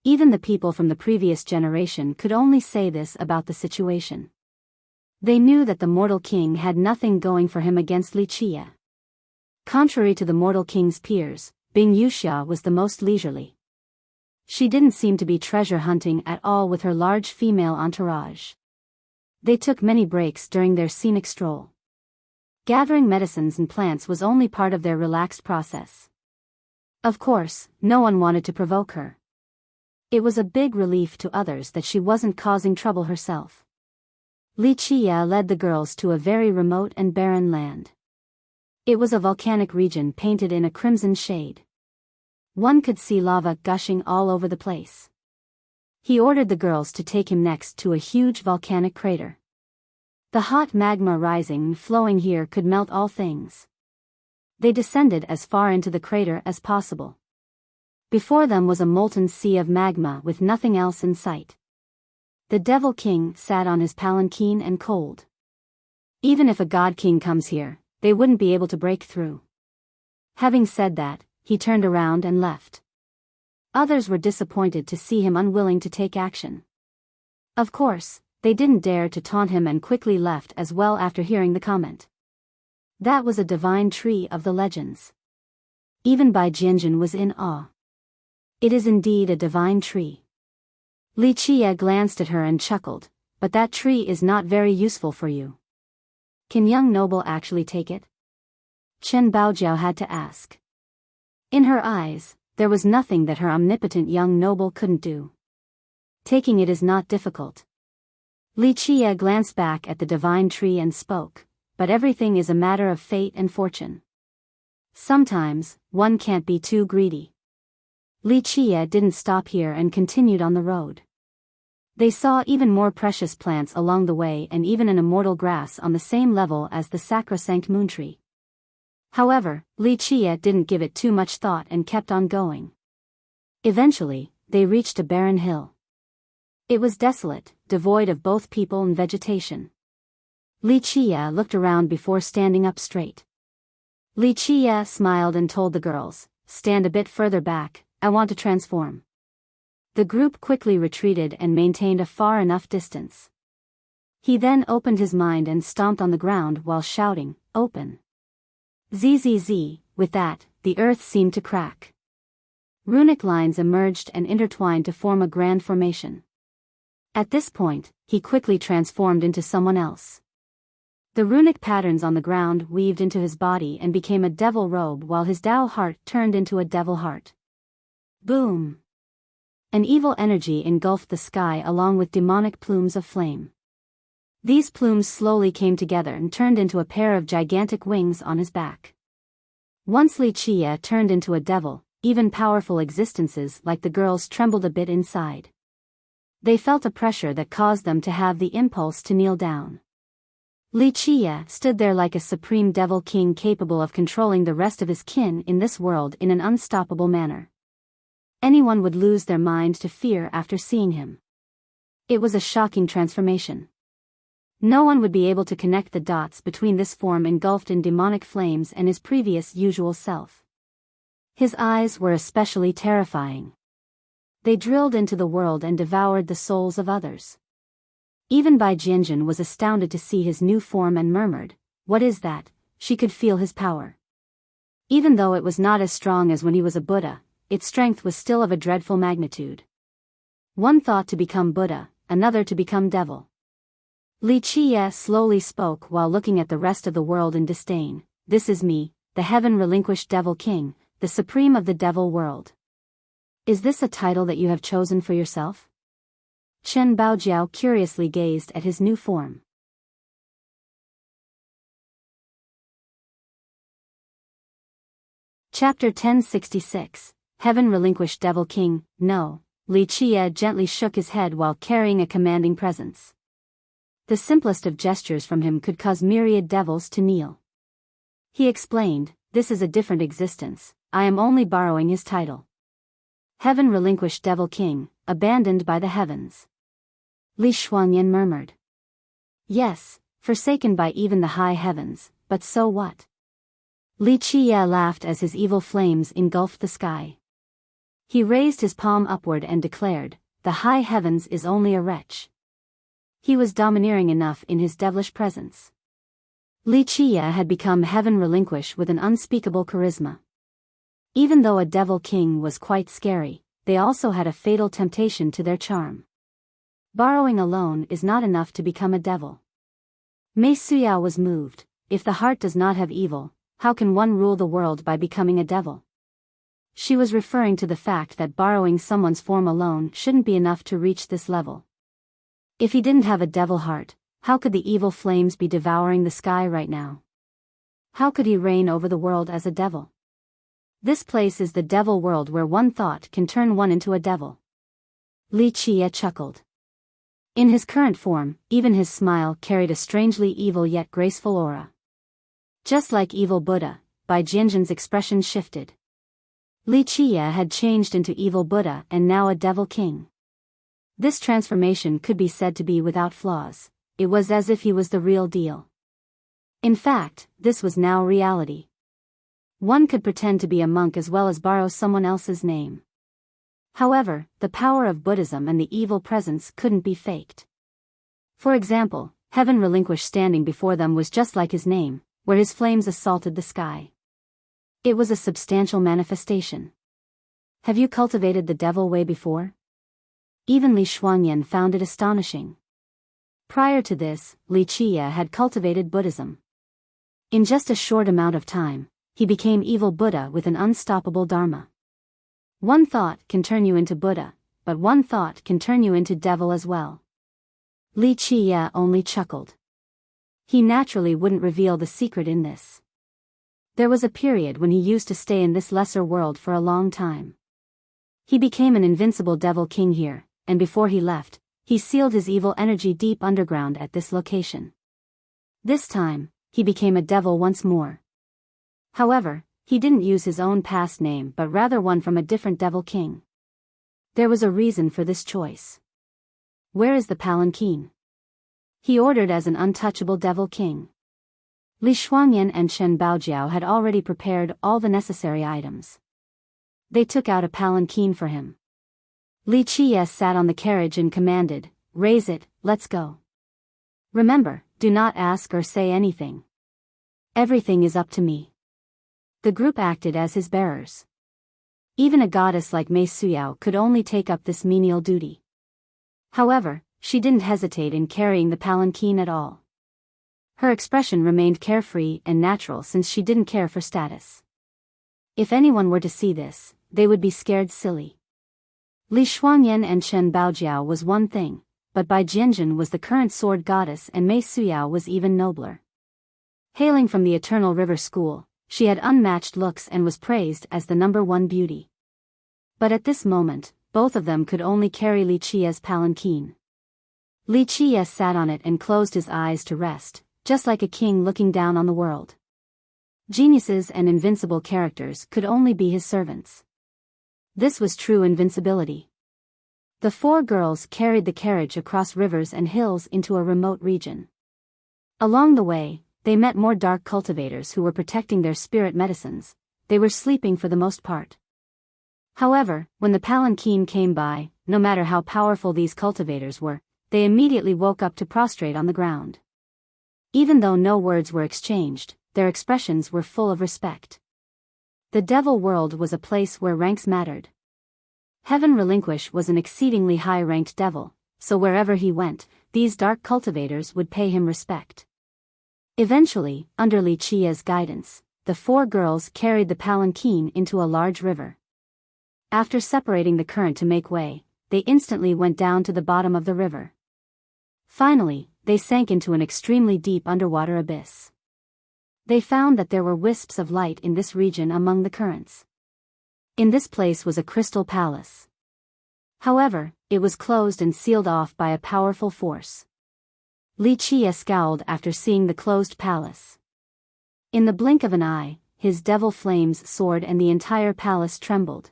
Even the people from the previous generation could only say this about the situation. They knew that the Mortal King had nothing going for him against Li Chia. Contrary to the Mortal King's peers, Bing Yuxia was the most leisurely. She didn't seem to be treasure hunting at all with her large female entourage. They took many breaks during their scenic stroll. Gathering medicines and plants was only part of their relaxed process. Of course, no one wanted to provoke her. It was a big relief to others that she wasn't causing trouble herself. Li Chia led the girls to a very remote and barren land. It was a volcanic region painted in a crimson shade. One could see lava gushing all over the place. He ordered the girls to take him next to a huge volcanic crater. The hot magma rising and flowing here could melt all things. They descended as far into the crater as possible. Before them was a molten sea of magma with nothing else in sight. The Devil King sat on his palanquin and cold. Even if a God King comes here, they wouldn't be able to break through. Having said that, he turned around and left. Others were disappointed to see him unwilling to take action. Of course, they didn't dare to taunt him and quickly left as well after hearing the comment. That was a divine tree of the legends. Even Bai Jianjun was in awe. It is indeed a divine tree. Li Qie glanced at her and chuckled, but that tree is not very useful for you. Can young noble actually take it? Chen Baojiao had to ask. In her eyes, there was nothing that her omnipotent young noble couldn't do. Taking it is not difficult. Li Qie glanced back at the divine tree and spoke, but everything is a matter of fate and fortune. Sometimes, one can't be too greedy. Li Qie didn't stop here and continued on the road. They saw even more precious plants along the way and even an immortal grass on the same level as the sacrosanct moon tree. However, Li Qie didn't give it too much thought and kept on going. Eventually, they reached a barren hill. It was desolate, devoid of both people and vegetation. Li Qie looked around before standing up straight. Li Qie smiled and told the girls, "Stand a bit further back, I want to transform." The group quickly retreated and maintained a far enough distance. He then opened his mind and stomped on the ground while shouting, "Open!" Zzz, with that, the earth seemed to crack. Runic lines emerged and intertwined to form a grand formation. At this point, he quickly transformed into someone else. The runic patterns on the ground weaved into his body and became a devil robe while his Dao heart turned into a devil heart. Boom! An evil energy engulfed the sky along with demonic plumes of flame. These plumes slowly came together and turned into a pair of gigantic wings on his back. Once Li Qie turned into a devil, even powerful existences like the girls trembled a bit inside. They felt a pressure that caused them to have the impulse to kneel down. Li Qie stood there like a supreme devil king capable of controlling the rest of his kin in this world in an unstoppable manner. Anyone would lose their mind to fear after seeing him. It was a shocking transformation. No one would be able to connect the dots between this form engulfed in demonic flames and his previous usual self. His eyes were especially terrifying. They drilled into the world and devoured the souls of others. Even Bai Jianjun was astounded to see his new form and murmured, "What is that?" She could feel his power. Even though it was not as strong as when he was a Buddha, its strength was still of a dreadful magnitude. One thought to become Buddha, another to become devil. Li Qie slowly spoke while looking at the rest of the world in disdain. "This is me, the heaven-relinquished Devil King, the supreme of the devil world. Is this a title that you have chosen for yourself?" Chen Baojiao curiously gazed at his new form. Chapter 1066, Heaven-relinquished Devil King. No, Li Qie gently shook his head while carrying a commanding presence. The simplest of gestures from him could cause myriad devils to kneel. He explained, "This is a different existence, I am only borrowing his title. Heaven-relinquished Devil King, abandoned by the heavens." Li Shuangyan murmured. "Yes, forsaken by even the high heavens, but so what?" Li Qie laughed as his evil flames engulfed the sky. He raised his palm upward and declared, "The high heavens is only a wretch." He was domineering enough in his devilish presence. Li Qie had become heaven-relinquished with an unspeakable charisma. Even though a devil king was quite scary, they also had a fatal temptation to their charm. Borrowing alone is not enough to become a devil. Mei Suyao was moved. If the heart does not have evil, how can one rule the world by becoming a devil? She was referring to the fact that borrowing someone's form alone shouldn't be enough to reach this level. If he didn't have a devil heart, how could the evil flames be devouring the sky right now? How could he reign over the world as a devil? This place is the devil world where one thought can turn one into a devil. Li Qie chuckled. In his current form, even his smile carried a strangely evil yet graceful aura. Just like evil Buddha, Bai Jianjun's expression shifted. Li Qia had changed into evil Buddha and now a devil king. This transformation could be said to be without flaws. It was as if he was the real deal. In fact, this was now reality. One could pretend to be a monk as well as borrow someone else's name. However, the power of Buddhism and the evil presence couldn't be faked. For example, heaven relinquished standing before them was just like his name, where his flames assaulted the sky. It was a substantial manifestation. Have you cultivated the devil way before? Even Li Shuangyan found it astonishing. Prior to this, Li Qia had cultivated Buddhism. In just a short amount of time, he became evil Buddha with an unstoppable dharma. One thought can turn you into Buddha, but one thought can turn you into devil as well. Li Qia only chuckled. He naturally wouldn't reveal the secret in this. There was a period when he used to stay in this lesser world for a long time. He became an invincible devil king here, and before he left, he sealed his evil energy deep underground at this location. This time, he became a devil once more. However, he didn't use his own past name but rather one from a different devil king. There was a reason for this choice. Where is the palanquin? He ordered as an untouchable devil king. Li Shuangyan and Shen Baojiao had already prepared all the necessary items. They took out a palanquin for him. Li Qia sat on the carriage and commanded, "Raise it, let's go. Remember, do not ask or say anything. Everything is up to me." The group acted as his bearers. Even a goddess like Mei Suyao could only take up this menial duty. However, she didn't hesitate in carrying the palanquin at all. Her expression remained carefree and natural since she didn't care for status. If anyone were to see this, they would be scared silly. Li Shuangyan and Shen Baojiao was one thing, but Bai Jianjun was the current sword goddess and Mei Suyao was even nobler. Hailing from the Eternal River School, she had unmatched looks and was praised as the #1 beauty. But at this moment, both of them could only carry Li Qia's palanquin. Li Qia sat on it and closed his eyes to rest, just like a king looking down on the world. Geniuses and invincible characters could only be his servants. This was true invincibility. The 4 girls carried the carriage across rivers and hills into a remote region. Along the way, they met more dark cultivators who were protecting their spirit medicines. They were sleeping for the most part. However, when the palanquin came by, no matter how powerful these cultivators were, they immediately woke up to prostrate on the ground. Even though no words were exchanged, their expressions were full of respect. The devil world was a place where ranks mattered. Heaven Relinquish was an exceedingly high-ranked devil, so wherever he went, these dark cultivators would pay him respect. Eventually, under Li Qia's guidance, the 4 girls carried the palanquin into a large river. After separating the current to make way, they instantly went down to the bottom of the river. Finally, they sank into an extremely deep underwater abyss. They found that there were wisps of light in this region among the currents. In this place was a crystal palace. However, it was closed and sealed off by a powerful force. Li Qia scowled after seeing the closed palace. In the blink of an eye, his devil flames soared and the entire palace trembled.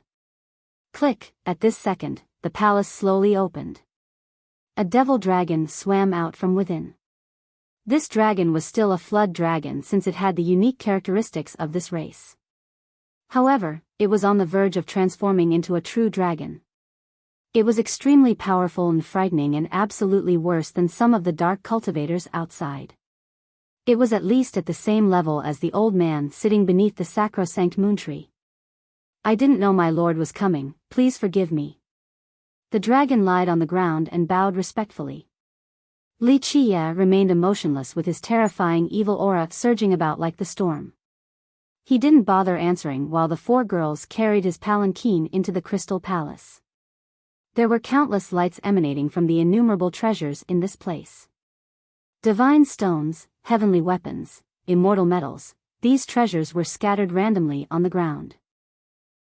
Click, at this second, the palace slowly opened. A devil dragon swam out from within. This dragon was still a flood dragon since it had the unique characteristics of this race. However, it was on the verge of transforming into a true dragon. It was extremely powerful and frightening and absolutely worse than some of the dark cultivators outside. It was at least at the same level as the old man sitting beneath the sacrosanct moon tree. "I didn't know my lord was coming, please forgive me." The dragon lied on the ground and bowed respectfully. Li Qia remained emotionless with his terrifying evil aura surging about like the storm. He didn't bother answering while the 4 girls carried his palanquin into the crystal palace. There were countless lights emanating from the innumerable treasures in this place. Divine stones, heavenly weapons, immortal metals, these treasures were scattered randomly on the ground.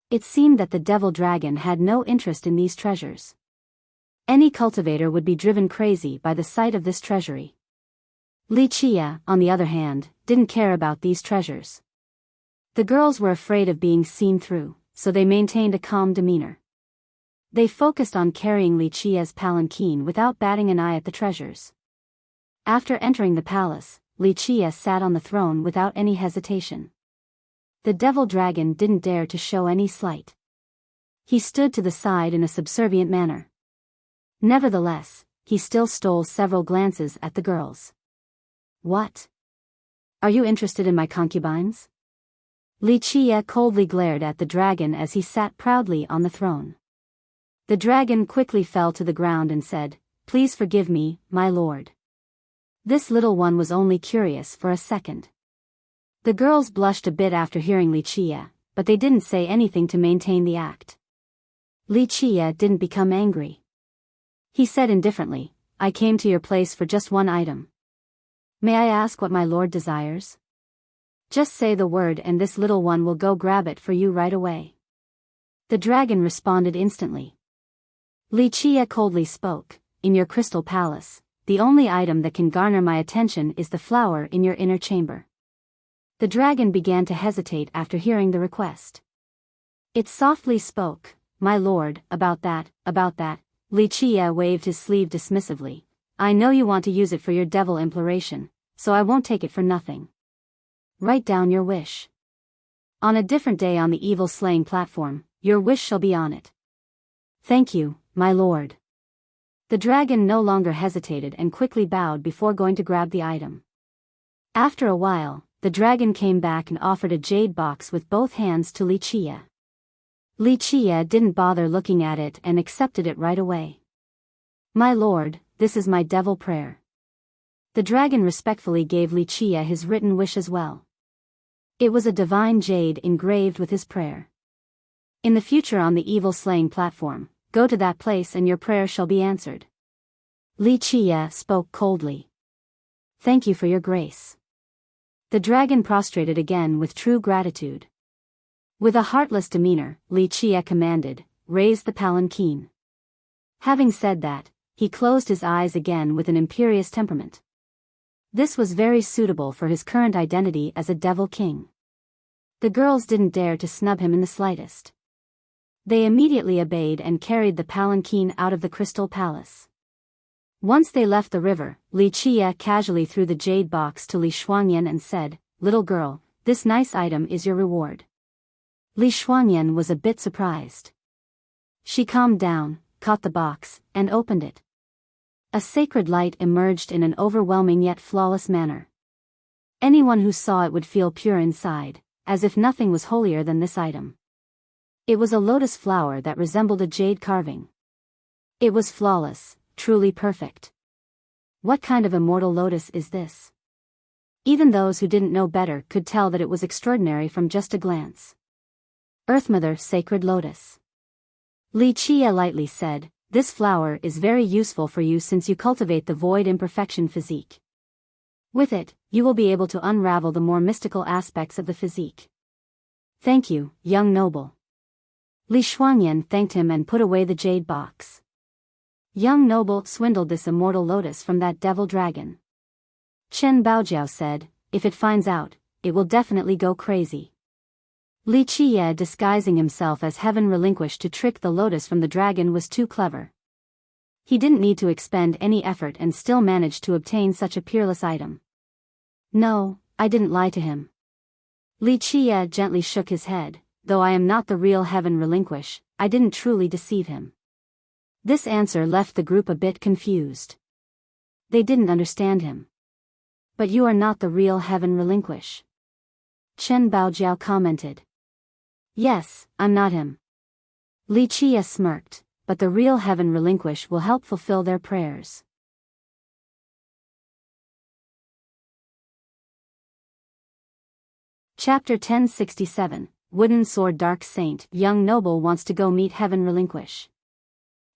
It seemed that the devil dragon had no interest in these treasures. Any cultivator would be driven crazy by the sight of this treasury. Li Qia, on the other hand, didn't care about these treasures. The girls were afraid of being seen through, so they maintained a calm demeanor. They focused on carrying Li Qia's palanquin without batting an eye at the treasures. After entering the palace, Li Qia sat on the throne without any hesitation. The devil dragon didn't dare to show any slight. He stood to the side in a subservient manner. Nevertheless, he still stole several glances at the girls. What? Are you interested in my concubines? Li Qia coldly glared at the dragon as he sat proudly on the throne. The dragon quickly fell to the ground and said, "Please forgive me, my lord. This little one was only curious for a second." The girls blushed a bit after hearing Li Qia, but they didn't say anything to maintain the act. Li Qia didn't become angry. He said indifferently, "I came to your place for just one item. May I ask what my lord desires? Just say the word and this little one will go grab it for you right away." The dragon responded instantly. Li Qia coldly spoke, "In your crystal palace, the only item that can garner my attention is the flower in your inner chamber." The dragon began to hesitate after hearing the request. It softly spoke, "My lord, about that. Li Qia waved his sleeve dismissively. "I know you want to use it for your devil imploration, so I won't take it for nothing. Write down your wish. On a different day on the evil slaying platform, your wish shall be on it." "Thank you, my lord." The dragon no longer hesitated and quickly bowed before going to grab the item. After a while, the dragon came back and offered a jade box with both hands to Li Qia. Li Qia didn't bother looking at it and accepted it right away. "My lord, this is my devil prayer." The dragon respectfully gave Li Qia his written wish as well. It was a divine jade engraved with his prayer. "In the future on the evil slaying platform, go to that place and your prayer shall be answered." Li Qia spoke coldly. "Thank you for your grace." The dragon prostrated again with true gratitude. With a heartless demeanor, Li Qia commanded, "Raise the palanquin." Having said that, he closed his eyes again with an imperious temperament. This was very suitable for his current identity as a devil king. The girls didn't dare to snub him in the slightest. They immediately obeyed and carried the palanquin out of the crystal palace. Once they left the river, Li Qia casually threw the jade box to Li Shuangyan and said, "Little girl, this nice item is your reward." Li Shuangyan was a bit surprised. She calmed down, caught the box, and opened it. A sacred light emerged in an overwhelming yet flawless manner. Anyone who saw it would feel pure inside, as if nothing was holier than this item. It was a lotus flower that resembled a jade carving. It was flawless, truly perfect. What kind of immortal lotus is this? Even those who didn't know better could tell that it was extraordinary from just a glance. Earthmother Sacred Lotus. Li Qia lightly said, "This flower is very useful for you since you cultivate the void imperfection physique. With it, you will be able to unravel the more mystical aspects of the physique." "Thank you, young noble." Li Shuangyan thanked him and put away the jade box. Young noble swindled this immortal lotus from that devil dragon. Chen Baojiao said, "If it finds out, it will definitely go crazy." Li Qia disguising himself as heaven relinquished to trick the lotus from the dragon was too clever. He didn't need to expend any effort and still managed to obtain such a peerless item. "No, I didn't lie to him." Li Qia gently shook his head, "Though I am not the real heaven relinquish, I didn't truly deceive him." This answer left the group a bit confused. They didn't understand him. "But you are not the real heaven relinquish," Chen Baojiao commented. "Yes, I'm not him." Li Qia smirked, "But the real heaven relinquish will help fulfill their prayers." Chapter 1067, Wooden Sword. Dark Saint. Young noble wants to go meet heaven relinquish.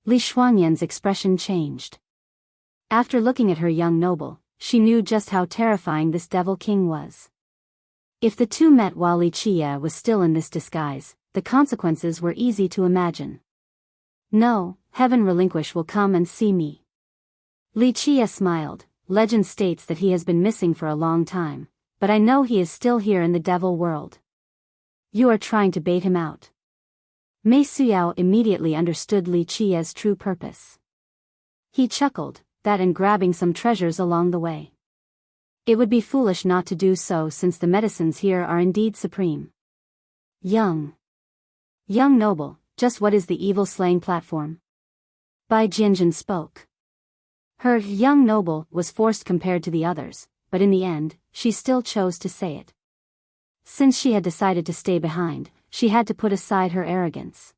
Li Shuangyan's expression changed. After looking at her young noble, she knew just how terrifying this devil king was. If the two met while Li Qia was still in this disguise, the consequences were easy to imagine. "No, heaven relinquish will come and see me." Li Qia smiled. "Legend states that he has been missing for a long time, but I know he is still here in the devil world." "You are trying to bait him out." Mei Suyao immediately understood Li Qiye's true purpose. He chuckled, that and grabbing some treasures along the way. It would be foolish not to do so since the medicines here are indeed supreme. Young noble, just what is the evil slaying platform? Bai Jinjin spoke. Her young noble was forced compared to the others, but in the end, she still chose to say it. Since she had decided to stay behind, she had to put aside her arrogance.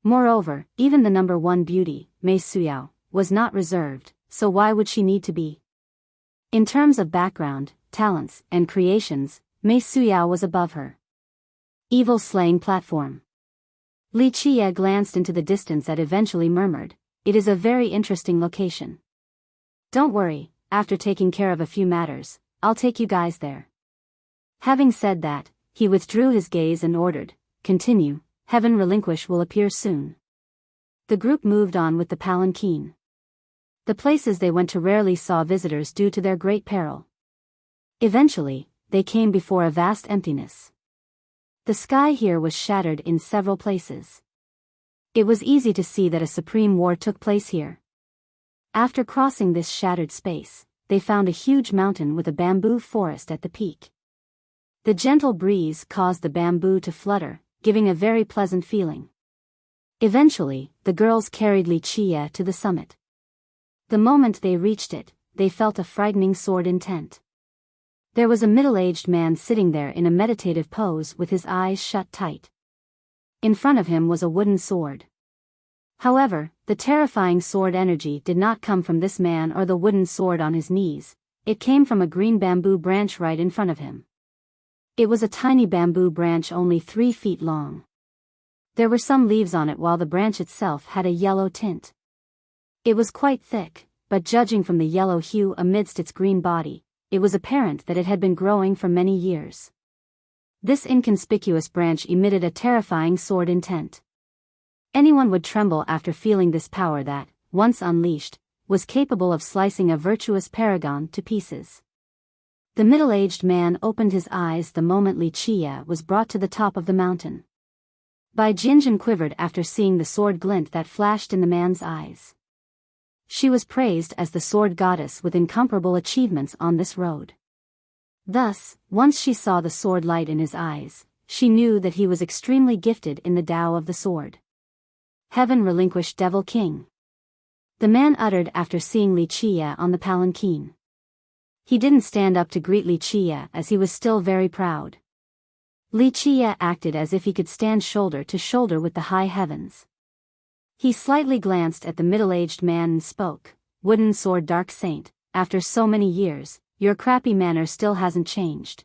Moreover, even the number one beauty, Mei Suyao, was not reserved, so why would she need to be? In terms of background, talents, and creations, Mei Suyao was above her. Evil slaying platform. Li Qiye glanced into the distance and eventually murmured, "It is a very interesting location. Don't worry, after taking care of a few matters, I'll take you guys there." Having said that, he withdrew his gaze and ordered, "Continue, Heaven Relinquish will appear soon." The group moved on with the palanquin. The places they went to rarely saw visitors due to their great peril. Eventually, they came before a vast emptiness. The sky here was shattered in several places. It was easy to see that a supreme war took place here. After crossing this shattered space, they found a huge mountain with a bamboo forest at the peak. The gentle breeze caused the bamboo to flutter, giving a very pleasant feeling. Eventually, the girls carried Li Qiye to the summit. The moment they reached it, they felt a frightening sword intent. There was a middle-aged man sitting there in a meditative pose with his eyes shut tight. In front of him was a wooden sword. However, the terrifying sword energy did not come from this man or the wooden sword on his knees, it came from a green bamboo branch right in front of him. It was a tiny bamboo branch only 3 feet long. There were some leaves on it while the branch itself had a yellow tint. It was quite thick, but judging from the yellow hue amidst its green body, it was apparent that it had been growing for many years. This inconspicuous branch emitted a terrifying sword intent. Anyone would tremble after feeling this power that, once unleashed, was capable of slicing a virtuous paragon to pieces. The middle-aged man opened his eyes the moment Li Qiye was brought to the top of the mountain. Bai Jinjin quivered after seeing the sword glint that flashed in the man's eyes. She was praised as the sword goddess with incomparable achievements on this road. Thus, once she saw the sword light in his eyes, she knew that he was extremely gifted in the Tao of the sword. Heaven Relinquish Devil King. The man uttered after seeing Li Qiye on the palanquin. He didn't stand up to greet Li Qiye as he was still very proud. Li Qiye acted as if he could stand shoulder to shoulder with the high heavens. He slightly glanced at the middle-aged man and spoke, "Wooden sword dark saint, after so many years, your crappy manner still hasn't changed.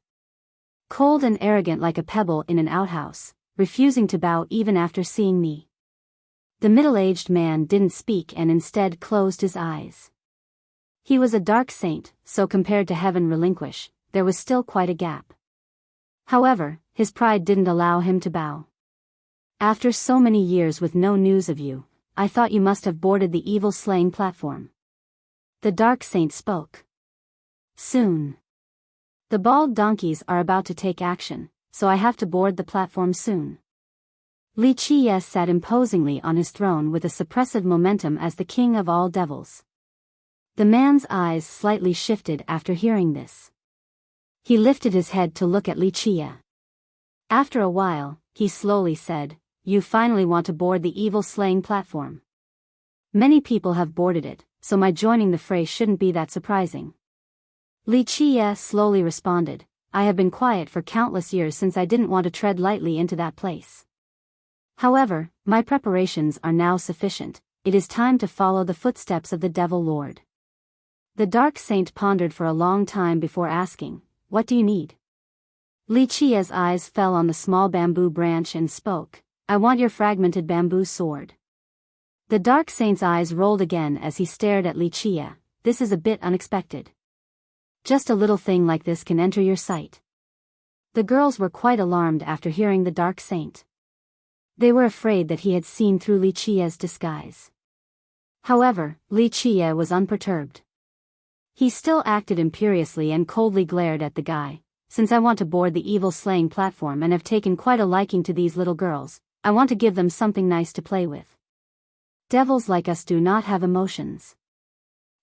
Cold and arrogant like a pebble in an outhouse, refusing to bow even after seeing me." The middle-aged man didn't speak and instead closed his eyes. He was a dark saint, so compared to Heaven Relinquish, there was still quite a gap. However, his pride didn't allow him to bow. "After so many years with no news of you, I thought you must have boarded the evil slaying platform." The dark saint spoke. "Soon. The bald donkeys are about to take action, so I have to board the platform soon." Li Qiye sat imposingly on his throne with a suppressive momentum as the king of all devils. The man's eyes slightly shifted after hearing this. He lifted his head to look at Li Qiye. After a while, he slowly said, "You finally want to board the evil slaying platform. Many people have boarded it, so my joining the fray shouldn't be that surprising." Li Qiye slowly responded, "I have been quiet for countless years since I didn't want to tread lightly into that place. However, my preparations are now sufficient, it is time to follow the footsteps of the Devil Lord." The dark saint pondered for a long time before asking, "What do you need?" Li Qiye's eyes fell on the small bamboo branch and spoke, "I want your fragmented bamboo sword." The dark saint's eyes rolled again as he stared at Li Qiye. "This is a bit unexpected. Just a little thing like this can enter your sight." The girls were quite alarmed after hearing the dark saint. They were afraid that he had seen through Li Qiye's disguise. However, Li Qiye was unperturbed. He still acted imperiously and coldly glared at the guy. "Since I want to board the evil slaying platform and have taken quite a liking to these little girls, I want to give them something nice to play with. Devils like us do not have emotions.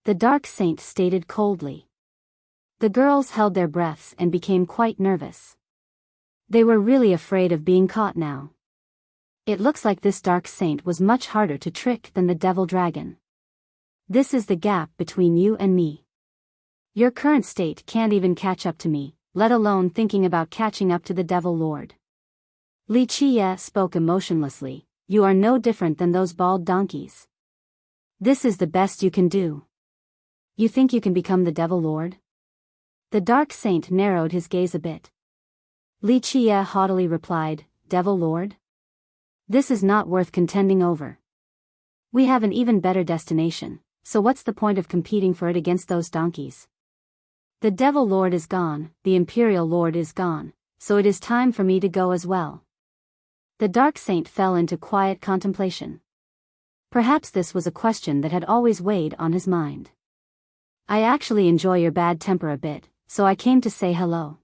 The dark saint stated coldly. The girls held their breaths and became quite nervous. They were really afraid of being caught now. It looks like this dark saint was much harder to trick than the devil dragon. This is the gap between you and me. Your current state can't even catch up to me, let alone thinking about catching up to the devil lord. Li Qie spoke emotionlessly. You are no different than those bald donkeys. This is the best you can do. You think you can become the devil lord? The dark saint narrowed his gaze a bit. Li Qie haughtily replied, Devil lord? This is not worth contending over. We have an even better destination, so what's the point of competing for it against those donkeys? The devil lord is gone, the imperial lord is gone, so it is time for me to go as well. The dark saint fell into quiet contemplation. Perhaps this was a question that had always weighed on his mind. I actually enjoy your bad temper a bit, so I came to say hello.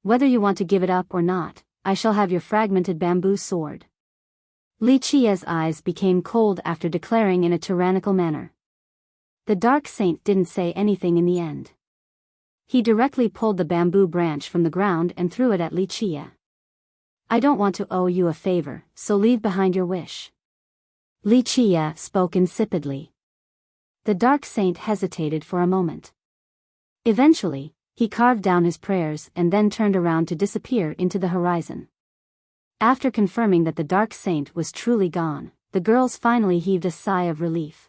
Whether you want to give it up or not, I shall have your fragmented bamboo sword. Li Qie's eyes became cold after declaring in a tyrannical manner. The dark saint didn't say anything in the end. He directly pulled the bamboo branch from the ground and threw it at Li Qie. I don't want to owe you a favor, so leave behind your wish. Li Qie spoke insipidly. The dark saint hesitated for a moment. Eventually, he carved down his prayers and then turned around to disappear into the horizon. After confirming that the dark saint was truly gone, the girls finally heaved a sigh of relief.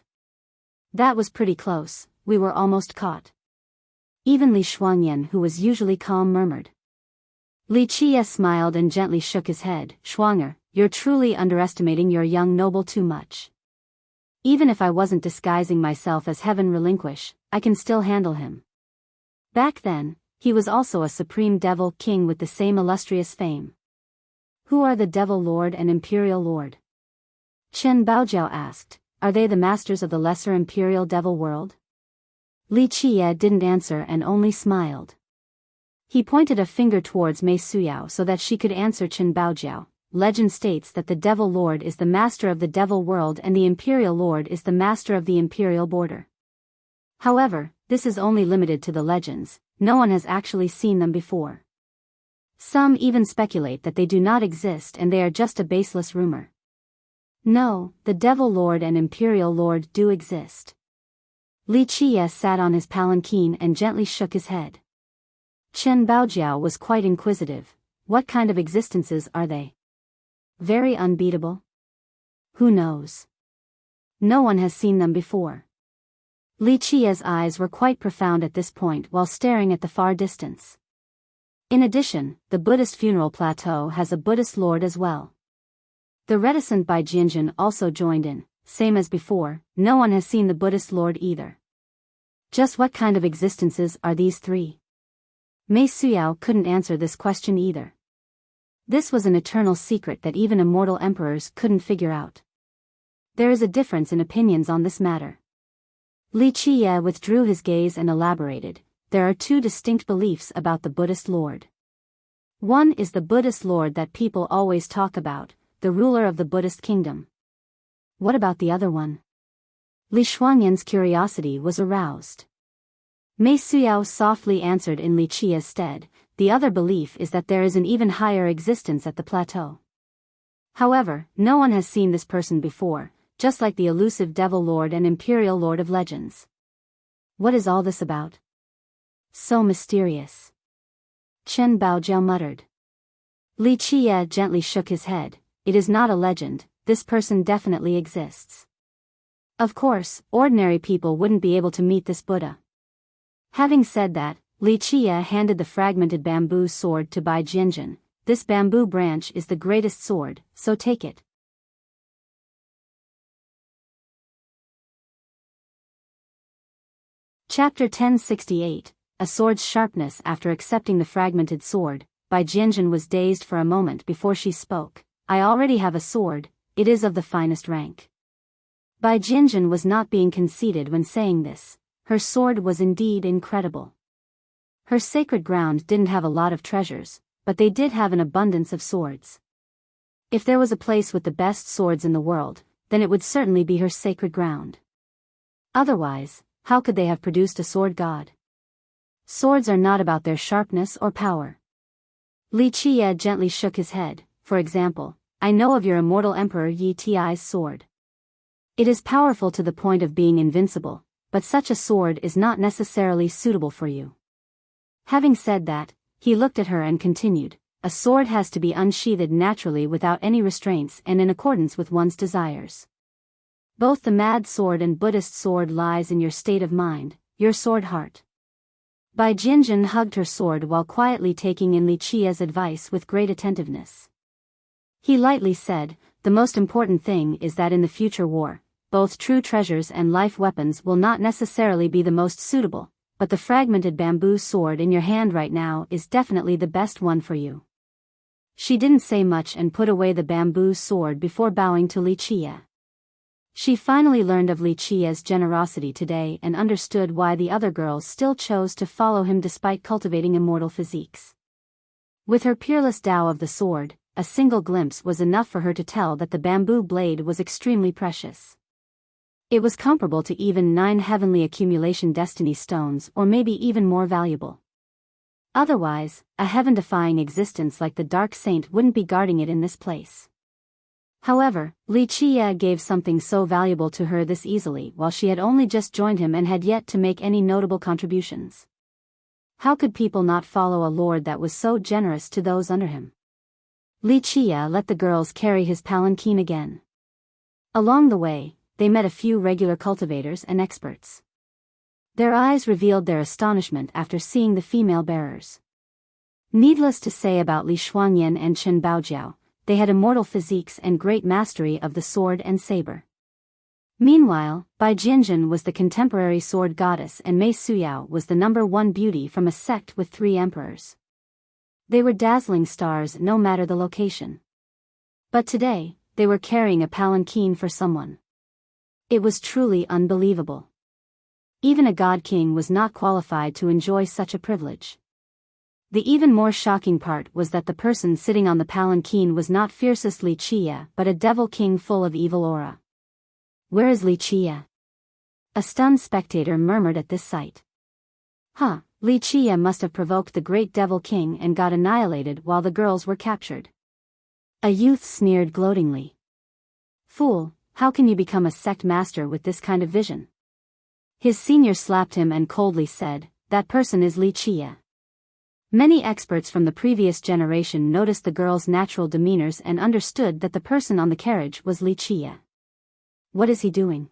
That was pretty close, we were almost caught. Even Li Shuangyan, who was usually calm, murmured. Li Qie smiled and gently shook his head. Shuanger, you're truly underestimating your young noble too much. Even if I wasn't disguising myself as Heaven Relinquish, I can still handle him. Back then, he was also a supreme devil king with the same illustrious fame. Who are the devil lord and imperial lord? Chen Baojiao asked. Are they the masters of the lesser imperial devil world? Li Qie didn't answer and only smiled. He pointed a finger towards Mei Suyao so that she could answer Chen Baojiao. Legend states that the devil lord is the master of the devil world and the imperial lord is the master of the imperial border. However, this is only limited to the legends, no one has actually seen them before. Some even speculate that they do not exist and they are just a baseless rumor. No, the devil lord and imperial lord do exist. Li Qie sat on his palanquin and gently shook his head. Chen Baojiao was quite inquisitive. What kind of existences are they? Very unbeatable? Who knows? No one has seen them before. Li Qie's eyes were quite profound at this point while staring at the far distance. In addition, the Buddhist funeral plateau has a Buddhist lord as well. The reticent Bai Jianjun also joined in. Same as before, no one has seen the Buddhist lord either. Just what kind of existences are these three? Mei Suyao couldn't answer this question either. This was an eternal secret that even immortal emperors couldn't figure out. There is a difference in opinions on this matter. Li Qie withdrew his gaze and elaborated. There are two distinct beliefs about the Buddhist lord. One is the Buddhist lord that people always talk about, the ruler of the Buddhist kingdom. What about the other one? Li Shuangyan's curiosity was aroused. Mei Suyao softly answered in Li Qie's stead. The other belief is that there is an even higher existence at the plateau. However, no one has seen this person before, just like the elusive devil lord and imperial lord of legends. What is all this about? So mysterious. Chen Baojiao muttered. Li Qie gently shook his head. It is not a legend, this person definitely exists. Of course, ordinary people wouldn't be able to meet this Buddha. Having said that, Li Qie handed the fragmented bamboo sword to Bai Jianjun. This bamboo branch is the greatest sword, so take it. Chapter 1068, A Sword's Sharpness. After accepting the fragmented sword, Bai Jianjun was dazed for a moment before she spoke. I already have a sword, it is of the finest rank. Bai Jianjun was not being conceited when saying this. Her sword was indeed incredible. Her sacred ground didn't have a lot of treasures, but they did have an abundance of swords. If there was a place with the best swords in the world, then it would certainly be her sacred ground. Otherwise, how could they have produced a sword god? Swords are not about their sharpness or power. Li Qie gently shook his head. For example, I know of your immortal Emperor Yi Ti's sword. It is powerful to the point of being invincible, but such a sword is not necessarily suitable for you. Having said that, he looked at her and continued, a sword has to be unsheathed naturally without any restraints and in accordance with one's desires. Both the mad sword and Buddhist sword lies in your state of mind, your sword heart. Bai Jianjun hugged her sword while quietly taking in Li Qie's advice with great attentiveness. He lightly said, the most important thing is that in the future war, both true treasures and life weapons will not necessarily be the most suitable, but the fragmented bamboo sword in your hand right now is definitely the best one for you. She didn't say much and put away the bamboo sword before bowing to Li Qie. She finally learned of Li Qie's generosity today and understood why the other girls still chose to follow him despite cultivating immortal physiques. With her peerless Tao of the sword, a single glimpse was enough for her to tell that the bamboo blade was extremely precious. It was comparable to even 9 heavenly accumulation destiny stones or maybe even more valuable. Otherwise, a heaven-defying existence like the Dark Saint wouldn't be guarding it in this place. However, Li Qie gave something so valuable to her this easily while she had only just joined him and had yet to make any notable contributions. How could people not follow a lord that was so generous to those under him? Li Qie let the girls carry his palanquin again. Along the way, they met a few regular cultivators and experts. Their eyes revealed their astonishment after seeing the female bearers. Needless to say about Li Shuangyan and Chen Baojiao, they had immortal physiques and great mastery of the sword and saber. Meanwhile, Bai Jianjun was the contemporary sword goddess and Mei Suyao was the #1 beauty from a sect with 3 emperors. They were dazzling stars no matter the location. But today, they were carrying a palanquin for someone. It was truly unbelievable. Even a god king was not qualified to enjoy such a privilege. The even more shocking part was that the person sitting on the palanquin was not fiercest Li Qie but a devil king full of evil aura. Where is Li Qie? A stunned spectator murmured at this sight. Li Qie must have provoked the great devil king and got annihilated while the girls were captured. A youth sneered gloatingly. Fool, how can you become a sect master with this kind of vision? His senior slapped him and coldly said, that person is Li Qie. Many experts from the previous generation noticed the girls' natural demeanors and understood that the person on the carriage was Li Qie. What is he doing?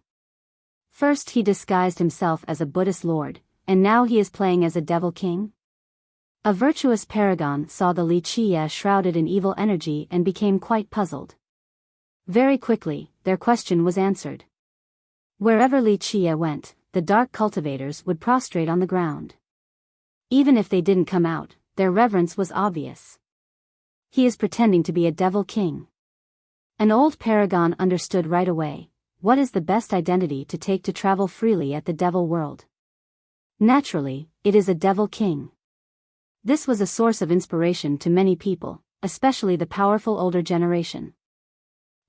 First he disguised himself as a Buddhist lord, and now he is playing as a devil king? A virtuous paragon saw the Li Qie shrouded in evil energy and became quite puzzled. Very quickly, their question was answered. Wherever Li Qie went, the dark cultivators would prostrate on the ground. Even if they didn't come out, their reverence was obvious. He is pretending to be a devil king. An old paragon understood right away, what is the best identity to take to travel freely at the devil world? Naturally, it is a devil king. This was a source of inspiration to many people, especially the powerful older generation.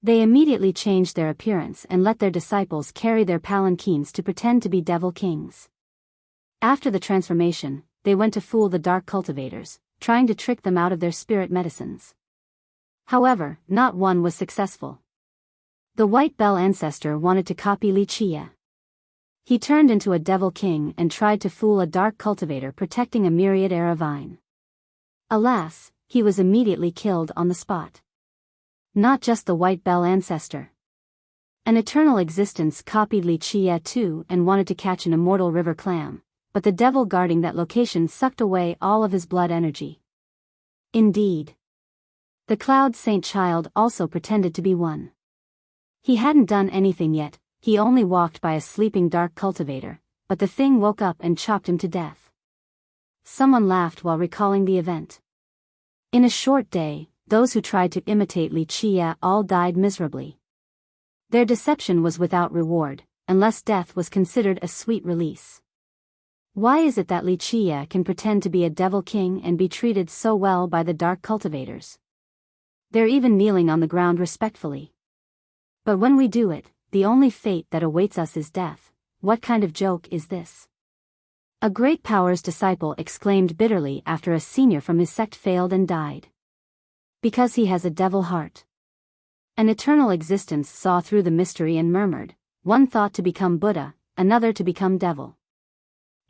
They immediately changed their appearance and let their disciples carry their palanquins to pretend to be devil kings. After the transformation, they went to fool the dark cultivators, trying to trick them out of their spirit medicines. However, not one was successful. The White Bell ancestor wanted to copy Li Qie. He turned into a devil king and tried to fool a dark cultivator protecting a myriad era vine. Alas, he was immediately killed on the spot. Not just the White Bell ancestor. An eternal existence copied Li Qie too and wanted to catch an immortal river clam, but the devil guarding that location sucked away all of his blood energy. Indeed. The Cloud Saint child also pretended to be one. He hadn't done anything yet, he only walked by a sleeping dark cultivator, but the thing woke up and chopped him to death. Someone laughed while recalling the event. In a short day, those who tried to imitate Li Qie all died miserably. Their deception was without reward, unless death was considered a sweet release. Why is it that Li Qie can pretend to be a devil king and be treated so well by the dark cultivators? They're even kneeling on the ground respectfully. But when we do it, the only fate that awaits us is death. What kind of joke is this? A great power's disciple exclaimed bitterly after a senior from his sect failed and died. Because he has a devil heart. An eternal existence saw through the mystery and murmured, one thought to become Buddha, another to become devil.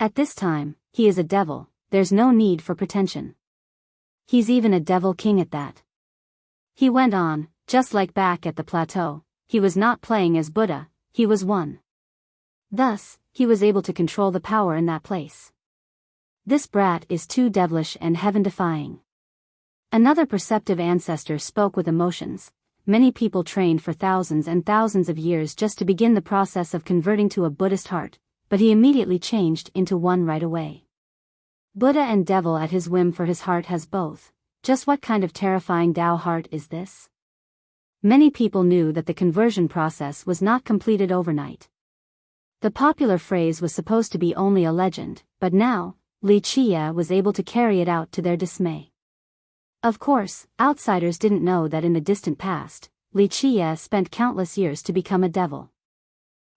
At this time, he is a devil, there's no need for pretension. He's even a devil king at that. He went on, just like back at the plateau, he was not playing as Buddha, he was one. Thus, he was able to control the power in that place. This brat is too devilish and heaven-defying. Another perceptive ancestor spoke with emotions. Many people trained for thousands and thousands of years just to begin the process of converting to a Buddhist heart, but he immediately changed into one right away. Buddha and devil at his whim, for his heart has both. Just what kind of terrifying Tao heart is this? Many people knew that the conversion process was not completed overnight. The popular phrase was supposed to be only a legend, but now, Li Qia was able to carry it out to their dismay. Of course, outsiders didn't know that in the distant past, Li Qia spent countless years to become a devil.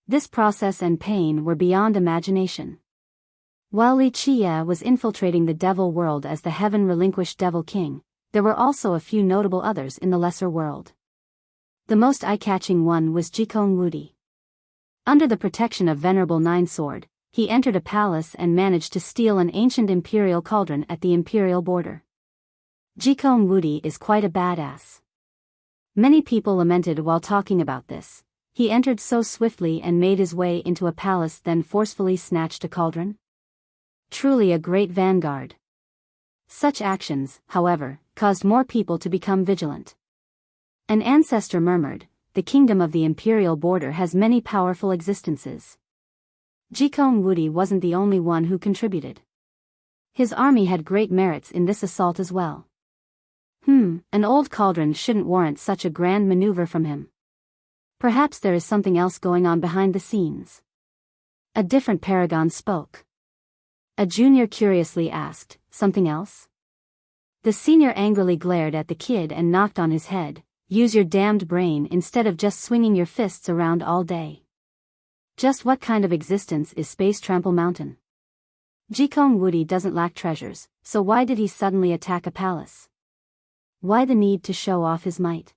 This process and pain were beyond imagination. While Li Qia was infiltrating the devil world as the heaven-relinquished devil king, there were also a few notable others in the lesser world. The most eye-catching one was Jikong Wudi. Under the protection of Venerable Nine Sword, he entered a palace and managed to steal an ancient imperial cauldron at the imperial border. Jikong Wudi is quite a badass. Many people lamented while talking about this. He entered so swiftly and made his way into a palace, then forcefully snatched a cauldron. Truly a great vanguard. Such actions, however, caused more people to become vigilant. An ancestor murmured, the kingdom of the imperial border has many powerful existences. Jikong Wudi wasn't the only one who contributed. His army had great merits in this assault as well. An old cauldron shouldn't warrant such a grand maneuver from him. Perhaps there is something else going on behind the scenes. A different paragon spoke. A junior curiously asked, something else? The senior angrily glared at the kid and knocked on his head, use your damned brain instead of just swinging your fists around all day. Just what kind of existence is Space Trample Mountain? Jikong Wudi doesn't lack treasures, so why did he suddenly attack a palace? Why the need to show off his might?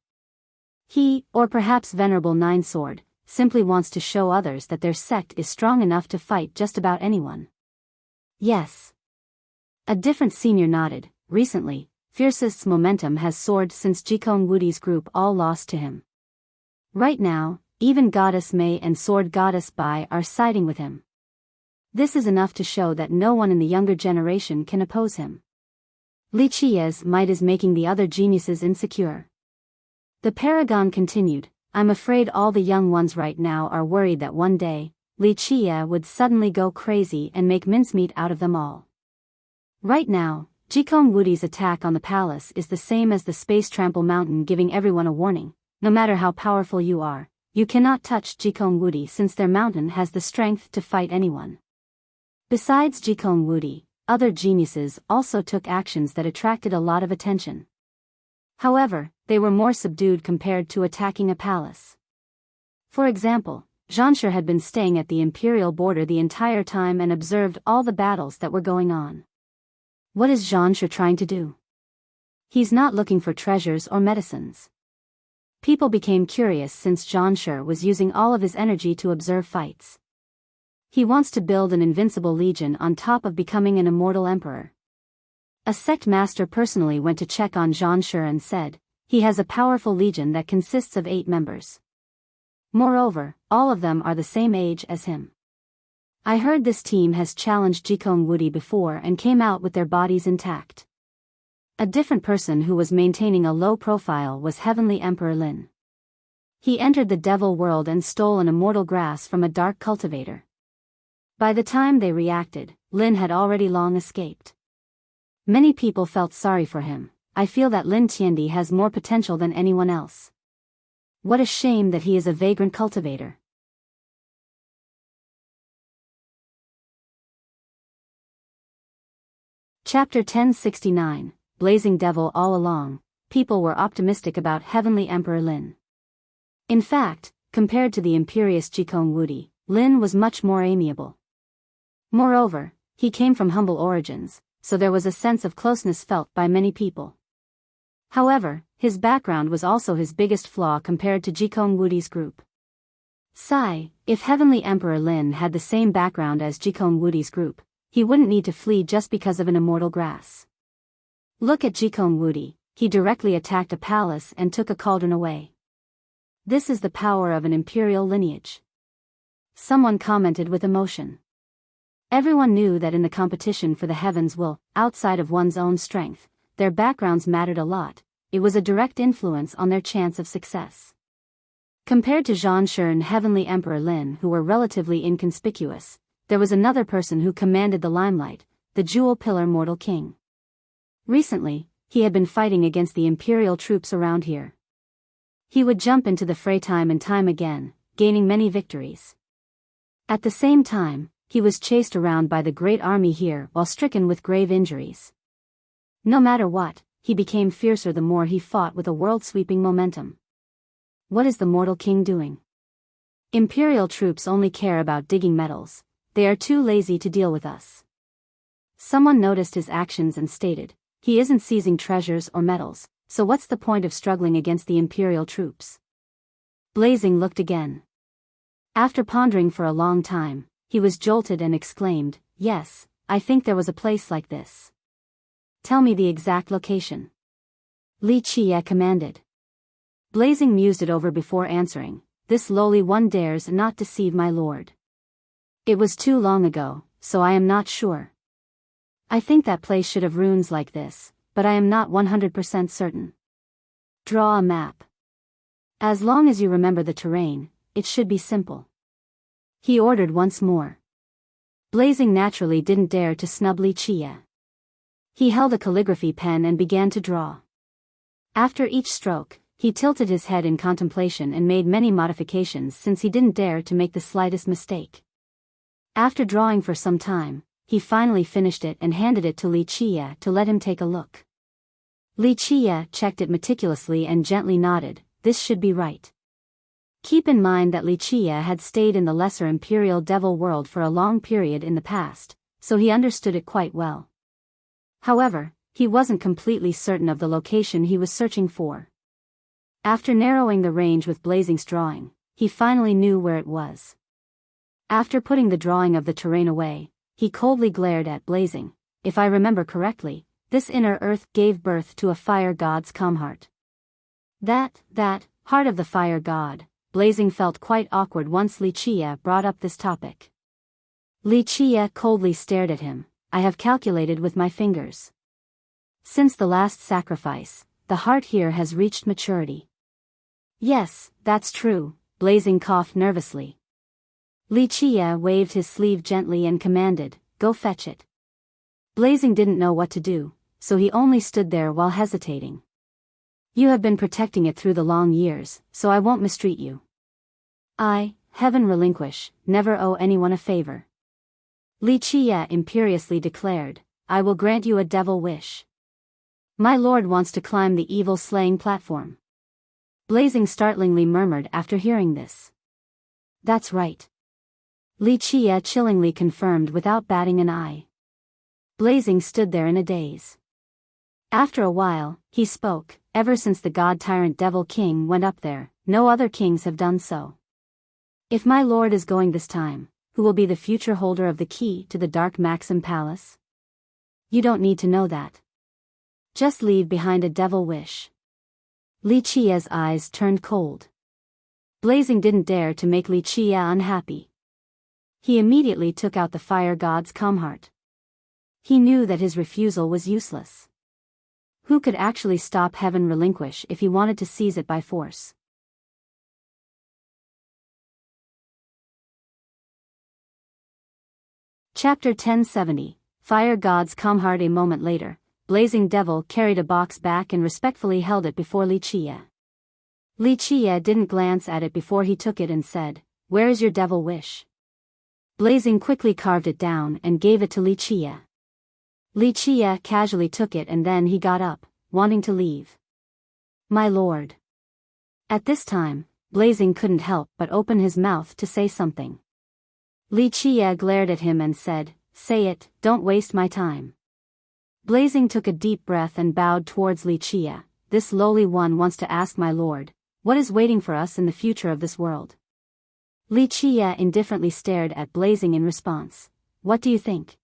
He, or perhaps Venerable Nine Sword, simply wants to show others that their sect is strong enough to fight just about anyone. Yes. A different senior nodded. Recently, Fiercest's momentum has soared since Jikong Wudi's group all lost to him. Right now, even Goddess Mei and Sword Goddess Bai are siding with him. This is enough to show that no one in the younger generation can oppose him. Li Qia's might is making the other geniuses insecure. The paragon continued, I'm afraid all the young ones right now are worried that one day, Li Qia would suddenly go crazy and make mincemeat out of them all. Right now, Jikong Wudi's attack on the palace is the same as the Space Trample Mountain, giving everyone a warning. No matter how powerful you are, you cannot touch Jikong Wudi since their mountain has the strength to fight anyone. Besides Jikong Wudi, other geniuses also took actions that attracted a lot of attention. However, they were more subdued compared to attacking a palace. For example, Zhanshe had been staying at the imperial border the entire time and observed all the battles that were going on. What is Zhanshe trying to do? He's not looking for treasures or medicines. People became curious since Zhanshe was using all of his energy to observe fights. He wants to build an invincible legion on top of becoming an immortal emperor. A sect master personally went to check on Zhanshe and said, he has a powerful legion that consists of 8 members. Moreover, all of them are the same age as him. I heard this team has challenged Jikong Wudi before and came out with their bodies intact. A different person who was maintaining a low profile was Heavenly Emperor Lin. He entered the devil world and stole an immortal grass from a dark cultivator. By the time they reacted, Lin had already long escaped. Many people felt sorry for him. I feel that Lin Tiandi has more potential than anyone else. What a shame that he is a vagrant cultivator. Chapter 1069, Blazing Devil. All along, people were optimistic about Heavenly Emperor Lin. In fact, compared to the imperious Jikong Wudi, Lin was much more amiable. Moreover, he came from humble origins, so there was a sense of closeness felt by many people. However, his background was also his biggest flaw compared to Jikong Wudi's group. If Heavenly Emperor Lin had the same background as Jikong Wudi's group, he wouldn't need to flee just because of an immortal grass. Look at Jikong Wudi, he directly attacked a palace and took a cauldron away. This is the power of an imperial lineage. Someone commented with emotion. Everyone knew that in the competition for the heavens outside of one's own strength, their backgrounds mattered a lot. It was a direct influence on their chance of success. Compared to Zhang Shi and Heavenly Emperor Lin, who were relatively inconspicuous, there was another person who commanded the limelight, the Jewel Pillar Mortal King. Recently, he had been fighting against the imperial troops around here. He would jump into the fray time and time again, gaining many victories. At the same time, he was chased around by the great army here while stricken with grave injuries. No matter what, he became fiercer the more he fought with a world-sweeping momentum. What is the Mortal King doing? Imperial troops only care about digging metals. They are too lazy to deal with us. Someone noticed his actions and stated, he isn't seizing treasures or metals, so what's the point of struggling against the Imperial troops? Blazing looked again. After pondering for a long time, he was jolted and exclaimed, yes, I think there was a place like this. Tell me the exact location. Li Qie commanded. Blazing mused it over before answering, this lowly one dares not deceive my lord. It was too long ago, so I am not sure. I think that place should have runes like this, but I am not 100% certain. Draw a map. As long as you remember the terrain, it should be simple. He ordered once more. Blazing naturally didn't dare to snub Li Qie. He held a calligraphy pen and began to draw. After each stroke, he tilted his head in contemplation and made many modifications since he didn't dare to make the slightest mistake. After drawing for some time, he finally finished it and handed it to Li Qie to let him take a look. Li Qie checked it meticulously and gently nodded, this should be right. Keep in mind that Li Qie had stayed in the lesser imperial devil world for a long period in the past, so he understood it quite well. However, he wasn't completely certain of the location he was searching for. After narrowing the range with Blazing's drawing, he finally knew where it was. After putting the drawing of the terrain away, he coldly glared at Blazing. If I remember correctly, this inner earth gave birth to a fire god's calm heart. That heart of the fire god. Blazing felt quite awkward once Li Qie brought up this topic. Li Qie coldly stared at him. I have calculated with my fingers. Since the last sacrifice, the heart here has reached maturity. Yes, that's true, Blazing coughed nervously. Li Qie waved his sleeve gently and commanded, go fetch it. Blazing didn't know what to do, so he only stood there while hesitating. You have been protecting it through the long years, so I won't mistreat you. I, heaven relinquish, never owe anyone a favor. Li Qie imperiously declared, I will grant you a devil wish. My lord wants to climb the evil-slaying platform. Blazing startlingly murmured after hearing this. That's right. Li Qie chillingly confirmed without batting an eye. Blazing stood there in a daze. After a while, he spoke, ever since the god-tyrant Devil King went up there, no other kings have done so. If my lord is going this time, who will be the future holder of the key to the Dark Maxim Palace? You don't need to know that. Just leave behind a devil wish. Li Qie's eyes turned cold. Blazing didn't dare to make Li Qie unhappy. He immediately took out the fire god's calm heart. He knew that his refusal was useless. Who could actually stop Heaven Relinquish if he wanted to seize it by force? Chapter 1070, Fire God's Calm Heart. A moment later, Blazing Devil carried a box back and respectfully held it before Li Qie. Li Qie didn't glance at it before he took it and said, where is your devil wish? Blazing quickly carved it down and gave it to Li Qie. Li Qie casually took it and then he got up, wanting to leave. My lord. At this time, Blazing couldn't help but open his mouth to say something. Li Qie glared at him and said, "Say it, don't waste my time." Blazing took a deep breath and bowed towards Li Qie. "This lowly one wants to ask my lord, what is waiting for us in the future of this world?" Li Qie indifferently stared at Blazing in response. "What do you think?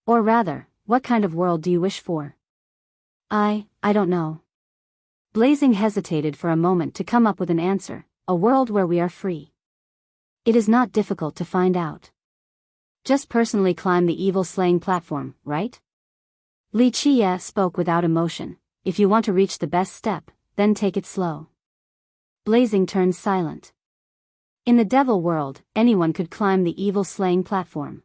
Or rather, what kind of world do you wish for?" I don't know." Blazing hesitated for a moment to come up with an answer. "A world where we are free. It is not difficult to find out. Just personally climb the evil-slaying platform, right?" Li Qie spoke without emotion. "If you want to reach the best step, then take it slow." Blazing turned silent. In the devil world, anyone could climb the evil-slaying platform.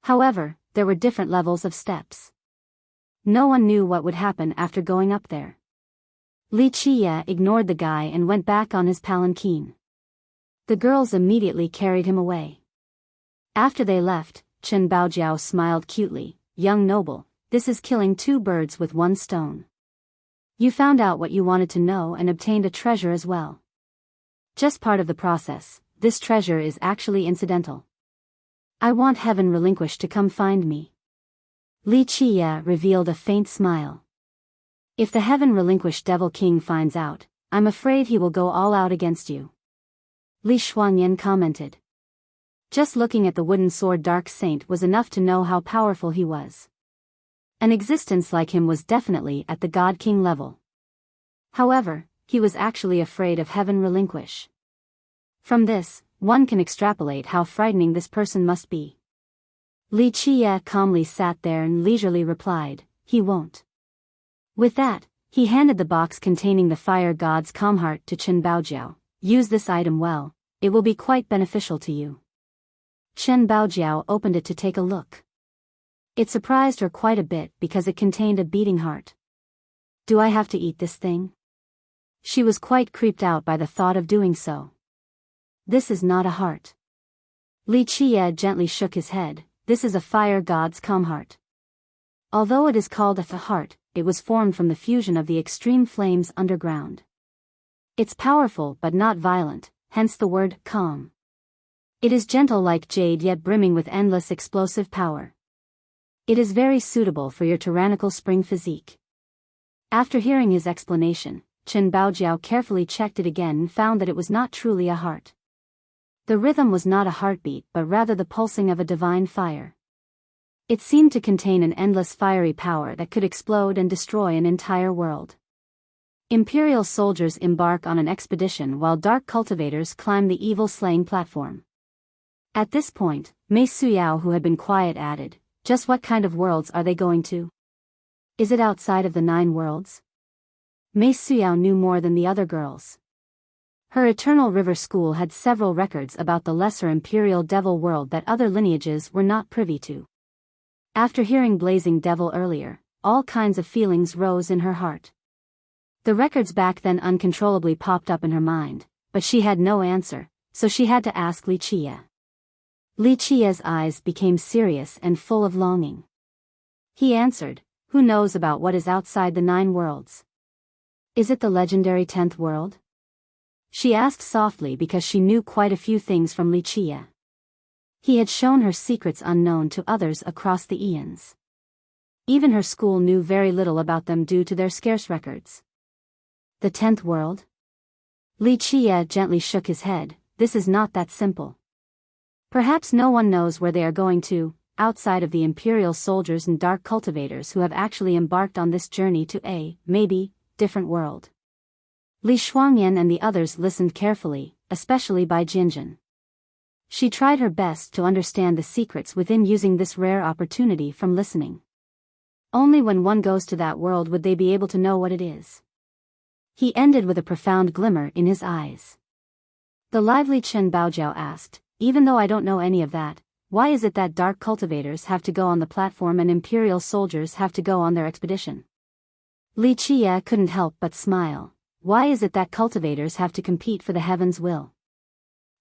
However, there were different levels of steps. No one knew what would happen after going up there. Li Qie ignored the guy and went back on his palanquin. The girls immediately carried him away. After they left, Chen Baojiao smiled cutely. "Young noble, this is killing two birds with one stone. You found out what you wanted to know and obtained a treasure as well. Just part of the process, this treasure is actually incidental. I want heaven relinquished to come find me." Li Qie revealed a faint smile. "If the heaven relinquished Devil King finds out, I'm afraid he will go all out against you." Li Shuangyan commented. Just looking at the wooden sword Dark Saint was enough to know how powerful he was. An existence like him was definitely at the God King level. However, he was actually afraid of heaven relinquish. From this, one can extrapolate how frightening this person must be. Li Qie calmly sat there and leisurely replied, "He won't." With that, he handed the box containing the fire god's calm heart to Chen Baojiao. "Use this item well, it will be quite beneficial to you." Chen Baojiao opened it to take a look. It surprised her quite a bit because it contained a beating heart. "Do I have to eat this thing?" She was quite creeped out by the thought of doing so. "This is not a heart." Li Qie gently shook his head. "This is a fire god's calm heart. Although it is called a heart, it was formed from the fusion of the extreme flames underground. It's powerful but not violent, hence the word calm. It is gentle like jade yet brimming with endless explosive power. It is very suitable for your tyrannical spring physique." After hearing his explanation, Chen Baojiao carefully checked it again and found that it was not truly a heart. The rhythm was not a heartbeat but rather the pulsing of a divine fire. It seemed to contain an endless fiery power that could explode and destroy an entire world. Imperial soldiers embark on an expedition while dark cultivators climb the evil-slaying platform. At this point, Mei Suyao, who had been quiet, added, "Just what kind of worlds are they going to? Is it outside of the 9 worlds?" Mei Suyao knew more than the other girls. Her Eternal River School had several records about the lesser Imperial Devil world that other lineages were not privy to. After hearing Blazing Devil earlier, all kinds of feelings rose in her heart. The records back then uncontrollably popped up in her mind, but she had no answer, so she had to ask Li Qie. Li Qie's eyes became serious and full of longing. He answered, "Who knows about what is outside the 9 worlds? Is it the legendary 10th world?" She asked softly because she knew quite a few things from Li Qie. He had shown her secrets unknown to others across the eons. Even her school knew very little about them due to their scarce records. The 10th world? Li Qie gently shook his head. "This is not that simple. Perhaps no one knows where they are going to, outside of the Imperial soldiers and dark cultivators who have actually embarked on this journey to a, maybe, different world." Li Shuangyan and the others listened carefully, especially Bai Jinjin. She tried her best to understand the secrets within using this rare opportunity from listening. Only when one goes to that world would they be able to know what it is. He ended with a profound glimmer in his eyes. The lively Chen Baojiao asked, "Even though I don't know any of that, why is it that dark cultivators have to go on the platform and Imperial soldiers have to go on their expedition?" Li Qie couldn't help but smile. "Why is it that cultivators have to compete for the heaven's will?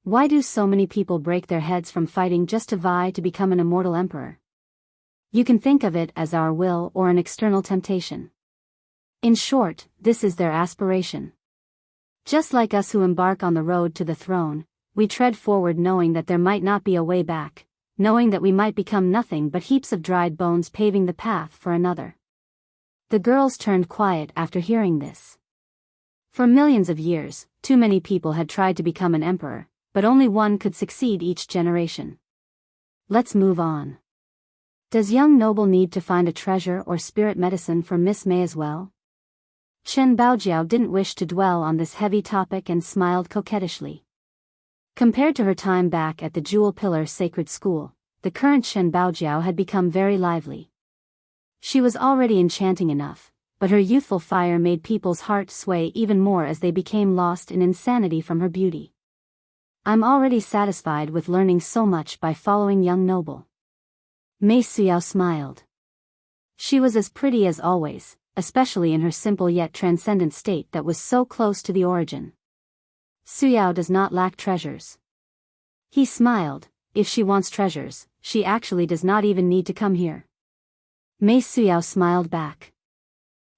Why do so many people break their heads from fighting just to vie to become an immortal emperor? You can think of it as our will or an external temptation. In short, this is their aspiration. Just like us who embark on the road to the throne, we tread forward knowing that there might not be a way back, knowing that we might become nothing but heaps of dried bones paving the path for another. The girls turned quiet after hearing this. For millions of years, too many people had tried to become an emperor, but only one could succeed each generation. Let's move on. Does young noble need to find a treasure or spirit medicine for Miss May as well? Shen Baojiao didn't wish to dwell on this heavy topic and smiled coquettishly. Compared to her time back at the Jewel Pillar Sacred School, the current Shen Baojiao had become very lively. She was already enchanting enough, but her youthful fire made people's hearts sway even more as they became lost in insanity from her beauty. I'm already satisfied with learning so much by following young noble. Mei Suyao smiled. She was as pretty as always, especially in her simple yet transcendent state that was so close to the origin. Suyao does not lack treasures. He smiled. If she wants treasures, she actually does not even need to come here. Mei Suyao smiled back.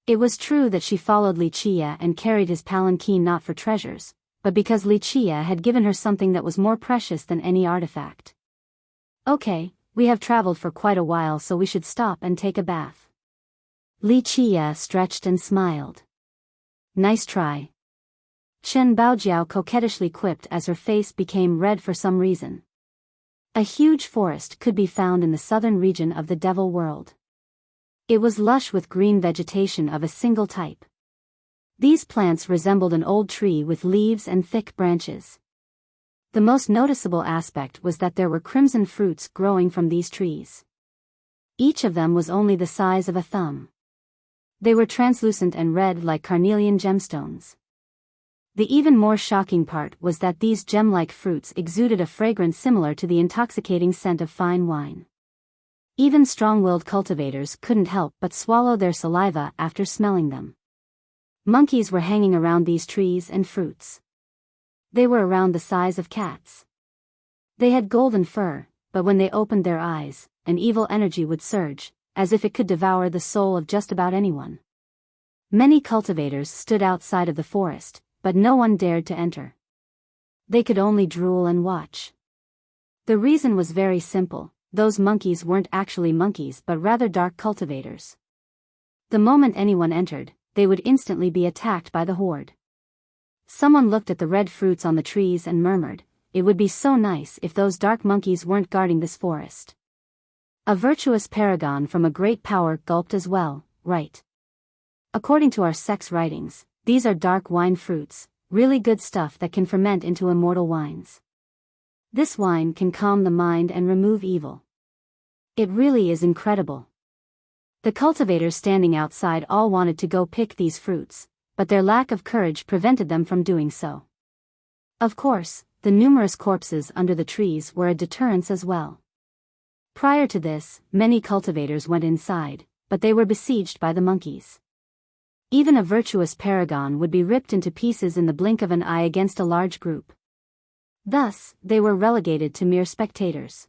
It was true that she followed Li Chia and carried his palanquin not for treasures, but because Li Chia had given her something that was more precious than any artifact. Okay, we have traveled for quite a while, so we should stop and take a bath. Li Chia stretched and smiled. Nice try. Shen Baojiao coquettishly quipped as her face became red for some reason. A huge forest could be found in the southern region of the Devil World. It was lush with green vegetation of a single type. These plants resembled an old tree with leaves and thick branches. The most noticeable aspect was that there were crimson fruits growing from these trees. Each of them was only the size of a thumb. They were translucent and red like carnelian gemstones. The even more shocking part was that these gem-like fruits exuded a fragrance similar to the intoxicating scent of fine wine. Even strong-willed cultivators couldn't help but swallow their saliva after smelling them. Monkeys were hanging around these trees and fruits. They were around the size of cats. They had golden fur, but when they opened their eyes, an evil energy would surge, as if it could devour the soul of just about anyone. Many cultivators stood outside of the forest, but no one dared to enter. They could only drool and watch. The reason was very simple: those monkeys weren't actually monkeys but rather dark cultivators. The moment anyone entered, they would instantly be attacked by the horde. Someone looked at the red fruits on the trees and murmured, "It would be so nice if those dark monkeys weren't guarding this forest." A virtuous paragon from a great power gulped as well, "Right. According to our sex writings, these are dark wine fruits, really good stuff that can ferment into immortal wines. This wine can calm the mind and remove evil. It really is incredible." The cultivators standing outside all wanted to go pick these fruits, but their lack of courage prevented them from doing so. Of course, the numerous corpses under the trees were a deterrence as well. Prior to this, many cultivators went inside, but they were besieged by the monkeys. Even a virtuous paragon would be ripped into pieces in the blink of an eye against a large group. Thus, they were relegated to mere spectators.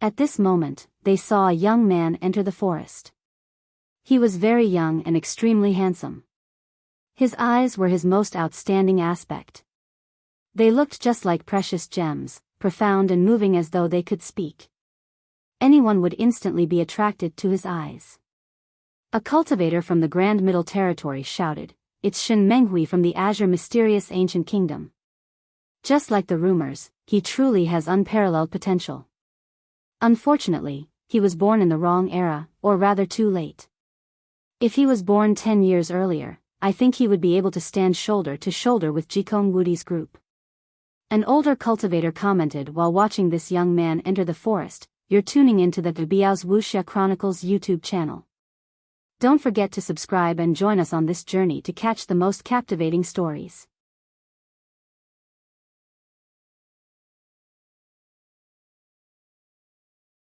At this moment, they saw a young man enter the forest. He was very young and extremely handsome. His eyes were his most outstanding aspect. They looked just like precious gems, profound and moving as though they could speak. Anyone would instantly be attracted to his eyes. A cultivator from the Grand Middle Territory shouted, "It's Shen Menghui from the Azure Mysterious Ancient Kingdom. Just like the rumors, he truly has unparalleled potential. Unfortunately, he was born in the wrong era, or rather too late. If he was born 10 years earlier, I think he would be able to stand shoulder to shoulder with Jikong Wudi's group." An older cultivator commented while watching this young man enter the forest, "You're tuning into the Biyao's Wuxia Chronicles YouTube channel. Don't forget to subscribe and join us on this journey to catch the most captivating stories."